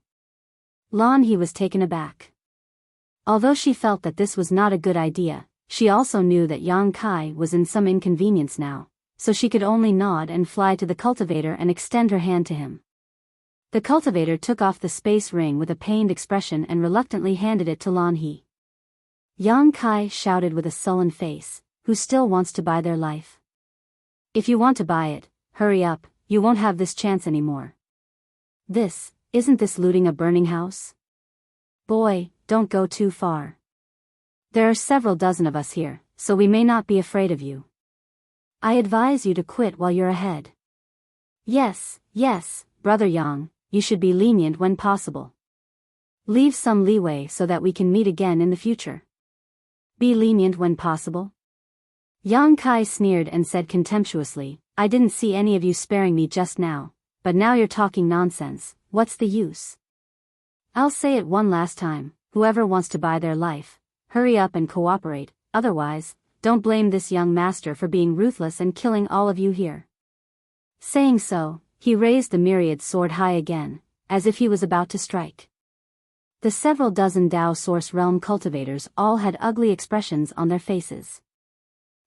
Lan He was taken aback. Although she felt that this was not a good idea, she also knew that Yang Kai was in some inconvenience now, so she could only nod and fly to the cultivator and extend her hand to him. The cultivator took off the space ring with a pained expression and reluctantly handed it to Lan He. Yang Kai shouted with a sullen face, "Who still wants to buy their life? If you want to buy it, hurry up, you won't have this chance anymore." Isn't this looting a burning house? Boy, don't go too far. There are several dozen of us here, so we may not be afraid of you. I advise you to quit while you're ahead. Yes, Brother Yang, you should be lenient when possible. Leave some leeway so that we can meet again in the future. Be lenient when possible? Yang Kai sneered and said contemptuously, "I didn't see any of you sparing me just now, but now you're talking nonsense, what's the use? I'll say it one last time, whoever wants to buy their life, hurry up and cooperate, otherwise, don't blame this young master for being ruthless and killing all of you here." Saying so, he raised the myriad sword high again, as if he was about to strike. The several dozen Dao Source Realm cultivators all had ugly expressions on their faces.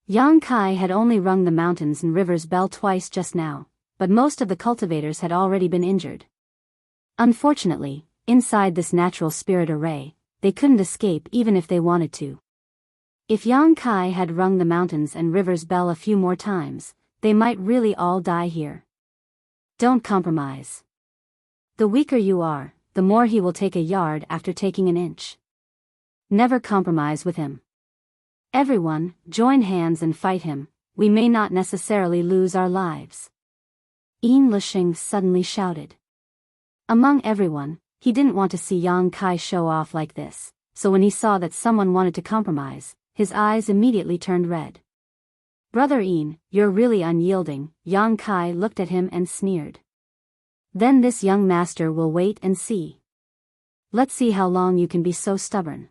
Yang Kai had only rung the mountains and rivers bell twice just now, but most of the cultivators had already been injured. Unfortunately, inside this natural spirit array, they couldn't escape even if they wanted to. If Yang Kai had rung the mountains and rivers bell a few more times, they might really all die here. Don't compromise. The weaker you are, the more he will take a yard after taking an inch. Never compromise with him. Everyone, join hands and fight him, we may not necessarily lose our lives. Yin Lisheng suddenly shouted. Among everyone, he didn't want to see Yang Kai show off like this, so when he saw that someone wanted to compromise, his eyes immediately turned red. "Brother Yin, you're really unyielding," Yang Kai looked at him and sneered. "Then this young master will wait and see. Let's see how long you can be so stubborn."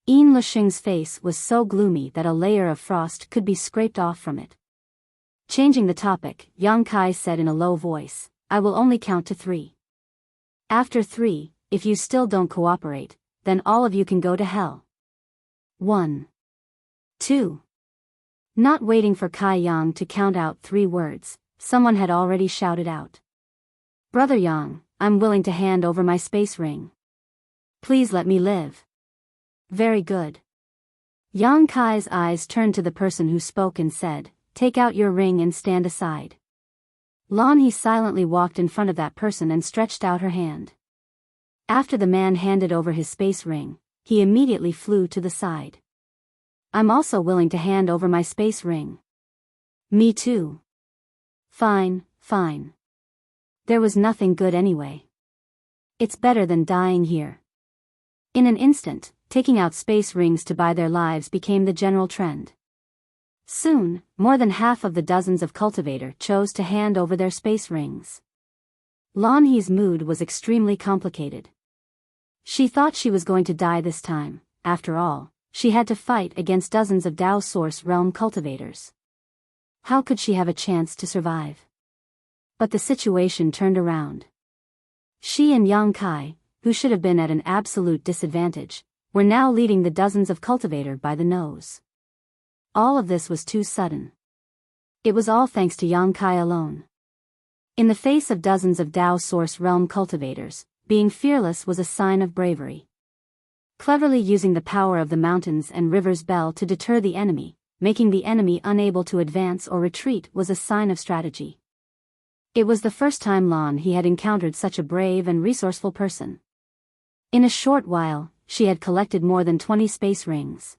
Yin Lisheng's face was so gloomy that a layer of frost could be scraped off from it. Changing the topic, Yang Kai said in a low voice, "I will only count to 3. After 3, if you still don't cooperate, then all of you can go to hell. 1. 2. Not waiting for Kai Yang to count out 3 words, someone had already shouted out. "Brother Yang, I'm willing to hand over my space ring. Please let me live." "Very good." Yang Kai's eyes turned to the person who spoke and said, "Take out your ring and stand aside." Lan He silently walked in front of that person and stretched out her hand. After the man handed over his space ring, he immediately flew to the side. "I'm also willing to hand over my space ring." "Me too." Fine. There was nothing good anyway. It's better than dying here." In an instant, taking out space rings to buy their lives became the general trend. Soon, more than half of the dozens of cultivator chose to hand over their space rings. Lan He's mood was extremely complicated. She thought she was going to die this time. After all, she had to fight against dozens of Dao Source Realm cultivators. How could she have a chance to survive? But the situation turned around. She and Yang Kai, who should have been at an absolute disadvantage, were now leading the dozens of cultivator by the nose. All of this was too sudden. It was all thanks to Yang Kai alone. In the face of dozens of Dao Source Realm cultivators, being fearless was a sign of bravery. Cleverly using the power of the mountains and rivers bell to deter the enemy, making the enemy unable to advance or retreat was a sign of strategy. It was the first time Lan He had encountered such a brave and resourceful person. In a short while, she had collected more than 20 space rings.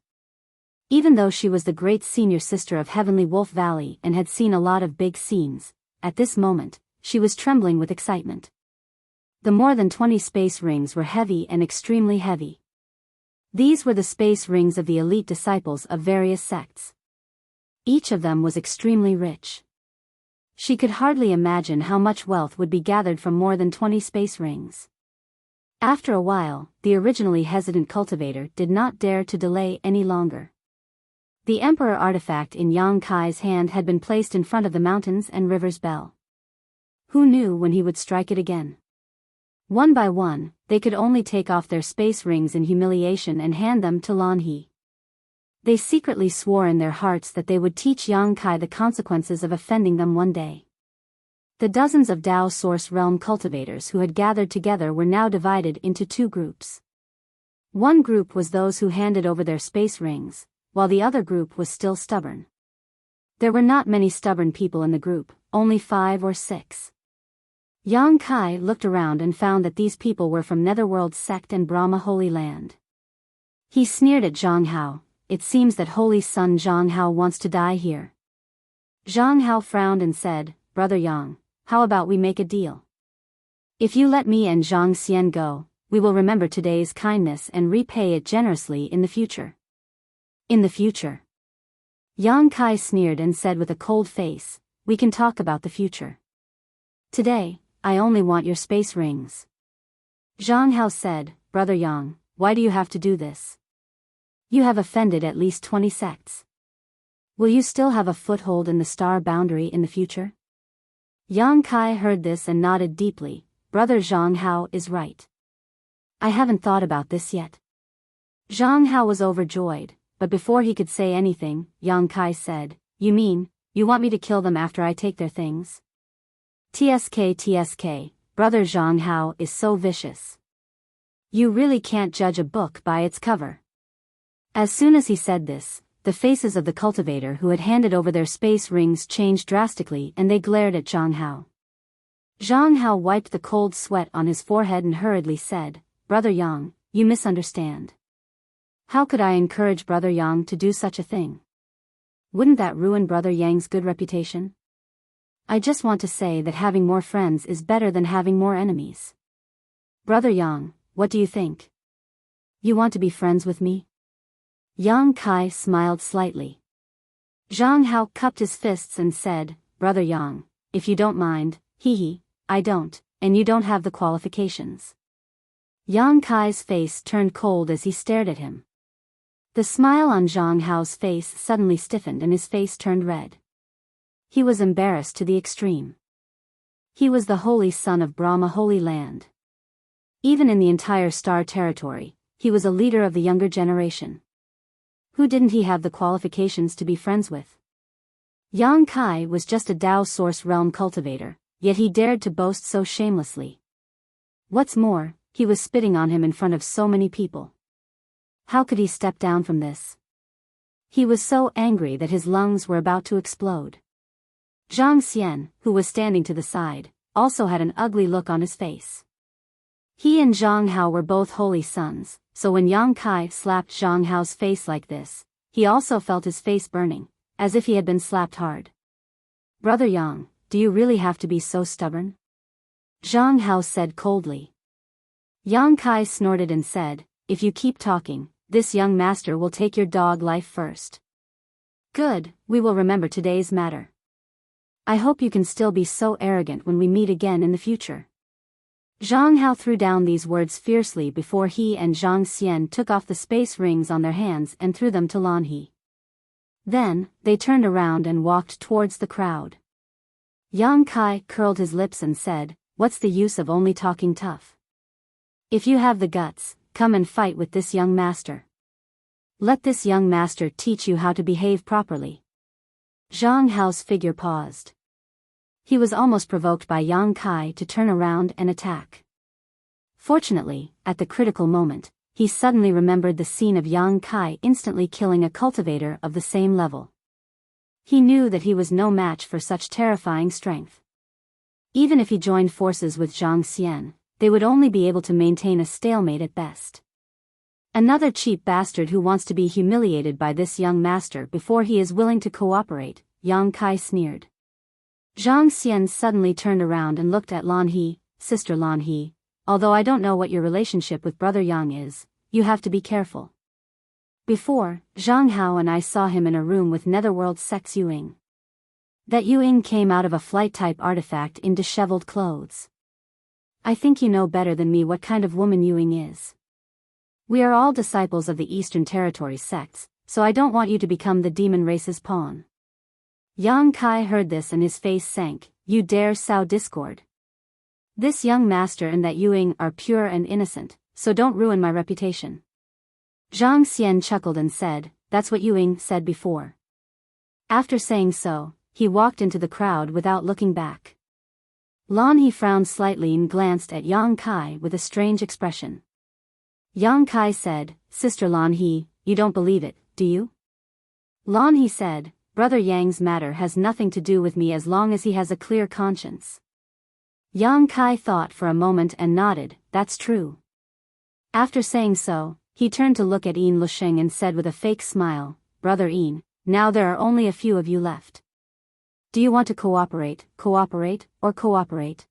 Even though she was the great senior sister of Heavenly Wolf Valley and had seen a lot of big scenes, at this moment, she was trembling with excitement. The more than 20 space rings were heavy and extremely heavy. These were the space rings of the elite disciples of various sects. Each of them was extremely rich. She could hardly imagine how much wealth would be gathered from more than 20 space rings. After a while, the originally hesitant cultivator did not dare to delay any longer. The Emperor artifact in Yang Kai's hand had been placed in front of the mountains and rivers bell. Who knew when he would strike it again? One by one, they could only take off their space rings in humiliation and hand them to Lan He. They secretly swore in their hearts that they would teach Yang Kai the consequences of offending them one day. The dozens of Dao Source Realm cultivators who had gathered together were now divided into two groups. One group was those who handed over their space rings, while the other group was still stubborn. There were not many stubborn people in the group, only 5 or 6. Yang Kai looked around and found that these people were from Netherworld Sect and Brahma Holy Land. He sneered at Zhang Hao. It seems that Holy Son Zhang Hao wants to die here. Zhang Hao frowned and said, Brother Yang, how about we make a deal? If you let me and Zhang Xian go, we will remember today's kindness and repay it generously in the future. In the future? Yang Kai sneered and said with a cold face, we can talk about the future. Today, I only want your space rings. Zhang Hao said, Brother Yang, why do you have to do this? You have offended at least 20 sects. Will you still have a foothold in the star boundary in the future? Yang Kai heard this and nodded deeply. Brother Zhang Hao is right. I haven't thought about this yet. Zhang Hao was overjoyed, but before he could say anything, Yang Kai said, You mean, you want me to kill them after I take their things? TSK, Brother Zhang Hao is so vicious. You really can't judge a book by its cover. As soon as he said this, the faces of the cultivator who had handed over their space rings changed drastically and they glared at Zhang Hao. Zhang Hao wiped the cold sweat on his forehead and hurriedly said, Brother Yang, you misunderstand. How could I encourage Brother Yang to do such a thing? Wouldn't that ruin Brother Yang's good reputation? I just want to say that having more friends is better than having more enemies. Brother Yang, what do you think? You want to be friends with me? Yang Kai smiled slightly. Zhang Hao cupped his fists and said, Brother Yang, if you don't mind, I don't, and you don't have the qualifications. Yang Kai's face turned cold as he stared at him. The smile on Zhang Hao's face suddenly stiffened and his face turned red. He was embarrassed to the extreme. He was the holy son of Brahma Holy Land. Even in the entire star territory, he was a leader of the younger generation. Who didn't he have the qualifications to be friends with? Yang Kai was just a Dao Source Realm cultivator, yet he dared to boast so shamelessly. What's more, he was spitting on him in front of so many people. How could he step down from this? He was so angry that his lungs were about to explode. Zhang Xian, who was standing to the side, also had an ugly look on his face. He and Zhang Hao were both holy sons, so when Yang Kai slapped Zhang Hao's face like this, he also felt his face burning, as if he had been slapped hard. Brother Yang, do you really have to be so stubborn? Zhang Hao said coldly. Yang Kai snorted and said, If you keep talking, this young master will take your dog life first. Good, we will remember today's matter. I hope you can still be so arrogant when we meet again in the future. Zhang Hao threw down these words fiercely before he and Zhang Xian took off the space rings on their hands and threw them to Lan He. Then, they turned around and walked towards the crowd. Yang Kai curled his lips and said, What's the use of only talking tough? If you have the guts, come and fight with this young master. Let this young master teach you how to behave properly. Zhang Hao's figure paused. He was almost provoked by Yang Kai to turn around and attack. Fortunately, at the critical moment, he suddenly remembered the scene of Yang Kai instantly killing a cultivator of the same level. He knew that he was no match for such terrifying strength. Even if he joined forces with Zhang Xian, they would only be able to maintain a stalemate at best. Another cheap bastard who wants to be humiliated by this young master before he is willing to cooperate, Yang Kai sneered. Zhang Xian suddenly turned around and looked at Lan He, Sister Lan He, although I don't know what your relationship with Brother Yang is, you have to be careful. Before, Zhang Hao and I saw him in a room with Netherworld Sex Yuing. That Yuing came out of a flight-type artifact in disheveled clothes. I think you know better than me what kind of woman Yuing is. We are all disciples of the Eastern Territory sects, so I don't want you to become the demon race's pawn. Yang Kai heard this and his face sank. You dare sow discord? This young master and that Yuing are pure and innocent, so don't ruin my reputation. Zhang Xian chuckled and said, that's what Ying said before. After saying so, he walked into the crowd without looking back. Lan He frowned slightly and glanced at Yang Kai with a strange expression. Yang Kai said, Sister Lan He, you don't believe it, do you? Lan He said, Brother Yang's matter has nothing to do with me as long as he has a clear conscience. Yang Kai thought for a moment and nodded, that's true. After saying so, he turned to look at Yin Lusheng and said with a fake smile, Brother Yin, now there are only a few of you left. Do you want to cooperate, or cooperate?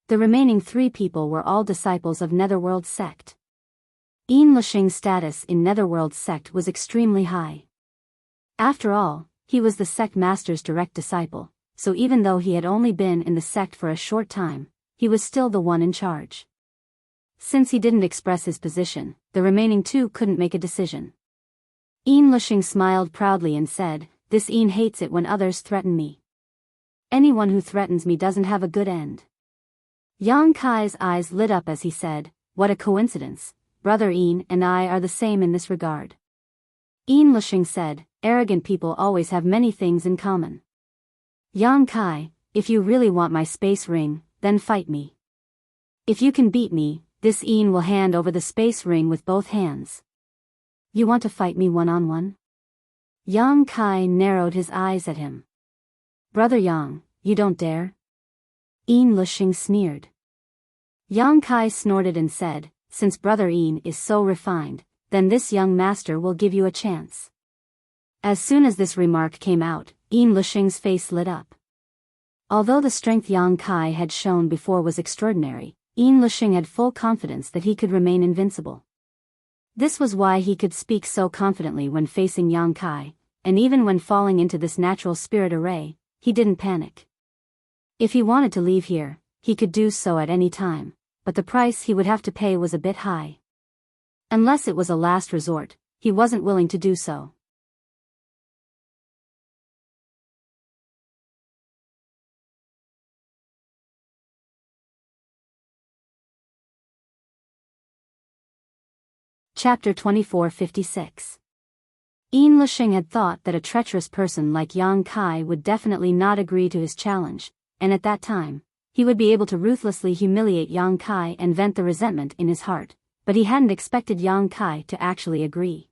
The remaining 3 people were all disciples of Netherworld sect. Yin Lusheng's status in Netherworld sect was extremely high. After all, he was the sect master's direct disciple, so even though he had only been in the sect for a short time, he was still the one in charge. Since he didn't express his position, the remaining 2 couldn't make a decision. Yin Lusheng smiled proudly and said, This Yin hates it when others threaten me. Anyone who threatens me doesn't have a good end. Yang Kai's eyes lit up as he said, What a coincidence, Brother Yin and I are the same in this regard. Yin Lusheng said, Arrogant people always have many things in common. Yang Kai, if you really want my space ring, then fight me. If you can beat me, this Yin will hand over the space ring with both hands. You want to fight me one-on-one? Yang Kai narrowed his eyes at him. Brother Yang, you don't dare? Yin Lusheng sneered. Yang Kai snorted and said, Since Brother Yin is so refined, then this young master will give you a chance. As soon as this remark came out, Yin Lusheng's face lit up. Although the strength Yang Kai had shown before was extraordinary, Yin Lusheng had full confidence that he could remain invincible. This was why he could speak so confidently when facing Yang Kai, and even when falling into this natural spirit array, he didn't panic. If he wanted to leave here, he could do so at any time, but the price he would have to pay was a bit high. Unless it was a last resort, he wasn't willing to do so. Chapter 2456. Yin Lusheng had thought that a treacherous person like Yang Kai would definitely not agree to his challenge, and at that time, he would be able to ruthlessly humiliate Yang Kai and vent the resentment in his heart, but he hadn't expected Yang Kai to actually agree.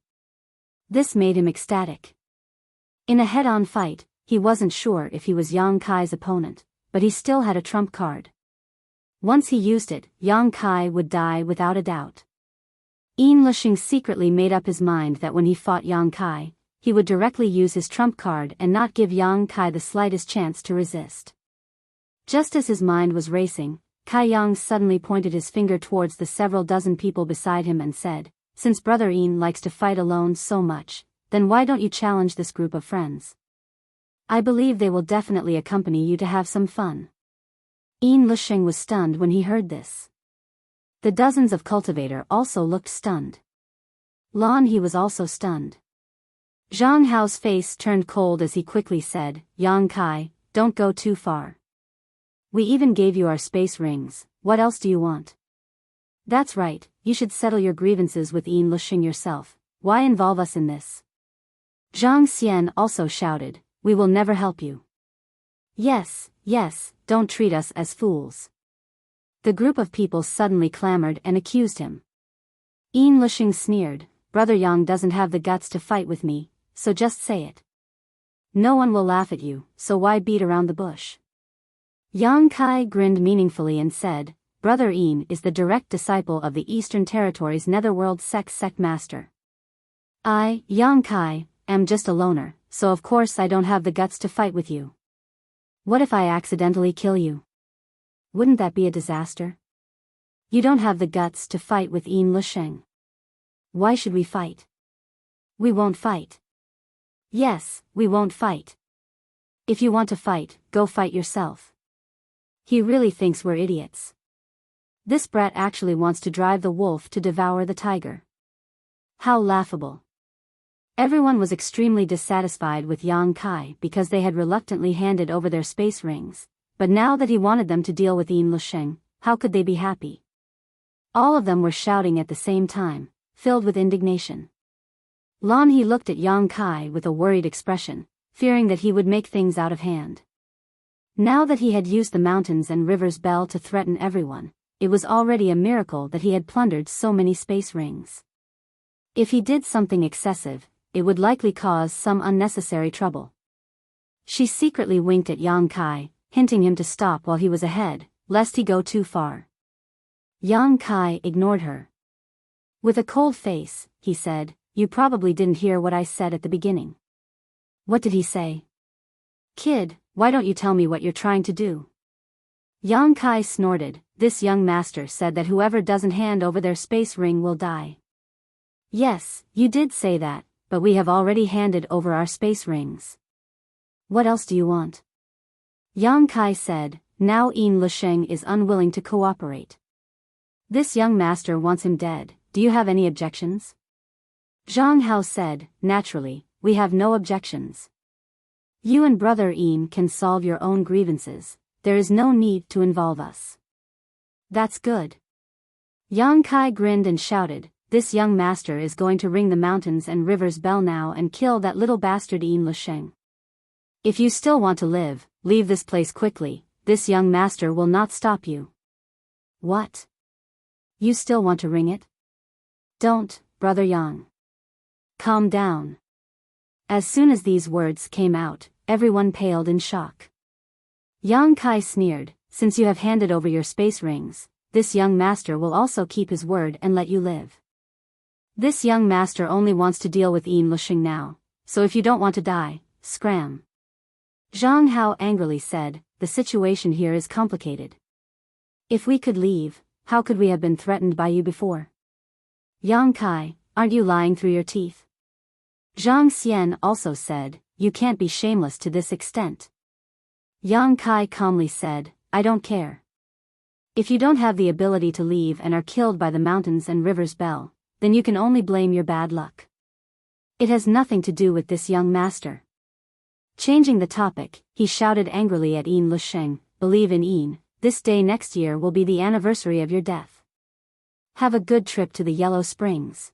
This made him ecstatic. In a head-on fight, he wasn't sure if he was Yang Kai's opponent, but he still had a trump card. Once he used it, Yang Kai would die without a doubt. Yin Lusheng secretly made up his mind that when he fought Yang Kai, he would directly use his trump card and not give Yang Kai the slightest chance to resist. Just as his mind was racing, Kai Yang suddenly pointed his finger towards the several dozen people beside him and said, Since Brother Yin likes to fight alone so much, then why don't you challenge this group of friends? I believe they will definitely accompany you to have some fun. Yin Lusheng was stunned when he heard this. The dozens of cultivator also looked stunned. Lan He was also stunned. Zhang Hao's face turned cold as he quickly said, Yang Kai, don't go too far. We even gave you our space rings, what else do you want? That's right, you should settle your grievances with Yin Lusheng yourself, why involve us in this? Zhang Xian also shouted, we will never help you. Yes, don't treat us as fools. The group of people suddenly clamored and accused him. Yin Lusheng sneered, Brother Yang doesn't have the guts to fight with me, so just say it. No one will laugh at you, so why beat around the bush? Yang Kai grinned meaningfully and said, Brother Yin is the direct disciple of the Eastern Territories Netherworld sect master. I, Yang Kai, am just a loner, so of course I don't have the guts to fight with you. What if I accidentally kill you? Wouldn't that be a disaster? You don't have the guts to fight with Yin Lusheng. Why should we fight? We won't fight. Yes, we won't fight. If you want to fight, go fight yourself. He really thinks we're idiots. This brat actually wants to drive the wolf to devour the tiger. How laughable. Everyone was extremely dissatisfied with Yang Kai because they had reluctantly handed over their space rings. But now that he wanted them to deal with Yin Lusheng, how could they be happy? All of them were shouting at the same time, filled with indignation. Lan He looked at Yang Kai with a worried expression, fearing that he would make things out of hand. Now that he had used the mountains and rivers bell to threaten everyone, it was already a miracle that he had plundered so many space rings. If he did something excessive, it would likely cause some unnecessary trouble. She secretly winked at Yang Kai, hinting him to stop while he was ahead, lest he go too far. Yang Kai ignored her. With a cold face, he said, "You probably didn't hear what I said at the beginning." "What did he say?" "Kid, why don't you tell me what you're trying to do?" Yang Kai snorted. "This young master said that whoever doesn't hand over their space ring will die." "Yes, you did say that, but we have already handed over our space rings." "What else do you want?" Yang Kai said. Now Yin Lusheng is unwilling to cooperate. This young master wants him dead. Do you have any objections? Zhang Hao said, "Naturally, we have no objections. You and Brother Yin can solve your own grievances. There is no need to involve us." "That's good." Yang Kai grinned and shouted, "This young master is going to ring the mountains and rivers bell now and kill that little bastard Yin Lusheng. If you still want to live, leave this place quickly. This young master will not stop you." "What? You still want to ring it?" "Don't, Brother Yang. Calm down." As soon as these words came out, everyone paled in shock. Yang Kai sneered, "Since you have handed over your space rings, this young master will also keep his word and let you live. This young master only wants to deal with Yin Lusheng now, so if you don't want to die, scram." Zhang Hao angrily said, "The situation here is complicated. If we could leave, how could we have been threatened by you before?" "Yang Kai, aren't you lying through your teeth?" Zhang Xian also said, "You can't be shameless to this extent." Yang Kai calmly said, "I don't care. If you don't have the ability to leave and are killed by the mountains and rivers bell, then you can only blame your bad luck. It has nothing to do with this young master." Changing the topic, he shouted angrily at Yin Lusheng, "Believe in Yin, this day next year will be the anniversary of your death. Have a good trip to the Yellow Springs."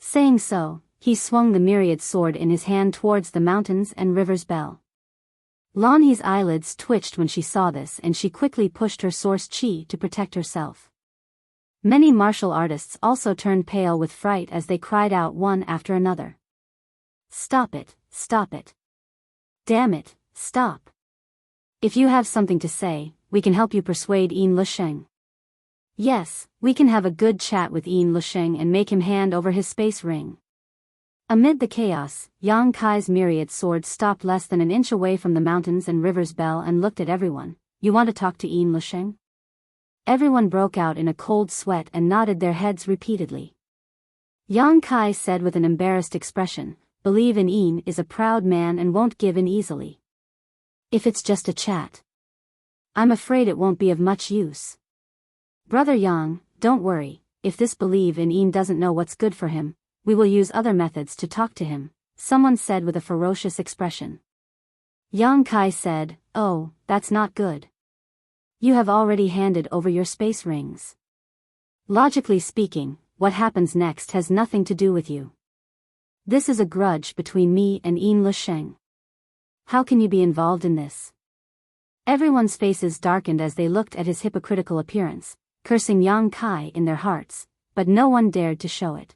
Saying so, he swung the myriad sword in his hand towards the mountains and rivers bell. Lan He's eyelids twitched when she saw this and she quickly pushed her source chi to protect herself. Many martial artists also turned pale with fright as they cried out one after another. "Stop it, stop it. Damn it, stop. If you have something to say, we can help you persuade Yin Lusheng. Yes, we can have a good chat with Yin Lusheng and make him hand over his space ring." Amid the chaos, Yang Kai's myriad sword stopped less than an inch away from the mountains and rivers bell and looked at everyone. "You want to talk to Yin Lusheng?" Everyone broke out in a cold sweat and nodded their heads repeatedly. Yang Kai said with an embarrassed expression, "Believe in Yin is a proud man and won't give in easily. If it's just a chat, I'm afraid it won't be of much use." "Brother Yang, don't worry, if this Believe in Yin doesn't know what's good for him, we will use other methods to talk to him," someone said with a ferocious expression. Yang Kai said, "Oh, that's not good. You have already handed over your space rings. Logically speaking, what happens next has nothing to do with you. This is a grudge between me and Yin Lusheng. How can you be involved in this?" Everyone's faces darkened as they looked at his hypocritical appearance, cursing Yang Kai in their hearts, but no one dared to show it.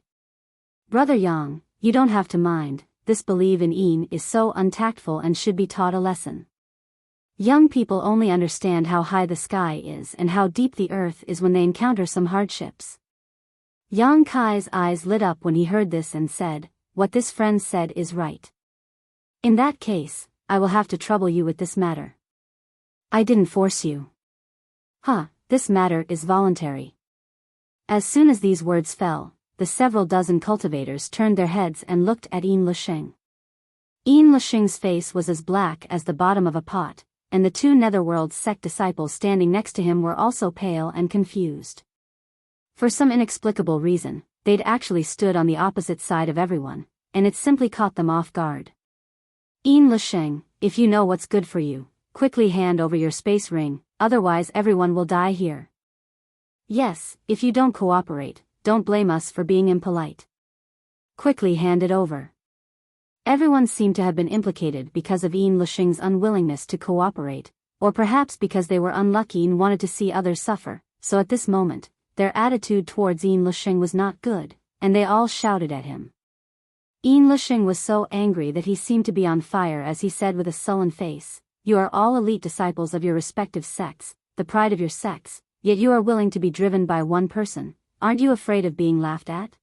"Brother Yang, you don't have to mind, this Believe in Yin is so untactful and should be taught a lesson. Young people only understand how high the sky is and how deep the earth is when they encounter some hardships." Yang Kai's eyes lit up when he heard this and said, "What this friend said is right. In that case, I will have to trouble you with this matter." "I didn't force you." "Huh, this matter is voluntary." As soon as these words fell, the several dozen cultivators turned their heads and looked at Yin Lusheng. Yin Lusheng's face was as black as the bottom of a pot, and the two Netherworld sect disciples standing next to him were also pale and confused. For some inexplicable reason, they'd actually stood on the opposite side of everyone, and it simply caught them off guard. "Yin Lusheng, if you know what's good for you, quickly hand over your space ring, otherwise everyone will die here. Yes, if you don't cooperate, don't blame us for being impolite." Quickly hand it over. Everyone seemed to have been implicated because of Yin Lisheng's unwillingness to cooperate, or perhaps because they were unlucky and wanted to see others suffer, so at this moment, their attitude towards Yin Lisheng was not good, and they all shouted at him. Yin Lisheng was so angry that he seemed to be on fire as he said with a sullen face, "You are all elite disciples of your respective sects, the pride of your sects, yet you are willing to be driven by one person. Aren't you afraid of being laughed at?"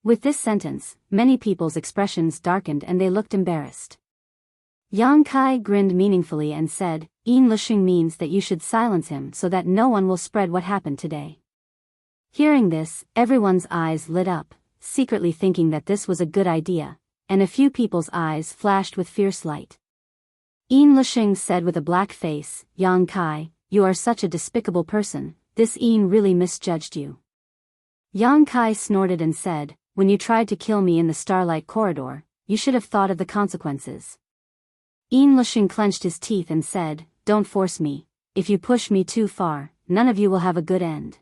With this sentence, many people's expressions darkened and they looked embarrassed. Yang Kai grinned meaningfully and said, "Yin Lisheng means that you should silence him so that no one will spread what happened today." Hearing this, everyone's eyes lit up, secretly thinking that this was a good idea, and a few people's eyes flashed with fierce light. Yin Lisheng said with a black face, "Yang Kai, you are such a despicable person, this Yin really misjudged you." Yang Kai snorted and said, "When you tried to kill me in the Starlight Corridor, you should have thought of the consequences." Yin Lisheng clenched his teeth and said, "Don't force me. If you push me too far, none of you will have a good end."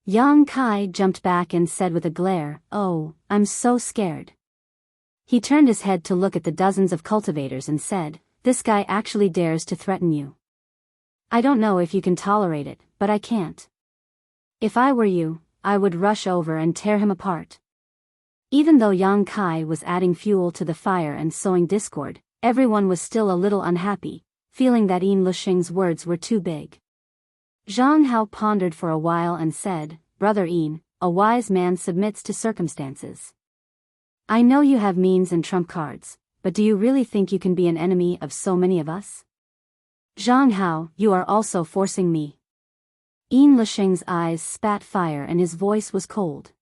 Yang Kai jumped back and said with a glare, "Oh, I'm so scared." He turned his head to look at the dozens of cultivators and said, "This guy actually dares to threaten you. I don't know if you can tolerate it, but I can't. If I were you, I would rush over and tear him apart." Even though Yang Kai was adding fuel to the fire and sowing discord, everyone was still a little unhappy, feeling that Yin Lisheng's words were too big. Zhang Hao pondered for a while and said, "Brother Yin, a wise man submits to circumstances. I know you have means and trump cards, but do you really think you can be an enemy of so many of us?" "Zhang Hao, you are also forcing me." Yin Lisheng's eyes spat fire and his voice was cold.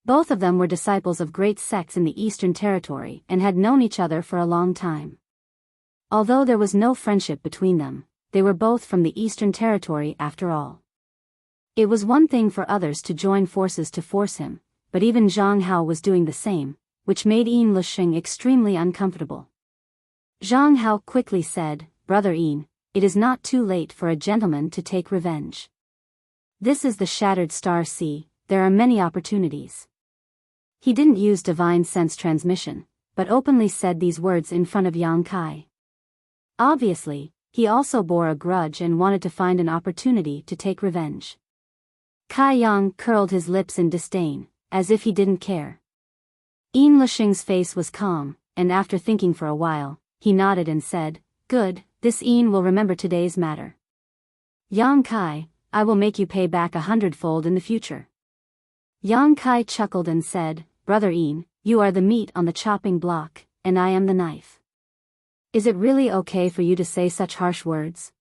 Both of them were disciples of great sects in the Eastern Territory and had known each other for a long time. Although there was no friendship between them, they were both from the Eastern Territory after all. It was one thing for others to join forces to force him, but even Zhang Hao was doing the same, which made Yin Lisheng extremely uncomfortable. Zhang Hao quickly said, "Brother Yin, it is not too late for a gentleman to take revenge. This is the Shattered Star Sea, there are many opportunities." He didn't use divine sense transmission, but openly said these words in front of Yang Kai. Obviously, he also bore a grudge and wanted to find an opportunity to take revenge. Kai Yang curled his lips in disdain, as if he didn't care. Yin Lisheng's face was calm, and after thinking for a while, he nodded and said, "Good, this Yin will remember today's matter. Yang Kai, I will make you pay back 100-fold in the future." Yang Kai chuckled and said, "Brother Yin, you are the meat on the chopping block, and I am the knife. Is it really okay for you to say such harsh words?"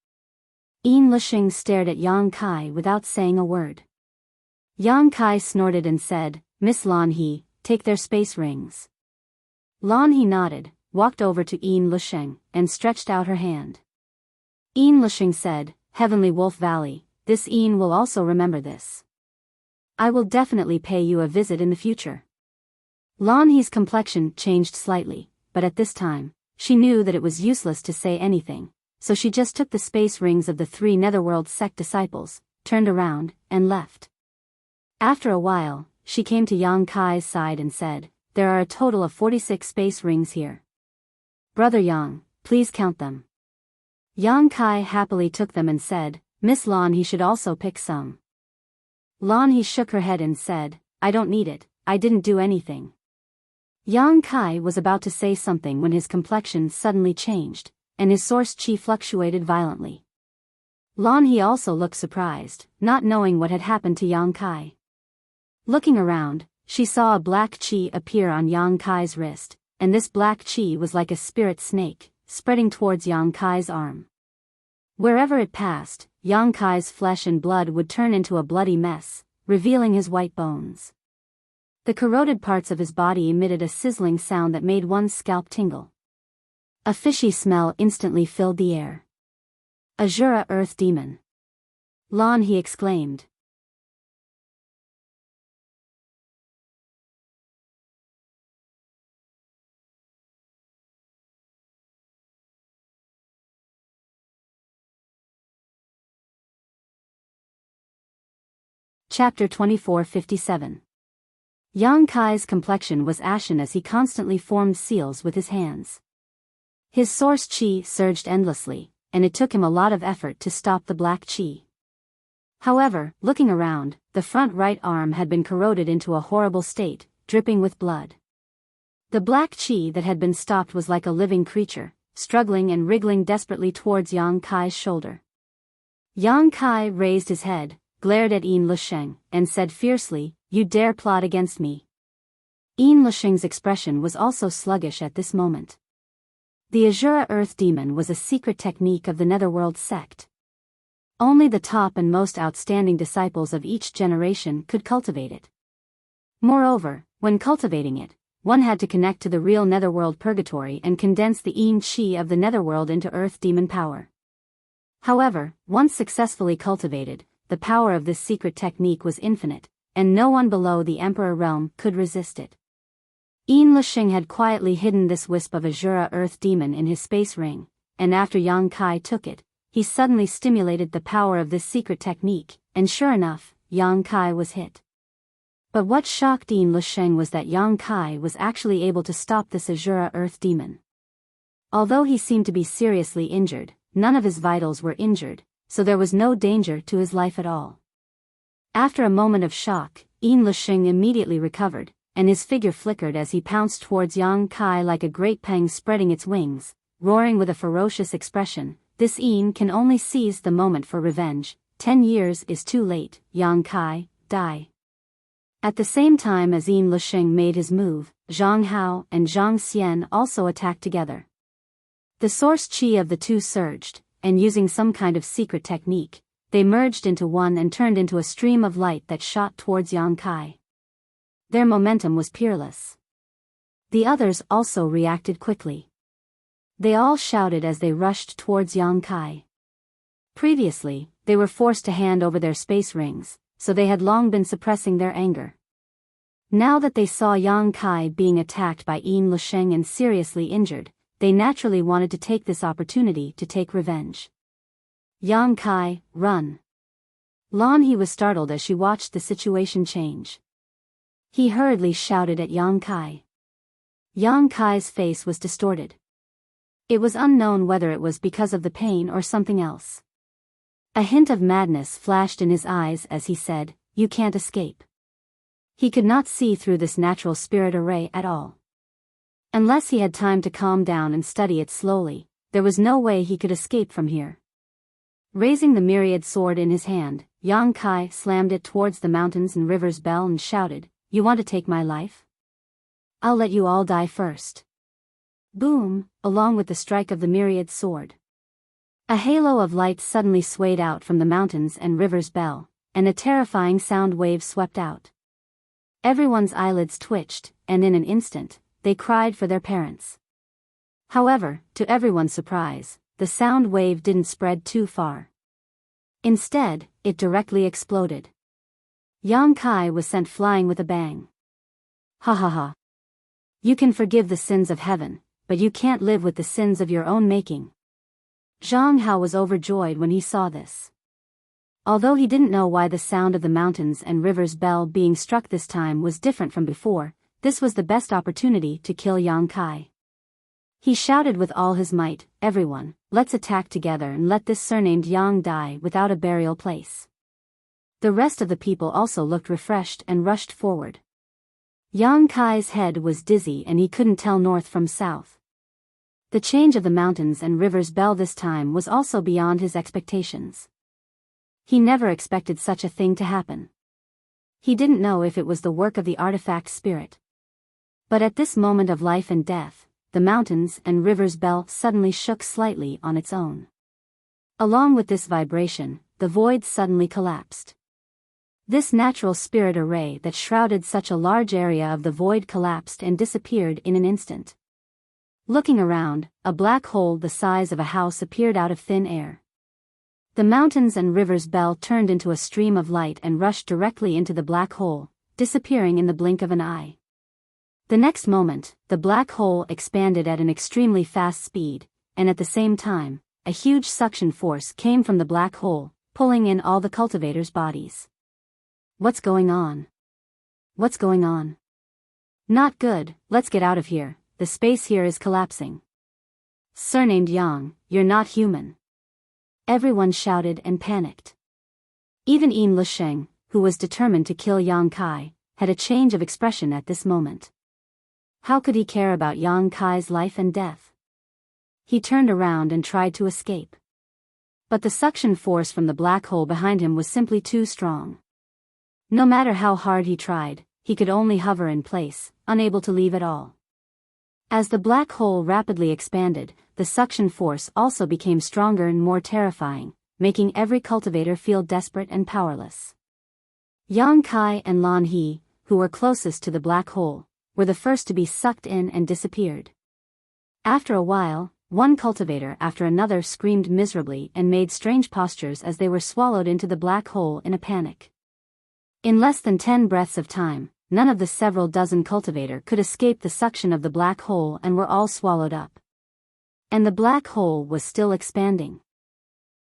Yin Lisheng stared at Yang Kai without saying a word. Yang Kai snorted and said, "Miss Lan He, take their space rings." Lan He nodded, walked over to Yin Lisheng, and stretched out her hand. Yin Lisheng said, "Heavenly Wolf Valley, this Yin will also remember this. I will definitely pay you a visit in the future." Lan He's complexion changed slightly, but at this time, she knew that it was useless to say anything, so she just took the space rings of the 3 Netherworld sect disciples, turned around, and left. After a while, she came to Yang Kai's side and said, "There are a total of 46 space rings here. Brother Yang, please count them." Yang Kai happily took them and said, "Miss Lan He should also pick some." Lan He shook her head and said, "I don't need it, I didn't do anything." Yang Kai was about to say something when his complexion suddenly changed, and his source chi fluctuated violently. Lan He also looked surprised, not knowing what had happened to Yang Kai. Looking around, she saw a black chi appear on Yang Kai's wrist, and this black chi was like a spirit snake, spreading towards Yang Kai's arm. Wherever it passed, Yang Kai's flesh and blood would turn into a bloody mess, revealing his white bones. The corroded parts of his body emitted a sizzling sound that made one's scalp tingle. A fishy smell instantly filled the air. "Azura Earth Demon!" Lan He exclaimed. Chapter 2457. Yang Kai's complexion was ashen as he constantly formed seals with his hands. His source qi surged endlessly, and it took him a lot of effort to stop the black qi. However, looking around, the front right arm had been corroded into a horrible state, dripping with blood. The black qi that had been stopped was like a living creature, struggling and wriggling desperately towards Yang Kai's shoulder. Yang Kai raised his head, glared at Yin Lusheng, and said fiercely, "You dare plot against me." Yin Lusheng's expression was also sluggish at this moment. The Azura Earth Demon was a secret technique of the Netherworld sect. Only the top and most outstanding disciples of each generation could cultivate it. Moreover, when cultivating it, one had to connect to the real Netherworld purgatory and condense the Yin Qi of the Netherworld into Earth Demon power. However, once successfully cultivated, the power of this secret technique was infinite, and no one below the Emperor realm could resist it. Yin Lusheng had quietly hidden this wisp of Azura Earth Demon in his space ring, and after Yang Kai took it, he suddenly stimulated the power of this secret technique, and sure enough, Yang Kai was hit. But what shocked Yin Lusheng was that Yang Kai was actually able to stop this Azura Earth Demon. Although he seemed to be seriously injured, none of his vitals were injured, so there was no danger to his life at all. After a moment of shock, Yin Lusheng immediately recovered, and his figure flickered as he pounced towards Yang Kai like a great pang spreading its wings, roaring with a ferocious expression. "This Yin can only seize the moment for revenge. 10 years is too late, Yang Kai, die." At the same time as Yin Lusheng made his move, Zhang Hao and Zhang Xian also attacked together. The source qi of the two surged, and using some kind of secret technique, they merged into one and turned into a stream of light that shot towards Yang Kai. Their momentum was peerless. The others also reacted quickly. They all shouted as they rushed towards Yang Kai. Previously, they were forced to hand over their space rings, so they had long been suppressing their anger. Now that they saw Yang Kai being attacked by Yin Lusheng and seriously injured, they naturally wanted to take this opportunity to take revenge. "Yang Kai, run!" Lan He was startled as she watched the situation change. He hurriedly shouted at Yang Kai. Yang Kai's face was distorted. It was unknown whether it was because of the pain or something else. A hint of madness flashed in his eyes as he said, "You can't escape." He could not see through this natural spirit array at all. Unless he had time to calm down and study it slowly, there was no way he could escape from here. Raising the myriad sword in his hand, Yang Kai slammed it towards the mountains and rivers bell and shouted, "You want to take my life? I'll let you all die first." Boom, along with the strike of the myriad sword. A halo of light suddenly swayed out from the mountains and rivers bell, and a terrifying sound wave swept out. Everyone's eyelids twitched, and in an instant, they cried for their parents. However, to everyone's surprise, the sound wave didn't spread too far. Instead, it directly exploded. Yang Kai was sent flying with a bang. "Ha ha ha. You can forgive the sins of heaven, but you can't live with the sins of your own making." Zhang Hao was overjoyed when he saw this. Although he didn't know why the sound of the mountains and rivers bell being struck this time was different from before, this was the best opportunity to kill Yang Kai. He shouted with all his might, "Everyone, let's attack together and let this surnamed Yang die without a burial place." The rest of the people also looked refreshed and rushed forward. Yang Kai's head was dizzy and he couldn't tell north from south. The change of the mountains and rivers bell this time was also beyond his expectations. He never expected such a thing to happen. He didn't know if it was the work of the artifact spirit. But at this moment of life and death, the mountains and rivers bell suddenly shook slightly on its own. Along with this vibration, the void suddenly collapsed. This natural spirit array that shrouded such a large area of the void collapsed and disappeared in an instant. Looking around, a black hole the size of a house appeared out of thin air. The mountains and rivers bell turned into a stream of light and rushed directly into the black hole, disappearing in the blink of an eye. The next moment, the black hole expanded at an extremely fast speed, and at the same time, a huge suction force came from the black hole, pulling in all the cultivators' bodies. "What's going on?" what's going on? Not good, let's get out of here, the space here is collapsing. Surnamed Yang, you're not human. Everyone shouted and panicked. Even Yin Lusheng, who was determined to kill Yang Kai, had a change of expression at this moment. How could he care about Yang Kai's life and death? He turned around and tried to escape. But the suction force from the black hole behind him was simply too strong. No matter how hard he tried, he could only hover in place, unable to leave at all. As the black hole rapidly expanded, the suction force also became stronger and more terrifying, making every cultivator feel desperate and powerless. Yang Kai and Lan He, who were closest to the black hole, were the first to be sucked in and disappeared. After a while, one cultivator after another screamed miserably and made strange postures as they were swallowed into the black hole in a panic. In less than 10 breaths of time, none of the several dozen cultivator could escape the suction of the black hole and were all swallowed up. And the black hole was still expanding.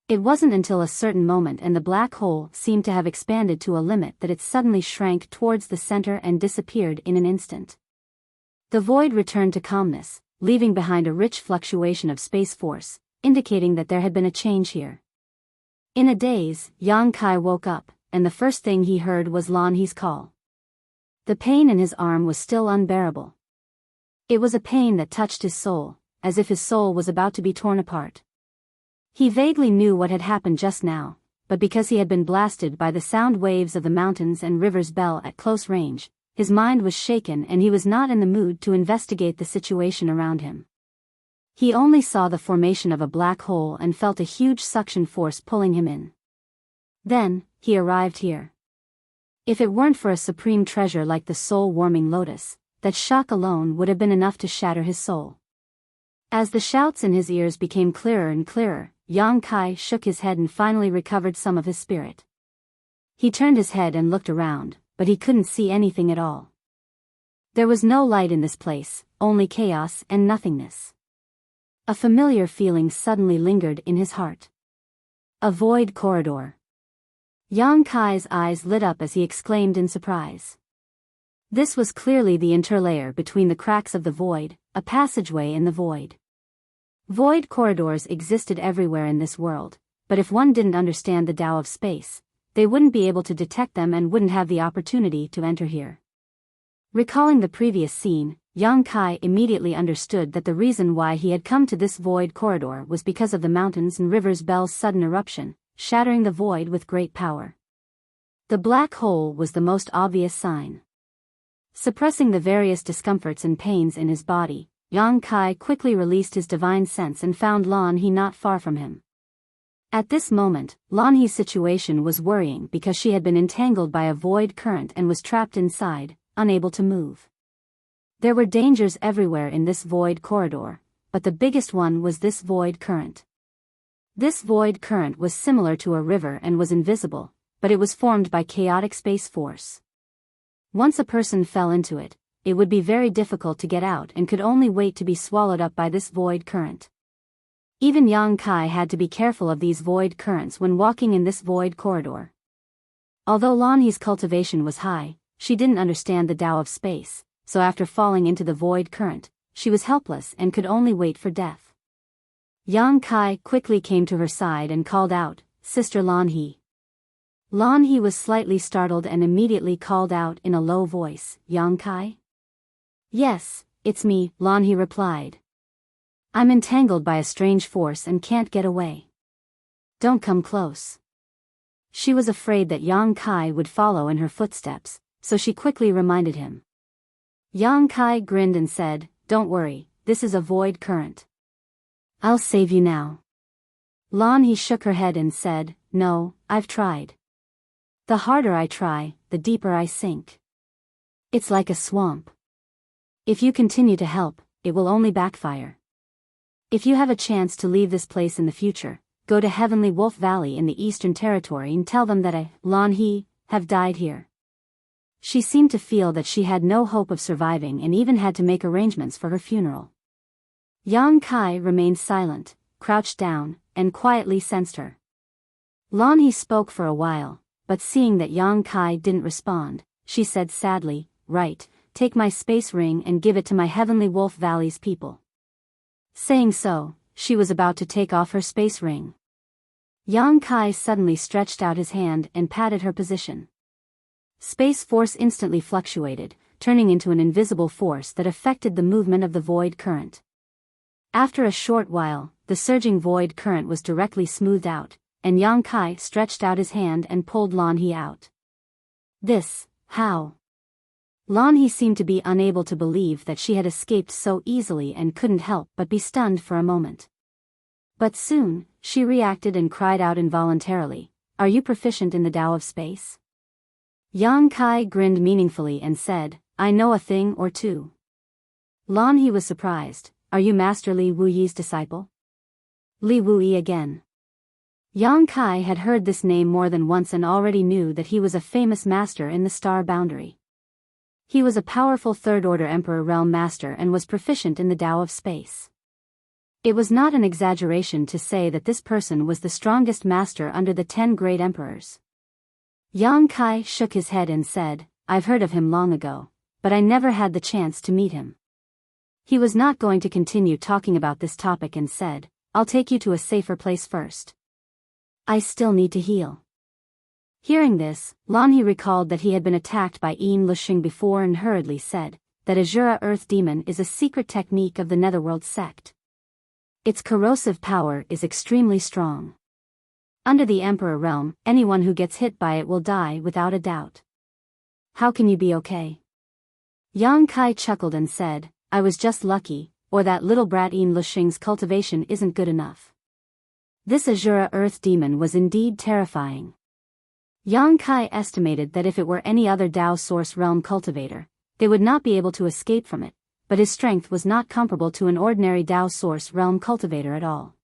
It wasn't until a certain moment and the black hole seemed to have expanded to a limit that it suddenly shrank towards the center and disappeared in an instant. The void returned to calmness, leaving behind a rich fluctuation of space force, indicating that there had been a change here. In a daze, Yang Kai woke up, and the first thing he heard was Lan He's call. The pain in his arm was still unbearable. It was a pain that touched his soul, as if his soul was about to be torn apart. He vaguely knew what had happened just now, but because he had been blasted by the sound waves of the mountains and river's bell at close range, his mind was shaken and he was not in the mood to investigate the situation around him. He only saw the formation of a black hole and felt a huge suction force pulling him in. Then, he arrived here. If it weren't for a supreme treasure like the soul-warming lotus, that shock alone would have been enough to shatter his soul. As the shouts in his ears became clearer and clearer, Yang Kai shook his head and finally recovered some of his spirit. He turned his head and looked around, but he couldn't see anything at all. There was no light in this place, only chaos and nothingness. A familiar feeling suddenly lingered in his heart. A void corridor. Yang Kai's eyes lit up as he exclaimed in surprise. This was clearly the interlayer between the cracks of the void, a passageway in the void. Void corridors existed everywhere in this world, but if one didn't understand the Tao of space, they wouldn't be able to detect them and wouldn't have the opportunity to enter here. Recalling the previous scene, Yang Kai immediately understood that the reason why he had come to this void corridor was because of the mountains and rivers bell's sudden eruption, shattering the void with great power. The black hole was the most obvious sign. Suppressing the various discomforts and pains in his body, Yang Kai quickly released his divine sense and found Lan He not far from him. At this moment, Lan He's situation was worrying because she had been entangled by a void current and was trapped inside, unable to move. There were dangers everywhere in this void corridor, but the biggest one was this void current. This void current was similar to a river and was invisible, but it was formed by chaotic space force. Once a person fell into it, it would be very difficult to get out and could only wait to be swallowed up by this void current. Even Yang Kai had to be careful of these void currents when walking in this void corridor. Although Lan He's cultivation was high, she didn't understand the Tao of space, so after falling into the void current, she was helpless and could only wait for death. Yang Kai quickly came to her side and called out, "Sister Lan He." Lan He was slightly startled and immediately called out in a low voice, "Yang Kai?" "Yes, it's me," Lan He replied. "I'm entangled by a strange force and can't get away. Don't come close." She was afraid that Yang Kai would follow in her footsteps, so she quickly reminded him. Yang Kai grinned and said, "Don't worry, this is a void current. I'll save you now." Lan He shook her head and said, "No, I've tried. The harder I try, the deeper I sink. It's like a swamp. If you continue to help, it will only backfire. If you have a chance to leave this place in the future, go to Heavenly Wolf Valley in the Eastern Territory and tell them that I, Lan He, have died here." She seemed to feel that she had no hope of surviving and even had to make arrangements for her funeral. Yang Kai remained silent, crouched down, and quietly sensed her. Lan He spoke for a while, but seeing that Yang Kai didn't respond, she said sadly, right, take my space ring and give it to my Heavenly Wolf Valley's people. Saying so, she was about to take off her space ring. Yang Kai suddenly stretched out his hand and patted her position. Space force instantly fluctuated, turning into an invisible force that affected the movement of the void current. After a short while, the surging void current was directly smoothed out, and Yang Kai stretched out his hand and pulled Lan He out. This, how? Lan He seemed to be unable to believe that she had escaped so easily and couldn't help but be stunned for a moment. But soon, she reacted and cried out involuntarily, "Are you proficient in the Tao of space?" Yang Kai grinned meaningfully and said, "I know a thing or two." Lan He was surprised, "Are you Master Li Wuyi's disciple?" Li Wuyi again. Yang Kai had heard this name more than once and already knew that he was a famous master in the star boundary. He was a powerful third-order Emperor Realm Master and was proficient in the Tao of space. It was not an exaggeration to say that this person was the strongest master under the 10 great emperors. Yang Kai shook his head and said, "I've heard of him long ago, but I never had the chance to meet him." He was not going to continue talking about this topic and said, "I'll take you to a safer place first. I still need to heal." Hearing this, Lan He recalled that he had been attacked by Yin Luxing before and hurriedly said, that Azura Earth Demon is a secret technique of the Netherworld sect. Its corrosive power is extremely strong. Under the Emperor realm, anyone who gets hit by it will die without a doubt. How can you be okay? Yang Kai chuckled and said, "I was just lucky, or that little brat Yin Luxing's cultivation isn't good enough." This Azura Earth Demon was indeed terrifying. Yang Kai estimated that if it were any other Tao Source Realm cultivator, they would not be able to escape from it, but his strength was not comparable to an ordinary Tao Source Realm cultivator at all.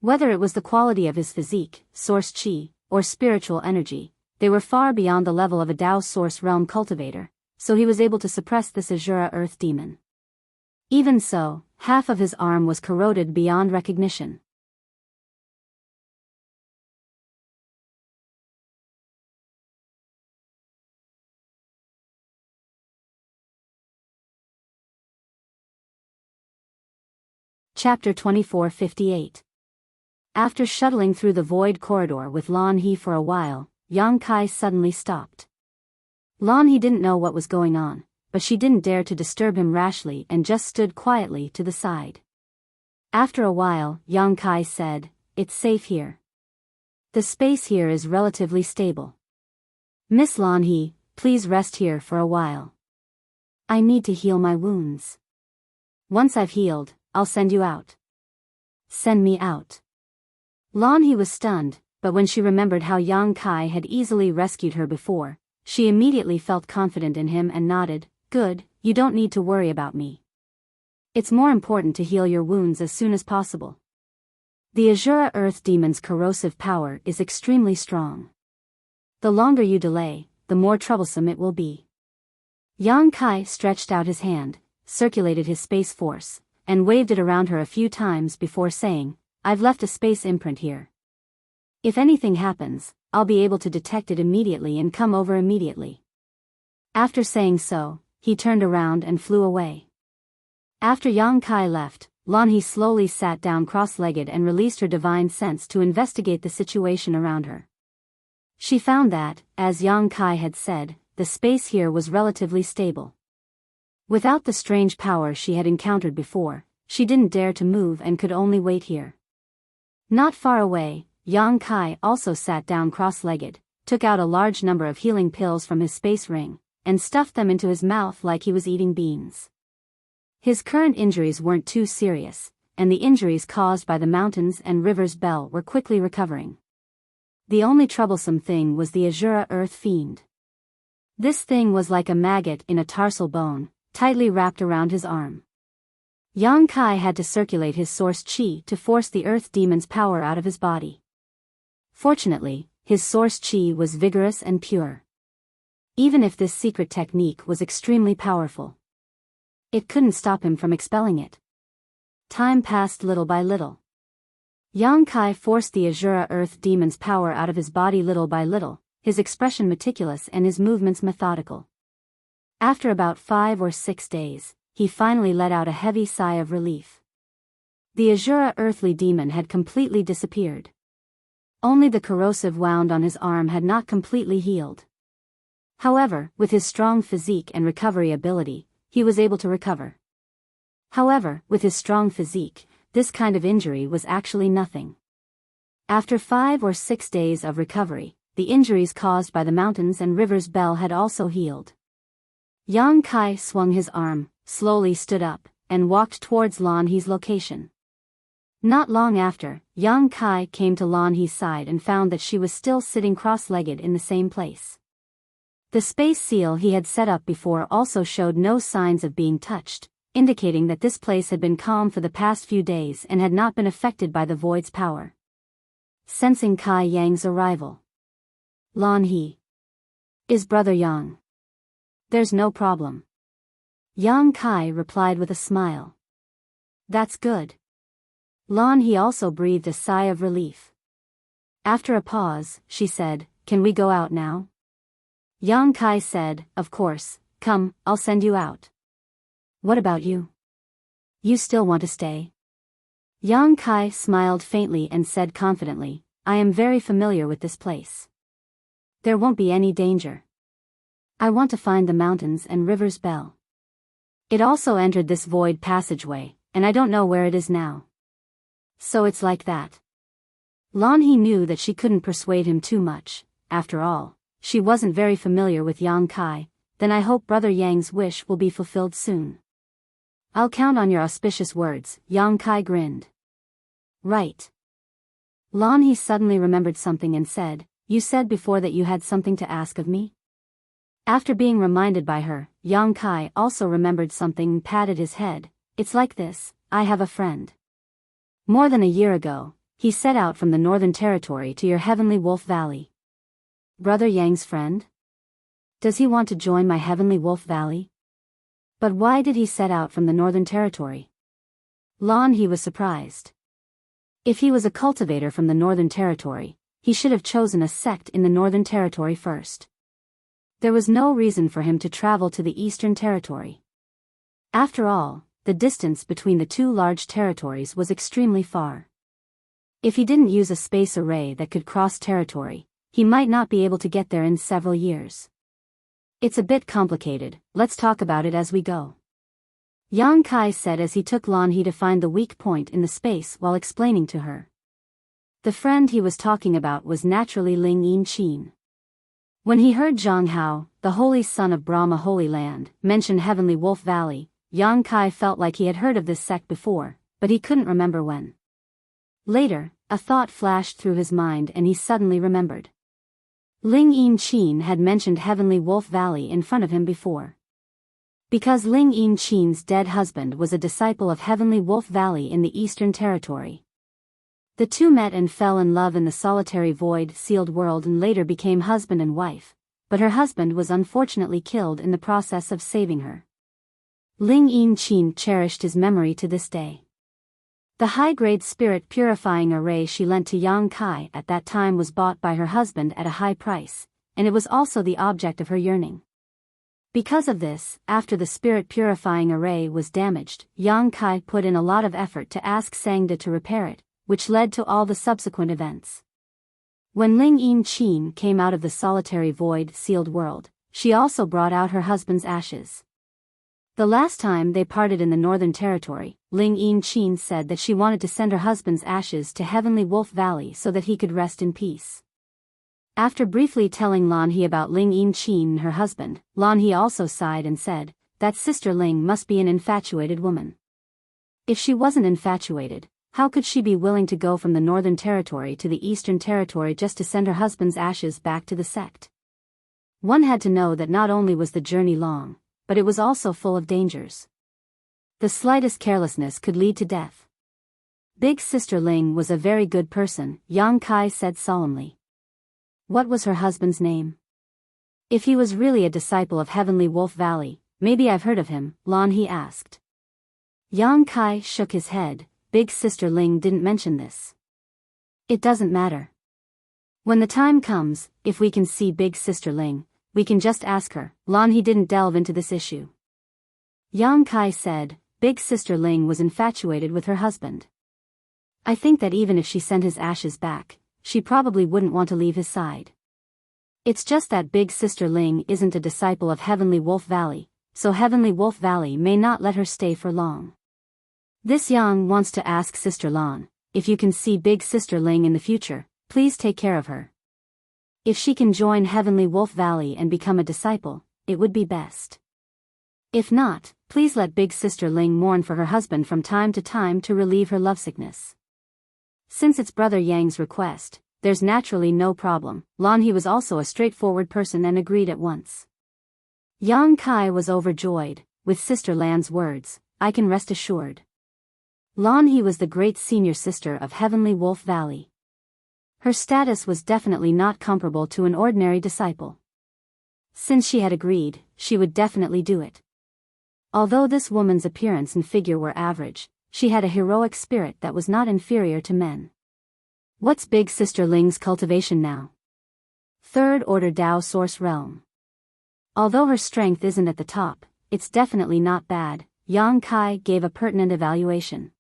Whether it was the quality of his physique, source chi, or spiritual energy, they were far beyond the level of a Tao Source Realm cultivator, so he was able to suppress this Azura Earth Demon. Even so, half of his arm was corroded beyond recognition. Chapter 2458. After shuttling through the void corridor with Lan He for a while, Yang Kai suddenly stopped. Lan He didn't know what was going on, but she didn't dare to disturb him rashly and just stood quietly to the side. After a while, Yang Kai said, "It's safe here. The space here is relatively stable. Miss Lan He, please rest here for a while. I need to heal my wounds. Once I've healed, I'll send you out." "Send me out?" Lan He was stunned, but when she remembered how Yang Kai had easily rescued her before, she immediately felt confident in him and nodded, "Good, you don't need to worry about me. It's more important to heal your wounds as soon as possible. The Azura Earth Demon's corrosive power is extremely strong. The longer you delay, the more troublesome it will be." Yang Kai stretched out his hand, circulated his space force, and waved it around her a few times before saying, "I've left a space imprint here. If anything happens, I'll be able to detect it immediately and come over immediately." After saying so, he turned around and flew away. After Yang Kai left, Lan He slowly sat down cross-legged and released her divine sense to investigate the situation around her. She found that, as Yang Kai had said, the space here was relatively stable. Without the strange power she had encountered before, she didn't dare to move and could only wait here. Not far away, Yang Kai also sat down cross-legged, took out a large number of healing pills from his space ring, and stuffed them into his mouth like he was eating beans. His current injuries weren't too serious, and the injuries caused by the mountains and rivers Bell were quickly recovering. The only troublesome thing was the Azura Earth Fiend. This thing was like a maggot in a tarsal bone, tightly wrapped around his arm. Yang Kai had to circulate his source chi to force the Earth Demon's power out of his body. Fortunately, his source chi was vigorous and pure. Even if this secret technique was extremely powerful, it couldn't stop him from expelling it. Time passed little by little. Yang Kai forced the Azura Earth Demon's power out of his body little by little, his expression meticulous and his movements methodical. After about 5 or 6 days, he finally let out a heavy sigh of relief. The Azura earthly demon had completely disappeared. Only the corrosive wound on his arm had not completely healed. However, with his strong physique and recovery ability, he was able to recover. However, with his strong physique, this kind of injury was actually nothing. After 5 or 6 days of recovery, the injuries caused by the mountains and rivers Bell had also healed. Yang Kai swung his arm, slowly stood up, and walked towards Lan He's location. Not long after, Yang Kai came to Lan He's side and found that she was still sitting cross-legged in the same place. The space seal he had set up before also showed no signs of being touched, indicating that this place had been calm for the past few days and had not been affected by the void's power. Sensing Kai Yang's arrival, Lan He is Brother Yang. There's no problem. Yang Kai replied with a smile. That's good. Lan He also breathed a sigh of relief. After a pause, she said, Can we go out now? Yang Kai said, Of course, come, I'll send you out. What about you? You still want to stay? Yang Kai smiled faintly and said confidently, I am very familiar with this place. There won't be any danger. I want to find the mountains and rivers Bell. It also entered this void passageway, and I don't know where it is now. So it's like that. Lan He knew that she couldn't persuade him too much. After all, she wasn't very familiar with Yang Kai. Then I hope Brother Yang's wish will be fulfilled soon. I'll count on your auspicious words, Yang Kai grinned. Right. Lan He suddenly remembered something and said, You said before that you had something to ask of me? After being reminded by her, Yang Kai also remembered something and patted his head. It's like this, I have a friend. More than a year ago, he set out from the Northern Territory to your Heavenly Wolf Valley. Brother Yang's friend? Does he want to join my Heavenly Wolf Valley? But why did he set out from the Northern Territory? Lan He was surprised. If he was a cultivator from the Northern Territory, he should have chosen a sect in the Northern Territory first. There was no reason for him to travel to the Eastern Territory. After all, the distance between the two large territories was extremely far. If he didn't use a space array that could cross territory, he might not be able to get there in several years. It's a bit complicated, let's talk about it as we go. Yang Kai said as he took Lan He to find the weak point in the space while explaining to her. The friend he was talking about was naturally Ling Yin Qin. When he heard Zhang Hao, the holy son of Brahma Holy Land, mention Heavenly Wolf Valley, Yang Kai felt like he had heard of this sect before, but he couldn't remember when. Later, a thought flashed through his mind and he suddenly remembered. Ling Yin Qin had mentioned Heavenly Wolf Valley in front of him before. Because Ling Yin Qin's dead husband was a disciple of Heavenly Wolf Valley in the Eastern Territory. The two met and fell in love in the solitary void-sealed world and later became husband and wife, but her husband was unfortunately killed in the process of saving her. Ling Yin Qin cherished his memory to this day. The high-grade spirit-purifying array she lent to Yang Kai at that time was bought by her husband at a high price, and it was also the object of her yearning. Because of this, after the spirit-purifying array was damaged, Yang Kai put in a lot of effort to ask Sangda to repair it, which led to all the subsequent events. When Ling Yin Qin came out of the solitary void-sealed world, she also brought out her husband's ashes. The last time they parted in the Northern Territory, Ling Yin Qin said that she wanted to send her husband's ashes to Heavenly Wolf Valley so that he could rest in peace. After briefly telling Lan He about Ling Yin Qin and her husband, Lan He also sighed and said, that Sister Ling must be an infatuated woman. If she wasn't infatuated, how could she be willing to go from the Northern Territory to the Eastern Territory just to send her husband's ashes back to the sect? One had to know that not only was the journey long, but it was also full of dangers. The slightest carelessness could lead to death. Big Sister Ling was a very good person, Yang Kai said solemnly. What was her husband's name? If he was really a disciple of Heavenly Wolf Valley, maybe I've heard of him, Lan He asked. Yang Kai shook his head. Big Sister Ling didn't mention this. It doesn't matter. When the time comes, if we can see Big Sister Ling, we can just ask her. Lan He didn't delve into this issue. Yang Kai said, Big Sister Ling was infatuated with her husband. I think that even if she sent his ashes back, she probably wouldn't want to leave his side. It's just that Big Sister Ling isn't a disciple of Heavenly Wolf Valley, so Heavenly Wolf Valley may not let her stay for long. This Yang wants to ask Sister Lan, if you can see Big Sister Ling in the future, please take care of her. If she can join Heavenly Wolf Valley and become a disciple, it would be best. If not, please let Big Sister Ling mourn for her husband from time to time to relieve her lovesickness. Since it's Brother Yang's request, there's naturally no problem. Lan He was also a straightforward person and agreed at once. Yang Kai was overjoyed, with Sister Lan's words, I can rest assured. Lan He was the great senior sister of Heavenly Wolf Valley. Her status was definitely not comparable to an ordinary disciple. Since she had agreed, she would definitely do it. Although this woman's appearance and figure were average, she had a heroic spirit that was not inferior to men. What's Big Sister Ling's cultivation now? Third Order Dao Source Realm. Although her strength isn't at the top, it's definitely not bad. Yang Kai gave a pertinent evaluation.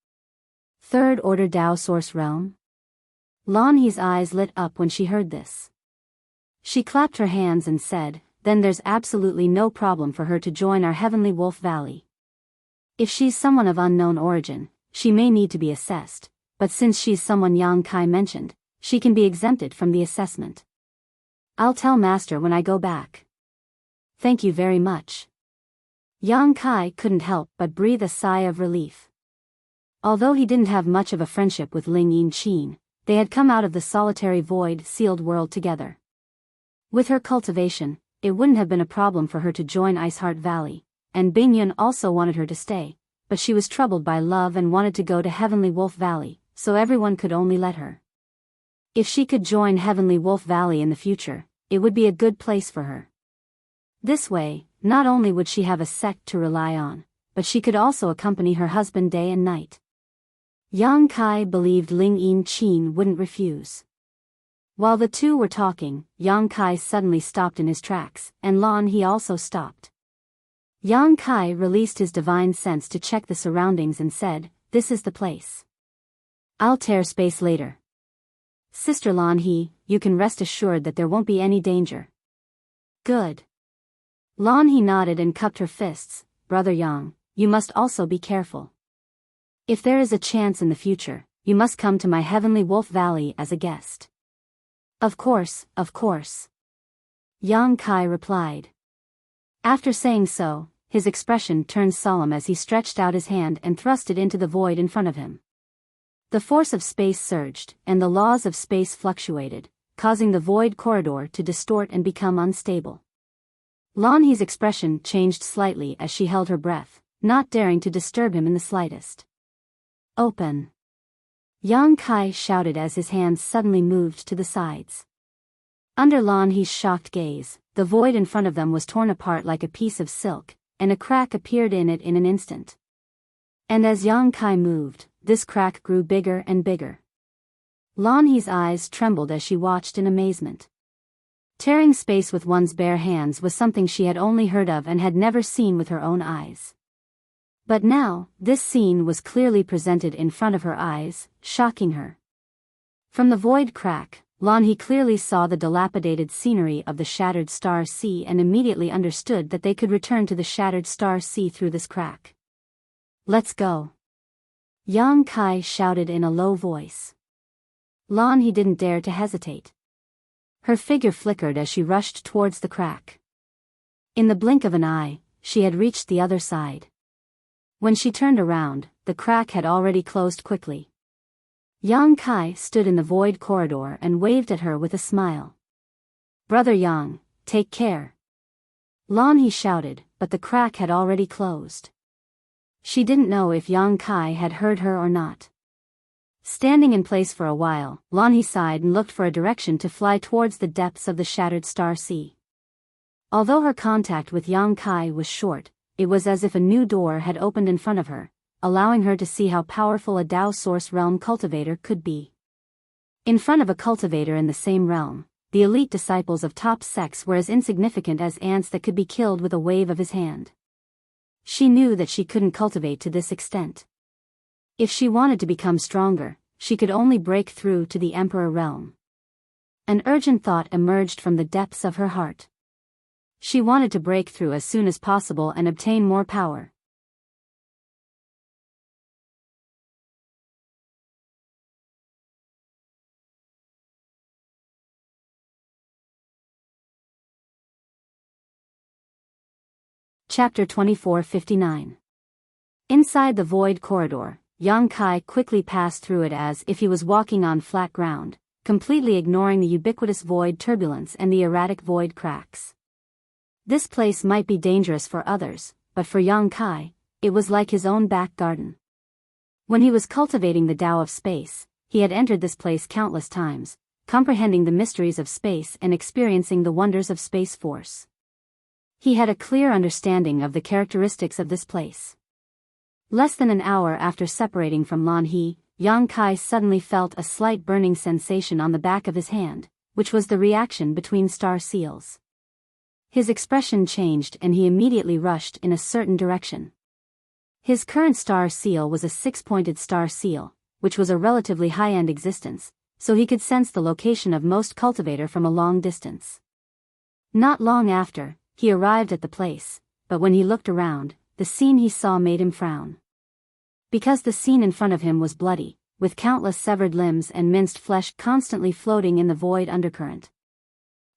Third Order Dao Source Realm? Lan He's eyes lit up when she heard this. She clapped her hands and said, then there's absolutely no problem for her to join our Heavenly Wolf Valley. If she's someone of unknown origin, she may need to be assessed, but since she's someone Yang Kai mentioned, she can be exempted from the assessment. I'll tell Master when I go back. Thank you very much. Yang Kai couldn't help but breathe a sigh of relief. Although he didn't have much of a friendship with Ling Yin-chin, they had come out of the solitary void-sealed world together. With her cultivation, it wouldn't have been a problem for her to join Iceheart Valley, and Bing Yun also wanted her to stay, but she was troubled by love and wanted to go to Heavenly Wolf Valley, so everyone could only let her. If she could join Heavenly Wolf Valley in the future, it would be a good place for her. This way, not only would she have a sect to rely on, but she could also accompany her husband day and night. Yang Kai believed Ling Yin-chin wouldn't refuse. While the two were talking, Yang Kai suddenly stopped in his tracks, and Lan He also stopped. Yang Kai released his divine sense to check the surroundings and said, this is the place. I'll tear space later. Sister Lan He, you can rest assured that there won't be any danger. Good. Lan He nodded and cupped her fists. Brother Yang, you must also be careful. If there is a chance in the future, you must come to my Heavenly Wolf Valley as a guest. Of course, of course. Yang Kai replied. After saying so, his expression turned solemn as he stretched out his hand and thrust it into the void in front of him. The force of space surged, and the laws of space fluctuated, causing the void corridor to distort and become unstable. Lan He's expression changed slightly as she held her breath, not daring to disturb him in the slightest. Open. Yang Kai shouted as his hands suddenly moved to the sides. Under Lan He's shocked gaze, the void in front of them was torn apart like a piece of silk, and a crack appeared in it in an instant. And as Yang Kai moved, this crack grew bigger and bigger. Lan He's eyes trembled as she watched in amazement. Tearing space with one's bare hands was something she had only heard of and had never seen with her own eyes. But now, this scene was clearly presented in front of her eyes, shocking her. From the void crack, Lan He clearly saw the dilapidated scenery of the Shattered Star Sea and immediately understood that they could return to the Shattered Star Sea through this crack. Let's go. Yang Kai shouted in a low voice. Lan He didn't dare to hesitate. Her figure flickered as she rushed towards the crack. In the blink of an eye, she had reached the other side. When she turned around, the crack had already closed quickly. Yang Kai stood in the void corridor and waved at her with a smile. Brother Yang, take care. Lan He shouted, but the crack had already closed. She didn't know if Yang Kai had heard her or not. Standing in place for a while, Lan He sighed and looked for a direction to fly towards the depths of the Shattered Star Sea. Although her contact with Yang Kai was short, it was as if a new door had opened in front of her, allowing her to see how powerful a Dao Source Realm cultivator could be. In front of a cultivator in the same realm, the elite disciples of top sects were as insignificant as ants that could be killed with a wave of his hand. She knew that she couldn't cultivate to this extent. If she wanted to become stronger, she could only break through to the emperor realm. An urgent thought emerged from the depths of her heart. She wanted to break through as soon as possible and obtain more power. Chapter 24:59. Inside the void corridor, Yang Kai quickly passed through it as if he was walking on flat ground, completely ignoring the ubiquitous void turbulence and the erratic void cracks. This place might be dangerous for others, but for Yang Kai, it was like his own back garden. When he was cultivating the Tao of space, he had entered this place countless times, comprehending the mysteries of space and experiencing the wonders of space force. He had a clear understanding of the characteristics of this place. Less than an hour after separating from Lan He, Yang Kai suddenly felt a slight burning sensation on the back of his hand, which was the reaction between star seals. His expression changed and he immediately rushed in a certain direction. His current star seal was a 6-pointed star seal, which was a relatively high-end existence, so he could sense the location of most cultivator from a long distance. Not long after, he arrived at the place, but when he looked around, the scene he saw made him frown. Because the scene in front of him was bloody, with countless severed limbs and minced flesh constantly floating in the void undercurrent.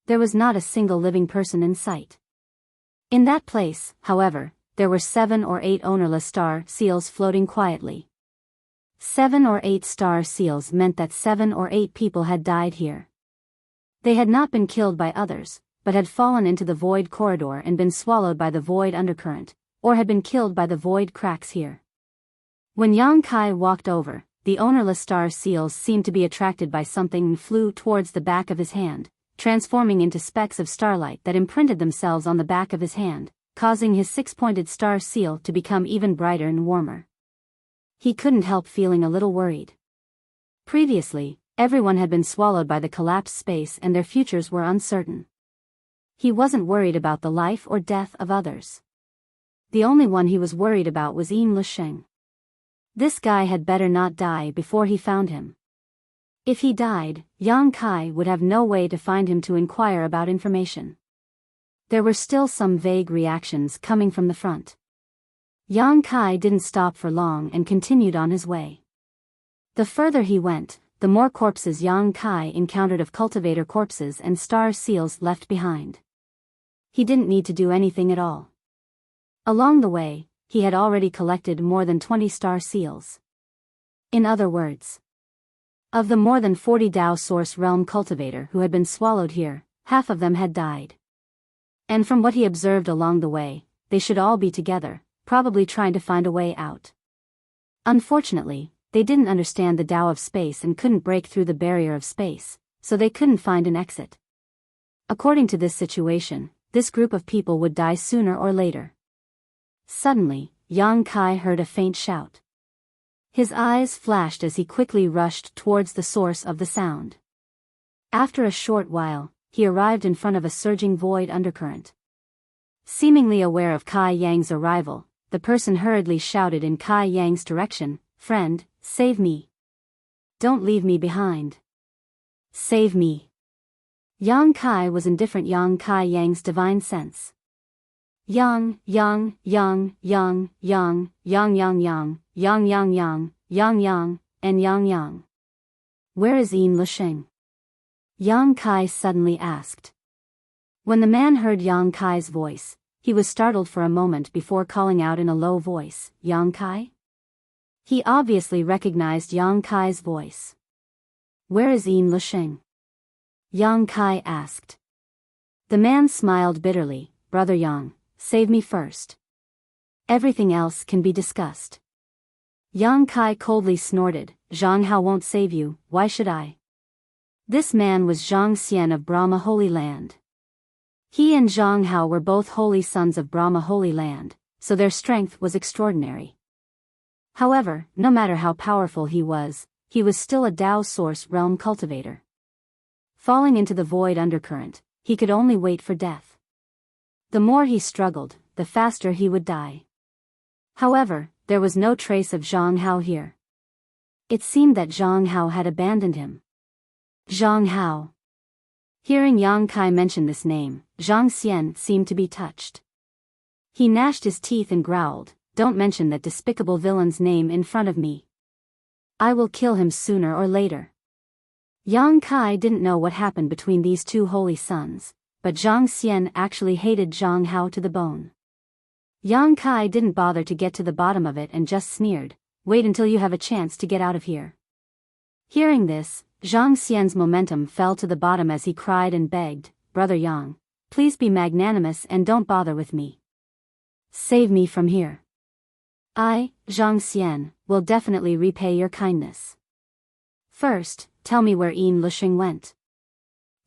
There was not a single living person in sight. In that place, however, there were 7 or 8 ownerless star seals floating quietly. 7 or 8 star seals meant that 7 or 8 people had died here. They had not been killed by others, but had fallen into the void corridor and been swallowed by the void undercurrent, or had been killed by the void cracks here. When Yang Kai walked over, the ownerless star seals seemed to be attracted by something and flew towards the back of his hand, transforming into specks of starlight that imprinted themselves on the back of his hand, causing his 6-pointed star seal to become even brighter and warmer. He couldn't help feeling a little worried. Previously, everyone had been swallowed by the collapsed space and their futures were uncertain. He wasn't worried about the life or death of others. The only one he was worried about was Yin Lusheng. This guy had better not die before he found him. If he died, Yang Kai would have no way to find him to inquire about information. There were still some vague reactions coming from the front. Yang Kai didn't stop for long and continued on his way. The further he went, the more corpses Yang Kai encountered of cultivator corpses and star seals left behind. He didn't need to do anything at all. Along the way, he had already collected more than 20 star seals. In other words, of the more than 40 Tao Source Realm cultivator who had been swallowed here, half of them had died. And from what he observed along the way, they should all be together, probably trying to find a way out. Unfortunately, they didn't understand the Tao of space and couldn't break through the barrier of space, so they couldn't find an exit. According to this situation, this group of people would die sooner or later. Suddenly, Yang Kai heard a faint shout. His eyes flashed as he quickly rushed towards the source of the sound. After a short while, he arrived in front of a surging void undercurrent. Seemingly aware of Kai Yang's arrival, the person hurriedly shouted in Kai Yang's direction, "Friend, save me. Don't leave me behind. Save me." Yang Kai was indifferent Yang Kai Yang's divine sense. Yang, yang, yang, yang, yang, yang, yang, yang, yang, yang, yang, yang, yang, and yang, yang. Where is Yin Lusheng? Yang Kai suddenly asked. When the man heard Yang Kai's voice, he was startled for a moment before calling out in a low voice, "Yang Kai?" He obviously recognized Yang Kai's voice. Where is Yin Lusheng? Yang Kai asked. The man smiled bitterly, "Brother Yang, save me first. Everything else can be discussed." Yang Kai coldly snorted, "Zhang Hao won't save you, why should I?" This man was Zhang Xian of Brahma Holy Land. He and Zhang Hao were both holy sons of Brahma Holy Land, so their strength was extraordinary. However, no matter how powerful he was, he was still a Tao Source realm cultivator. Falling into the void undercurrent, he could only wait for death. The more he struggled, the faster he would die. However, there was no trace of Zhang Hao here. It seemed that Zhang Hao had abandoned him. Zhang Hao. Hearing Yang Kai mention this name, Zhang Xian seemed to be touched. He gnashed his teeth and growled, "Don't mention that despicable villain's name in front of me. I will kill him sooner or later." Yang Kai didn't know what happened between these two holy sons, but Zhang Xian actually hated Zhang Hao to the bone. Yang Kai didn't bother to get to the bottom of it and just sneered, "Wait until you have a chance to get out of here." Hearing this, Zhang Xian's momentum fell to the bottom as he cried and begged, "Brother Yang, please be magnanimous and don't bother with me. Save me from here. I, Zhang Xian, will definitely repay your kindness. First, tell me where Yin Lusheng went."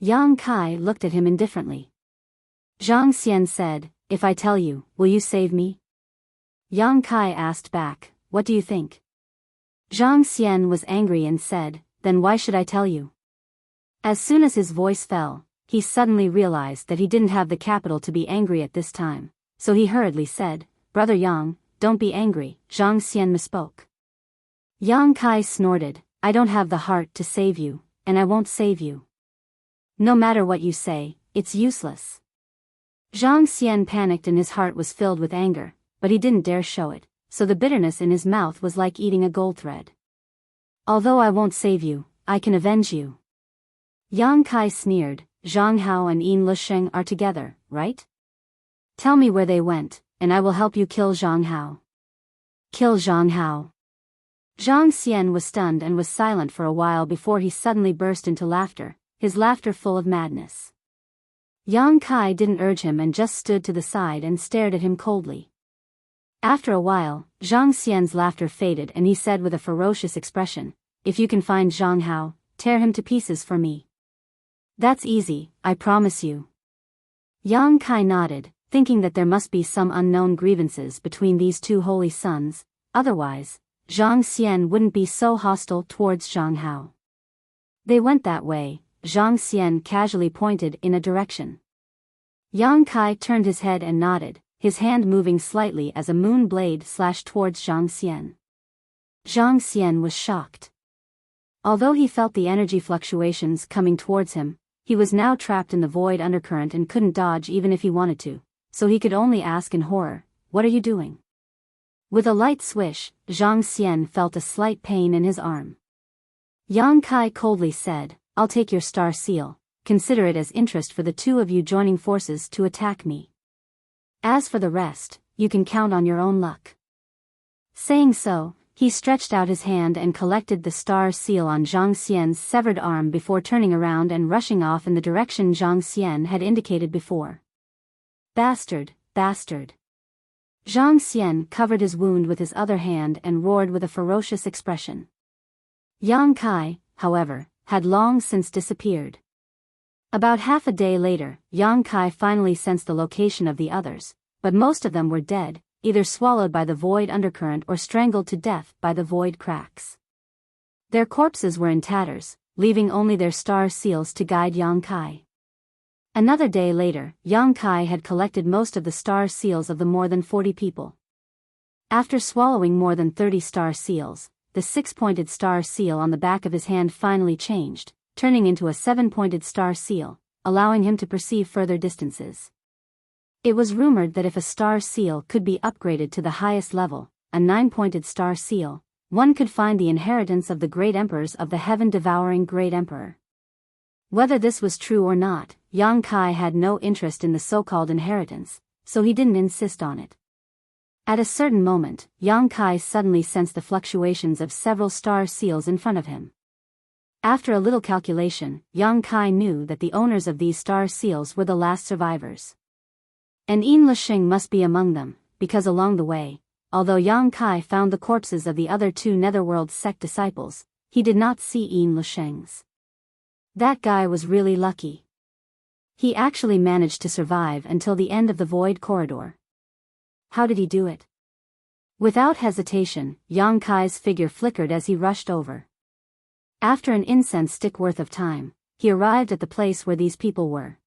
Yang Kai looked at him indifferently. Zhang Xian said, "If I tell you, will you save me?" Yang Kai asked back, "What do you think?" Zhang Xian was angry and said, "Then why should I tell you?" As soon as his voice fell, he suddenly realized that he didn't have the capital to be angry at this time, so he hurriedly said, "Brother Yang, don't be angry." Zhang Xian misspoke. Yang Kai snorted, "I don't have the heart to save you, and I won't save you. No matter what you say, it's useless." Zhang Xian panicked and his heart was filled with anger, but he didn't dare show it, so the bitterness in his mouth was like eating a gold thread. "Although I won't save you, I can avenge you." Yang Kai sneered, "Zhang Hao and Yin Lusheng are together, right? Tell me where they went, and I will help you kill Zhang Hao." "Kill Zhang Hao." Zhang Xian was stunned and was silent for a while before he suddenly burst into laughter, his laughter full of madness. Yang Kai didn't urge him and just stood to the side and stared at him coldly. After a while, Zhang Xian's laughter faded and he said with a ferocious expression, "If you can find Zhang Hao, tear him to pieces for me. That's easy, I promise you." Yang Kai nodded, thinking that there must be some unknown grievances between these two holy sons, otherwise, Zhang Xian wouldn't be so hostile towards Zhang Hao. They went that way. Zhang Xian casually pointed in a direction. Yang Kai turned his head and nodded, his hand moving slightly as a moon blade slashed towards Zhang Xian. Zhang Xian was shocked. Although he felt the energy fluctuations coming towards him, he was now trapped in the void undercurrent and couldn't dodge even if he wanted to, so he could only ask in horror, "What are you doing?" With a light swish, Zhang Xian felt a slight pain in his arm. Yang Kai coldly said, "I'll take your star seal, consider it as interest for the two of you joining forces to attack me. As for the rest, you can count on your own luck." Saying so, he stretched out his hand and collected the star seal on Zhang Xian's severed arm before turning around and rushing off in the direction Zhang Xian had indicated before. "Bastard, bastard." Zhang Xian covered his wound with his other hand and roared with a ferocious expression. Yang Kai, however, had long since disappeared. About half a day later, Yang Kai finally sensed the location of the others, but most of them were dead, either swallowed by the void undercurrent or strangled to death by the void cracks. Their corpses were in tatters, leaving only their star seals to guide Yang Kai. Another day later, Yang Kai had collected most of the star seals of the more than 40 people. After swallowing more than 30 star seals, the 6-pointed star seal on the back of his hand finally changed, turning into a 7-pointed star seal, allowing him to perceive further distances. It was rumored that if a star seal could be upgraded to the highest level, a 9-pointed star seal, one could find the inheritance of the great emperors of the heaven-devouring great emperor. Whether this was true or not, Yang Kai had no interest in the so-called inheritance, so he didn't insist on it. At a certain moment, Yang Kai suddenly sensed the fluctuations of several star seals in front of him. After a little calculation, Yang Kai knew that the owners of these star seals were the last survivors. And Yin Lusheng must be among them, because along the way, although Yang Kai found the corpses of the other two Netherworld sect disciples, he did not see Yin Lusheng's. That guy was really lucky. He actually managed to survive until the end of the void corridor. How did he do it? Without hesitation, Yang Kai's figure flickered as he rushed over. After an incense stick worth of time, he arrived at the place where these people were.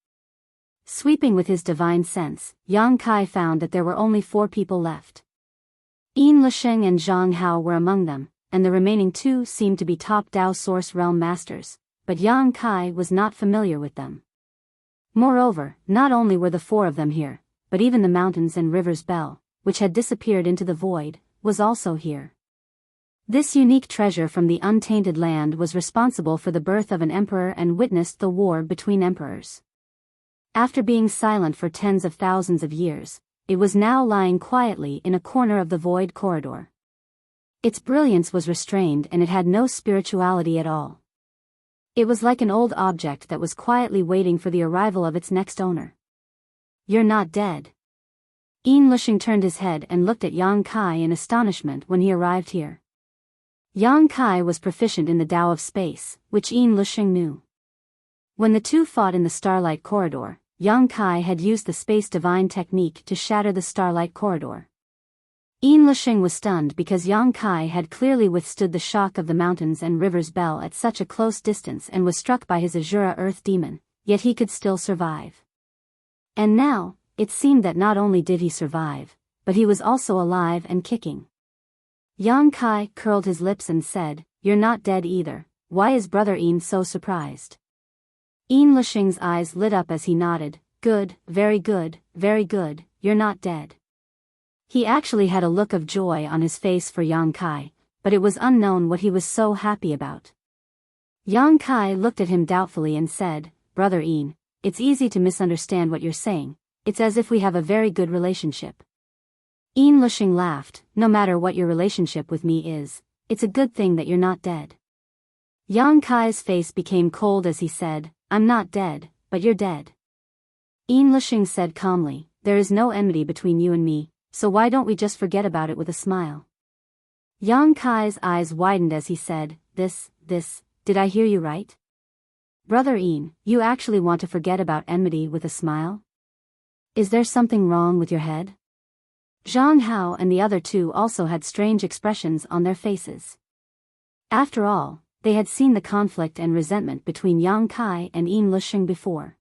Sweeping with his divine sense, Yang Kai found that there were only 4 people left. Yin Lisheng and Zhang Hao were among them, and the remaining 2 seemed to be top Dao Source Realm Masters, but Yang Kai was not familiar with them. Moreover, not only were the 4 of them here, but even the mountains and rivers Bell, which had disappeared into the void, was also here. This unique treasure from the untainted land was responsible for the birth of an emperor and witnessed the war between emperors. After being silent for tens of thousands of years, it was now lying quietly in a corner of the void corridor. Its brilliance was restrained and it had no spirituality at all. It was like an old object that was quietly waiting for the arrival of its next owner. "You're not dead." Yin Lisheng turned his head and looked at Yang Kai in astonishment when he arrived here. Yang Kai was proficient in the Tao of space, which Yin Lisheng knew. When the 2 fought in the Starlight Corridor, Yang Kai had used the Space Divine technique to shatter the Starlight Corridor. Yin Lisheng was stunned because Yang Kai had clearly withstood the shock of the mountains and rivers Bell at such a close distance and was struck by his Azura Earth Demon, yet he could still survive. And now, it seemed that not only did he survive, but he was also alive and kicking. Yang Kai curled his lips and said, "You're not dead either. Why is Brother Yin so surprised?" Yin Lisheng's eyes lit up as he nodded. "Good, very good, very good, you're not dead." He actually had a look of joy on his face for Yang Kai, but it was unknown what he was so happy about. Yang Kai looked at him doubtfully and said, "Brother Yin, it's easy to misunderstand what you're saying. It's as if we have a very good relationship." Yin Lisheng laughed. "No matter what your relationship with me is, it's a good thing that you're not dead." Yang Kai's face became cold as he said, "I'm not dead, but you're dead." Yin Lisheng said calmly, "There is no enmity between you and me, so why don't we just forget about it with a smile?" Yang Kai's eyes widened as he said, This, did I hear you right? Brother Yin, you actually want to forget about enmity with a smile? Is there something wrong with your head?" Zhang Hao and the other 2 also had strange expressions on their faces. After all, they had seen the conflict and resentment between Yang Kai and Yin Lisheng before.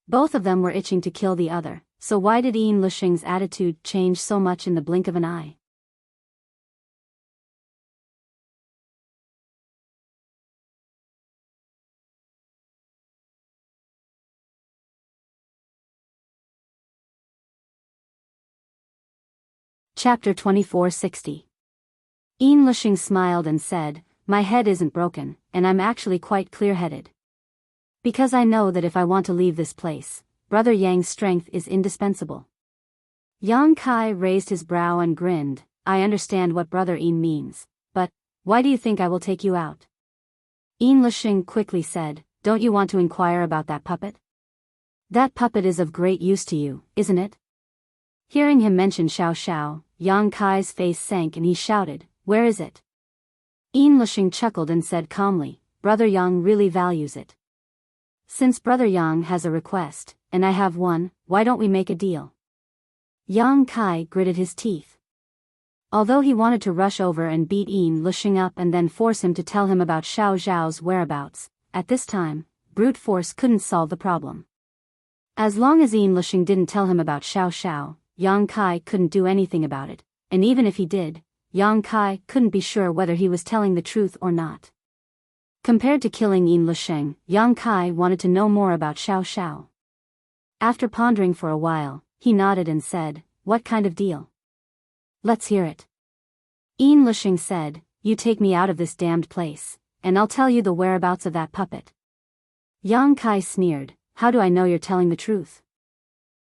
Both of them were itching to kill the other, so why did Yin Lisheng's attitude change so much in the blink of an eye? Chapter 2460. Yin Lisheng smiled and said, "My head isn't broken, and I'm actually quite clear-headed. Because I know that if I want to leave this place, Brother Yang's strength is indispensable." Yang Kai raised his brow and grinned. "I understand what Brother Yin means, but why do you think I will take you out?" Yin Lisheng quickly said, "Don't you want to inquire about that puppet? That puppet is of great use to you, isn't it?" Hearing him mention Xiao Xiao, Yang Kai's face sank and he shouted, "Where is it?" Yin Lisheng chuckled and said calmly, "Brother Yang really values it. Since Brother Yang has a request, and I have one, why don't we make a deal?" Yang Kai gritted his teeth. Although he wanted to rush over and beat Yin Lisheng up and then force him to tell him about Xiao Zhao's whereabouts, at this time, brute force couldn't solve the problem. As long as Yin Lisheng didn't tell him about Xiao Xiao, Yang Kai couldn't do anything about it, and even if he did, Yang Kai couldn't be sure whether he was telling the truth or not. Compared to killing Yin Lisheng, Yang Kai wanted to know more about Xiao Xiao. After pondering for a while, he nodded and said, "What kind of deal?" "Let's hear it." Yin Lisheng said, "You take me out of this damned place, and I'll tell you the whereabouts of that puppet." Yang Kai sneered, "How do I know you're telling the truth?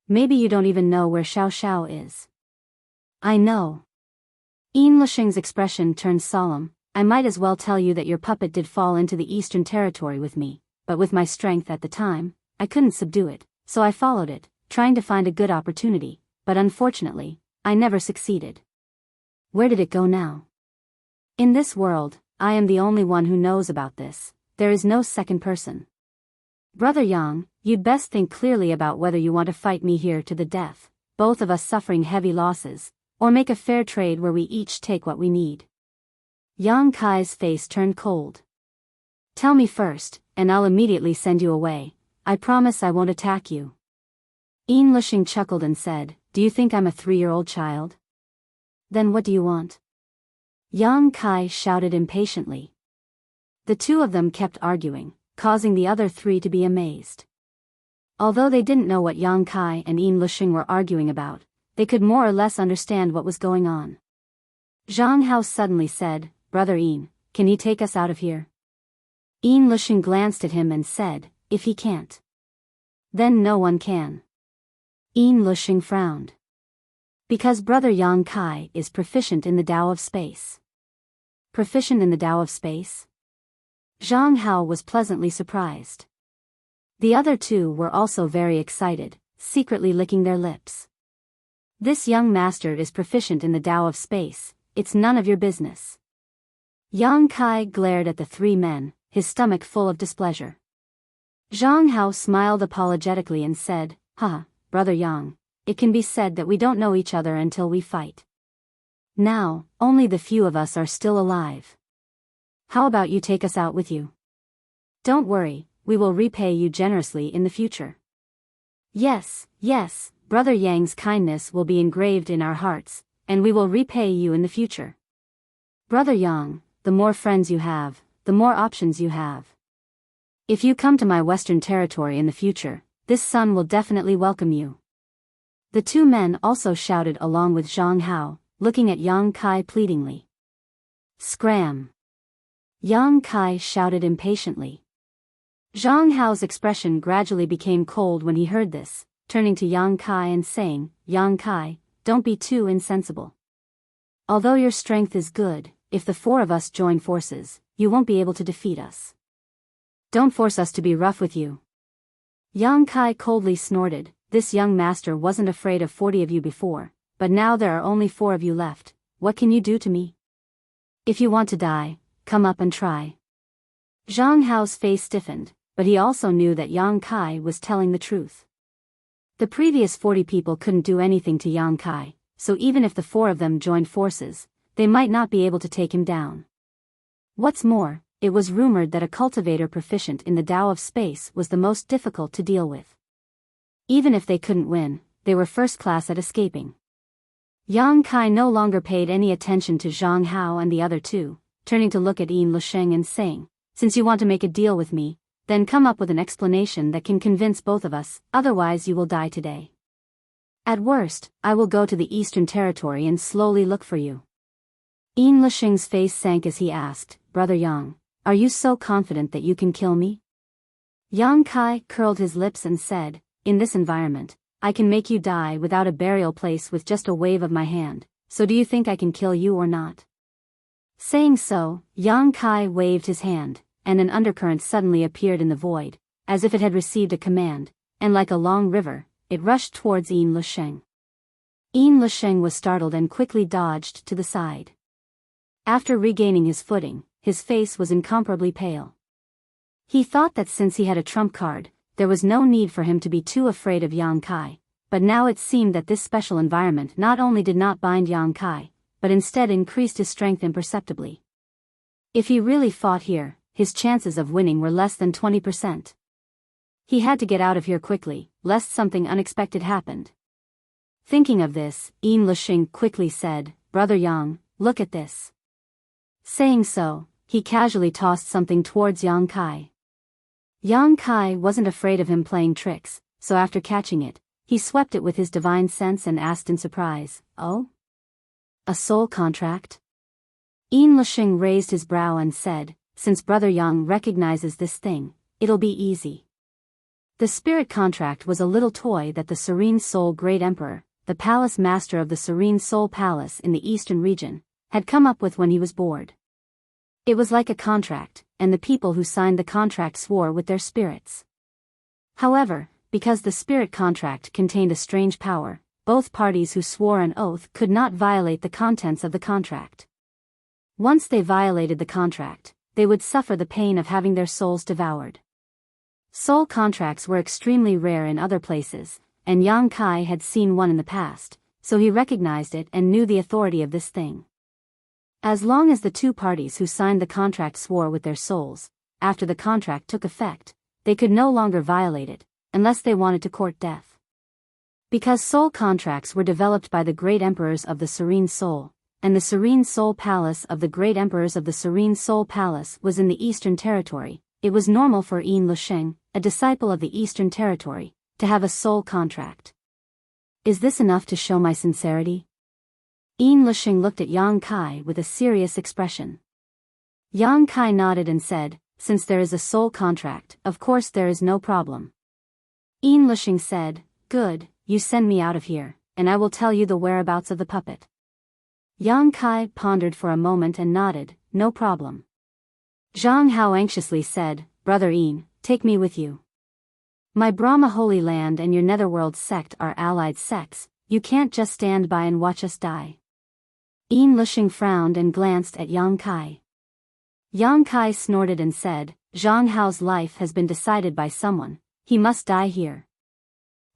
Maybe you don't even know where Xiao Xiao is." "I know." Yin Lisheng's expression turned solemn. "I might as well tell you that your puppet did fall into the Eastern Territory with me, but with my strength at the time, I couldn't subdue it, so I followed it, trying to find a good opportunity, but unfortunately, I never succeeded." "Where did it go now?" "In this world, I am the only one who knows about this. There is no second person. Brother Yang, you'd best think clearly about whether you want to fight me here to the death, both of us suffering heavy losses, or make a fair trade where we each take what we need." Yang Kai's face turned cold. Tell me first, and I'll immediately send you away. I promise I won't attack you. Yin Lusheng chuckled and said, Do you think I'm a 3-year-old child? Then what do you want? Yang Kai shouted impatiently. The two of them kept arguing, causing the other 3 to be amazed. Although they didn't know what Yang Kai and Yin Lusheng were arguing about, they could more or less understand what was going on. Zhang Hao suddenly said, Brother Yin, can he take us out of here? Yin Lusheng glanced at him and said, If he can't, then no one can. Yin Lusheng frowned. Because Brother Yang Kai is proficient in the Tao of space. Proficient in the Tao of space? Zhang Hao was pleasantly surprised. The other 2 were also very excited, secretly licking their lips. This young master is proficient in the Tao of space, it's none of your business. Yang Kai glared at the 3 men, his stomach full of displeasure. Zhang Hao smiled apologetically and said, Haha, Brother Yang, it can be said that we don't know each other until we fight. Now, only the few of us are still alive. How about you take us out with you? Don't worry, we will repay you generously in the future. Yes, yes, Brother Yang's kindness will be engraved in our hearts, and we will repay you in the future. Brother Yang, the more friends you have, the more options you have. If you come to my Western territory in the future, this son will definitely welcome you. The 2 men also shouted along with Zhang Hao, looking at Yang Kai pleadingly. Scram! Yang Kai shouted impatiently. Zhang Hao's expression gradually became cold when he heard this, turning to Yang Kai and saying, Yang Kai, don't be too insensible. Although your strength is good, if the 4 of us join forces, you won't be able to defeat us. Don't force us to be rough with you. Yang Kai coldly snorted, This young master wasn't afraid of 40 of you before, but now there are only 4 of you left, what can you do to me? If you want to die, come up and try. Zhang Hao's face stiffened, but he also knew that Yang Kai was telling the truth. The previous 40 people couldn't do anything to Yang Kai, so even if the 4 of them joined forces, they might not be able to take him down. What's more, it was rumored that a cultivator proficient in the Tao of space was the most difficult to deal with. Even if they couldn't win, they were first class at escaping. Yang Kai no longer paid any attention to Zhang Hao and the other 2, turning to look at Yin Lusheng and saying, Since you want to make a deal with me, then come up with an explanation that can convince both of us, otherwise you will die today. At worst, I will go to the Eastern Territory and slowly look for you. Yin Lusheng's face sank as he asked, Brother Yang, are you so confident that you can kill me? Yang Kai curled his lips and said, In this environment, I can make you die without a burial place with just a wave of my hand, so do you think I can kill you or not? Saying so, Yang Kai waved his hand, and an undercurrent suddenly appeared in the void, as if it had received a command, and like a long river, it rushed towards Yin Lusheng. Yin Lusheng was startled and quickly dodged to the side. After regaining his footing, his face was incomparably pale. He thought that since he had a trump card, there was no need for him to be too afraid of Yang Kai, but now it seemed that this special environment not only did not bind Yang Kai, but instead increased his strength imperceptibly. If he really fought here, his chances of winning were less than 20%. He had to get out of here quickly, lest something unexpected happened. Thinking of this, Yin Lusheng quickly said, Brother Yang, look at this. Saying so, he casually tossed something towards Yang Kai. Yang Kai wasn't afraid of him playing tricks, so after catching it, he swept it with his divine sense and asked in surprise, Oh? A soul contract? Yin Lusheng raised his brow and said, Since Brother Yang recognizes this thing, it'll be easy. The spirit contract was a little toy that the Serene Soul Great Emperor, the palace master of the Serene Soul Palace in the eastern region, had come up with when he was bored. It was like a contract, and the people who signed the contract swore with their spirits. However, because the spirit contract contained a strange power, both parties who swore an oath could not violate the contents of the contract. Once they violated the contract, they would suffer the pain of having their souls devoured. Soul contracts were extremely rare in other places, and Yang Kai had seen one in the past, so he recognized it and knew the authority of this thing. As long as the two parties who signed the contract swore with their souls, after the contract took effect, they could no longer violate it, unless they wanted to court death. Because soul contracts were developed by the great emperors of the Serene Soul, and the Serene Soul Palace of the great emperors of the Serene Soul Palace was in the Eastern Territory, it was normal for Yin Lusheng, a disciple of the Eastern Territory, to have a soul contract. Is this enough to show my sincerity? Yin Lusheng looked at Yang Kai with a serious expression. Yang Kai nodded and said, since there is a soul contract, of course there is no problem. Yin Lusheng said, good, you send me out of here, and I will tell you the whereabouts of the puppet. Yang Kai pondered for a moment and nodded, no problem. Zhang Hao anxiously said, Brother Yin, take me with you. My Brahma Holy Land and your Netherworld sect are allied sects, you can't just stand by and watch us die. Yin Lusheng frowned and glanced at Yang Kai. Yang Kai snorted and said, Zhang Hao's life has been decided by someone, he must die here.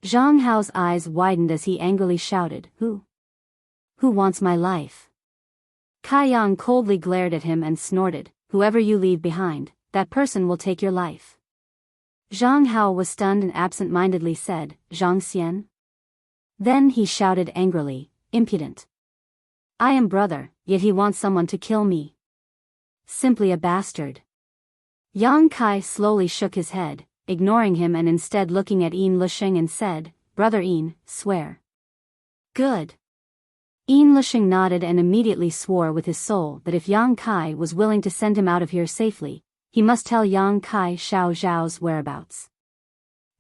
Zhang Hao's eyes widened as he angrily shouted, Who? Who wants my life? Kai Yang coldly glared at him and snorted, whoever you leave behind, that person will take your life. Zhang Hao was stunned and absent-mindedly said, Zhang Xian? Then he shouted angrily, impudent. I am brother, yet he wants someone to kill me. Simply a bastard. Yang Kai slowly shook his head, ignoring him and instead looking at Yin Lusheng and said, Brother Yin, swear. Good. Yin Lusheng nodded and immediately swore with his soul that if Yang Kai was willing to send him out of here safely, he must tell Yang Kai Xiao Zhao's whereabouts.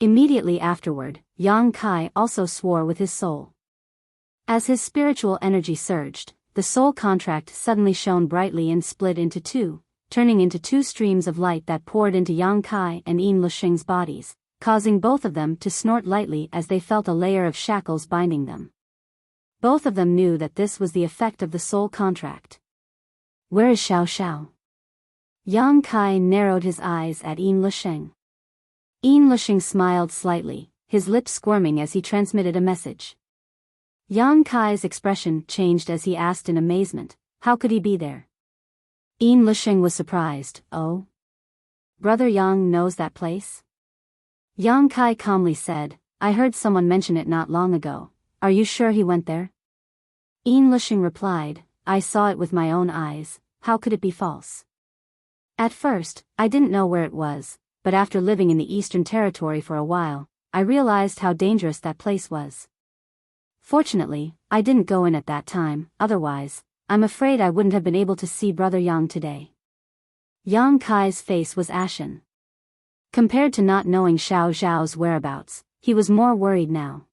Immediately afterward, Yang Kai also swore with his soul. As his spiritual energy surged, the soul contract suddenly shone brightly and split into two, turning into two streams of light that poured into Yang Kai and Yin Lusheng's bodies, causing both of them to snort lightly as they felt a layer of shackles binding them. Both of them knew that this was the effect of the soul contract. Where is Xiao Xiao? Yang Kai narrowed his eyes at Yin Lusheng. Yin Lusheng smiled slightly, his lips squirming as he transmitted a message. Yang Kai's expression changed as he asked in amazement, how could he be there? Yin Lusheng was surprised, oh? Brother Yang knows that place? Yang Kai calmly said, I heard someone mention it not long ago, are you sure he went there? Yin Lusheng replied, I saw it with my own eyes, how could it be false? At first, I didn't know where it was, but after living in the Eastern Territory for a while, I realized how dangerous that place was. Fortunately, I didn't go in at that time, otherwise, I'm afraid I wouldn't have been able to see Brother Yang today. Yang Kai's face was ashen. Compared to not knowing Xiao Zhao's whereabouts, he was more worried now.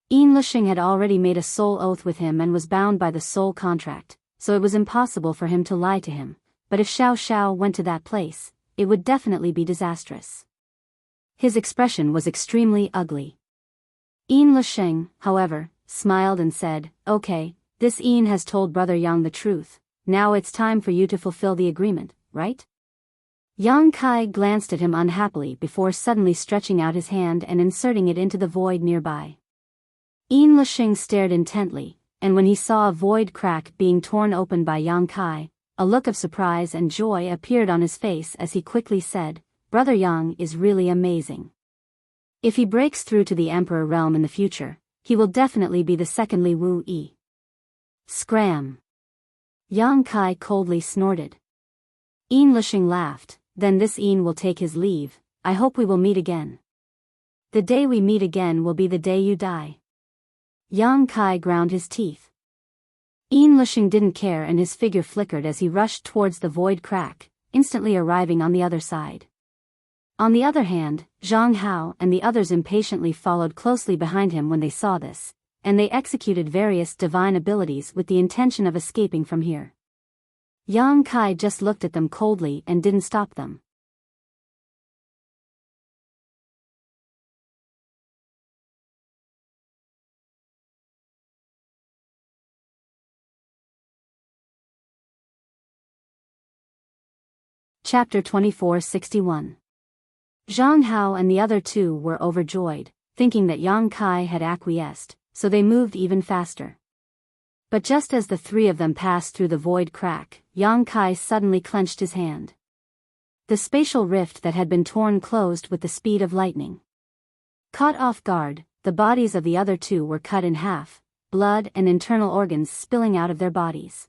Yin Lusheng had already made a soul oath with him and was bound by the soul contract, so it was impossible for him to lie to him, but if Xiao Xiao went to that place, it would definitely be disastrous. His expression was extremely ugly. Yin Lusheng, however, smiled and said, okay, this Yin has told Brother Yang the truth, now it's time for you to fulfill the agreement, right? Yang Kai glanced at him unhappily before suddenly stretching out his hand and inserting it into the void nearby. Yin Lusheng stared intently, and when he saw a void crack being torn open by Yang Kai, a look of surprise and joy appeared on his face as he quickly said, Brother Yang is really amazing. If he breaks through to the Emperor realm in the future, he will definitely be the second Li Wu Yi. Scram! Yang Kai coldly snorted. Yin Lusheng laughed, then this Yin will take his leave, I hope we will meet again. The day we meet again will be the day you die. Yang Kai ground his teeth. Yin Lusheng didn't care and his figure flickered as he rushed towards the void crack, instantly arriving on the other side. On the other hand, Zhang Hao and the others impatiently followed closely behind him when they saw this, and they executed various divine abilities with the intention of escaping from here. Yang Kai just looked at them coldly and didn't stop them. Chapter 2461. Zhang Hao and the other two were overjoyed, thinking that Yang Kai had acquiesced, so they moved even faster. But just as the three of them passed through the void crack, Yang Kai suddenly clenched his hand. the spatial rift that had been torn closed with the speed of lightning. Caught off guard, the bodies of the other two were cut in half, blood and internal organs spilling out of their bodies.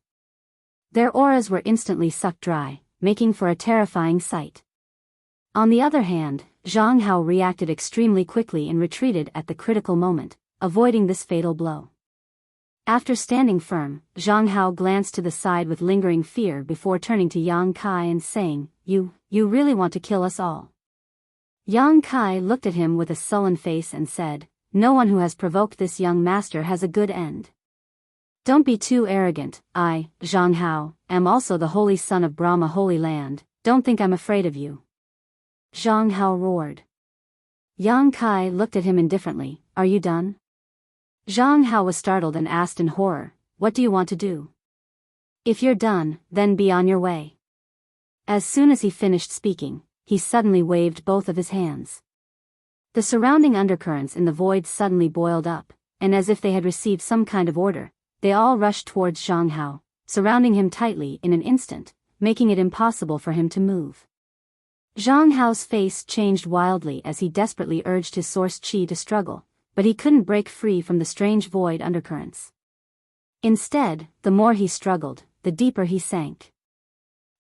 Their auras were instantly sucked dry, making for a terrifying sight. On the other hand, Zhang Hao reacted extremely quickly and retreated at the critical moment, avoiding this fatal blow. After standing firm, Zhang Hao glanced to the side with lingering fear before turning to Yang Kai and saying, You really want to kill us all?" Yang Kai looked at him with a sullen face and said, "No one who has provoked this young master has a good end. Don't be too arrogant. I, Zhang Hao, am also the holy son of Brahma Holy Land. Don't think I'm afraid of you." Zhang Hao roared. Yang Kai looked at him indifferently. "Are you done?" Zhang Hao was startled and asked in horror, "What do you want to do?" "If you're done, then be on your way." As soon as he finished speaking, he suddenly waved both of his hands. The surrounding undercurrents in the void suddenly boiled up, and as if they had received some kind of order, they all rushed towards Zhang Hao, surrounding him tightly in an instant, making it impossible for him to move. Zhang Hao's face changed wildly as he desperately urged his source qi to struggle, but he couldn't break free from the strange void undercurrents. Instead, the more he struggled, the deeper he sank.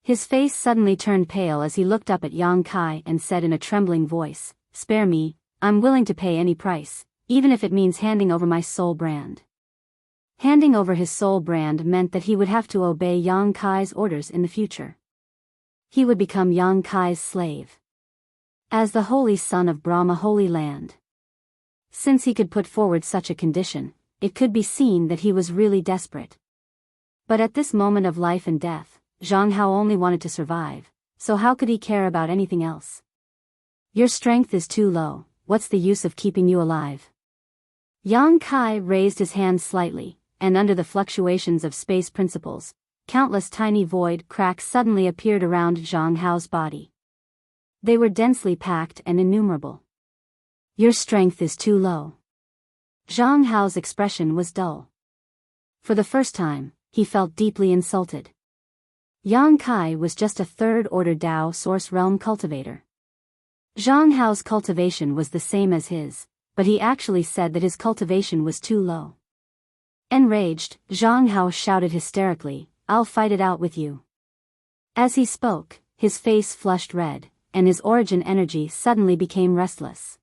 His face suddenly turned pale as he looked up at Yang Kai and said in a trembling voice, "Spare me, I'm willing to pay any price, even if it means handing over my soul brand." Handing over his soul brand meant that he would have to obey Yang Kai's orders in the future. He would become Yang Kai's slave. As the holy son of Brahma Holy Land. Since he could put forward such a condition, it could be seen that he was really desperate. But at this moment of life and death, Zhang Hao only wanted to survive, so how could he care about anything else? "Your strength is too low, what's the use of keeping you alive?" Yang Kai raised his hand slightly, and under the fluctuations of space principles, countless tiny void cracks suddenly appeared around Zhang Hao's body. They were densely packed and innumerable. "Your strength is too low." Zhang Hao's expression was dull. For the first time, he felt deeply insulted. Yang Kai was just a third-order Dao source realm cultivator. Zhang Hao's cultivation was the same as his, but he actually said that his cultivation was too low. Enraged, Zhang Hao shouted hysterically, "I'll fight it out with you." As he spoke, his face flushed red, and his origin energy suddenly became restless.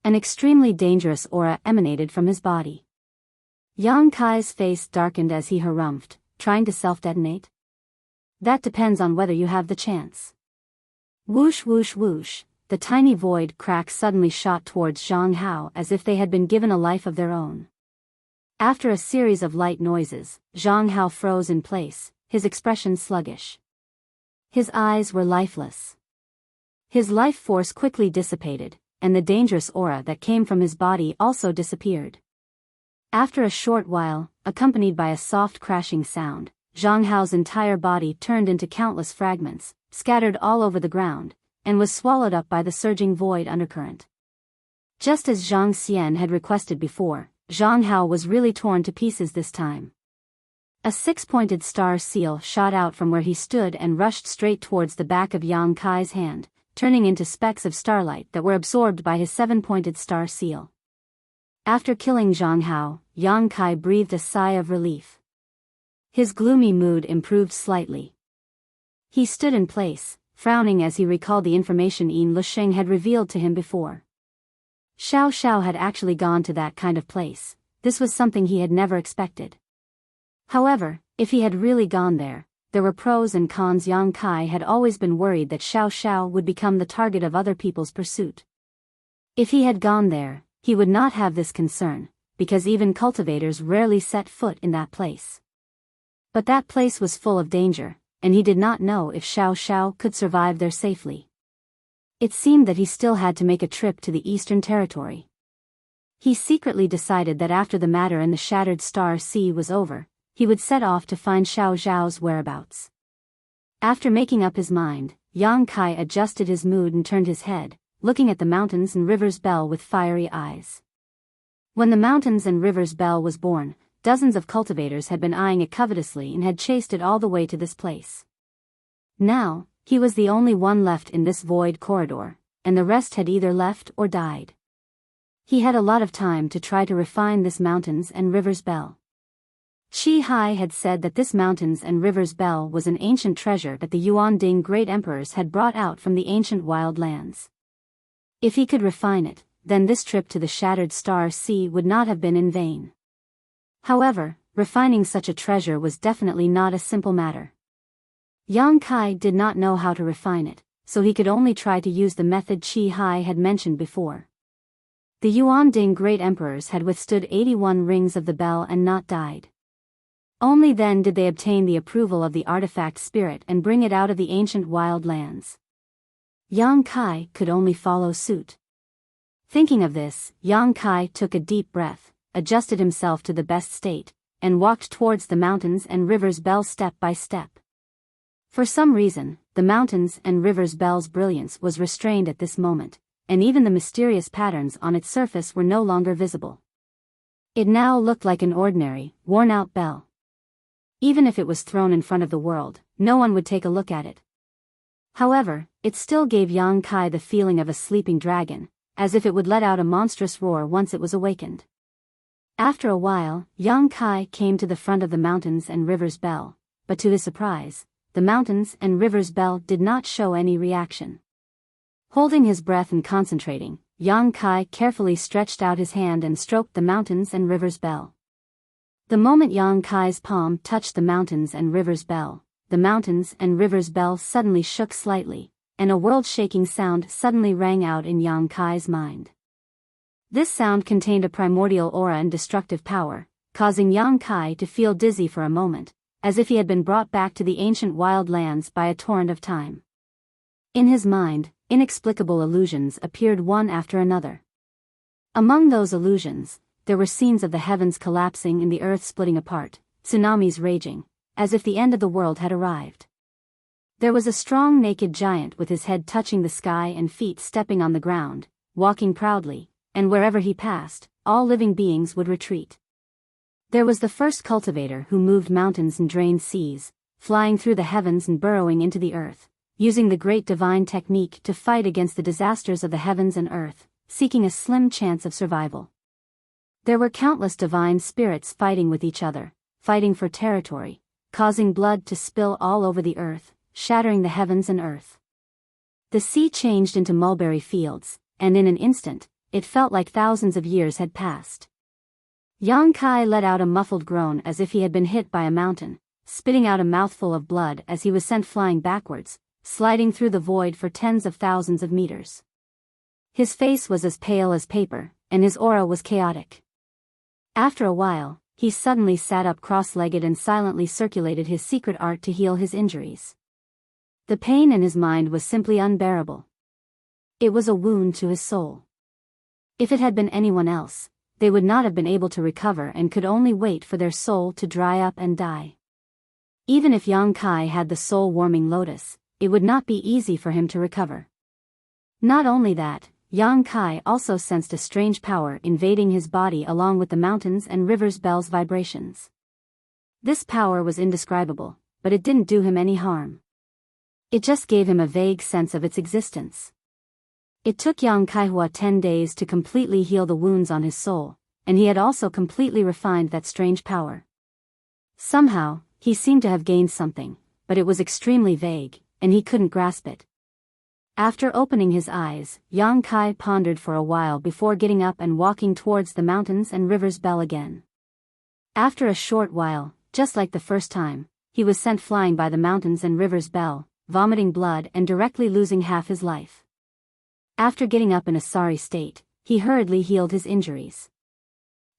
An extremely dangerous aura emanated from his body. Yang Kai's face darkened as he harumphed, "Trying to self-detonate? That depends on whether you have the chance." Whoosh whoosh whoosh, the tiny void cracks suddenly shot towards Zhang Hao as if they had been given a life of their own. After a series of light noises, Zhang Hao froze in place, his expression sluggish. His eyes were lifeless. His life force quickly dissipated, and the dangerous aura that came from his body also disappeared. After a short while, accompanied by a soft crashing sound, Zhang Hao's entire body turned into countless fragments, scattered all over the ground, and was swallowed up by the surging void undercurrent. Just as Zhang Xian had requested before, Zhang Hao was really torn to pieces this time. A six-pointed star seal shot out from where he stood and rushed straight towards the back of Yang Kai's hand, turning into specks of starlight that were absorbed by his seven-pointed star seal. After killing Zhang Hao, Yang Kai breathed a sigh of relief. His gloomy mood improved slightly. He stood in place, frowning as he recalled the information Yin Lusheng had revealed to him before. Xiao Xiao had actually gone to that kind of place. This was something he had never expected. However, if he had really gone there were pros and cons. Yang Kai had always been worried that Xiao Xiao would become the target of other people's pursuit. If he had gone there, he would not have this concern, because even cultivators rarely set foot in that place. But that place was full of danger, and he did not know if Xiao Xiao could survive there safely. It seemed that he still had to make a trip to the Eastern Territory. He secretly decided that after the matter in the Shattered Star Sea was over, he would set off to find Xiao Xiao's whereabouts. After making up his mind, Yang Kai adjusted his mood and turned his head, looking at the mountains and rivers Bell with fiery eyes. When the mountains and rivers Bell was born, dozens of cultivators had been eyeing it covetously and had chased it all the way to this place. Now, He was the only one left in this void corridor, and the rest had either left or died. He had a lot of time to try to refine this mountains and rivers bell. Shi Hai had said that this mountains and rivers bell was an ancient treasure that the Yuanding great emperors had brought out from the ancient wild lands. If he could refine it, then this trip to the Shattered Star Sea would not have been in vain. However, refining such a treasure was definitely not a simple matter. Yang Kai did not know how to refine it, so he could only try to use the method Shi Hai had mentioned before. The Yuanding great emperors had withstood 81 rings of the bell and not died. Only then did they obtain the approval of the artifact spirit and bring it out of the ancient wild lands. Yang Kai could only follow suit. Thinking of this, Yang Kai took a deep breath, adjusted himself to the best state, and walked towards the mountains and rivers bell step by step. For some reason, the mountains and rivers bell's brilliance was restrained at this moment, and even the mysterious patterns on its surface were no longer visible. It now looked like an ordinary, worn-out bell. Even if it was thrown in front of the world, no one would take a look at it. However, it still gave Yang Kai the feeling of a sleeping dragon, as if it would let out a monstrous roar once it was awakened. After a while, Yang Kai came to the front of the mountains and rivers bell, but to his surprise, the mountains and rivers bell did not show any reaction. Holding his breath and concentrating, Yang Kai carefully stretched out his hand and stroked the mountains and rivers bell. The moment Yang Kai's palm touched the mountains and rivers bell, the mountains and rivers bell suddenly shook slightly, and a world-shaking sound suddenly rang out in Yang Kai's mind. This sound contained a primordial aura and destructive power, causing Yang Kai to feel dizzy for a moment, as if he had been brought back to the ancient wild lands by a torrent of time. In his mind, inexplicable illusions appeared one after another. Among those illusions, there were scenes of the heavens collapsing and the earth splitting apart, tsunamis raging, as if the end of the world had arrived. There was a strong naked giant with his head touching the sky and feet stepping on the ground, walking proudly, and wherever he passed, all living beings would retreat. There was the first cultivator who moved mountains and drained seas, flying through the heavens and burrowing into the earth, using the great divine technique to fight against the disasters of the heavens and earth, seeking a slim chance of survival. There were countless divine spirits fighting with each other, fighting for territory, causing blood to spill all over the earth, shattering the heavens and earth. The sea changed into mulberry fields, and in an instant, it felt like thousands of years had passed. Yang Kai let out a muffled groan as if he had been hit by a mountain, spitting out a mouthful of blood as he was sent flying backwards, sliding through the void for tens of thousands of meters. His face was as pale as paper, and his aura was chaotic. After a while, he suddenly sat up cross-legged and silently circulated his secret art to heal his injuries. The pain in his mind was simply unbearable. It was a wound to his soul. If it had been anyone else, they would not have been able to recover and could only wait for their soul to dry up and die. Even if Yang Kai had the soul-warming lotus, it would not be easy for him to recover. Not only that, Yang Kai also sensed a strange power invading his body along with the mountains and rivers bell's vibrations. This power was indescribable, but it didn't do him any harm. It just gave him a vague sense of its existence. It took Yang Kaihua 10 days to completely heal the wounds on his soul, and he had also completely refined that strange power. Somehow, he seemed to have gained something, but it was extremely vague, and he couldn't grasp it. After opening his eyes, Yang Kai pondered for a while before getting up and walking towards the mountains and rivers bell again. After a short while, just like the first time, he was sent flying by the mountains and rivers bell, vomiting blood and directly losing half his life. After getting up in a sorry state, he hurriedly healed his injuries.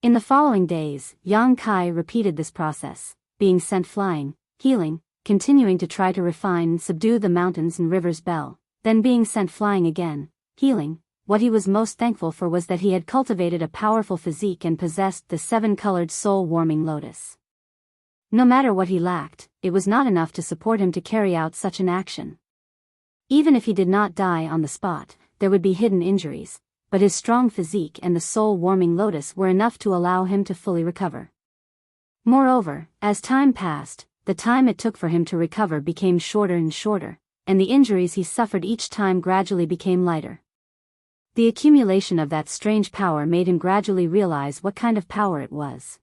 In the following days, Yang Kai repeated this process, being sent flying, healing, continuing to try to refine and subdue the mountains and rivers bell, then being sent flying again, healing. What he was most thankful for was that he had cultivated a powerful physique and possessed the 7-colored soul-warming lotus. No matter what he lacked, it was not enough to support him to carry out such an action. Even if he did not die on the spot, there would be hidden injuries, but his strong physique and the soul-warming lotus were enough to allow him to fully recover. Moreover, as time passed, the time it took for him to recover became shorter and shorter, and the injuries he suffered each time gradually became lighter. The accumulation of that strange power made him gradually realize what kind of power it was.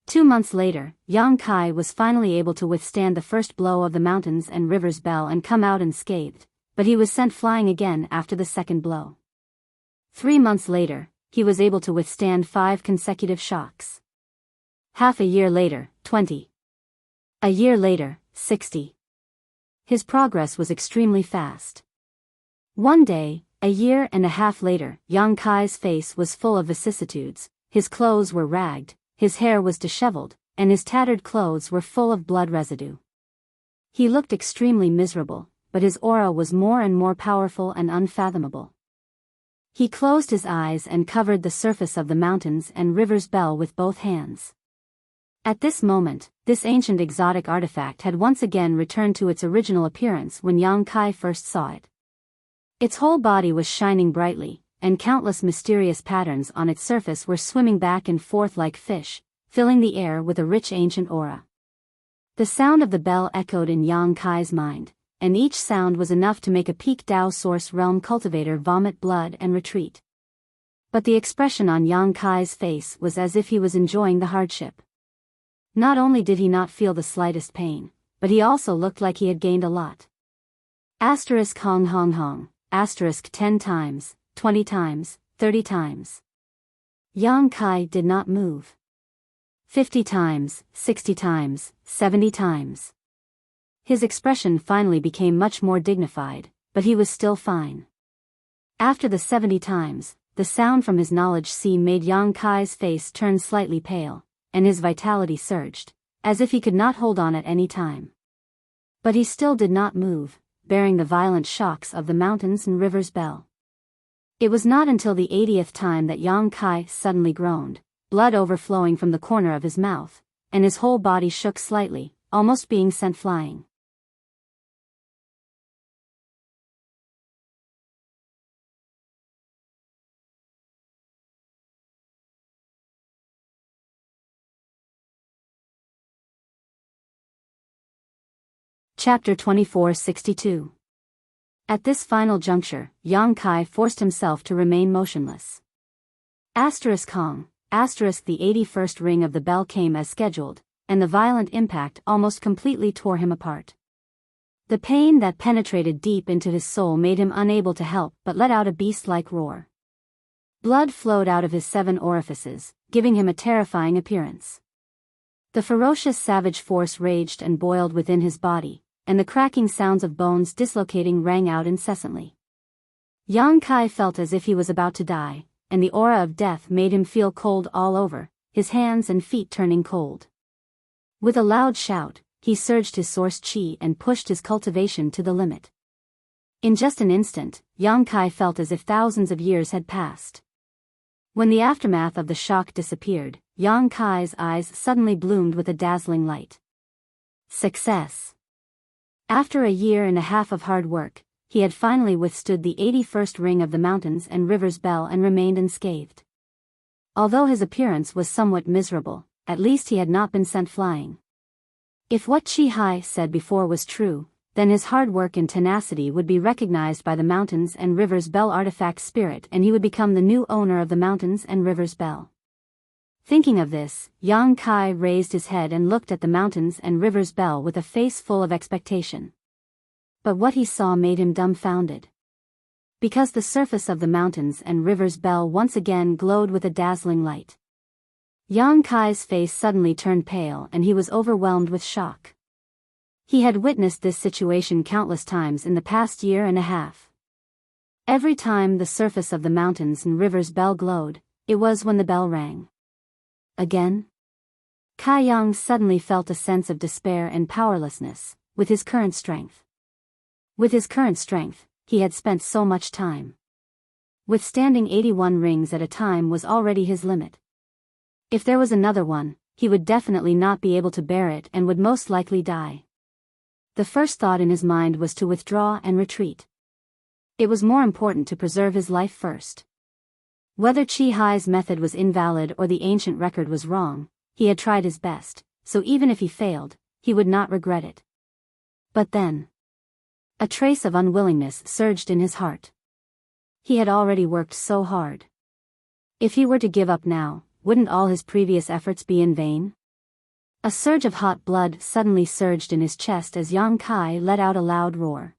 2 months later, Yang Kai was finally able to withstand the first blow of the mountains and river's bell and come out unscathed, but he was sent flying again after the second blow. 3 months later, he was able to withstand 5 consecutive shocks. Half a year later, 20. A year later, 60. His progress was extremely fast. One day, a year and a half later, Yang Kai's face was full of vicissitudes. His clothes were ragged, his hair was disheveled, and his tattered clothes were full of blood residue. He looked extremely miserable, but his aura was more and more powerful and unfathomable. He closed his eyes and covered the surface of the mountains and river's bell with both hands. At this moment, this ancient exotic artifact had once again returned to its original appearance when Yang Kai first saw it. Its whole body was shining brightly, and countless mysterious patterns on its surface were swimming back and forth like fish, filling the air with a rich ancient aura. The sound of the bell echoed in Yang Kai's mind, and each sound was enough to make a peak Dao Source Realm cultivator vomit blood and retreat. But the expression on Yang Kai's face was as if he was enjoying the hardship. Not only did he not feel the slightest pain, but he also looked like he had gained a lot. Asterisk hong hong hong. Asterisk 10 times, 20 times, 30 times. Yang Kai did not move. 50 times, 60 times, 70 times. His expression finally became much more dignified, but he was still fine. After the 70 times, the sound from his knowledge sea made Yang Kai's face turn slightly pale, and his vitality surged, as if he could not hold on at any time. But he still did not move, bearing the violent shocks of the mountains and river's bell. It was not until the 80th time that Yang Kai suddenly groaned, blood overflowing from the corner of his mouth, and his whole body shook slightly, almost being sent flying. Chapter 2462. At this final juncture, Yang Kai forced himself to remain motionless. Asterisk Hong, asterisk the 81st ring of the bell came as scheduled, and the violent impact almost completely tore him apart. The pain that penetrated deep into his soul made him unable to help but let out a beast-like roar. Blood flowed out of his 7 orifices, giving him a terrifying appearance. The ferocious savage force raged and boiled within his body, and the cracking sounds of bones dislocating rang out incessantly. Yang Kai felt as if he was about to die, and the aura of death made him feel cold all over, his hands and feet turning cold. With a loud shout, he surged his source chi and pushed his cultivation to the limit. In just an instant, Yang Kai felt as if thousands of years had passed. When the aftermath of the shock disappeared, Yang Kai's eyes suddenly bloomed with a dazzling light. Success! After a year and a half of hard work, he had finally withstood the 81st ring of the mountains and river's bell and remained unscathed. Although his appearance was somewhat miserable, at least he had not been sent flying. If what Chi Hai said before was true, then his hard work and tenacity would be recognized by the mountains and river's bell artifact spirit and he would become the new owner of the mountains and river's bell. Thinking of this, Yang Kai raised his head and looked at the mountains and river's bell with a face full of expectation. But what he saw made him dumbfounded. Because the surface of the mountains and river's bell once again glowed with a dazzling light. Yang Kai's face suddenly turned pale and he was overwhelmed with shock. He had witnessed this situation countless times in the past year and a half. Every time the surface of the mountains and river's bell glowed, it was when the bell rang. Again? Kai Yang suddenly felt a sense of despair and powerlessness, with his current strength. With his current strength, he had spent so much time. Withstanding 81 rings at a time was already his limit. If there was another one, he would definitely not be able to bear it and would most likely die. The first thought in his mind was to withdraw and retreat. It was more important to preserve his life first. Whether Chi Hai's method was invalid or the ancient record was wrong, he had tried his best, so even if he failed, he would not regret it. But then... A trace of unwillingness surged in his heart. He had already worked so hard. If he were to give up now, wouldn't all his previous efforts be in vain? A surge of hot blood suddenly surged in his chest as Yang Kai let out a loud roar.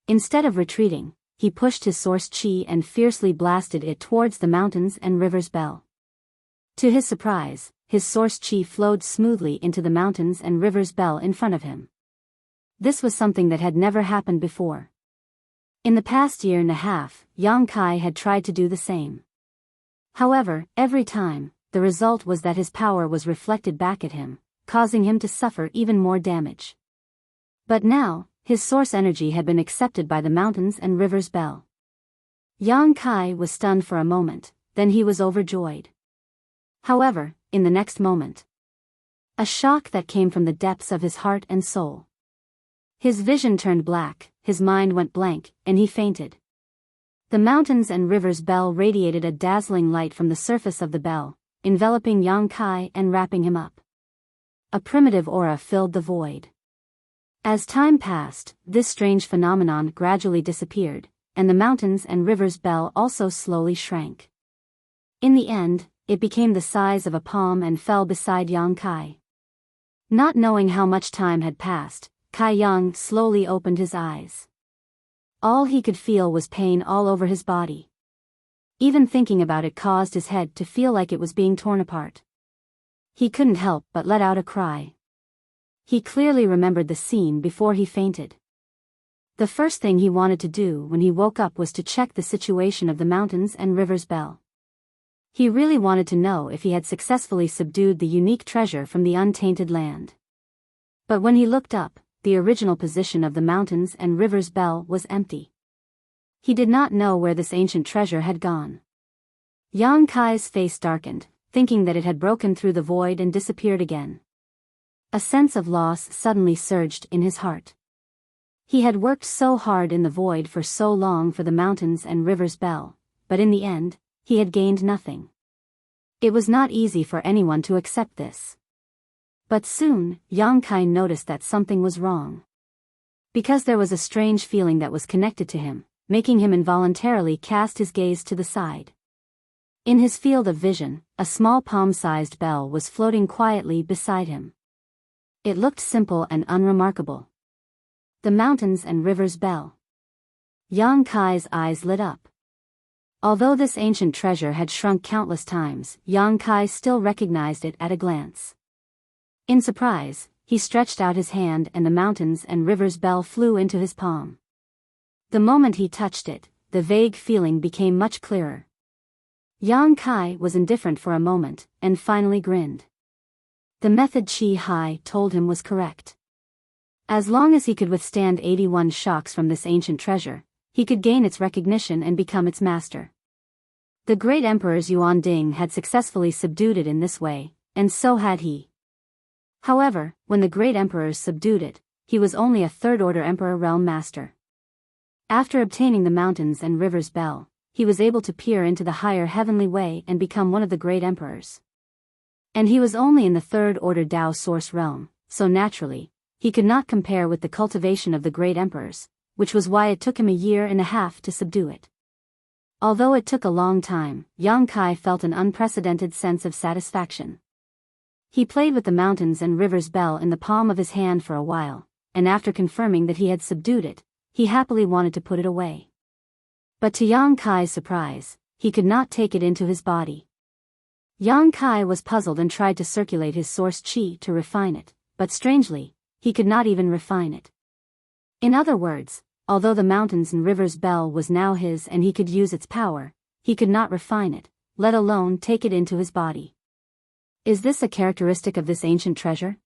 Instead of retreating, he pushed his source chi and fiercely blasted it towards the mountains and river's bell. To his surprise, his source chi flowed smoothly into the mountains and river's bell in front of him. This was something that had never happened before. In the past year and a half, Yang Kai had tried to do the same. However, every time, the result was that his power was reflected back at him, causing him to suffer even more damage. But now, his source energy had been accepted by the mountains and river's bell. Yang Kai was stunned for a moment, then he was overjoyed. However, in the next moment, a shock that came from the depths of his heart and soul. His vision turned black, his mind went blank, and he fainted. The mountains and river's bell radiated a dazzling light from the surface of the bell, enveloping Yang Kai and wrapping him up. A primitive aura filled the void. As time passed, this strange phenomenon gradually disappeared, and the mountains and river's bell also slowly shrank. In the end, it became the size of a palm and fell beside Yang Kai. Not knowing how much time had passed, Kai Yang slowly opened his eyes. All he could feel was pain all over his body. Even thinking about it caused his head to feel like it was being torn apart. He couldn't help but let out a cry. He clearly remembered the scene before he fainted. The first thing he wanted to do when he woke up was to check the situation of the mountains and river's bell. He really wanted to know if he had successfully subdued the unique treasure from the untainted land. But when he looked up, the original position of the mountains and river's bell was empty. He did not know where this ancient treasure had gone. Yang Kai's face darkened, thinking that it had broken through the void and disappeared again. A sense of loss suddenly surged in his heart. He had worked so hard in the void for so long for the mountains and river's bell, but in the end, he had gained nothing. It was not easy for anyone to accept this. But soon, Yang Kai noticed that something was wrong. Because there was a strange feeling that was connected to him, making him involuntarily cast his gaze to the side. In his field of vision, a small palm-sized bell was floating quietly beside him. It looked simple and unremarkable. The mountains and river's bell. Yang Kai's eyes lit up. Although this ancient treasure had shrunk countless times, Yang Kai still recognized it at a glance. In surprise, he stretched out his hand and the mountains and river's bell flew into his palm. The moment he touched it, the vague feeling became much clearer. Yang Kai was indifferent for a moment, and finally grinned. The method Chi Hai told him was correct. As long as he could withstand 81 shocks from this ancient treasure, he could gain its recognition and become its master. The great emperors Yuan Ding had successfully subdued it in this way, and so had he. However, when the great emperors subdued it, he was only a third-order emperor realm master. After obtaining the mountains and river's bell, he was able to peer into the higher heavenly way and become one of the great emperors. And he was only in the third-order Tao source realm, so naturally, he could not compare with the cultivation of the great emperors, which was why it took him a year and a half to subdue it. Although it took a long time, Yang Kai felt an unprecedented sense of satisfaction. He played with the mountains and river's bell in the palm of his hand for a while, and after confirming that he had subdued it, he happily wanted to put it away. But to Yang Kai's surprise, he could not take it into his body. Yang Kai was puzzled and tried to circulate his source chi to refine it, but strangely, he could not even refine it. In other words, although the mountains and river's bell was now his and he could use its power, he could not refine it, let alone take it into his body. Is this a characteristic of this ancient treasure?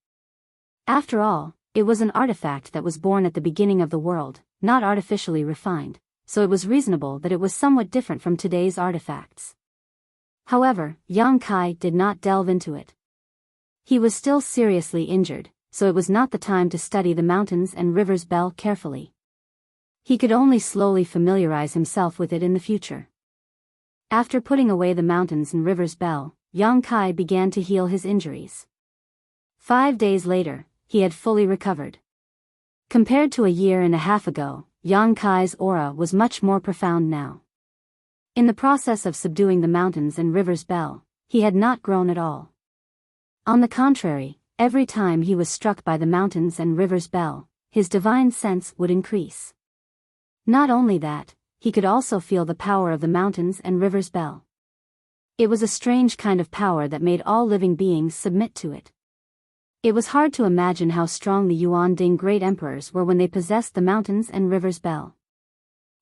After all, it was an artifact that was born at the beginning of the world, not artificially refined, so it was reasonable that it was somewhat different from today's artifacts. However, Yang Kai did not delve into it. He was still seriously injured, so it was not the time to study the mountains and river's bell carefully. He could only slowly familiarize himself with it in the future. After putting away the mountains and river's bell, Yang Kai began to heal his injuries. 5 days later, he had fully recovered. Compared to a year and a half ago, Yang Kai's aura was much more profound now. In the process of subduing the mountains and rivers Bell, he had not grown at all. On the contrary, every time he was struck by the mountains and rivers Bell, his divine sense would increase. Not only that, he could also feel the power of the mountains and rivers Bell. It was a strange kind of power that made all living beings submit to it. It was hard to imagine how strong the Yuan Ding great emperors were when they possessed the mountains and rivers Bell.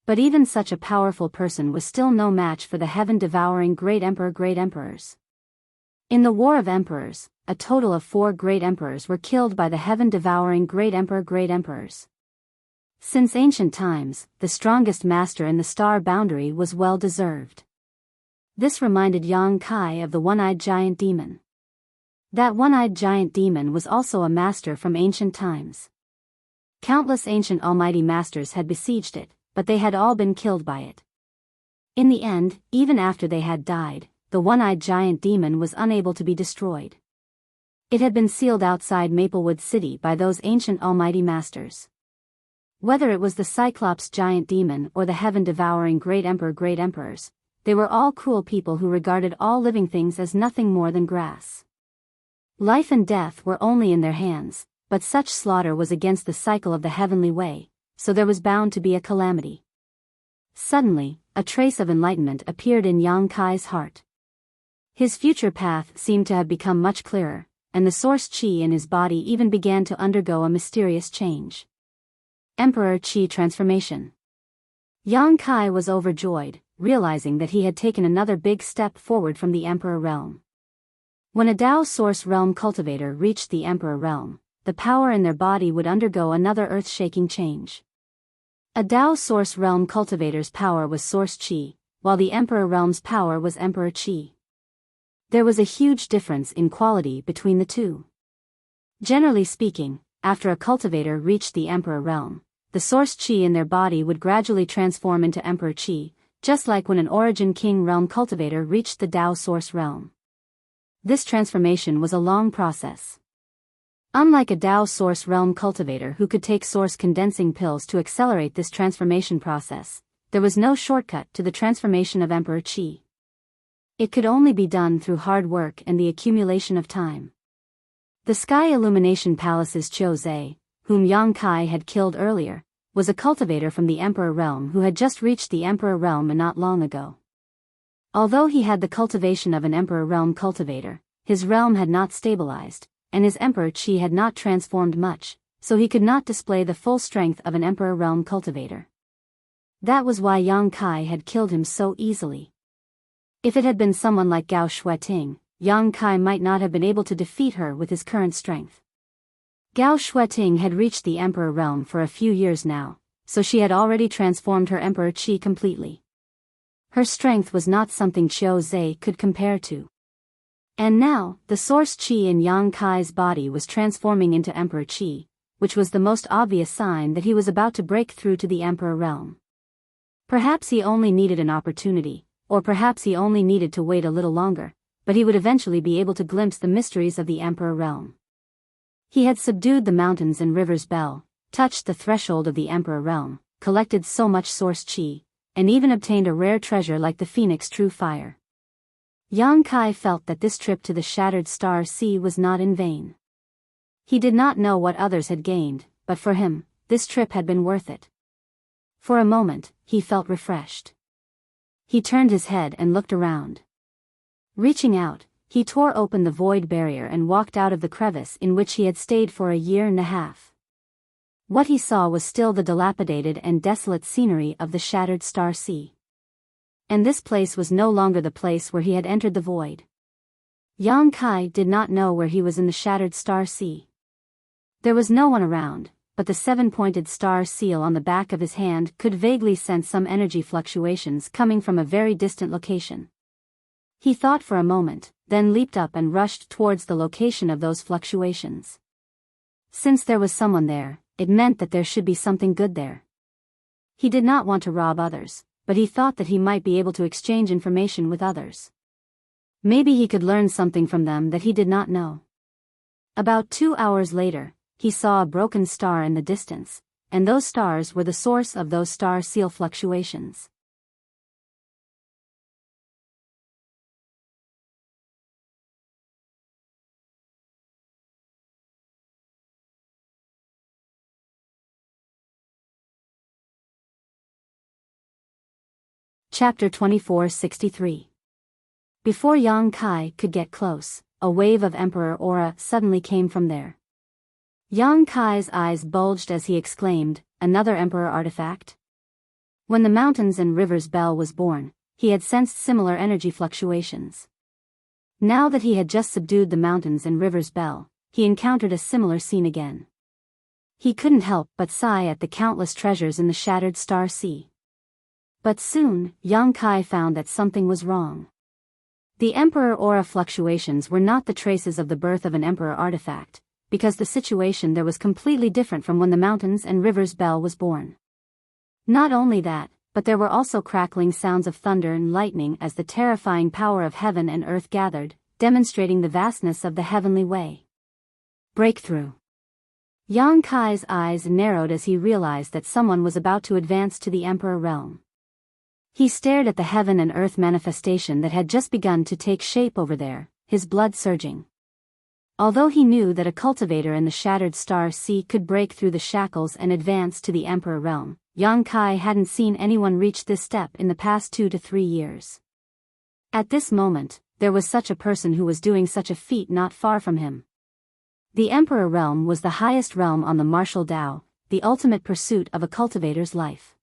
But even such a powerful person was still no match for the heaven-devouring great emperors. In the War of Emperors, a total of 4 great emperors were killed by the heaven-devouring great emperors. Since ancient times, the strongest master in the star boundary was well deserved. This reminded Yang Kai of the one-eyed giant demon. That one-eyed giant demon was also a master from ancient times. Countless ancient almighty masters had besieged it, but they had all been killed by it. In the end, even after they had died, the one-eyed giant demon was unable to be destroyed. It had been sealed outside Maplewood City by those ancient almighty masters. Whether it was the Cyclops giant demon or the heaven-devouring great emperors, they were all cruel people who regarded all living things as nothing more than grass. Life and death were only in their hands, but such slaughter was against the cycle of the heavenly way, so there was bound to be a calamity. Suddenly, a trace of enlightenment appeared in Yang Kai's heart. His future path seemed to have become much clearer, and the source qi in his body even began to undergo a mysterious change. Emperor Qi transformation. Yang Kai was overjoyed, realizing that he had taken another big step forward from the Emperor realm. When a Tao Source Realm cultivator reached the Emperor realm, the power in their body would undergo another earth-shaking change. A Tao Source Realm cultivator's power was Source Qi, while the Emperor realm's power was Emperor Qi. There was a huge difference in quality between the two. Generally speaking, after a cultivator reached the Emperor realm, the Source Qi in their body would gradually transform into Emperor Qi, just like when an Origin King realm cultivator reached the Tao Source realm. This transformation was a long process. Unlike a Tao Source realm cultivator who could take source condensing pills to accelerate this transformation process, there was no shortcut to the transformation of Emperor Qi. It could only be done through hard work and the accumulation of time. The Sky Illumination Palace's Chiu, whom Yang Kai had killed earlier, was a cultivator from the Emperor realm who had just reached the Emperor realm not long ago. Although he had the cultivation of an Emperor realm cultivator, his realm had not stabilized, and his Emperor Qi had not transformed much, so he could not display the full strength of an Emperor realm cultivator. That was why Yang Kai had killed him so easily. If it had been someone like Gao Shueting, Yang Kai might not have been able to defeat her with his current strength. Gao Shueting had reached the Emperor realm for a few years now, so she had already transformed her Emperor Qi completely. Her strength was not something Chiu could compare to. And now, the source qi in Yang Kai's body was transforming into Emperor Qi, which was the most obvious sign that he was about to break through to the Emperor realm. Perhaps he only needed an opportunity, or perhaps he only needed to wait a little longer, but he would eventually be able to glimpse the mysteries of the Emperor realm. He had subdued the mountains and rivers Bell, touched the threshold of the Emperor realm, collected so much source qi, and even obtained a rare treasure like the Phoenix True Fire. Yang Kai felt that this trip to the Shattered Star Sea was not in vain. He did not know what others had gained, but for him, this trip had been worth it. For a moment, he felt refreshed. He turned his head and looked around. Reaching out, he tore open the void barrier and walked out of the crevice in which he had stayed for a year and a half. What he saw was still the dilapidated and desolate scenery of the Shattered Star Sea. And this place was no longer the place where he had entered the void. Yang Kai did not know where he was in the Shattered Star Sea. There was no one around, but the 7-pointed star seal on the back of his hand could vaguely sense some energy fluctuations coming from a very distant location. He thought for a moment, then leaped up and rushed towards the location of those fluctuations. Since there was someone there, it meant that there should be something good there. He did not want to rob others, but he thought that he might be able to exchange information with others. Maybe he could learn something from them that he did not know. About 2 hours later, he saw a broken star in the distance, and those stars were the source of those star seal fluctuations. Chapter 2463. Before Yang Kai could get close, a wave of Emperor aura suddenly came from there. Yang Kai's eyes bulged as he exclaimed, "Another Emperor artifact?" When the Mountains and Rivers Bell was born, he had sensed similar energy fluctuations. Now that he had just subdued the Mountains and Rivers Bell, he encountered a similar scene again. He couldn't help but sigh at the countless treasures in the shattered star sea. But soon, Yang Kai found that something was wrong. The Emperor aura fluctuations were not the traces of the birth of an Emperor artifact, because the situation there was completely different from when the Mountains and Rivers Bell was born. Not only that, but there were also crackling sounds of thunder and lightning as the terrifying power of heaven and earth gathered, demonstrating the vastness of the heavenly way. Breakthrough. Yang Kai's eyes narrowed as he realized that someone was about to advance to the Emperor realm. He stared at the heaven and earth manifestation that had just begun to take shape over there, his blood surging. Although he knew that a cultivator in the shattered star sea could break through the shackles and advance to the Emperor realm, Yang Kai hadn't seen anyone reach this step in the past 2 to 3 years. At this moment, there was such a person who was doing such a feat not far from him. The Emperor realm was the highest realm on the martial Dao, the ultimate pursuit of a cultivator's life.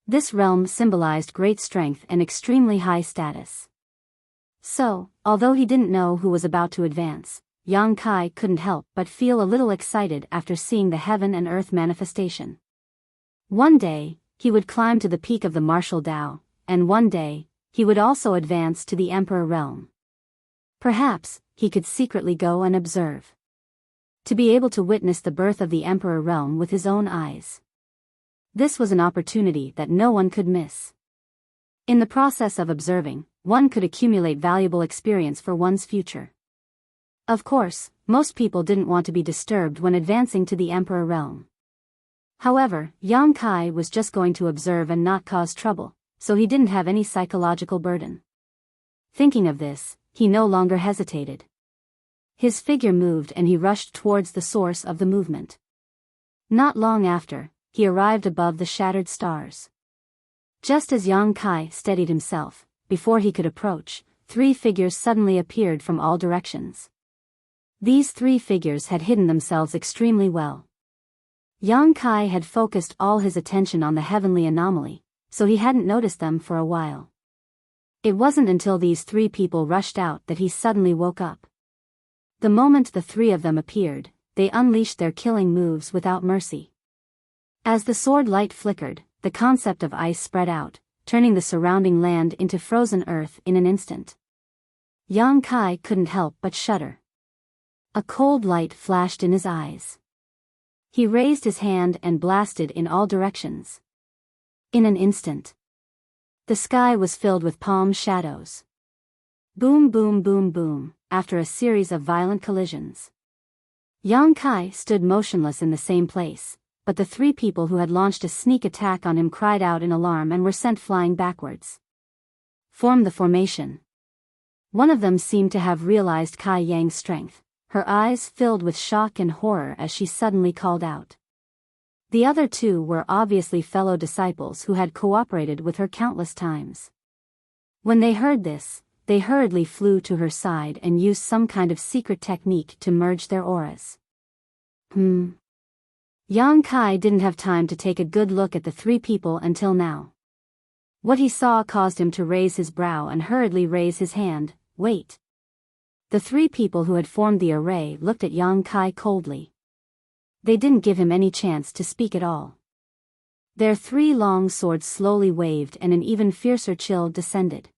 This realm symbolized great strength and extremely high status. So, although he didn't know who was about to advance, Yang Kai couldn't help but feel a little excited after seeing the heaven and earth manifestation. One day, he would climb to the peak of the martial Dao, and one day, he would also advance to the Emperor realm. Perhaps, he could secretly go and observe. To be able to witness the birth of the Emperor realm with his own eyes. This was an opportunity that no one could miss. In the process of observing, one could accumulate valuable experience for one's future. Of course, most people didn't want to be disturbed when advancing to the Emperor realm. However, Yang Kai was just going to observe and not cause trouble, so he didn't have any psychological burden. Thinking of this, he no longer hesitated. His figure moved and he rushed towards the source of the movement. Not long after, he arrived above the shattered stars. Just as Yang Kai steadied himself, before he could approach, 3 figures suddenly appeared from all directions. These 3 figures had hidden themselves extremely well. Yang Kai had focused all his attention on the heavenly anomaly, so he hadn't noticed them for a while. It wasn't until these 3 people rushed out that he suddenly woke up. The moment the 3 of them appeared, they unleashed their killing moves without mercy. As the sword light flickered, the concept of ice spread out, turning the surrounding land into frozen earth in an instant. Yang Kai couldn't help but shudder. A cold light flashed in his eyes. He raised his hand and blasted in all directions. In an instant, the sky was filled with palm shadows. Boom, boom, boom, boom, after a series of violent collisions. Yang Kai stood motionless in the same place, but the 3 people who had launched a sneak attack on him cried out in alarm and were sent flying backwards. Form the formation. One of them seemed to have realized Kai Yang's strength, her eyes filled with shock and horror as she suddenly called out. The other 2 were obviously fellow disciples who had cooperated with her countless times. When they heard this, they hurriedly flew to her side and used some kind of secret technique to merge their auras. Yang Kai didn't have time to take a good look at the 3 people until now. What he saw caused him to raise his brow and hurriedly raise his hand. Wait. The 3 people who had formed the array looked at Yang Kai coldly. They didn't give him any chance to speak at all. Their 3 long swords slowly waved and an even fiercer chill descended.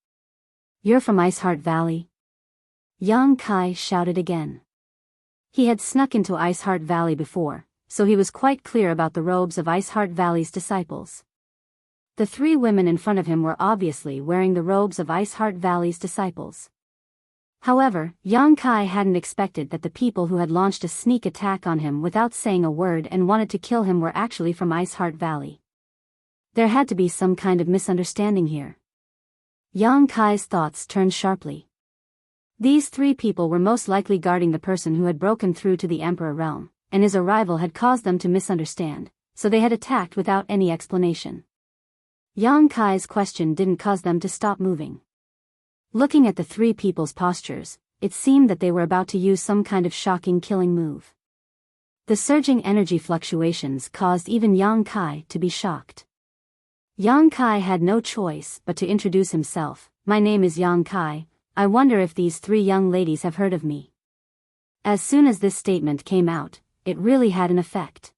"You're from Iceheart Valley?" Yang Kai shouted again. He had snuck into Iceheart Valley before, so he was quite clear about the robes of Iceheart Valley's disciples. The 3 women in front of him were obviously wearing the robes of Iceheart Valley's disciples. However, Yang Kai hadn't expected that the people who had launched a sneak attack on him without saying a word and wanted to kill him were actually from Ice Heart Valley. There had to be some kind of misunderstanding here. Yang Kai's thoughts turned sharply. These three people were most likely guarding the person who had broken through to the Emperor realm, and his arrival had caused them to misunderstand, so they had attacked without any explanation. Yang Kai's question didn't cause them to stop moving. Looking at the three people's postures, it seemed that they were about to use some kind of shocking killing move. The surging energy fluctuations caused even Yang Kai to be shocked. Yang Kai had no choice but to introduce himself. My name is Yang Kai. I wonder if these three young ladies have heard of me. As soon as this statement came out, it really had an effect.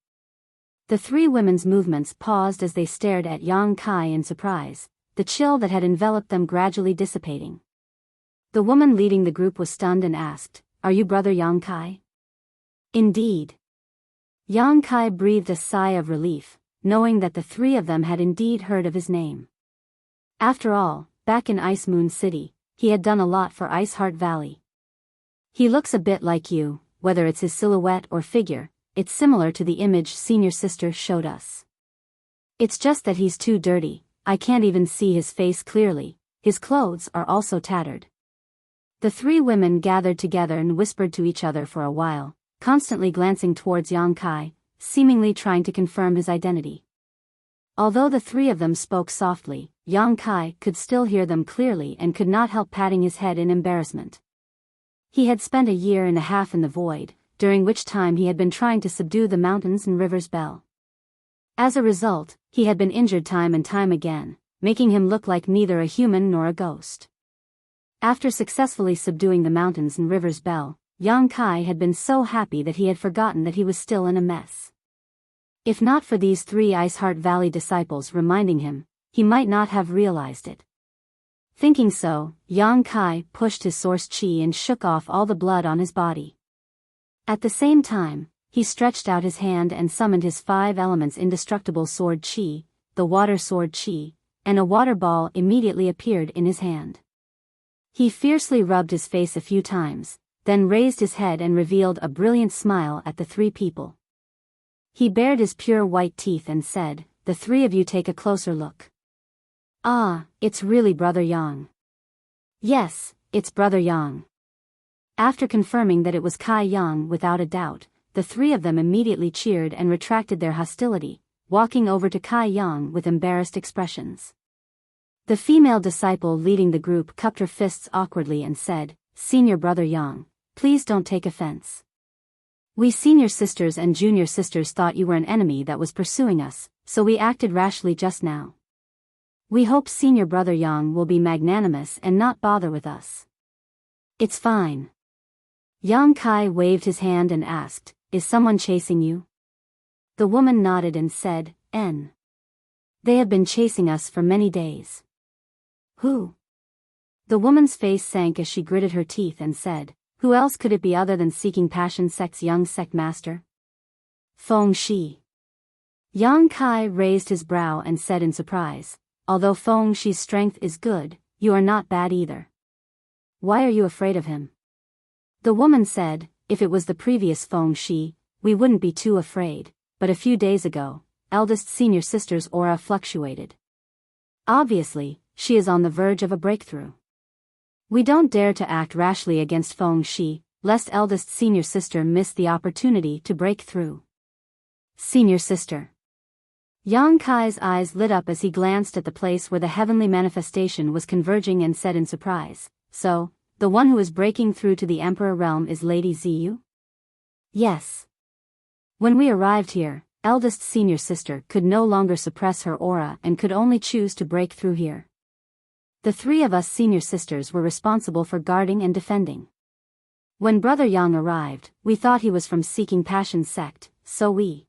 The three women's movements paused as they stared at Yang Kai in surprise, the chill that had enveloped them gradually dissipating. The woman leading the group was stunned and asked, "Are you brother Yang Kai?" "Indeed." Yang Kai breathed a sigh of relief, knowing that the three of them had indeed heard of his name. After all, back in Ice Moon City, he had done a lot for Ice Heart Valley. "He looks a bit like you, whether it's his silhouette or figure, it's similar to the image senior sister showed us. It's just that he's too dirty, I can't even see his face clearly, his clothes are also tattered." The three women gathered together and whispered to each other for a while, constantly glancing towards Yang Kai, seemingly trying to confirm his identity. Although the three of them spoke softly, Yang Kai could still hear them clearly and could not help patting his head in embarrassment. He had spent a year and a half in the void, during which time he had been trying to subdue the mountains and rivers Bell. As a result, he had been injured time and time again, making him look like neither a human nor a ghost. After successfully subduing the mountains and rivers Bell, Yang Kai had been so happy that he had forgotten that he was still in a mess. If not for these three Ice Heart Valley disciples reminding him, he might not have realized it. Thinking so, Yang Kai pushed his source chi and shook off all the blood on his body. At the same time, he stretched out his hand and summoned his 5 elements indestructible sword chi, the water sword chi, and a water ball immediately appeared in his hand. He fiercely rubbed his face a few times, then raised his head and revealed a brilliant smile at the three people. He bared his pure white teeth and said, "The three of you take a closer look. Ah, it's really Brother Yang." "Yes, it's Brother Yang." After confirming that it was Kai Yang without a doubt, the three of them immediately cheered and retracted their hostility, walking over to Kai Yang with embarrassed expressions. The female disciple leading the group cupped her fists awkwardly and said, "Senior Brother Yang, please don't take offense. We senior sisters and junior sisters thought you were an enemy that was pursuing us, so we acted rashly just now. We hope Senior Brother Yang will be magnanimous and not bother with us." "It's fine." Yang Kai waved his hand and asked, "Is someone chasing you?" The woman nodded and said, "N. They have been chasing us for many days." "Who?" The woman's face sank as she gritted her teeth and said, "Who else could it be other than Seeking Passion Sect's young sect master? Feng Shi." Yang Kai raised his brow and said in surprise, "Although Feng Shi's strength is good, you are not bad either. Why are you afraid of him?" The woman said, "If it was the previous Feng Shi, we wouldn't be too afraid, but a few days ago, eldest senior sister's aura fluctuated. Obviously, she is on the verge of a breakthrough. We don't dare to act rashly against Feng Shi, lest eldest senior sister miss the opportunity to break through." "Senior sister." Yang Kai's eyes lit up as he glanced at the place where the heavenly manifestation was converging and said in surprise, "So, the one who is breaking through to the Emperor realm is Lady Ziyu?" "Yes." "When we arrived here, eldest senior sister could no longer suppress her aura and could only choose to break through here. The three of us senior sisters were responsible for guarding and defending. When Brother Yang arrived, we thought he was from Seeking Passion Sect, so we..."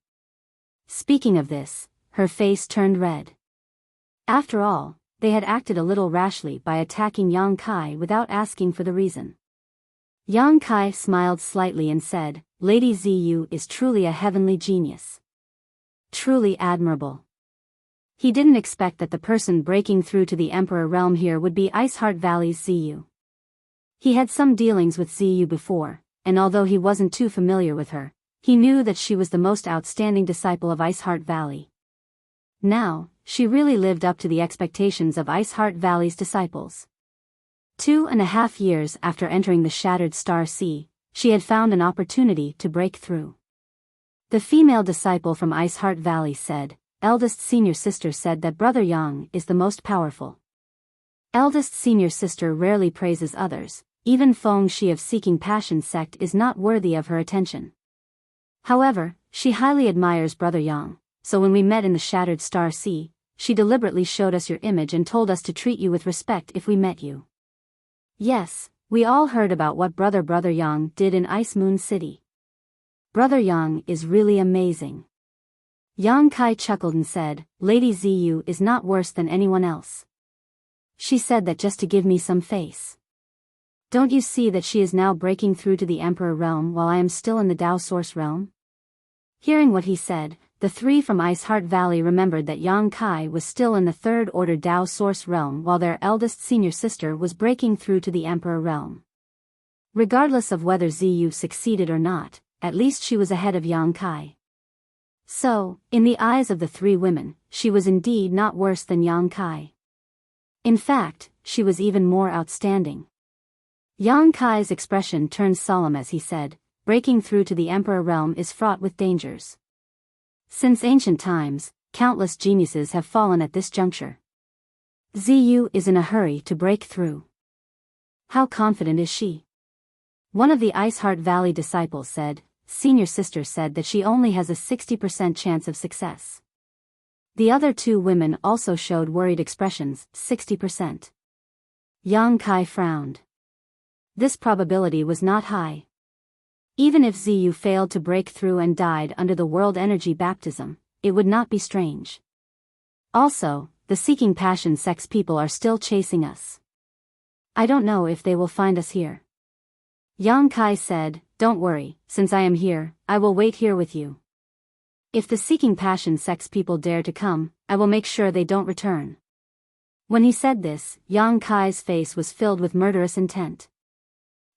Speaking of this, her face turned red. After all, they had acted a little rashly by attacking Yang Kai without asking for the reason. Yang Kai smiled slightly and said, "Lady Ziyu is truly a heavenly genius. Truly admirable." He didn't expect that the person breaking through to the Emperor realm here would be Ice Heart Valley's Ziyu. He had some dealings with Ziyu before, and although he wasn't too familiar with her, he knew that she was the most outstanding disciple of Ice Heart Valley. Now, she really lived up to the expectations of Ice Heart Valley's disciples. 2.5 years after entering the Shattered Star Sea, she had found an opportunity to break through. The female disciple from Ice Heart Valley said, eldest senior sister said that Brother Yang is the most powerful. Eldest senior sister rarely praises others, even Feng Shi of Seeking Passion sect is not worthy of her attention. However, she highly admires Brother Yang, so when we met in the Shattered Star Sea, she deliberately showed us your image and told us to treat you with respect if we met you. Yes, we all heard about what Brother Yang did in Ice Moon City. Brother Yang is really amazing. Yang Kai chuckled and said, Lady Ziyu is not worse than anyone else. She said that just to give me some face. Don't you see that she is now breaking through to the Emperor realm while I am still in the Dao Source realm? Hearing what he said, the three from Ice Heart Valley remembered that Yang Kai was still in the Third Order Dao Source realm while their eldest senior sister was breaking through to the Emperor realm. Regardless of whether Ziyu succeeded or not, at least she was ahead of Yang Kai. So, in the eyes of the three women, she was indeed not worse than Yang Kai. In fact, she was even more outstanding. Yang Kai's expression turned solemn as he said, breaking through to the Emperor realm is fraught with dangers. Since ancient times, countless geniuses have fallen at this juncture. Ziyu is in a hurry to break through. How confident is she? One of the Ice Heart Valley disciples said, senior sister said that she only has a 60% chance of success. The other two women also showed worried expressions, 60%. Yang Kai frowned. This probability was not high. Even if Ziyu failed to break through and died under the World Energy Baptism, it would not be strange. Also, the Seeking Passion sex people are still chasing us. I don't know if they will find us here. Yang Kai said, don't worry, since I am here, I will wait here with you. If the Seeking Passion sex people dare to come, I will make sure they don't return. When he said this, Yang Kai's face was filled with murderous intent.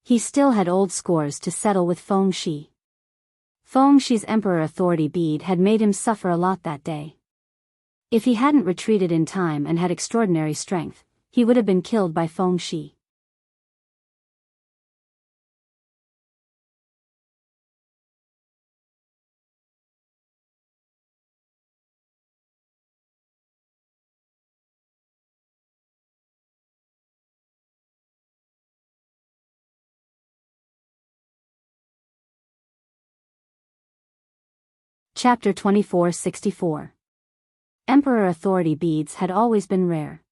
He still had old scores to settle with Feng Shi. Feng Shi's Emperor Authority bead had made him suffer a lot that day. If he hadn't retreated in time and had extraordinary strength, he would have been killed by Feng Shi. Chapter 2464. Emperor Authority beads had always been rare.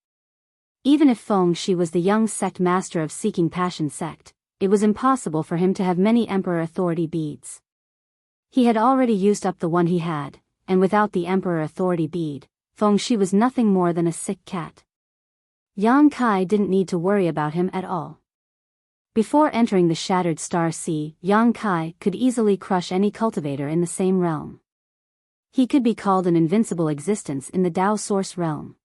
Even if Feng Shi was the young sect master of Seeking Passion sect, it was impossible for him to have many Emperor Authority beads. He had already used up the one he had, and without the Emperor Authority bead, Feng Shi was nothing more than a sick cat. Yang Kai didn't need to worry about him at all. Before entering the Shattered Star Sea, Yang Kai could easily crush any cultivator in the same realm. He could be called an invincible existence in the Dao Source realm.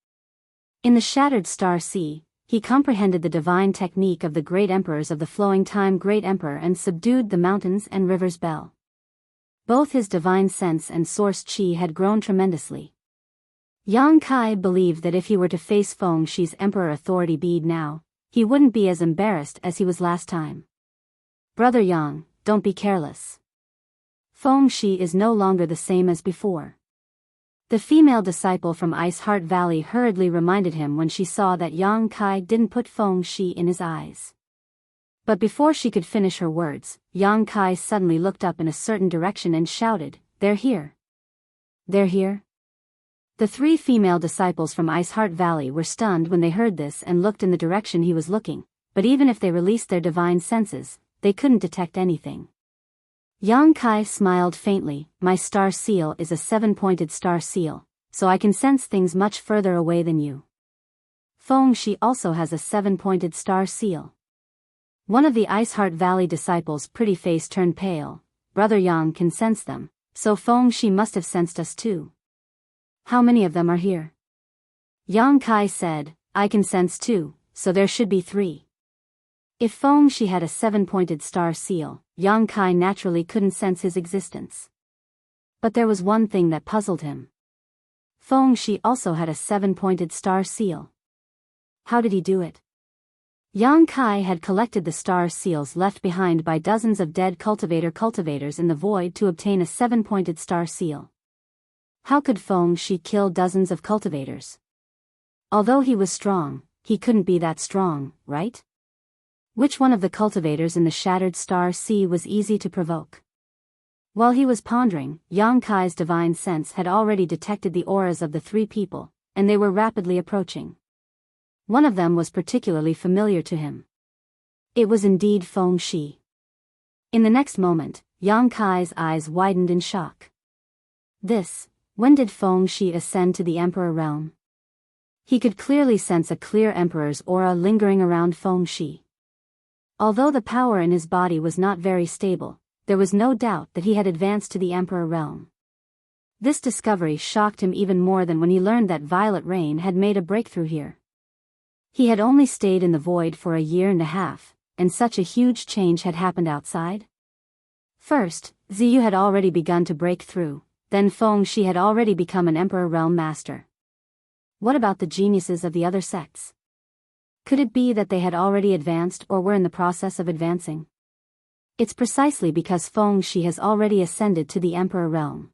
In the Shattered Star Sea, he comprehended the divine technique of the great emperors of the flowing time Great Emperor and subdued the mountains and rivers Bell. Both his divine sense and source chi had grown tremendously. Yang Kai believed that if he were to face Feng Shi's Emperor Authority bead now, he wouldn't be as embarrassed as he was last time. Brother Yang, don't be careless. Feng Shi is no longer the same as before. The female disciple from Ice Heart Valley hurriedly reminded him when she saw that Yang Kai didn't put Feng Shi in his eyes. But before she could finish her words, Yang Kai suddenly looked up in a certain direction and shouted, "They're here! They're here!" The three female disciples from Ice Heart Valley were stunned when they heard this and looked in the direction he was looking, but even if they released their divine senses, they couldn't detect anything. Yang Kai smiled faintly. My star seal is a 7-pointed star seal, so I can sense things much further away than you. Feng Shi also has a 7-pointed star seal. One of the Ice Heart Valley disciples' pretty face turned pale. Brother Yang can sense them, so Feng Shi must have sensed us too. How many of them are here? Yang Kai said, I can sense 2, so there should be 3. If Feng Shi had a 7-pointed star seal, Yang Kai naturally couldn't sense his existence. But there was one thing that puzzled him. Feng Shi also had a 7-pointed star seal. How did he do it? Yang Kai had collected the star seals left behind by dozens of dead cultivators in the void to obtain a 7-pointed star seal. How could Feng Shi kill dozens of cultivators? Although he was strong, he couldn't be that strong, right? Which one of the cultivators in the shattered star sea was easy to provoke? While he was pondering, Yang Kai's divine sense had already detected the auras of the 3 people, and they were rapidly approaching. One of them was particularly familiar to him. It was indeed Feng Shi. In the next moment, Yang Kai's eyes widened in shock. When did Feng Shi ascend to the Emperor realm? He could clearly sense a clear Emperor's aura lingering around Feng Shi. Although the power in his body was not very stable, there was no doubt that he had advanced to the Emperor realm. This discovery shocked him even more than when he learned that Violet Rain had made a breakthrough here. He had only stayed in the void for a year and a half, and such a huge change had happened outside. First, Ziyu had already begun to break through, then Feng Shi had already become an Emperor realm master. What about the geniuses of the other sects? Could it be that they had already advanced or were in the process of advancing? It's precisely because Feng Shi has already ascended to the Emperor realm.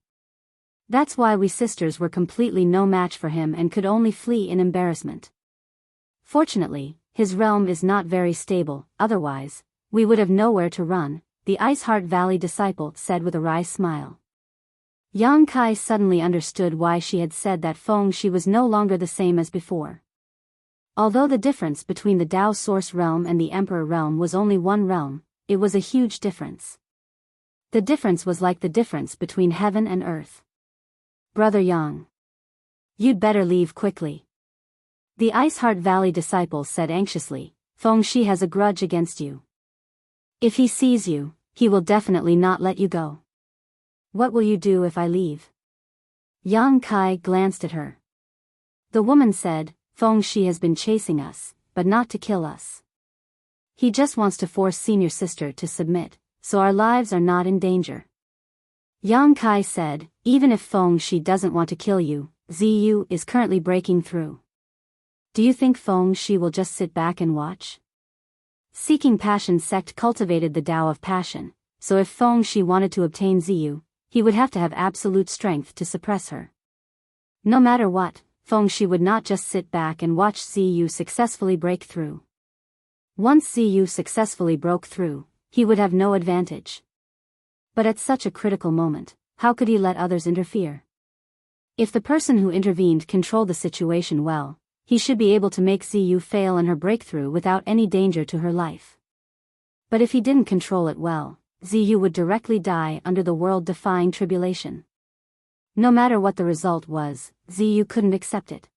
That's why we sisters were completely no match for him and could only flee in embarrassment. Fortunately, his realm is not very stable, otherwise, we would have nowhere to run, the Ice Heart Valley disciple said with a wry smile. Yang Kai suddenly understood why she had said that Feng Shi was no longer the same as before. Although the difference between the Tao Source realm and the Emperor realm was only one realm, it was a huge difference. The difference was like the difference between heaven and earth. Brother Yang, you'd better leave quickly. The Ice Heart Valley disciple said anxiously, Feng Shi has a grudge against you. If he sees you, he will definitely not let you go. What will you do if I leave? Yang Kai glanced at her. The woman said, Feng Shi has been chasing us, but not to kill us. He just wants to force senior sister to submit, so our lives are not in danger. Yang Kai said, even if Feng Shi doesn't want to kill you, Ziyu is currently breaking through. Do you think Feng Shi will just sit back and watch? Seeking Passion sect cultivated the Tao of Passion, so if Feng Shi wanted to obtain Ziyu, he would have to have absolute strength to suppress her. No matter what, Feng Shi would not just sit back and watch Ziyu successfully break through. Once Ziyu successfully broke through, he would have no advantage. But at such a critical moment, how could he let others interfere? If the person who intervened controlled the situation well, he should be able to make Ziyu fail in her breakthrough without any danger to her life. But if he didn't control it well, Ziyu would directly die under the world-defying tribulation. No matter what the result was, Ziyu couldn't accept it.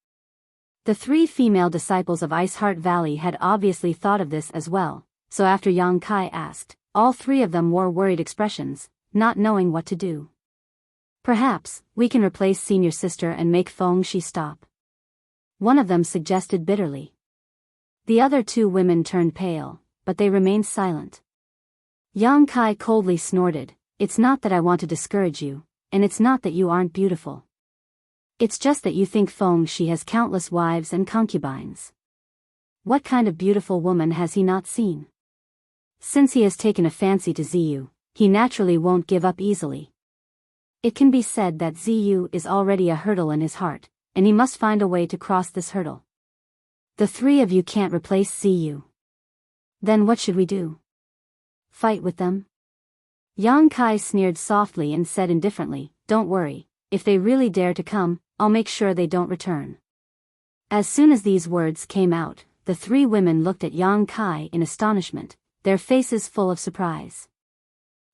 The 3 female disciples of Ice Heart Valley had obviously thought of this as well, so after Yang Kai asked, all 3 of them wore worried expressions, not knowing what to do. Perhaps, we can replace senior sister and make Feng Shi stop. One of them suggested bitterly. The other 2 women turned pale, but they remained silent. Yang Kai coldly snorted, it's not that I want to discourage you, and it's not that you aren't beautiful. It's just that you think Feng Shi has countless wives and concubines. What kind of beautiful woman has he not seen? Since he has taken a fancy to Ziyu, he naturally won't give up easily. It can be said that Ziyu is already a hurdle in his heart, and he must find a way to cross this hurdle. The 3 of you can't replace Ziyu. Then what should we do? Fight with them? Yang Kai sneered softly and said indifferently, don't worry, if they really dare to come, I'll make sure they don't return. As soon as these words came out, the 3 women looked at Yang Kai in astonishment, their faces full of surprise.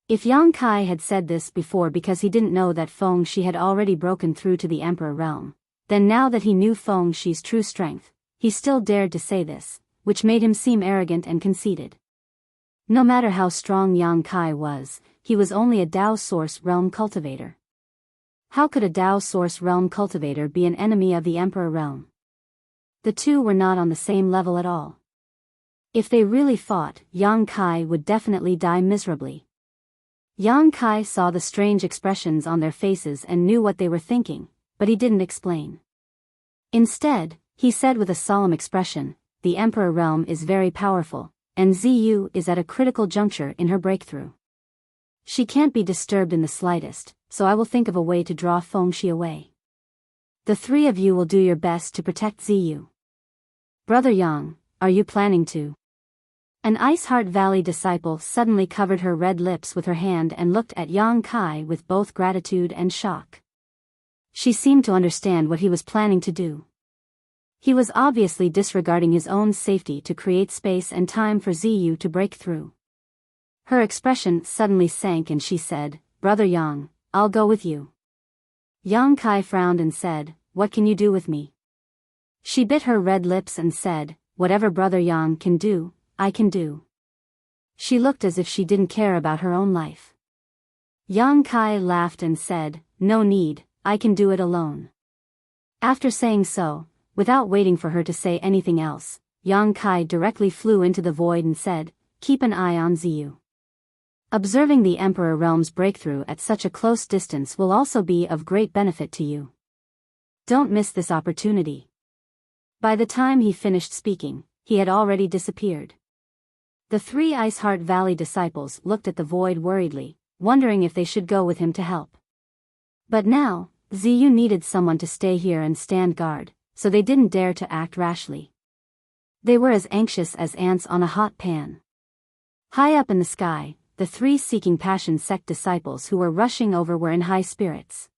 If Yang Kai had said this before because he didn't know that Feng Shi had already broken through to the Emperor realm, then now that he knew Feng Shi's true strength, he still dared to say this, which made him seem arrogant and conceited. No matter how strong Yang Kai was, he was only a Tao Source realm cultivator. How could a Tao Source realm cultivator be an enemy of the Emperor realm? The 2 were not on the same level at all. If they really fought, Yang Kai would definitely die miserably. Yang Kai saw the strange expressions on their faces and knew what they were thinking, but he didn't explain. Instead, he said with a solemn expression, "The Emperor realm is very powerful, and Ziyu is at a critical juncture in her breakthrough. She can't be disturbed in the slightest, so I will think of a way to draw Fengxi away. The three of you will do your best to protect Ziyu. Brother Yang, are you planning to?" An Ice Heart Valley disciple suddenly covered her red lips with her hand and looked at Yang Kai with both gratitude and shock. She seemed to understand what he was planning to do. He was obviously disregarding his own safety to create space and time for Ziyu to break through. Her expression suddenly sank and she said, "Brother Yang, I'll go with you." Yang Kai frowned and said, "What can you do with me?" She bit her red lips and said, "Whatever Brother Yang can do, I can do." She looked as if she didn't care about her own life. Yang Kai laughed and said, "No need, I can do it alone." After saying so, without waiting for her to say anything else, Yang Kai directly flew into the void and said, "Keep an eye on Ziyu. Observing the Emperor Realm's breakthrough at such a close distance will also be of great benefit to you. Don't miss this opportunity." By the time he finished speaking, he had already disappeared. The three Ice Heart Valley disciples looked at the void worriedly, wondering if they should go with him to help. But now, Ziyu needed someone to stay here and stand guard, so they didn't dare to act rashly. They were as anxious as ants on a hot pan. High up in the sky, the three Seeking Passion sect disciples who were rushing over were in high spirits.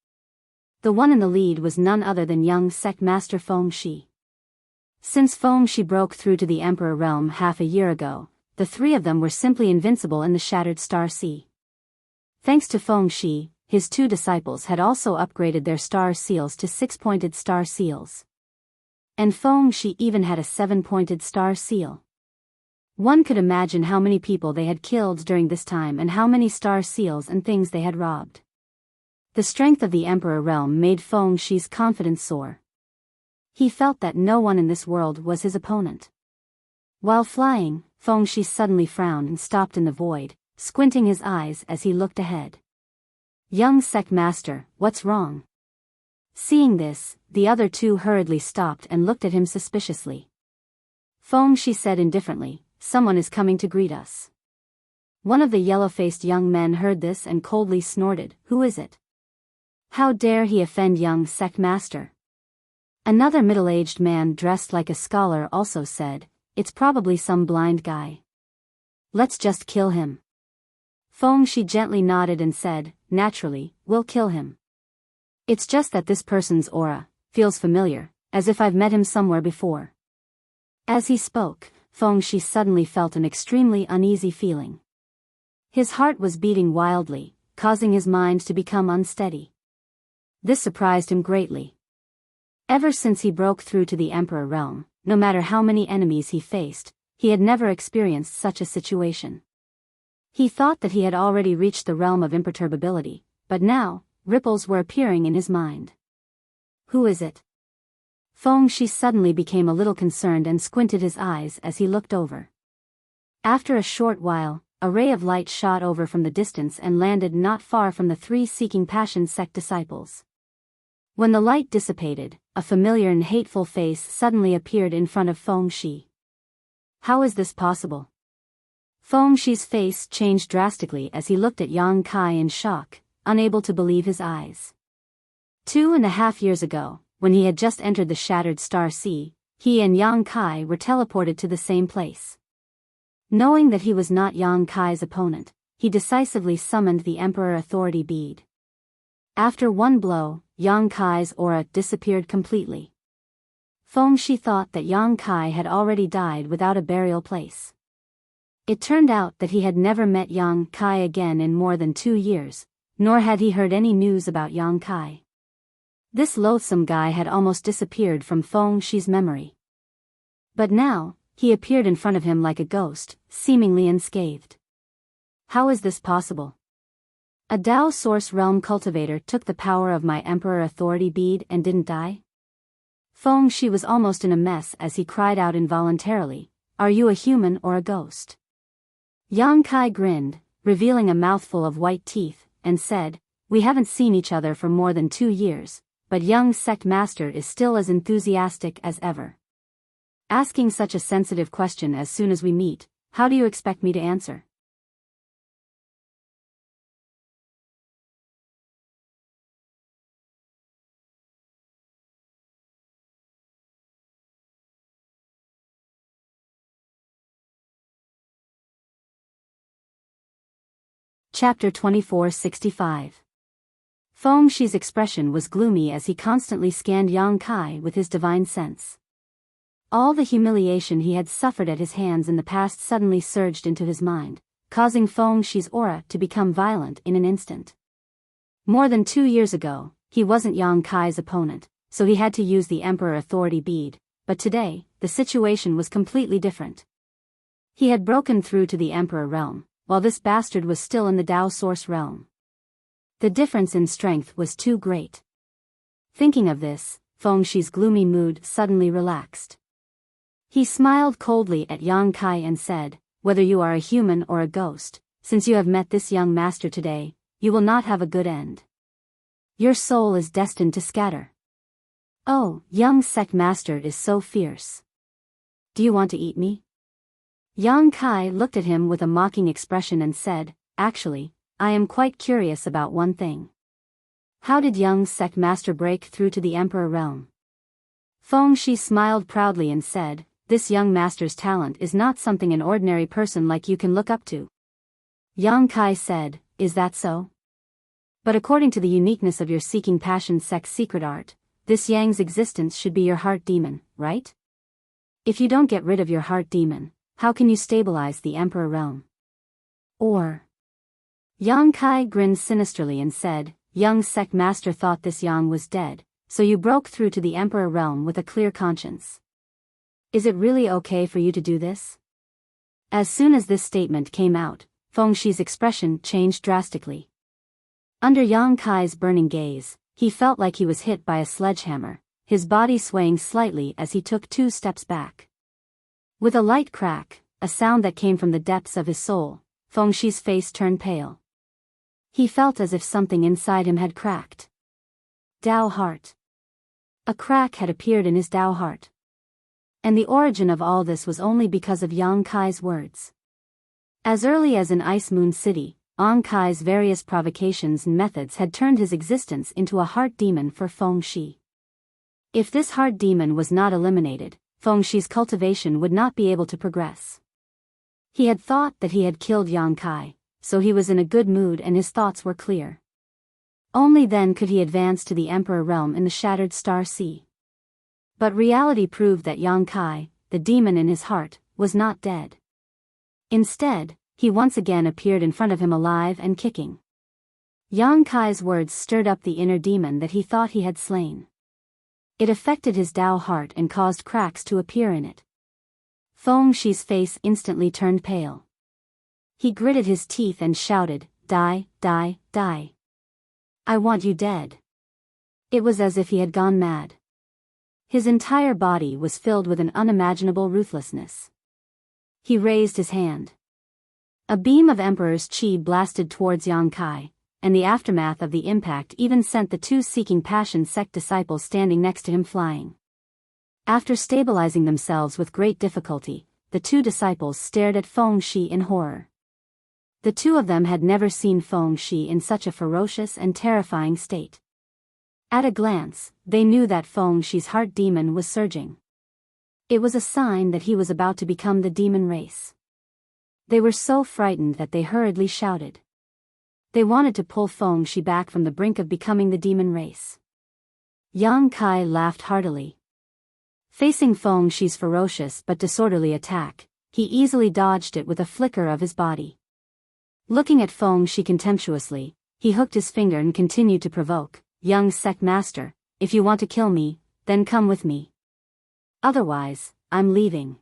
The one in the lead was none other than young sect master Fengxi. Since Fengxi broke through to the Emperor realm half a year ago, the three of them were simply invincible in the Shattered Star Sea. Thanks to Fengxi, his two disciples had also upgraded their star seals to 6-pointed star seals. And Fengxi even had a 7-pointed star seal. One could imagine how many people they had killed during this time and how many star seals and things they had robbed. The strength of the Emperor realm made Fengxi's confidence soar. He felt that no one in this world was his opponent. While flying, Fengxi suddenly frowned and stopped in the void, squinting his eyes as he looked ahead. "Young sect master, what's wrong?" Seeing this, the other two hurriedly stopped and looked at him suspiciously. Fengxi said indifferently, "Someone is coming to greet us." One of the yellow-faced young men heard this and coldly snorted, "Who is it? How dare he offend young sect master?" Another middle-aged man dressed like a scholar also said, "It's probably some blind guy. Let's just kill him." Fengxi gently nodded and said, "Naturally, we'll kill him. It's just that this person's aura feels familiar, as if I've met him somewhere before." As he spoke, Fengxi suddenly felt an extremely uneasy feeling. His heart was beating wildly, causing his mind to become unsteady. This surprised him greatly. Ever since he broke through to the Emperor realm, no matter how many enemies he faced, he had never experienced such a situation. He thought that he had already reached the realm of imperturbability, but now, ripples were appearing in his mind. "Who is it?" Fengxi suddenly became a little concerned and squinted his eyes as he looked over. After a short while, a ray of light shot over from the distance and landed not far from the three Seeking Passion sect disciples. When the light dissipated, a familiar and hateful face suddenly appeared in front of Fengxi. How is this possible? Fengxi's face changed drastically as he looked at Yang Kai in shock, unable to believe his eyes. 2.5 years ago, when he had just entered the Shattered Star Sea, he and Yang Kai were teleported to the same place. Knowing that he was not Yang Kai's opponent, he decisively summoned the Emperor Authority Bead. After one blow, Yang Kai's aura disappeared completely. Fengxi thought that Yang Kai had already died without a burial place. It turned out that he had never met Yang Kai again in more than 2 years, nor had he heard any news about Yang Kai. This loathsome guy had almost disappeared from Fengxi's memory. But now, he appeared in front of him like a ghost, seemingly unscathed. How is this possible? A Dao Source Realm cultivator took the power of my Emperor Authority Bead and didn't die? Fengxi was almost in a mess as he cried out involuntarily, Are you a human or a ghost? Yang Kai grinned, revealing a mouthful of white teeth, and said, we haven't seen each other for more than 2 years, but young sect master is still as enthusiastic as ever. Asking such a sensitive question as soon as we meet, how do you expect me to answer? Chapter 2465. Feng Shi's expression was gloomy as he constantly scanned Yang Kai with his divine sense. All the humiliation he had suffered at his hands in the past suddenly surged into his mind, causing Feng Shi's aura to become violent in an instant. More than 2 years ago, he wasn't Yang Kai's opponent, so he had to use the Emperor Authority bead, but today, the situation was completely different. He had broken through to the Emperor realm, while this bastard was still in the Dao Source realm. The difference in strength was too great. Thinking of this, Feng Shi's gloomy mood suddenly relaxed. He smiled coldly at Yang Kai and said, whether you are a human or a ghost, since you have met this young master today, you will not have a good end. Your soul is destined to scatter. Oh, young sect master is so fierce. Do you want to eat me? Yang Kai looked at him with a mocking expression and said, actually, I am quite curious about one thing. How did young sect master break through to the Emperor realm? Feng Shi smiled proudly and said, this young master's talent is not something an ordinary person like you can look up to. Yang Kai said, is that so? But according to the uniqueness of your seeking passion sect's secret art, this Yang's existence should be your heart demon, right? If you don't get rid of your heart demon, how can you stabilize the Emperor realm? Or... Yang Kai grinned sinisterly and said, young sect master thought this Yang was dead, so you broke through to the Emperor realm with a clear conscience. Is it really okay for you to do this? As soon as this statement came out, Feng Shi's expression changed drastically. Under Yang Kai's burning gaze, he felt like he was hit by a sledgehammer, his body swaying slightly as he took 2 steps back. With a light crack, a sound that came from the depths of his soul, Feng Shi's face turned pale. He felt as if something inside him had cracked. Dao heart. A crack had appeared in his Dao heart. And the origin of all this was only because of Yang Kai's words. As early as in Ice Moon City, Yang Kai's various provocations and methods had turned his existence into a heart demon for Feng Shi. If this heart demon was not eliminated, Feng Shi's cultivation would not be able to progress. He had thought that he had killed Yang Kai, so he was in a good mood and his thoughts were clear. Only then could he advance to the Emperor realm in the Shattered Star Sea. But reality proved that Yang Kai, the demon in his heart, was not dead. Instead, he once again appeared in front of him alive and kicking. Yang Kai's words stirred up the inner demon that he thought he had slain. It affected his Dao heart and caused cracks to appear in it. Feng Shi's face instantly turned pale. He gritted his teeth and shouted, die, die, die. I want you dead. It was as if he had gone mad. His entire body was filled with an unimaginable ruthlessness. He raised his hand. A beam of Emperor's Qi blasted towards Yang Kai, and the aftermath of the impact even sent the 2 seeking passion sect disciples standing next to him flying. After stabilizing themselves with great difficulty, the 2 disciples stared at Feng Shi in horror. The 2 of them had never seen Feng Shi in such a ferocious and terrifying state. At a glance, they knew that Feng Shi's heart demon was surging. It was a sign that he was about to become the demon race. They were so frightened that they hurriedly shouted. They wanted to pull Feng Shi back from the brink of becoming the demon race. Yang Kai laughed heartily. Facing Feng Shi's ferocious but disorderly attack, he easily dodged it with a flicker of his body. Looking at Feng Shi contemptuously, he hooked his finger and continued to provoke, young sect master, if you want to kill me, then come with me. Otherwise, I'm leaving.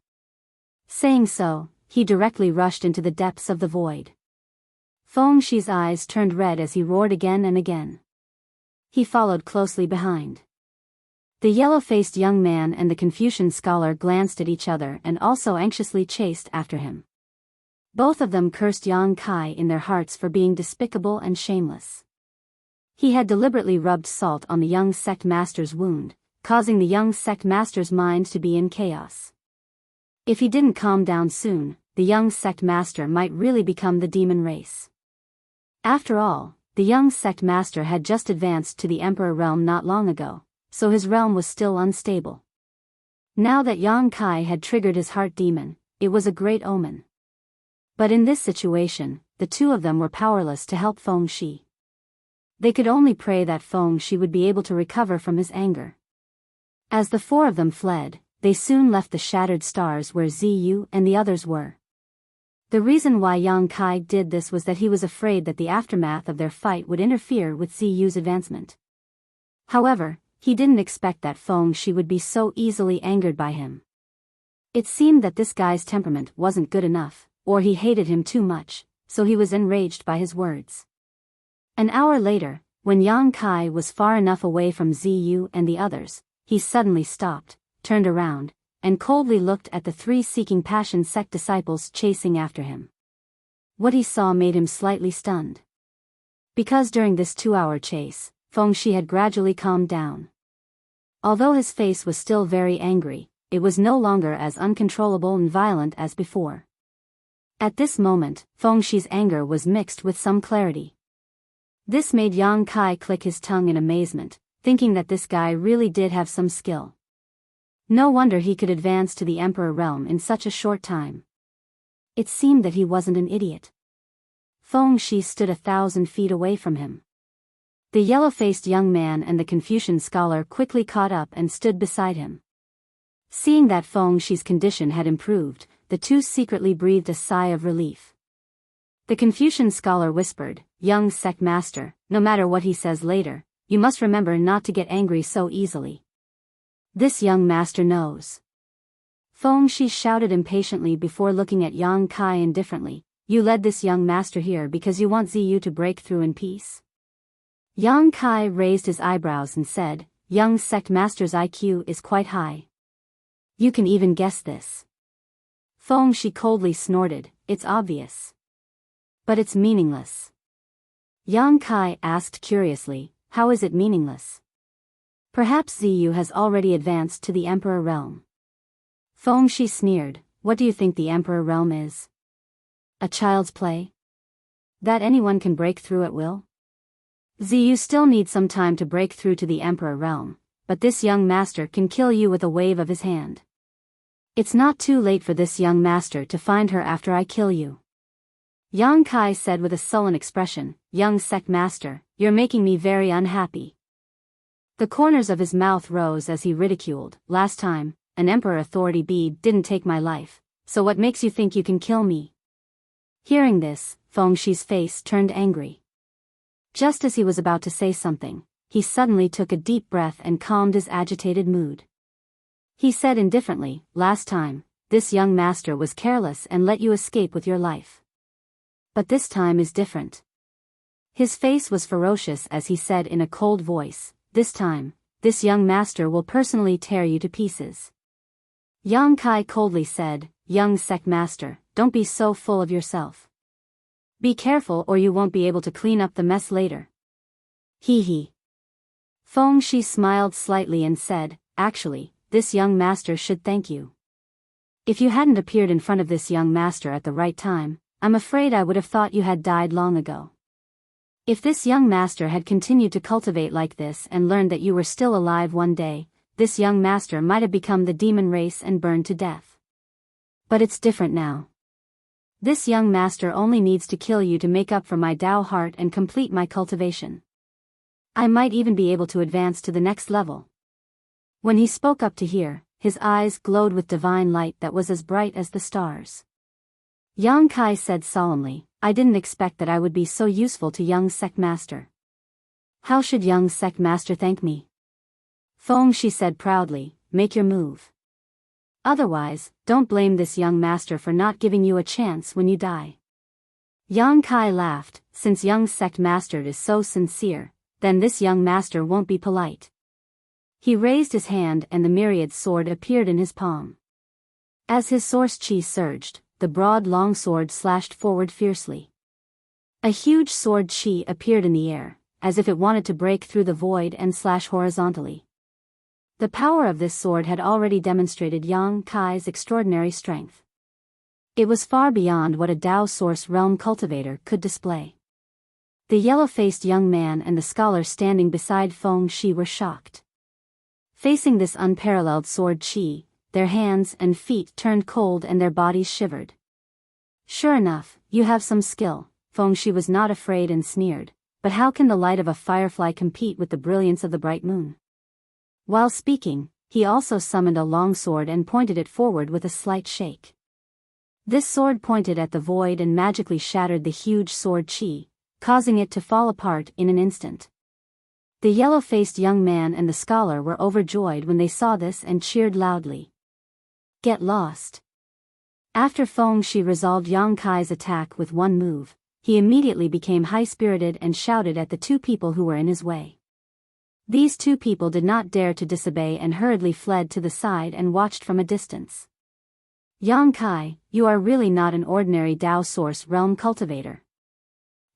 Saying so, he directly rushed into the depths of the void. Feng Shi's eyes turned red as he roared again and again. He followed closely behind. The yellow-faced young man and the Confucian scholar glanced at each other and also anxiously chased after him. Both of them cursed Yang Kai in their hearts for being despicable and shameless. He had deliberately rubbed salt on the young sect master's wound, causing the young sect master's mind to be in chaos. If he didn't calm down soon, the young sect master might really become the demon race. After all, the young sect master had just advanced to the emperor realm not long ago, so his realm was still unstable. Now that Yang Kai had triggered his heart demon, it was a great omen. But in this situation, the two of them were powerless to help Feng Shi. They could only pray that Feng Shi would be able to recover from his anger. As the four of them fled, they soon left the shattered stars where Ziyu and the others were. The reason why Yang Kai did this was that he was afraid that the aftermath of their fight would interfere with Ziyu's advancement. However, he didn't expect that Feng Shi would be so easily angered by him. It seemed that this guy's temperament wasn't good enough, or he hated him too much, so he was enraged by his words. An hour later, when Yang Kai was far enough away from Ziyu and the others, he suddenly stopped, turned around, and coldly looked at the three Seeking Passion sect disciples chasing after him. What he saw made him slightly stunned. Because during this 2-hour chase, Feng Shi had gradually calmed down. Although his face was still very angry, it was no longer as uncontrollable and violent as before. At this moment, Feng Shi's anger was mixed with some clarity. This made Yang Kai click his tongue in amazement, thinking that this guy really did have some skill. No wonder he could advance to the Emperor realm in such a short time. It seemed that he wasn't an idiot. Feng Shi stood 1,000 feet away from him. The yellow-faced young man and the Confucian scholar quickly caught up and stood beside him. Seeing that Feng Shi's condition had improved, the two secretly breathed a sigh of relief. The Confucian scholar whispered, "Young sect master, no matter what he says later, you must remember not to get angry so easily. This young master knows." Feng Shi shouted impatiently before looking at Yang Kai indifferently, "You led this young master here because you want Ziyu to break through in peace?" Yang Kai raised his eyebrows and said, "Young sect master's IQ is quite high. You can even guess this." Feng Shi coldly snorted, "It's obvious. But it's meaningless." Yang Kai asked curiously, "How is it meaningless?" "Perhaps Ziyu has already advanced to the Emperor realm." Feng Shi sneered, "What do you think the Emperor realm is? A child's play? That anyone can break through at will? Ziyu still needs some time to break through to the Emperor realm, but this young master can kill you with a wave of his hand. It's not too late for this young master to find her after I kill you." Yang Kai said with a sullen expression, "Young sect master, you're making me very unhappy." The corners of his mouth rose as he ridiculed, "Last time, an emperor authority bead didn't take my life, so what makes you think you can kill me?" Hearing this, Feng Shi's face turned angry. Just as he was about to say something, he suddenly took a deep breath and calmed his agitated mood. He said indifferently, "Last time, this young master was careless and let you escape with your life. But this time is different." His face was ferocious as he said in a cold voice, "This time, this young master will personally tear you to pieces." Yang Kai coldly said, "Young sect master, don't be so full of yourself. Be careful or you won't be able to clean up the mess later." "Hee hee." Feng Shi smiled slightly and said, "Actually, this young master should thank you. If you hadn't appeared in front of this young master at the right time, I'm afraid I would have thought you had died long ago. If this young master had continued to cultivate like this and learned that you were still alive one day, this young master might have become the demon race and burned to death. But it's different now. This young master only needs to kill you to make up for my Tao heart and complete my cultivation. I might even be able to advance to the next level." When he spoke up to hear, his eyes glowed with divine light that was as bright as the stars. Yang Kai said solemnly, "I didn't expect that I would be so useful to young sect master." "How should young sect master thank me?" Feng Shi said proudly, "Make your move. Otherwise, don't blame this young master for not giving you a chance when you die." Yang Kai laughed, "Since young sect master is so sincere, then this young master won't be polite. He raised his hand and the myriad sword appeared in his palm. As his source chi surged, the broad long sword slashed forward fiercely. A huge sword chi appeared in the air, as if it wanted to break through the void and slash horizontally. The power of this sword had already demonstrated Yang Kai's extraordinary strength. It was far beyond what a Dao Source Realm cultivator could display. The yellow-faced young man and the scholar standing beside Feng Shi were shocked. Facing this unparalleled sword chi, their hands and feet turned cold and their bodies shivered. Sure enough, you have some skill, Feng Shi was not afraid and sneered, but how can the light of a firefly compete with the brilliance of the bright moon? While speaking, he also summoned a long sword and pointed it forward with a slight shake. This sword pointed at the void and magically shattered the huge sword chi, causing it to fall apart in an instant. The yellow-faced young man and the scholar were overjoyed when they saw this and cheered loudly. Get lost. After Feng Shi resolved Yang Kai's attack with one move, he immediately became high-spirited and shouted at the two people who were in his way. These two people did not dare to disobey and hurriedly fled to the side and watched from a distance. Yang Kai, you are really not an ordinary Dao Source Realm cultivator.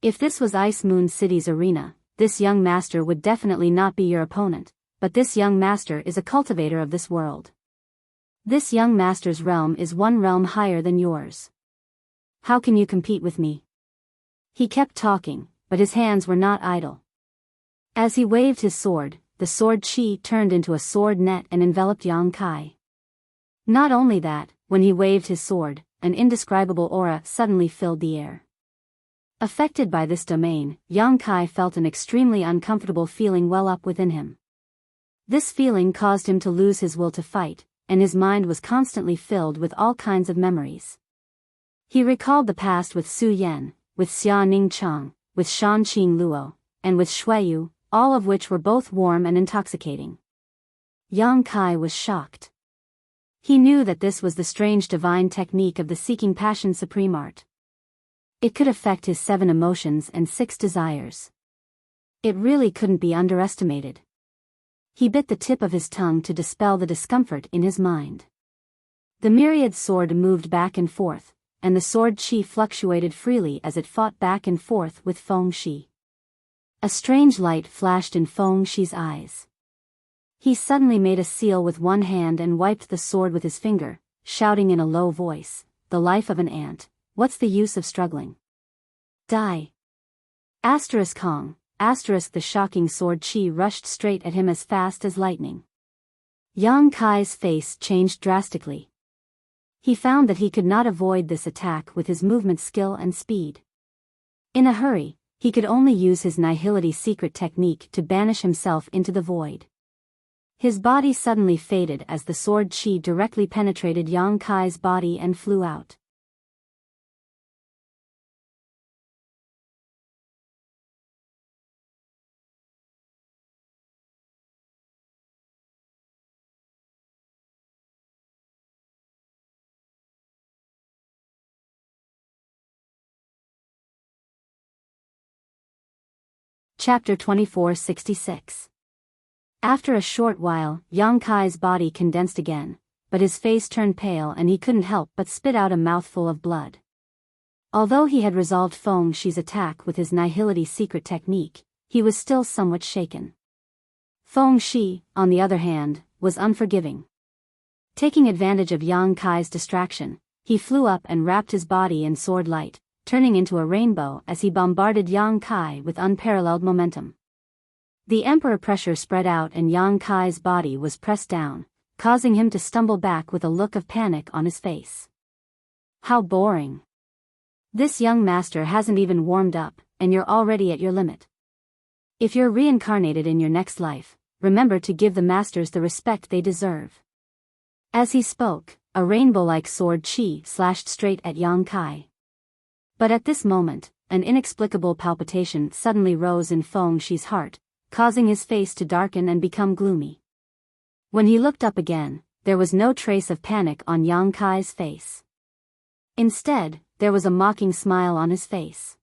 If this was Ice Moon City's arena, this young master would definitely not be your opponent, but this young master is a cultivator of this world. This young master's realm is one realm higher than yours. How can you compete with me? He kept talking, but his hands were not idle. As he waved his sword, the sword chi turned into a sword net and enveloped Yang Kai. Not only that, when he waved his sword, an indescribable aura suddenly filled the air. Affected by this domain, Yang Kai felt an extremely uncomfortable feeling well up within him. This feeling caused him to lose his will to fight, and his mind was constantly filled with all kinds of memories. He recalled the past with Su Yan, with Xia Ning Chang, with Shan Qing Luo, and with Shuiyu, all of which were both warm and intoxicating. Yang Kai was shocked. He knew that this was the strange divine technique of the Seeking Passion Supreme Art. It could affect his 7 emotions and 6 desires. It really couldn't be underestimated. He bit the tip of his tongue to dispel the discomfort in his mind. The myriad sword moved back and forth, and the sword chi fluctuated freely as it fought back and forth with Feng Shi. A strange light flashed in Feng Shi's eyes. He suddenly made a seal with one hand and wiped the sword with his finger, shouting in a low voice, "The life of an ant. What's the use of struggling? Die." Kong, the shocking sword chi rushed straight at him as fast as lightning. Yang Kai's face changed drastically. He found that he could not avoid this attack with his movement skill and speed. In a hurry, he could only use his nihility secret technique to banish himself into the void. His body suddenly faded as the sword chi directly penetrated Yang Kai's body and flew out. Chapter 2466. After a short while, Yang Kai's body condensed again, but his face turned pale and he couldn't help but spit out a mouthful of blood. Although he had resolved Feng Shi's attack with his nihility secret technique, he was still somewhat shaken. Feng Shi, on the other hand, was unforgiving. Taking advantage of Yang Kai's distraction, he flew up and wrapped his body in sword light, turning into a rainbow as he bombarded Yang Kai with unparalleled momentum. The emperor pressure spread out and Yang Kai's body was pressed down, causing him to stumble back with a look of panic on his face. How boring. This young master hasn't even warmed up, and you're already at your limit. If you're reincarnated in your next life, remember to give the masters the respect they deserve. As he spoke, a rainbow-like sword chi slashed straight at Yang Kai. But at this moment, an inexplicable palpitation suddenly rose in Feng Shi's heart, causing his face to darken and become gloomy. When he looked up again, there was no trace of panic on Yang Kai's face. Instead, there was a mocking smile on his face.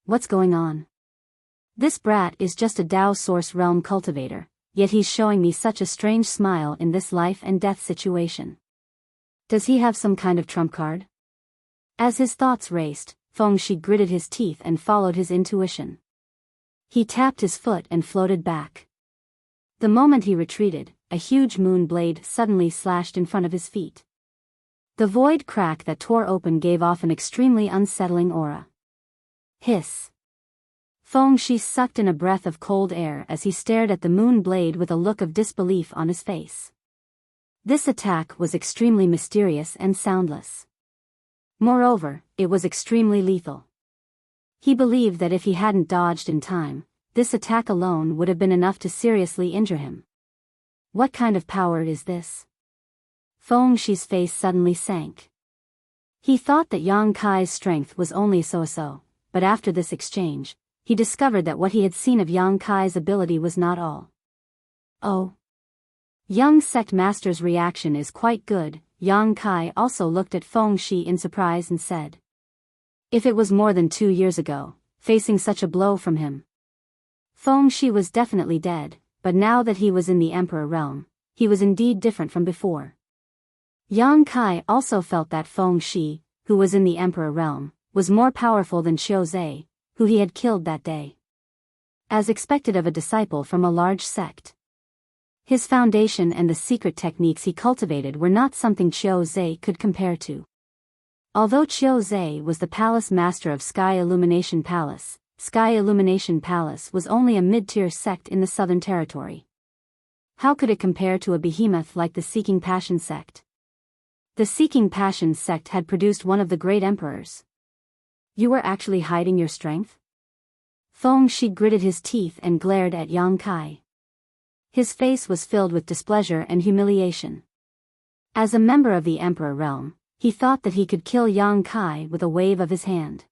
What's going on? This brat is just a Dao Source Realm cultivator, yet he's showing me such a strange smile in this life and death situation. Does he have some kind of trump card? As his thoughts raced, Fengxi gritted his teeth and followed his intuition. He tapped his foot and floated back. The moment he retreated, a huge moon blade suddenly slashed in front of his feet. The void crack that tore open gave off an extremely unsettling aura. Hiss. Fengxi sucked in a breath of cold air as he stared at the moon blade with a look of disbelief on his face. This attack was extremely mysterious and soundless. Moreover, it was extremely lethal. He believed that if he hadn't dodged in time, this attack alone would have been enough to seriously injure him. What kind of power is this? Fengxi's face suddenly sank. He thought that Yang Kai's strength was only so-so, but after this exchange, he discovered that what he had seen of Yang Kai's ability was not all. Oh. Young sect master's reaction is quite good. Yang Kai also looked at Fengxi in surprise and said. If it was more than 2 years ago, facing such a blow from him. Fengxi was definitely dead, but now that he was in the Emperor realm, he was indeed different from before. Yang Kai also felt that Fengxi, who was in the Emperor realm, was more powerful than Qiu Zhe, who he had killed that day. As expected of a disciple from a large sect. His foundation and the secret techniques he cultivated were not something Qiu Zhe could compare to. Although Qiu Zhe was the palace master of Sky Illumination Palace, Sky Illumination Palace was only a mid-tier sect in the Southern Territory. How could it compare to a behemoth like the Seeking Passion sect? The Seeking Passion sect had produced one of the great emperors. You were actually hiding your strength? Fengxi gritted his teeth and glared at Yang Kai. His face was filled with displeasure and humiliation. As a member of the Emperor realm, he thought that he could kill Yang Kai with a wave of his hand.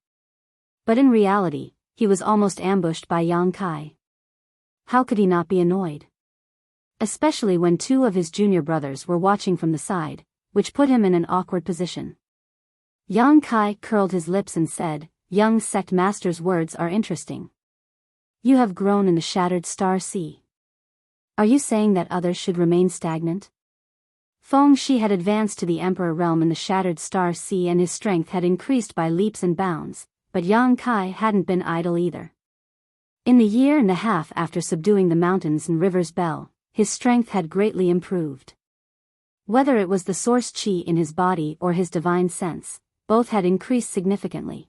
But in reality, he was almost ambushed by Yang Kai. How could he not be annoyed? Especially when 2 of his junior brothers were watching from the side, which put him in an awkward position. Yang Kai curled his lips and said, Young sect master's words are interesting. You have grown in the Shattered Star Sea. Are you saying that others should remain stagnant? Fengxi had advanced to the Emperor realm in the Shattered Star Sea and his strength had increased by leaps and bounds, but Yang Kai hadn't been idle either. In the year and a half after subduing the mountains and rivers Bell, his strength had greatly improved. Whether it was the source qi in his body or his divine sense, both had increased significantly.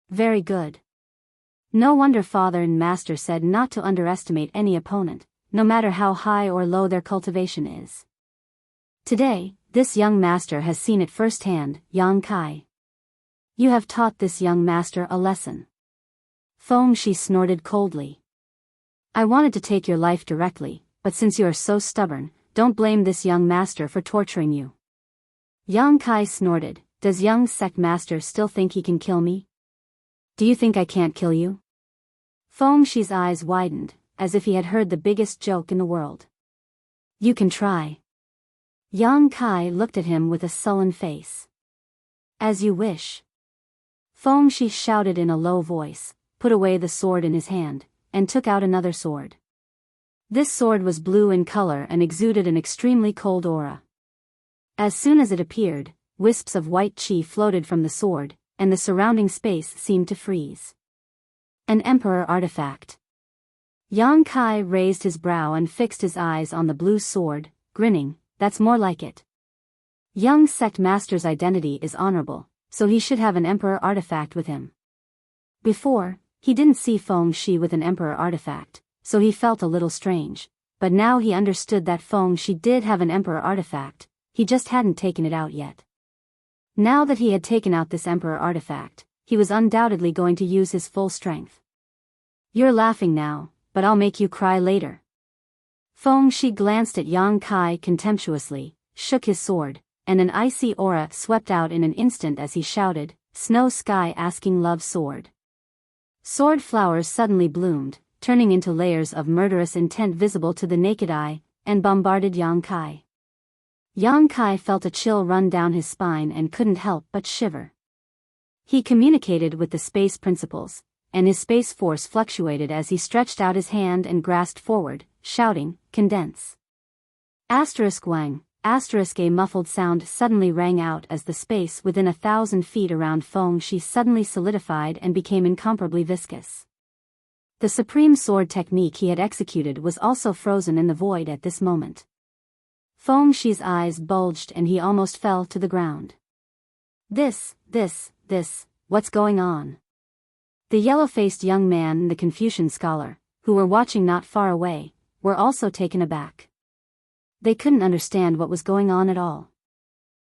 Very good. No wonder Father and Master said not to underestimate any opponent, no matter how high or low their cultivation is. Today, this young master has seen it firsthand, Yang Kai. You have taught this young master a lesson. Fengxi snorted coldly. I wanted to take your life directly, but since you are so stubborn, don't blame this young master for torturing you. Yang Kai snorted, does young sect master still think he can kill me? Do you think I can't kill you? Fengxi's eyes widened, as if he had heard the biggest joke in the world. You can try. Yang Kai looked at him with a sullen face. As you wish. Fengxi shouted in a low voice, put away the sword in his hand, and took out another sword. This sword was blue in color and exuded an extremely cold aura. As soon as it appeared, wisps of white qi floated from the sword, and the surrounding space seemed to freeze. An emperor artifact. Yang Kai raised his brow and fixed his eyes on the blue sword, grinning, that's more like it. Young sect master's identity is honorable, so he should have an emperor artifact with him. Before, he didn't see Fengxi with an emperor artifact, so he felt a little strange, but now he understood that Fengxi did have an emperor artifact, he just hadn't taken it out yet. Now that he had taken out this emperor artifact, he was undoubtedly going to use his full strength. You're laughing now, but I'll make you cry later. Fengxi glanced at Yang Kai contemptuously, shook his sword, and an icy aura swept out in an instant as he shouted, Snow Sky asking love sword. Sword flowers suddenly bloomed, turning into layers of murderous intent visible to the naked eye, and bombarded Yang Kai. Yang Kai felt a chill run down his spine and couldn't help but shiver. He communicated with the space principles, and his space force fluctuated as he stretched out his hand and grasped forward, shouting, "Condense!" Wang. A muffled sound suddenly rang out as the space within 1,000 feet around Feng Shi suddenly solidified and became incomparably viscous. The supreme sword technique he had executed was also frozen in the void at this moment. Feng Shi's eyes bulged and he almost fell to the ground. This, what's going on? The yellow-faced young man and the Confucian scholar, who were watching not far away, were also taken aback. They couldn't understand what was going on at all.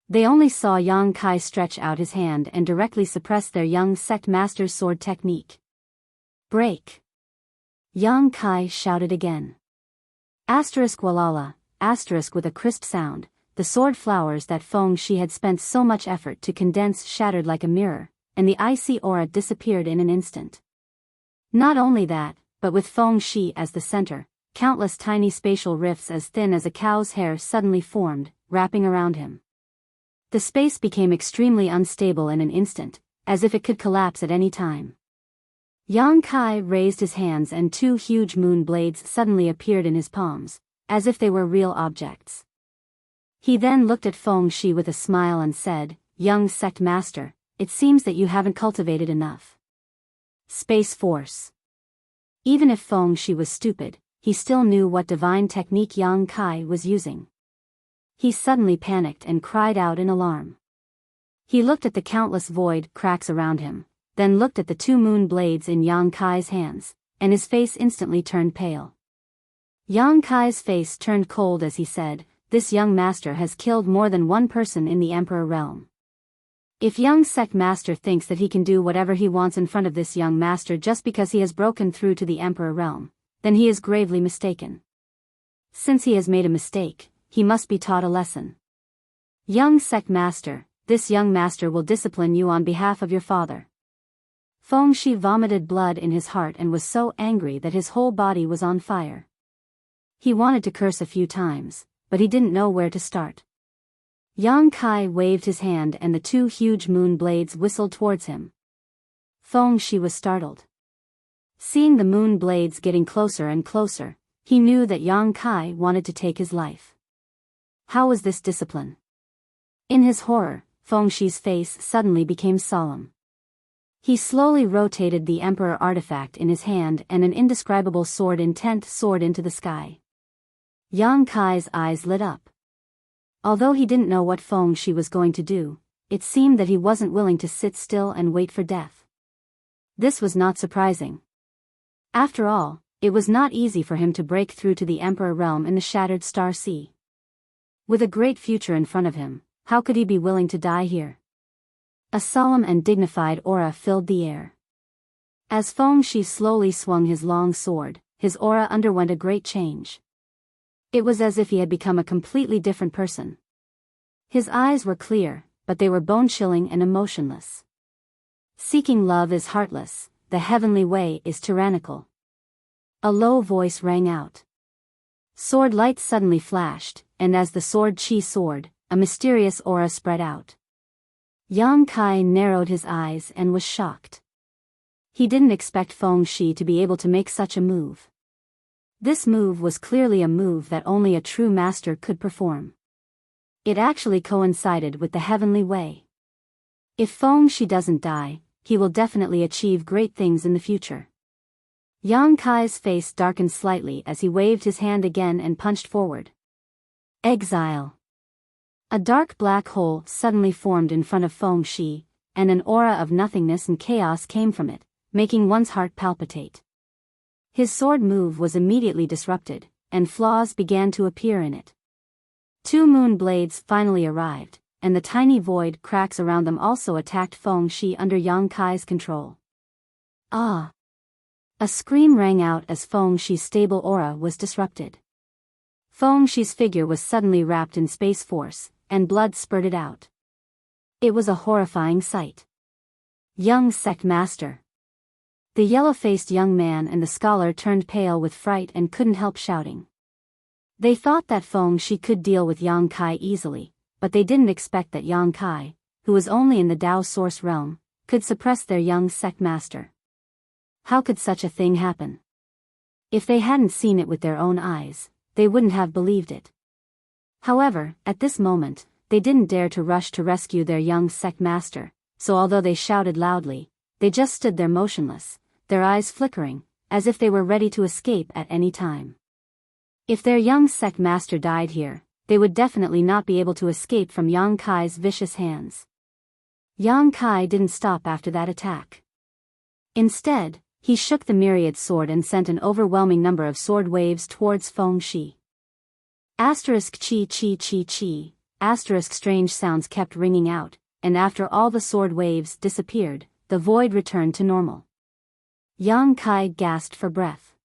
They only saw Yang Kai stretch out his hand and directly suppress their young sect master's sword technique. "Break!" Yang Kai shouted again. Walala, with a crisp sound, the sword flowers that Feng Shi had spent so much effort to condense shattered like a mirror, and the icy aura disappeared in an instant. Not only that, but with Feng Shi as the center, countless tiny spatial rifts as thin as a cow's hair suddenly formed, wrapping around him. The space became extremely unstable in an instant, as if it could collapse at any time. Yang Kai raised his hands and two huge moon blades suddenly appeared in his palms, as if they were real objects. He then looked at Feng Shi with a smile and said, "Young sect master, it seems that you haven't cultivated enough space force." Even if Feng Shi was stupid, he still knew what divine technique Yang Kai was using. He suddenly panicked and cried out in alarm. He looked at the countless void cracks around him, then looked at the two moon blades in Yang Kai's hands, and his face instantly turned pale. Yang Kai's face turned cold as he said, "This young master has killed more than one person in the Emperor realm. If young sect master thinks that he can do whatever he wants in front of this young master just because he has broken through to the Emperor realm, then he is gravely mistaken. Since he has made a mistake, he must be taught a lesson. Young sect master, this young master will discipline you on behalf of your father." Feng Shi vomited blood in his heart and was so angry that his whole body was on fire. He wanted to curse a few times, but he didn't know where to start. Yang Kai waved his hand and the two huge moon blades whistled towards him. Feng Shi was startled. Seeing the moon blades getting closer and closer, he knew that Yang Kai wanted to take his life. How was this discipline? In his horror, Feng Shi's face suddenly became solemn. He slowly rotated the Emperor artifact in his hand and an indescribable sword intent soared into the sky. Yang Kai's eyes lit up. Although he didn't know what Feng Shi was going to do, it seemed that he wasn't willing to sit still and wait for death. This was not surprising. After all, it was not easy for him to break through to the Emperor realm in the shattered Star Sea. With a great future in front of him, how could he be willing to die here? A solemn and dignified aura filled the air. As Feng Shi slowly swung his long sword, his aura underwent a great change. It was as if he had become a completely different person. His eyes were clear, but they were bone-chilling and emotionless. Seeking love is heartless, the heavenly way is tyrannical. A low voice rang out. Sword light suddenly flashed, and as the sword chi soared, a mysterious aura spread out. Yang Kai narrowed his eyes and was shocked. He didn't expect Feng Shi to be able to make such a move. This move was clearly a move that only a true master could perform. It actually coincided with the heavenly way. If Feng Shi doesn't die, he will definitely achieve great things in the future. Yang Kai's face darkened slightly as he waved his hand again and punched forward. Exile. A dark black hole suddenly formed in front of Feng Shi, and an aura of nothingness and chaos came from it, making one's heart palpitate. His sword move was immediately disrupted, and flaws began to appear in it. Two moon blades finally arrived, and the tiny void cracks around them also attacked Feng Shi under Yang Kai's control. Ah! A scream rang out as Feng Shi's stable aura was disrupted. Feng Shi's figure was suddenly wrapped in space force, and blood spurted out. It was a horrifying sight. Young sect master. The yellow-faced young man and the scholar turned pale with fright and couldn't help shouting. They thought that Feng Shi could deal with Yang Kai easily, but they didn't expect that Yang Kai, who was only in the Tao source realm, could suppress their young sect master. How could such a thing happen? If they hadn't seen it with their own eyes, they wouldn't have believed it. However, at this moment, they didn't dare to rush to rescue their young sect master, so although they shouted loudly, they just stood there motionless, their eyes flickering, as if they were ready to escape at any time. If their young sect master died here, they would definitely not be able to escape from Yang Kai's vicious hands. Yang Kai didn't stop after that attack. Instead, he shook the myriad sword and sent an overwhelming number of sword waves towards Feng Shi. Asterisk chi chi chi chi, asterisk strange sounds kept ringing out, and after all the sword waves disappeared, the void returned to normal. Yang Kai gasped for breath.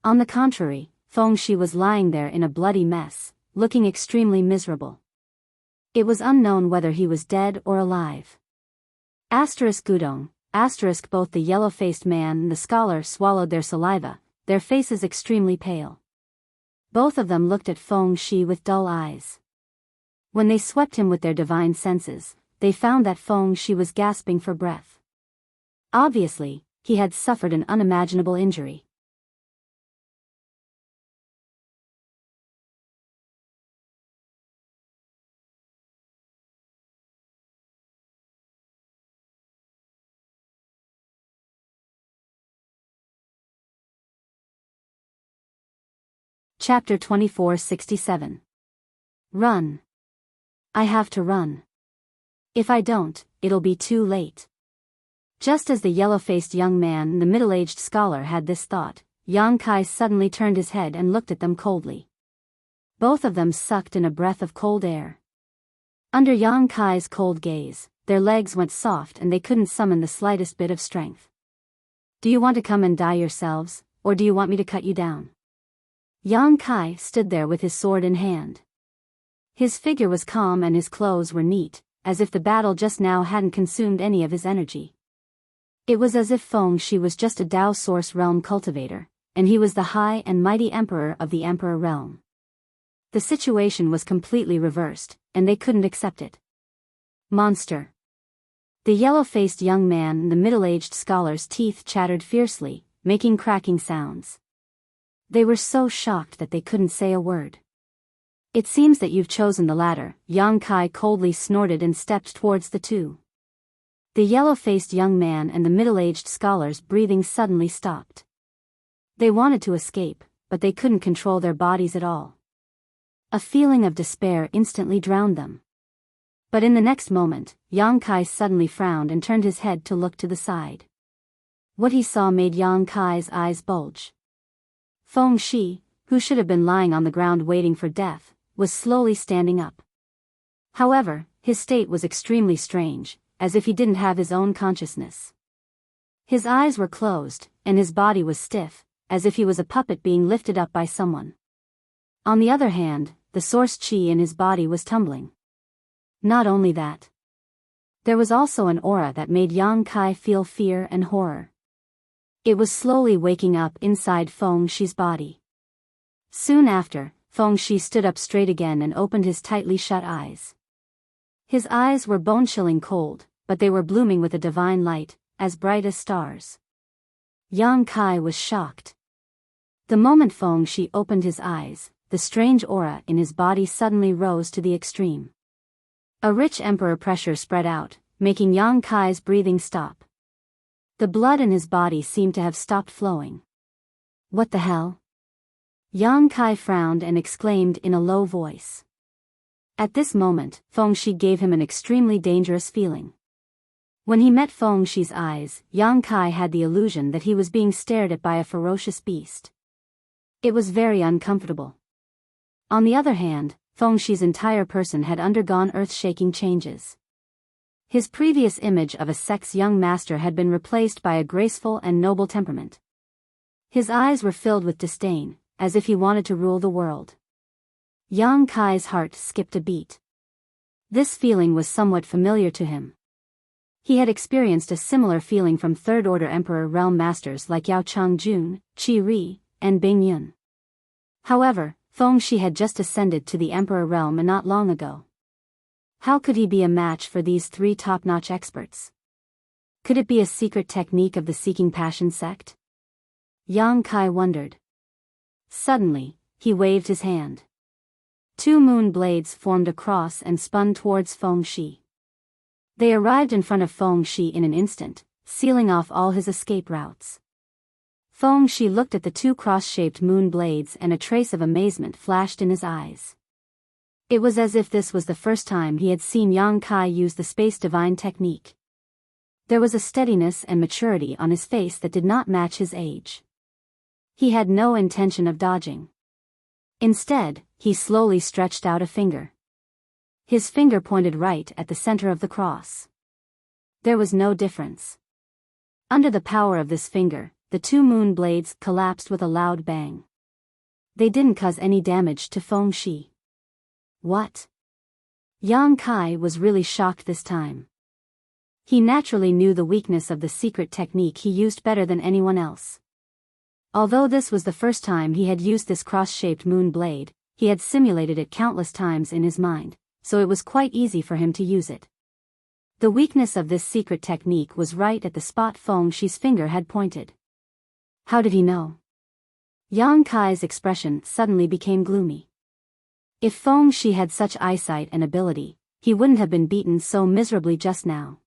On the contrary, Feng Shi was lying there in a bloody mess, looking extremely miserable. It was unknown whether he was dead or alive. Asterisk Gudong, asterisk both the yellow-faced man and the scholar swallowed their saliva, their faces extremely pale. Both of them looked at Feng Shi with dull eyes. When they swept him with their divine senses, they found that Feng Shi was gasping for breath. Obviously, he had suffered an unimaginable injury. Chapter 2467. Run. I have to run. If I don't, it'll be too late. Just as the yellow-faced young man and the middle-aged scholar had this thought, Yang Kai suddenly turned his head and looked at them coldly. Both of them sucked in a breath of cold air. Under Yang Kai's cold gaze, their legs went soft and they couldn't summon the slightest bit of strength. Do you want to come and die yourselves, or do you want me to cut you down? Yang Kai stood there with his sword in hand. His figure was calm and his clothes were neat, as if the battle just now hadn't consumed any of his energy. It was as if Feng Shi was just a Dao Source Realm cultivator, and he was the high and mighty emperor of the Emperor Realm. The situation was completely reversed, and they couldn't accept it. Monster. The yellow-faced young man and the middle-aged scholar's teeth chattered fiercely, making cracking sounds. They were so shocked that they couldn't say a word. It seems that you've chosen the latter, Yang Kai coldly snorted and stepped towards the two. The yellow-faced young man and the middle-aged scholar's breathing suddenly stopped. They wanted to escape, but they couldn't control their bodies at all. A feeling of despair instantly drowned them. But in the next moment, Yang Kai suddenly frowned and turned his head to look to the side. What he saw made Yang Kai's eyes bulge. Feng Shi, who should have been lying on the ground waiting for death, was slowly standing up. However, his state was extremely strange, as if he didn't have his own consciousness. His eyes were closed, and his body was stiff, as if he was a puppet being lifted up by someone. On the other hand, the source qi in his body was tumbling. Not only that. There was also an aura that made Yang Kai feel fear and horror. It was slowly waking up inside Feng Shi's body. Soon after, Feng Shi stood up straight again and opened his tightly shut eyes. His eyes were bone-chilling cold, but they were blooming with a divine light, as bright as stars. Yang Kai was shocked. The moment Feng Shi opened his eyes, the strange aura in his body suddenly rose to the extreme. A rich emperor pressure spread out, making Yang Kai's breathing stop. The blood in his body seemed to have stopped flowing. What the hell? Yang Kai frowned and exclaimed in a low voice. At this moment, Feng Shi gave him an extremely dangerous feeling. When he met Feng Shi's eyes, Yang Kai had the illusion that he was being stared at by a ferocious beast. It was very uncomfortable. On the other hand, Feng Shi's entire person had undergone earth-shaking changes. His previous image of a sect's young master had been replaced by a graceful and noble temperament. His eyes were filled with disdain, as if he wanted to rule the world. Yang Kai's heart skipped a beat. This feeling was somewhat familiar to him. He had experienced a similar feeling from third-order Emperor realm masters like Yao Changjun, Qi Ri, and Bing Yun. However, Feng Shi had just ascended to the Emperor realm not long ago. How could he be a match for these three top-notch experts? Could it be a secret technique of the Seeking Passion sect? Yang Kai wondered. Suddenly, he waved his hand. 2 moon blades formed a cross and spun towards Feng Shi. They arrived in front of Feng Shi in an instant, sealing off all his escape routes. Feng Shi looked at the 2 cross-shaped moon blades and a trace of amazement flashed in his eyes. It was as if this was the first time he had seen Yang Kai use the space divine technique. There was a steadiness and maturity on his face that did not match his age. He had no intention of dodging. Instead, he slowly stretched out a finger. His finger pointed right at the center of the cross. There was no difference. Under the power of this finger, the 2 moon blades collapsed with a loud bang. They didn't cause any damage to Feng Shi. What? Yang Kai was really shocked this time. He naturally knew the weakness of the secret technique he used better than anyone else. Although this was the first time he had used this cross-shaped moon blade, he had simulated it countless times in his mind, so it was quite easy for him to use it. The weakness of this secret technique was right at the spot Feng Shi's finger had pointed. How did he know? Yang Kai's expression suddenly became gloomy. If Feng Shi had such eyesight and ability, he wouldn't have been beaten so miserably just now.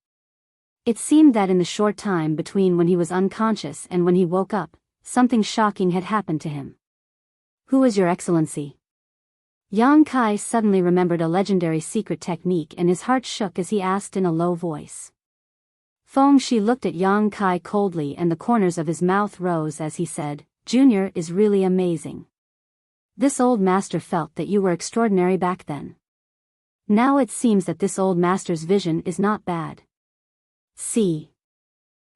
It seemed that in the short time between when he was unconscious and when he woke up, something shocking had happened to him. Who is your excellency? Yang Kai suddenly remembered a legendary secret technique and his heart shook as he asked in a low voice. Feng Shi looked at Yang Kai coldly and the corners of his mouth rose as he said, Junior is really amazing. This old master felt that you were extraordinary back then. Now it seems that this old master's vision is not bad. See.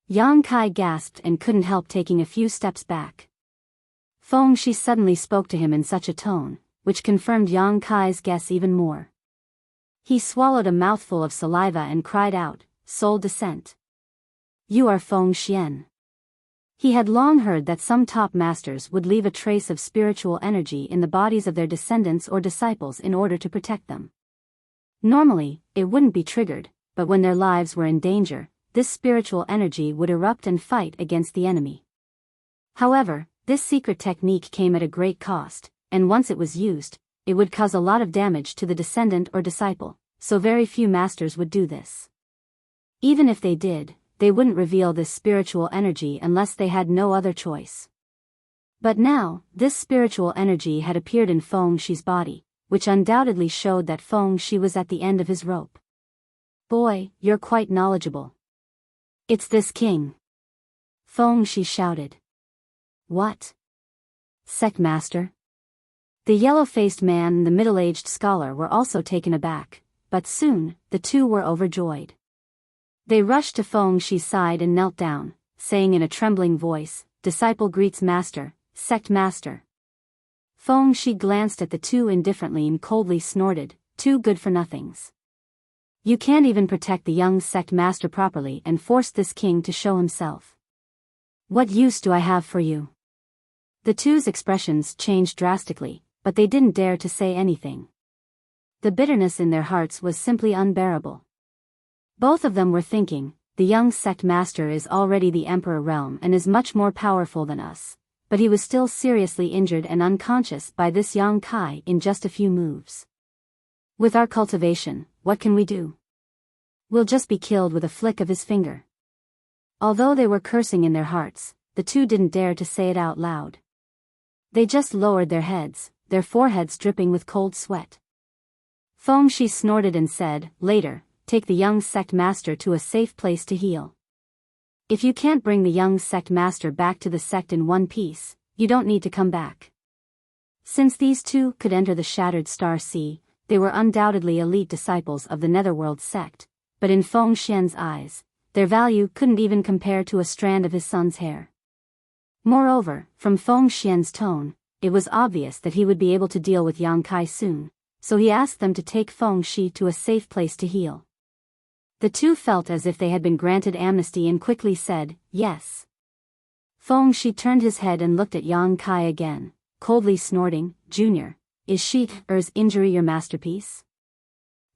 Yang Kai gasped and couldn't help taking a few steps back. Feng Shi suddenly spoke to him in such a tone, which confirmed Yang Kai's guess even more. He swallowed a mouthful of saliva and cried out, Soul Descent. You are Feng Xian. He had long heard that some top masters would leave a trace of spiritual energy in the bodies of their descendants or disciples in order to protect them. Normally, it wouldn't be triggered, but when their lives were in danger, this spiritual energy would erupt and fight against the enemy. However, this secret technique came at a great cost, and once it was used, it would cause a lot of damage to the descendant or disciple, so very few masters would do this. Even if they did, they wouldn't reveal this spiritual energy unless they had no other choice. But now, this spiritual energy had appeared in Feng Shi's body, which undoubtedly showed that Feng Shi was at the end of his rope. Boy, you're quite knowledgeable. It's this king. Feng Shi shouted. What? Sect master? The yellow-faced man and the middle-aged scholar were also taken aback, but soon, the two were overjoyed. They rushed to Feng Shi's side and knelt down, saying in a trembling voice, Disciple greets master, sect master. Feng Shi glanced at the two indifferently and coldly snorted, Two good-for-nothings. You can't even protect the young sect master properly and force this king to show himself. What use do I have for you? The two's expressions changed drastically, but they didn't dare to say anything. The bitterness in their hearts was simply unbearable. Both of them were thinking, the young sect master is already the emperor realm and is much more powerful than us, but he was still seriously injured and unconscious by this Yang Kai in just a few moves. With our cultivation, what can we do? We'll just be killed with a flick of his finger. Although they were cursing in their hearts, the two didn't dare to say it out loud. They just lowered their heads, their foreheads dripping with cold sweat. Feng Shi snorted and said, Later, take the young sect master to a safe place to heal. If you can't bring the young sect master back to the sect in one piece, you don't need to come back. Since these two could enter the Shattered Star Sea, they were undoubtedly elite disciples of the Netherworld sect, but in Feng Xian's eyes, their value couldn't even compare to a strand of his son's hair. Moreover, from Feng Xian's tone, it was obvious that he would be able to deal with Yang Kai soon, so he asked them to take Feng Shi to a safe place to heal. The two felt as if they had been granted amnesty and quickly said, Yes. Feng Shi turned his head and looked at Yang Kai again, coldly snorting, Junior, is Shi's injury your masterpiece?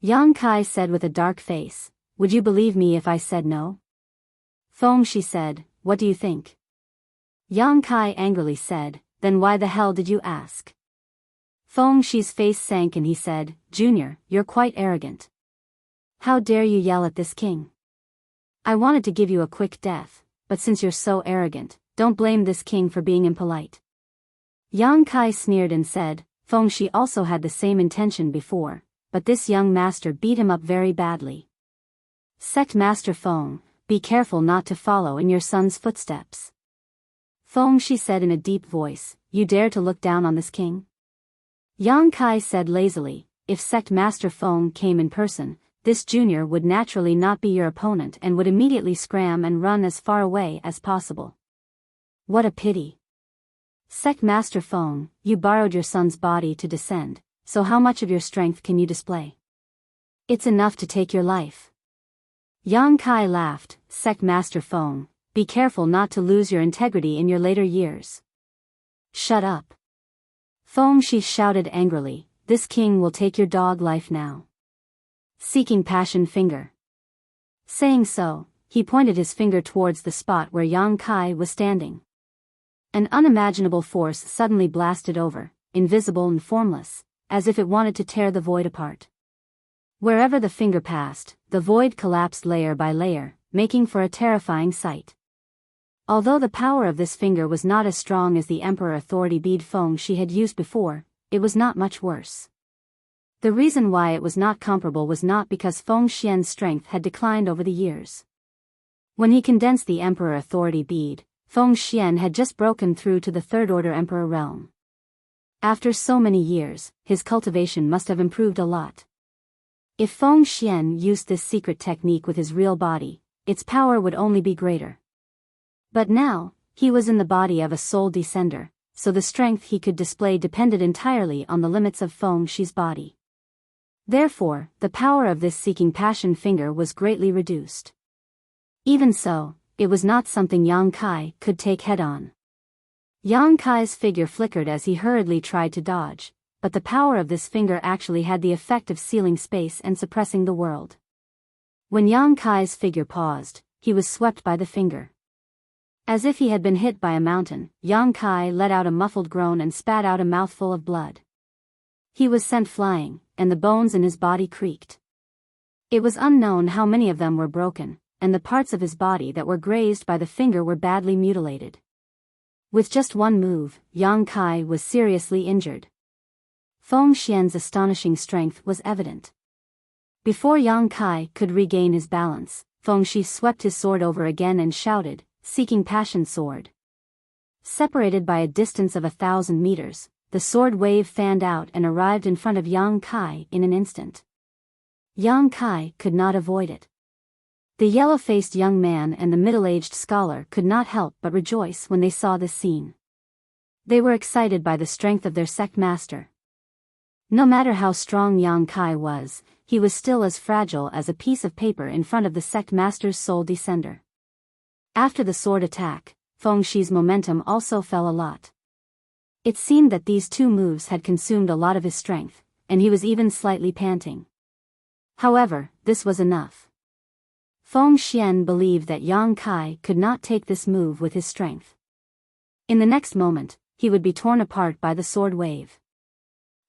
Yang Kai said with a dark face, Would you believe me if I said no? Feng Shi said, "What do you think?" Yang Kai angrily said, "Then why the hell did you ask?" Feng Shi's face sank and he said, "Junior, you're quite arrogant. How dare you yell at this king? I wanted to give you a quick death, but since you're so arrogant, don't blame this king for being impolite." Yang Kai sneered and said, "Feng Shi also had the same intention before, but this young master beat him up very badly. Sect Master Feng, be careful not to follow in your son's footsteps." Feng Shi said in a deep voice, "You dare to look down on this king?" Yang Kai said lazily, "If Sect Master Feng came in person, this junior would naturally not be your opponent and would immediately scram and run as far away as possible. What a pity. Sect Master Feng, you borrowed your son's body to descend, so how much of your strength can you display? It's enough to take your life." Yang Kai laughed, "Sect Master Feng, be careful not to lose your integrity in your later years." "Shut up." Feng Shi shouted angrily, "This king will take your dog life now." Seeking Passion Finger. Saying so, he pointed his finger towards the spot where Yang Kai was standing. An unimaginable force suddenly blasted over, invisible and formless, as if it wanted to tear the void apart. Wherever the finger passed, the void collapsed layer by layer, making for a terrifying sight. Although the power of this finger was not as strong as the Emperor Authority bead Feng Shi had used before, it was not much worse. The reason why it was not comparable was not because Feng Xian's strength had declined over the years. When he condensed the Emperor Authority bead, Feng Xian had just broken through to the Third Order Emperor realm. After so many years, his cultivation must have improved a lot. If Feng Xian used this secret technique with his real body, its power would only be greater. But now, he was in the body of a soul descender, so the strength he could display depended entirely on the limits of Feng Shi's body. Therefore, the power of this Seeking Passion Finger was greatly reduced. Even so, it was not something Yang Kai could take head-on. Yang Kai's figure flickered as he hurriedly tried to dodge, but the power of this finger actually had the effect of sealing space and suppressing the world. When Yang Kai's figure paused, he was swept by the finger. As if he had been hit by a mountain, Yang Kai let out a muffled groan and spat out a mouthful of blood. He was sent flying, and the bones in his body creaked. It was unknown how many of them were broken, and the parts of his body that were grazed by the finger were badly mutilated. With just one move, Yang Kai was seriously injured. Feng Xian's astonishing strength was evident. Before Yang Kai could regain his balance, Feng Shi swept his sword over again and shouted, "Seeking Passion Sword." Separated by a distance of 1,000 meters, the sword wave fanned out and arrived in front of Yang Kai in an instant. Yang Kai could not avoid it. The yellow-faced young man and the middle-aged scholar could not help but rejoice when they saw this scene. They were excited by the strength of their sect master. No matter how strong Yang Kai was, he was still as fragile as a piece of paper in front of the sect master's soul descender. After the sword attack, Feng Shi's momentum also fell a lot. It seemed that these two moves had consumed a lot of his strength, and he was even slightly panting. However, this was enough. Feng Xian believed that Yang Kai could not take this move with his strength. In the next moment, he would be torn apart by the sword wave.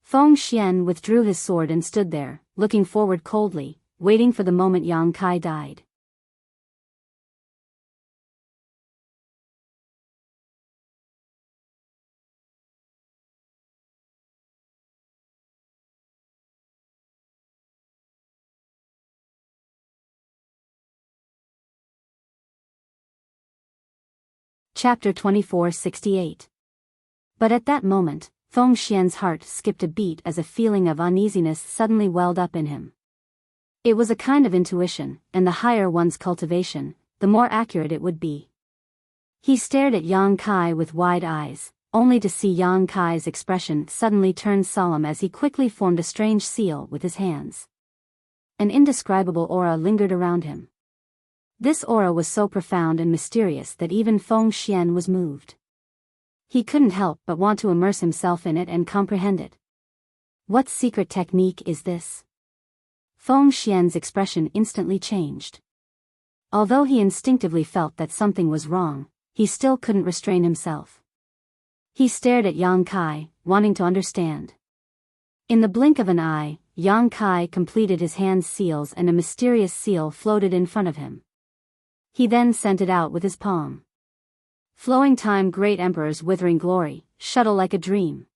Feng Xian withdrew his sword and stood there, looking forward coldly, waiting for the moment Yang Kai died. Chapter 2468. But at that moment, Feng Xian's heart skipped a beat as a feeling of uneasiness suddenly welled up in him. It was a kind of intuition, and the higher one's cultivation, the more accurate it would be. He stared at Yang Kai with wide eyes, only to see Yang Kai's expression suddenly turn solemn as he quickly formed a strange seal with his hands. An indescribable aura lingered around him. This aura was so profound and mysterious that even Feng Xian was moved. He couldn't help but want to immerse himself in it and comprehend it. What secret technique is this? Feng Xian's expression instantly changed. Although he instinctively felt that something was wrong, he still couldn't restrain himself. He stared at Yang Kai, wanting to understand. In the blink of an eye, Yang Kai completed his hand's seals and a mysterious seal floated in front of him. He then sent it out with his palm. Flowing time, great emperor's withering glory, shuttle like a dream.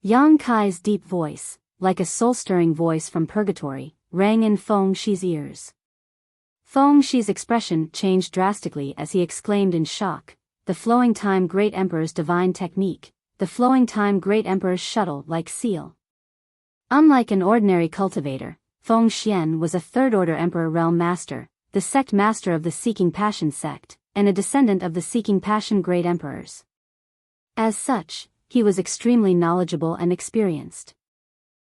Yang Kai's deep voice, like a soul-stirring voice from purgatory, rang in Feng Shi's ears. Feng Shi's expression changed drastically as he exclaimed in shock, "The flowing time, great emperor's divine technique, the flowing time, great emperor's shuttle-like seal." Unlike an ordinary cultivator, Feng Xian was a third-order emperor realm master, the sect master of the Seeking Passion sect, and a descendant of the Seeking Passion great emperors. As such, he was extremely knowledgeable and experienced.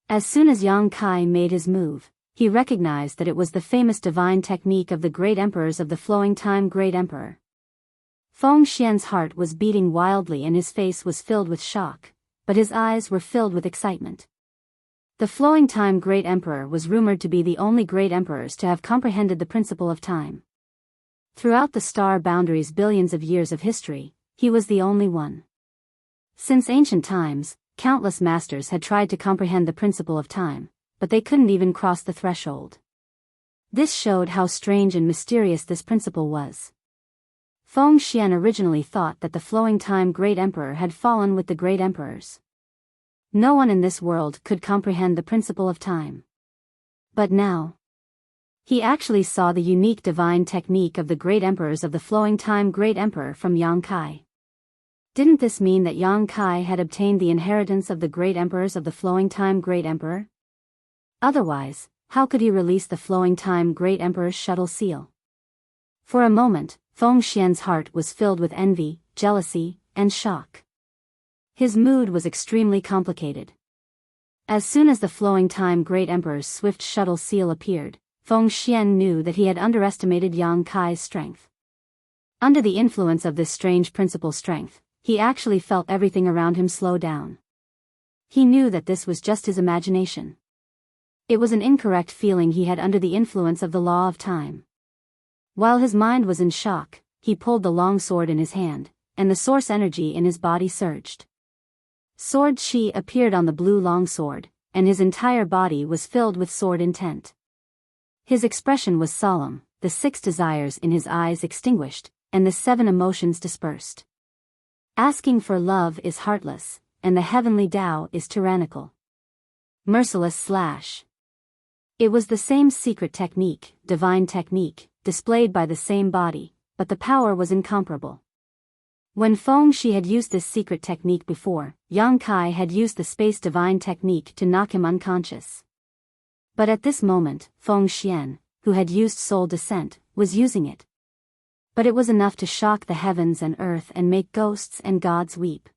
As soon as Yang Kai made his move, he recognized that it was the famous divine technique of the great emperors of the flowing time great emperor. Feng Xian's heart was beating wildly and his face was filled with shock, but his eyes were filled with excitement. The flowing time great emperor was rumored to be the only great emperors to have comprehended the principle of time. Throughout the star boundaries' billions of years of history, he was the only one. Since ancient times, countless masters had tried to comprehend the principle of time, but they couldn't even cross the threshold. This showed how strange and mysterious this principle was. Feng Xian originally thought that the flowing time great emperor had fallen with the great emperors. No one in this world could comprehend the principle of time. But now, he actually saw the unique divine technique of the great emperors of the flowing time great emperor from Yang Kai. Didn't this mean that Yang Kai had obtained the inheritance of the great emperors of the flowing time great emperor? Otherwise, how could he release the flowing time great emperor's shuttle seal? For a moment, Feng Xian's heart was filled with envy, jealousy, and shock. His mood was extremely complicated. As soon as the flowing time great emperor's swift shuttle seal appeared, Feng Xian knew that he had underestimated Yang Kai's strength. Under the influence of this strange principal strength, he actually felt everything around him slow down. He knew that this was just his imagination. It was an incorrect feeling he had under the influence of the law of time. While his mind was in shock, he pulled the long sword in his hand, and the source energy in his body surged. Sword chi appeared on the blue long sword, and his entire body was filled with sword intent. His expression was solemn, the 6 desires in his eyes extinguished, and the 7 emotions dispersed. Asking for love is heartless, and the heavenly Tao is tyrannical. Merciless / It was the same secret technique, divine technique, displayed by the same body, but the power was incomparable. When Feng Shi had used this secret technique before, Yang Kai had used the space divine technique to knock him unconscious. But at this moment, Feng Xian, who had used soul descent, was using it. But it was enough to shock the heavens and earth and make ghosts and gods weep.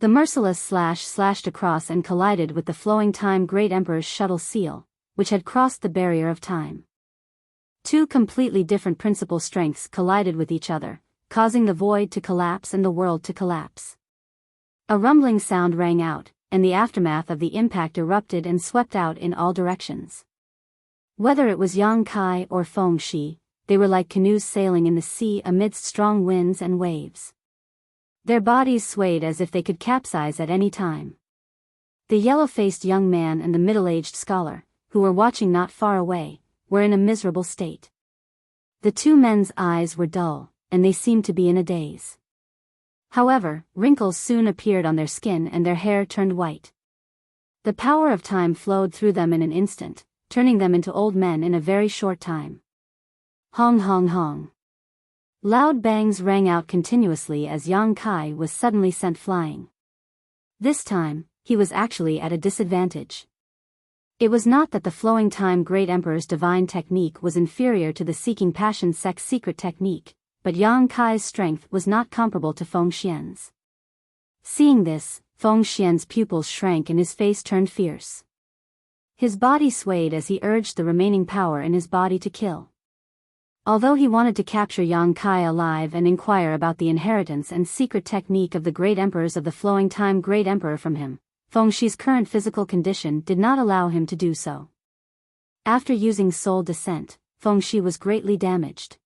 The merciless slashed across and collided with the flowing time great emperor's shuttle seal, which had crossed the barrier of time. 2 completely different principal strengths collided with each other, causing the void to collapse and the world to collapse. A rumbling sound rang out, and the aftermath of the impact erupted and swept out in all directions. Whether it was Yang Kai or Feng Shi, they were like canoes sailing in the sea amidst strong winds and waves. Their bodies swayed as if they could capsize at any time. The yellow-faced young man and the middle-aged scholar, who were watching not far away, were in a miserable state. The 2 men's eyes were dull, and they seemed to be in a daze. However, wrinkles soon appeared on their skin and their hair turned white. The power of time flowed through them in an instant, turning them into old men in a very short time. Hong hong hong. Loud bangs rang out continuously as Yang Kai was suddenly sent flying. This time, he was actually at a disadvantage. It was not that the flowing time great emperor's divine technique was inferior to the Seeking Passion sect's secret technique, but Yang Kai's strength was not comparable to Feng Xian's. Seeing this, Feng Xian's pupils shrank and his face turned fierce. His body swayed as he urged the remaining power in his body to kill. Although he wanted to capture Yang Kai alive and inquire about the inheritance and secret technique of the great emperors of the flowing time great emperor from him, Feng Shi's current physical condition did not allow him to do so. After using soul descent, Fengxi was greatly damaged.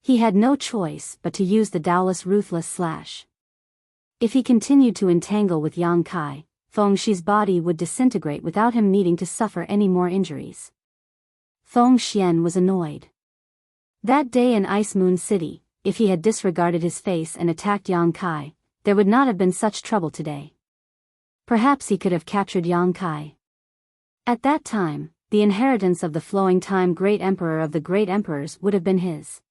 He had no choice but to use the Taoist ruthless slash. If he continued to entangle with Yang Kai, Fengxi's body would disintegrate without him needing to suffer any more injuries. Feng Xian was annoyed. That day in Ice Moon City, if he had disregarded his face and attacked Yang Kai, there would not have been such trouble today. Perhaps he could have captured Yang Kai. At that time, the inheritance of the flowing time Great Emperor of the Great Emperors would have been his.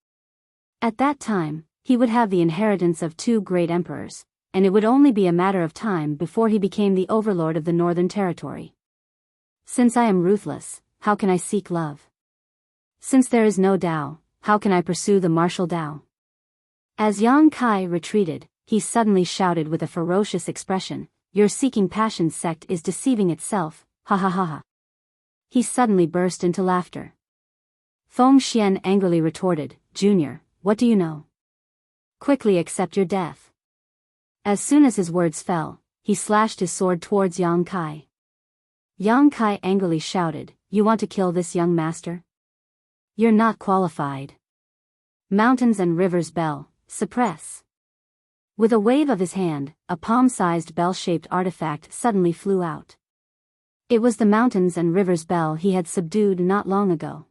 At that time, he would have the inheritance of 2 Great Emperors, and it would only be a matter of time before he became the overlord of the Northern Territory. Since I am ruthless, how can I seek love? Since there is no Tao, how can I pursue the martial Tao? As Yang Kai retreated, he suddenly shouted with a ferocious expression, "Your seeking passion sect is deceiving itself, ha ha ha ha." He suddenly burst into laughter. Feng Xian angrily retorted, "Junior, what do you know? Quickly accept your death." As soon as his words fell, he slashed his sword towards Yang Kai. Yang Kai angrily shouted, "You want to kill this young master? You're not qualified. Mountains and Rivers Bell, suppress." With a wave of his hand, a palm-sized bell-shaped artifact suddenly flew out. It was the Mountains and Rivers Bell he had subdued not long ago.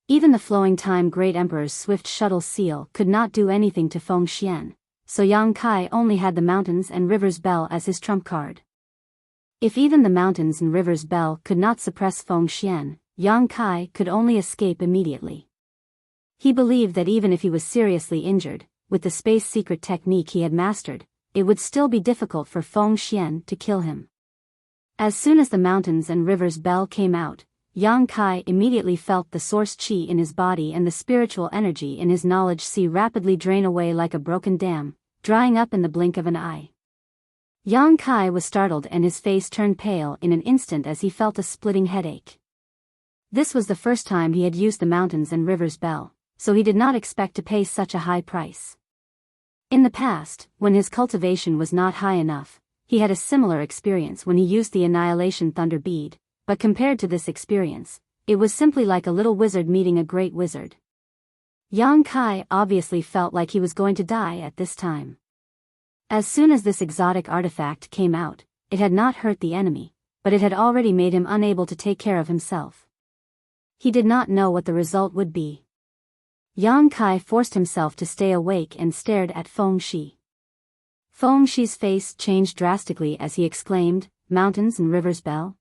Even the flowing time Great Emperor's swift shuttle seal could not do anything to Feng Xian, so Yang Kai only had the Mountains and Rivers Bell as his trump card. If even the Mountains and Rivers Bell could not suppress Feng Xian, Yang Kai could only escape immediately. He believed that even if he was seriously injured, with the space secret technique he had mastered, it would still be difficult for Feng Xian to kill him. As soon as the Mountains and Rivers Bell came out, Yang Kai immediately felt the source qi in his body and the spiritual energy in his knowledge sea rapidly drain away like a broken dam, drying up in the blink of an eye. Yang Kai was startled and his face turned pale in an instant as he felt a splitting headache. This was the first time he had used the Mountains and Rivers Bell, so he did not expect to pay such a high price. In the past, when his cultivation was not high enough, he had a similar experience when he used the Annihilation Thunder Bead, but compared to this experience, it was simply like a little wizard meeting a great wizard. Yang Kai obviously felt like he was going to die at this time. As soon as this exotic artifact came out, it had not hurt the enemy, but it had already made him unable to take care of himself. He did not know what the result would be. Yang Kai forced himself to stay awake and stared at Feng Xi. Feng Xi's face changed drastically as he exclaimed, "Mountains and Rivers Bell?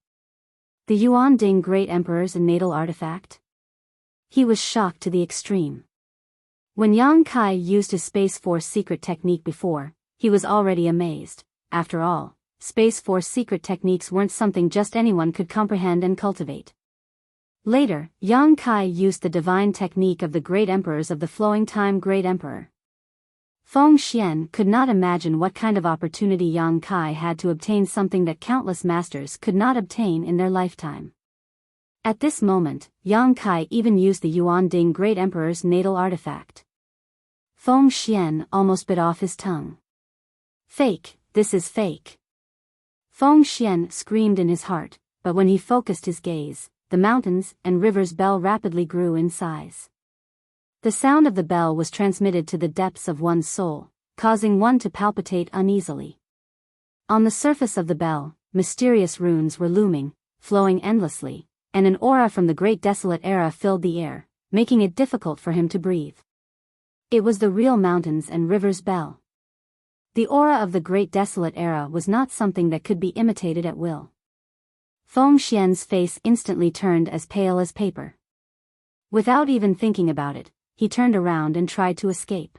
The Yuan Ding Great Emperor's natal artifact?" He was shocked to the extreme. When Yang Kai used his Space Force secret technique before, he was already amazed. After all, Space Force secret techniques weren't something just anyone could comprehend and cultivate. Later, Yang Kai used the divine technique of the Great Emperors of the Flowing Time Great Emperor. Feng Xian could not imagine what kind of opportunity Yang Kai had to obtain something that countless masters could not obtain in their lifetime. At this moment, Yang Kai even used the Yuan Ding Great Emperor's natal artifact. Feng Xian almost bit off his tongue. "Fake, this is fake." Feng Xian screamed in his heart, but when he focused his gaze, the Mountains and Rivers Bell rapidly grew in size. The sound of the bell was transmitted to the depths of one's soul, causing one to palpitate uneasily. On the surface of the bell, mysterious runes were looming, flowing endlessly, and an aura from the Great Desolate Era filled the air, making it difficult for him to breathe. It was the real Mountains and Rivers Bell. The aura of the Great Desolate Era was not something that could be imitated at will. Feng Xian's face instantly turned as pale as paper. Without even thinking about it, he turned around and tried to escape.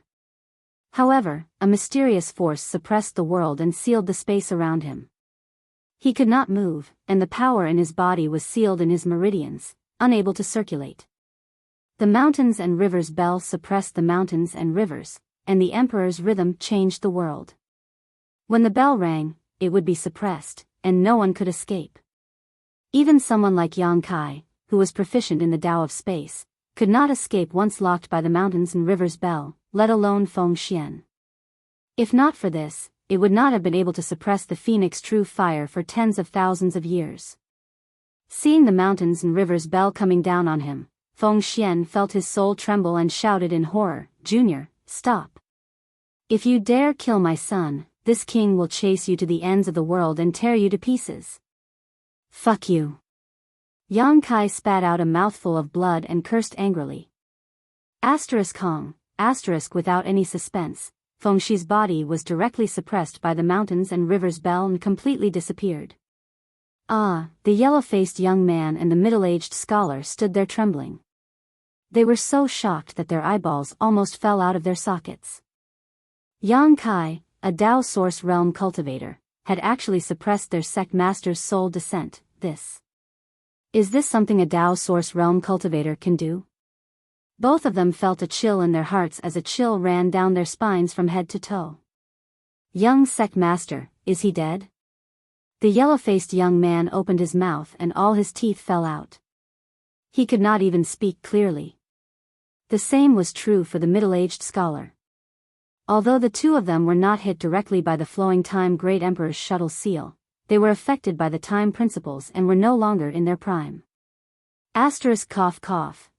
However, a mysterious force suppressed the world and sealed the space around him. He could not move, and the power in his body was sealed in his meridians, unable to circulate. The Mountains and Rivers Bell suppressed the mountains and rivers, and the Emperor's rhythm changed the world. When the bell rang, it would be suppressed, and no one could escape. Even someone like Yang Kai, who was proficient in the Tao of space, could not escape once locked by the Mountains and Rivers Bell, let alone Feng Xian. If not for this, it would not have been able to suppress the Phoenix True Fire for tens of thousands of years. Seeing the Mountains and Rivers Bell coming down on him, Feng Xian felt his soul tremble and shouted in horror, "Junior, stop. If you dare kill my son, this king will chase you to the ends of the world and tear you to pieces. Fuck you." Yang Kai spat out a mouthful of blood and cursed angrily. Kong, without any suspense, Feng Shi's body was directly suppressed by the mountains and river's bell and completely disappeared. The yellow-faced young man and the middle-aged scholar stood there trembling. They were so shocked that their eyeballs almost fell out of their sockets. Yang Kai, a Dao Source Realm cultivator, had actually suppressed their sect master's soul descent. Is this something a Dao Source Realm cultivator can do? Both of them felt a chill in their hearts as a chill ran down their spines from head to toe. Young sect master, is he dead? The yellow-faced young man opened his mouth and all his teeth fell out. He could not even speak clearly. The same was true for the middle-aged scholar. Although the two of them were not hit directly by the flowing Time Great Emperor's shuttle seal, they were affected by the time principles and were no longer in their prime. Cough cough.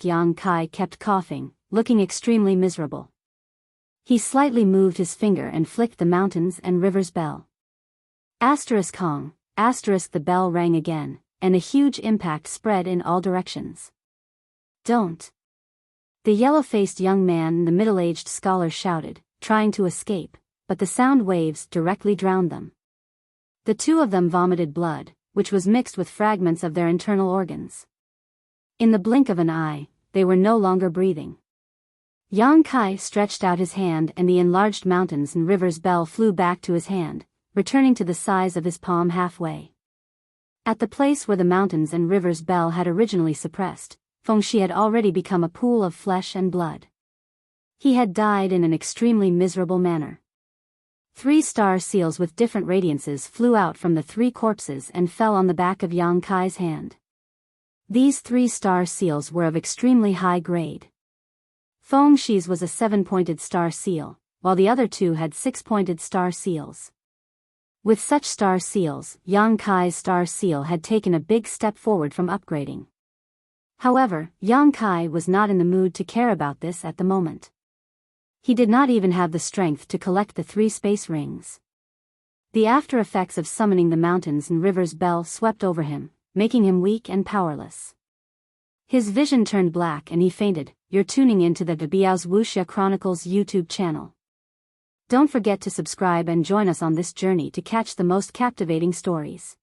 Yang Kai kept coughing, looking extremely miserable. He slightly moved his finger and flicked the mountains and river's bell. Kong. The bell rang again, and a huge impact spread in all directions. Don't. The yellow-faced young man and the middle-aged scholar shouted, trying to escape, but the sound waves directly drowned them. The two of them vomited blood, which was mixed with fragments of their internal organs. In the blink of an eye, they were no longer breathing. Yang Kai stretched out his hand and the enlarged mountains and river's bell flew back to his hand, returning to the size of his palm halfway. At the place where the mountains and river's bell had originally suppressed, Feng Shi had already become a pool of flesh and blood. He had died in an extremely miserable manner. 3 star seals with different radiances flew out from the 3 corpses and fell on the back of Yang Kai's hand. These 3 star seals were of extremely high grade. Feng Shi's was a 7-pointed star seal, while the other 2 had 6-pointed star seals. With such star seals, Yang Kai's star seal had taken a big step forward from upgrading. However, Yang Kai was not in the mood to care about this at the moment. He did not even have the strength to collect the 3 space rings. The after effects of summoning the mountains and river's bell swept over him, making him weak and powerless. His vision turned black and he fainted. You're tuning into the Biyao's Wuxia Chronicles YouTube channel. Don't forget to subscribe and join us on this journey to catch the most captivating stories.